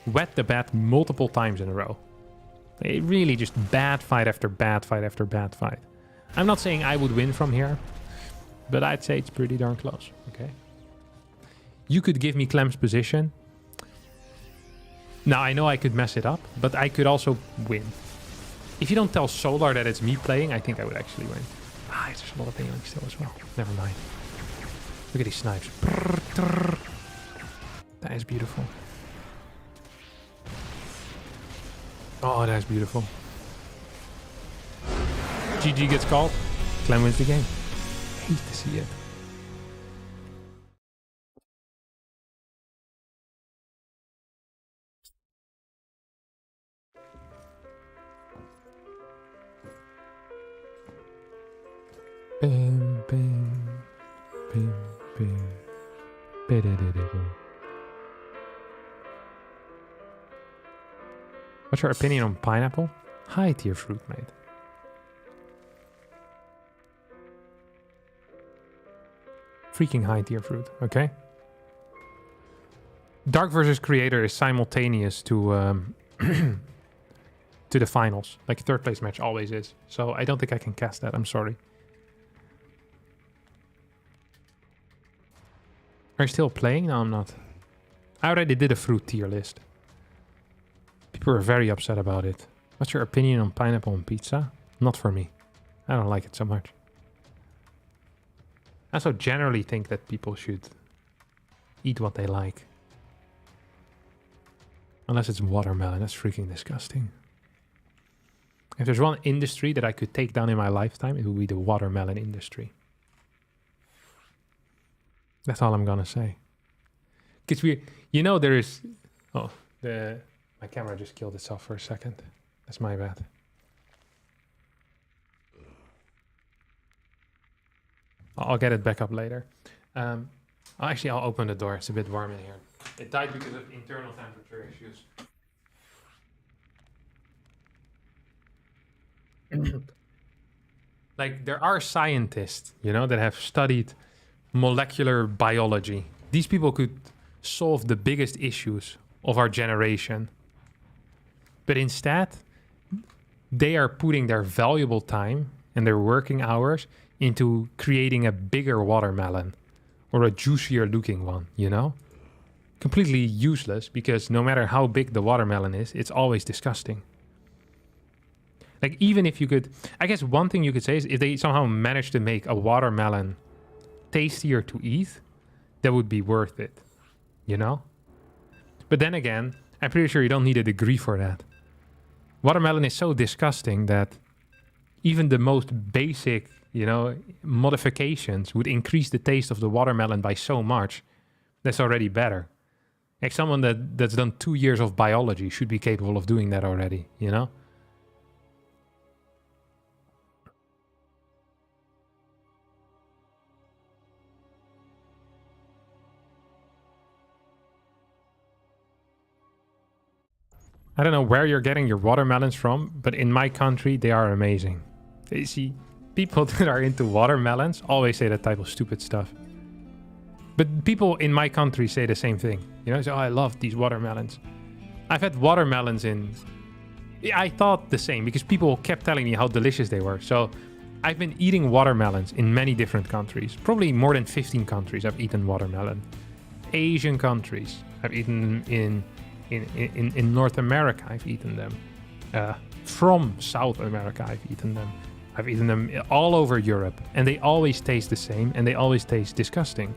Speaker 1: wet the bed multiple times in a row. It really just bad fight after bad fight after bad fight. I'm not saying I would win from here, but I'd say it's pretty darn close. Okay. You could give me Clem's position. Now, I know I could mess it up, but I could also win. If you don't tell Solar that it's me playing, I think I would actually win. There's a lot of bailing still as well. Never mind. Look at these snipes. That is beautiful. Oh, that is beautiful. GG gets called. Clem wins the game. Hate to see it. Bim, bim, bim, bim. Bididididoo. What's your opinion on pineapple? High tier fruit, mate. Freaking high tier fruit, okay? Dark versus Creator is simultaneous to to the finals. Like a third place match always is. So I don't think I can cast that, I'm sorry. Are you still playing? No, I'm not. I already did a fruit tier list. People are very upset about it. What's your opinion on pineapple on pizza? Not for me. I don't like it so much. I also generally think that people should eat what they like. Unless it's watermelon. That's freaking disgusting. If there's one industry that I could take down in my lifetime, it would be the watermelon industry. That's all I'm gonna say. Because there is... Oh, my camera just killed itself for a second. That's my bad. I'll get it back up later. Actually, I'll open the door. It's a bit warm in here. It died because of internal temperature issues. Like, there are scientists, that have studied molecular biology. These people could solve the biggest issues of our generation. But instead, they are putting their valuable time and their working hours into creating a bigger watermelon or a juicier looking one, Completely useless, because no matter how big the watermelon is, it's always disgusting. Like, even if you could... I guess one thing you could say is if they somehow managed to make a watermelon tastier to eat, that would be worth it, But then again, I'm pretty sure you don't need a degree for that. Watermelon is so disgusting that even the most basic, modifications would increase the taste of the watermelon by so much. That's already better. Like someone that's done 2 years of biology should be capable of doing that already, I don't know where you're getting your watermelons from, but in my country, they are amazing. You see, people that are into watermelons always say that type of stupid stuff. But people in my country say the same thing. Say, oh, I love these watermelons. I've had watermelons I thought the same, because people kept telling me how delicious they were. So I've been eating watermelons in many different countries. Probably more than 15 countries I've eaten watermelon. Asian countries. I've eaten in North America, I've eaten them. From South America, I've eaten them. I've eaten them all over Europe. And they always taste the same, and they always taste disgusting.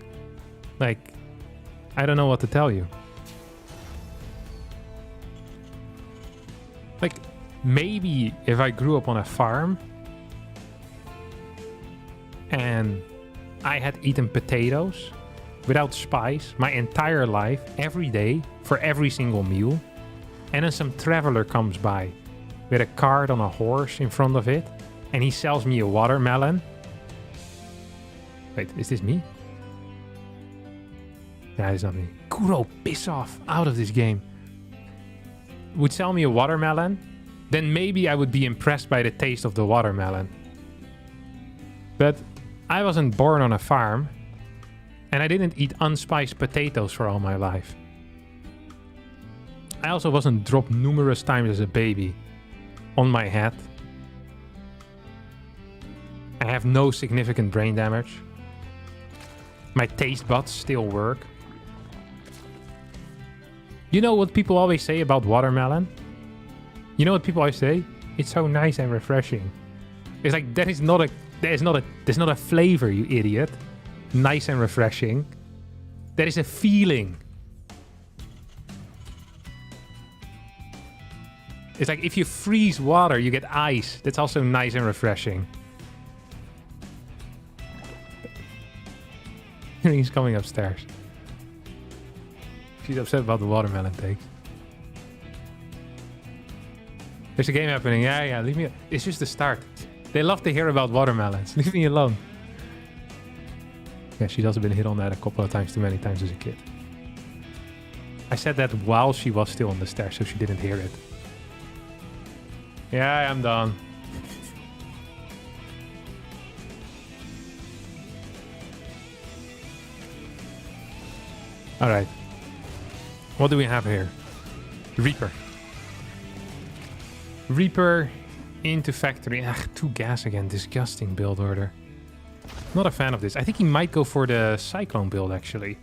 Speaker 1: Like, I don't know what to tell you. Like, maybe if I grew up on a farm and I had eaten potatoes without spice my entire life, every day, for every single meal, and then some traveler comes by with a cart on a horse in front of it, and he sells me a watermelon. Wait, is this me? Yeah, it's not me. Kuro, piss off, out of this game. Would sell me a watermelon, then maybe I would be impressed by the taste of the watermelon. But I wasn't born on a farm, and I didn't eat unspiced potatoes for all my life. I also wasn't dropped numerous times as a baby on my head. I have no significant brain damage. My taste buds still work. You know what people always say about watermelon? You know what people always say? It's so nice and refreshing. It's like, that is not a flavor, you idiot. Nice and refreshing. That is a feeling. It's like if you freeze water, you get ice. That's also nice and refreshing. He's coming upstairs. She's upset about the watermelon take. There's a game happening. Yeah, leave me. It's just the start. They love to hear about watermelons. Leave me alone. Yeah, she's also been hit on that a couple of times, too many times as a kid. I said that while she was still on the stairs, so she didn't hear it. Yeah, I'm done. Alright. What do we have here? Reaper. Reaper into factory. Ah, 2 gas again. Disgusting build order. Not a fan of this. I think he might go for the Cyclone build, actually.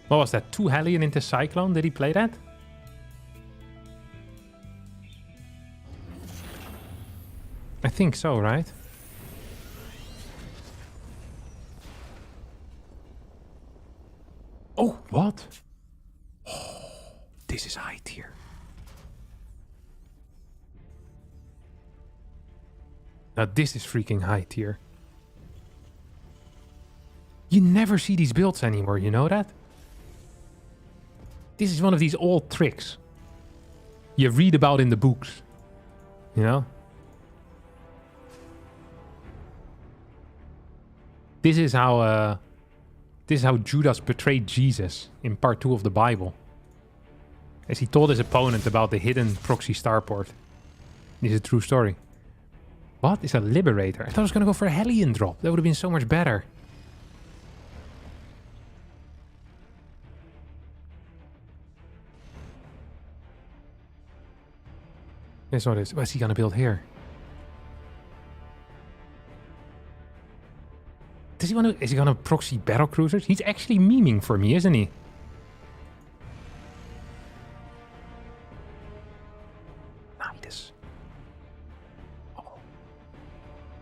Speaker 1: What was that? 2 Hellion into Cyclone? Did he play that? I think so, right? Oh, what? Oh, this is high tier. Now this is freaking high tier. You never see these builds anymore, you know that? This is one of these old tricks you read about in the books, you know? This is how Judas betrayed Jesus in part 2 of the Bible. As he told his opponent about the hidden proxy starport. This is a true story. What is a Liberator? I thought I was going to go for a Hellion drop. That would have been so much better. This what it is. What's he going to build here? Does he want to? Is he going to proxy battle cruisers? He's actually memeing for me, isn't he? Nice. Oh.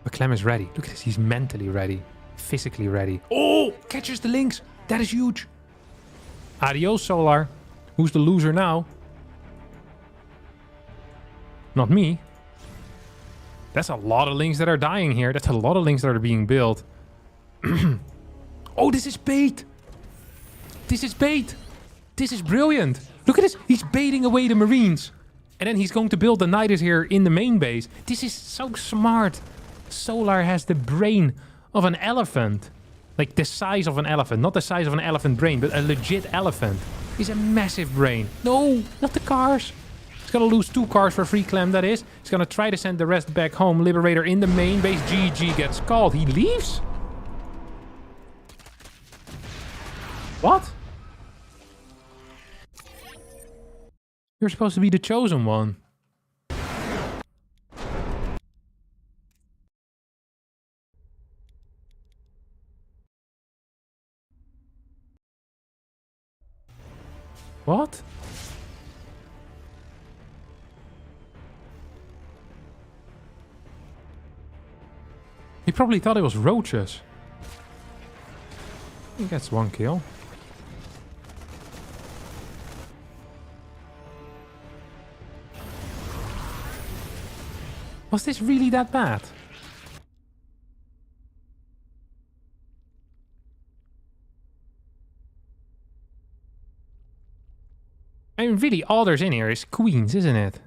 Speaker 1: But Clem is ready. Look at this. He's mentally ready. Physically ready. Oh! Catches the links. That is huge. Adios, Solar. Who's the loser now? Not me. That's a lot of links that are dying here. That's a lot of links that are being built. Oh, this is bait. This is bait. This is brilliant. Look at this. He's baiting away the Marines. And then he's going to build the Nidus here in the main base. This is so smart. Solar has the brain of an elephant. Like the size of an elephant. Not the size of an elephant brain, but a legit elephant. He's a massive brain. No, not the cars. He's gonna lose 2 cars for free Clem, that is. He's gonna try to send the rest back home. Liberator in the main base. GG gets called. He leaves? What? You're supposed to be the chosen one. What? He probably thought it was roaches. He gets 1 kill. Was this really that bad? I mean, really, all there's in here is queens, isn't it?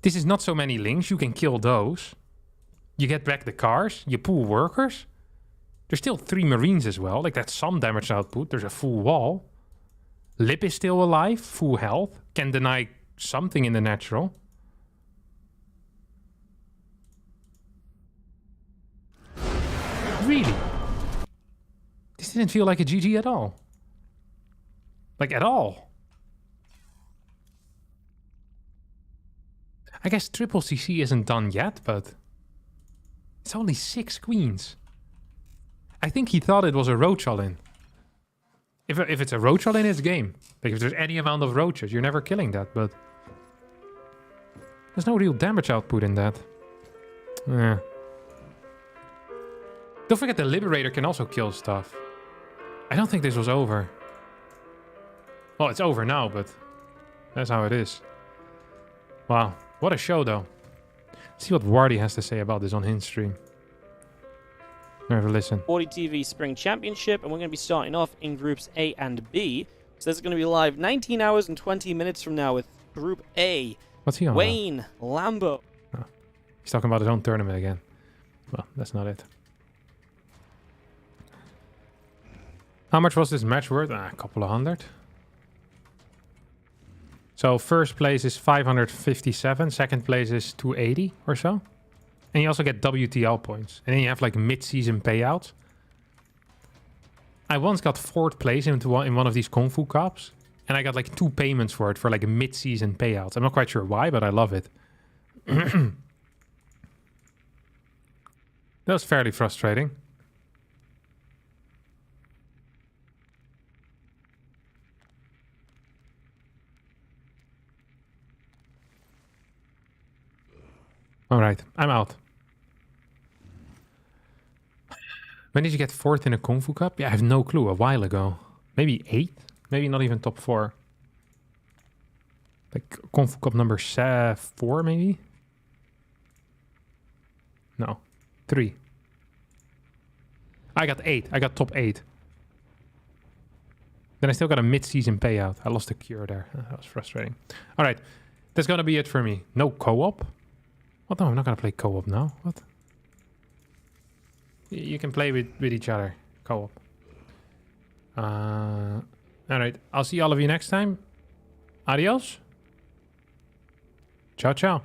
Speaker 1: This is not so many links. You can kill those. You get back the cars. You pull workers. There's still 3 Marines as well. Like, that's some damage output. There's a full wall. Lip is still alive. Full health. Can deny something in the natural. Really? This didn't feel like a GG at all. Like, at all. I guess triple CC isn't done yet, but it's only 6 queens. I think he thought it was a roach all-in. If it's a roach all-in, it's game. Like, if there's any amount of roaches, you're never killing that, but there's no real damage output in that. Yeah. Don't forget the Liberator can also kill stuff. I don't think this was over. Well, it's over now, but that's how it is. Wow. What a show, though. Let's see what Wardy has to say about this on his stream. Never listen.
Speaker 7: 40 TV Spring Championship, and we're going to be starting off in Groups A and B. So this is going to be live 19 hours and 20 minutes from now with Group A.
Speaker 1: What's he on?
Speaker 7: Wayne, Lambo.
Speaker 1: Oh, he's talking about his own tournament again. Well, that's not it. How much was this match worth? A couple of hundred. So first place is 557, second place is 280 or so. And you also get WTL points. And then you have like mid-season payouts. I once got 4th place in one of these Kung Fu Cups. And I got like 2 payments for it for like a mid-season payout. I'm not quite sure why, but I love it. That was fairly frustrating. Alright, I'm out. When did you get 4th in a Kung Fu Cup? Yeah, I have no clue. A while ago. Maybe 8th? Maybe not even top 4. Like Kung Fu Cup number 4, maybe? No. 3. I got 8. I got top 8. Then I still got a mid-season payout. I lost the cure there. That was frustrating. Alright, that's gonna be it for me. No co-op? What? No, I'm not gonna play co-op now. What? You can play with each other. Co-op. Alright, I'll see all of you next time. Adios. Ciao, ciao.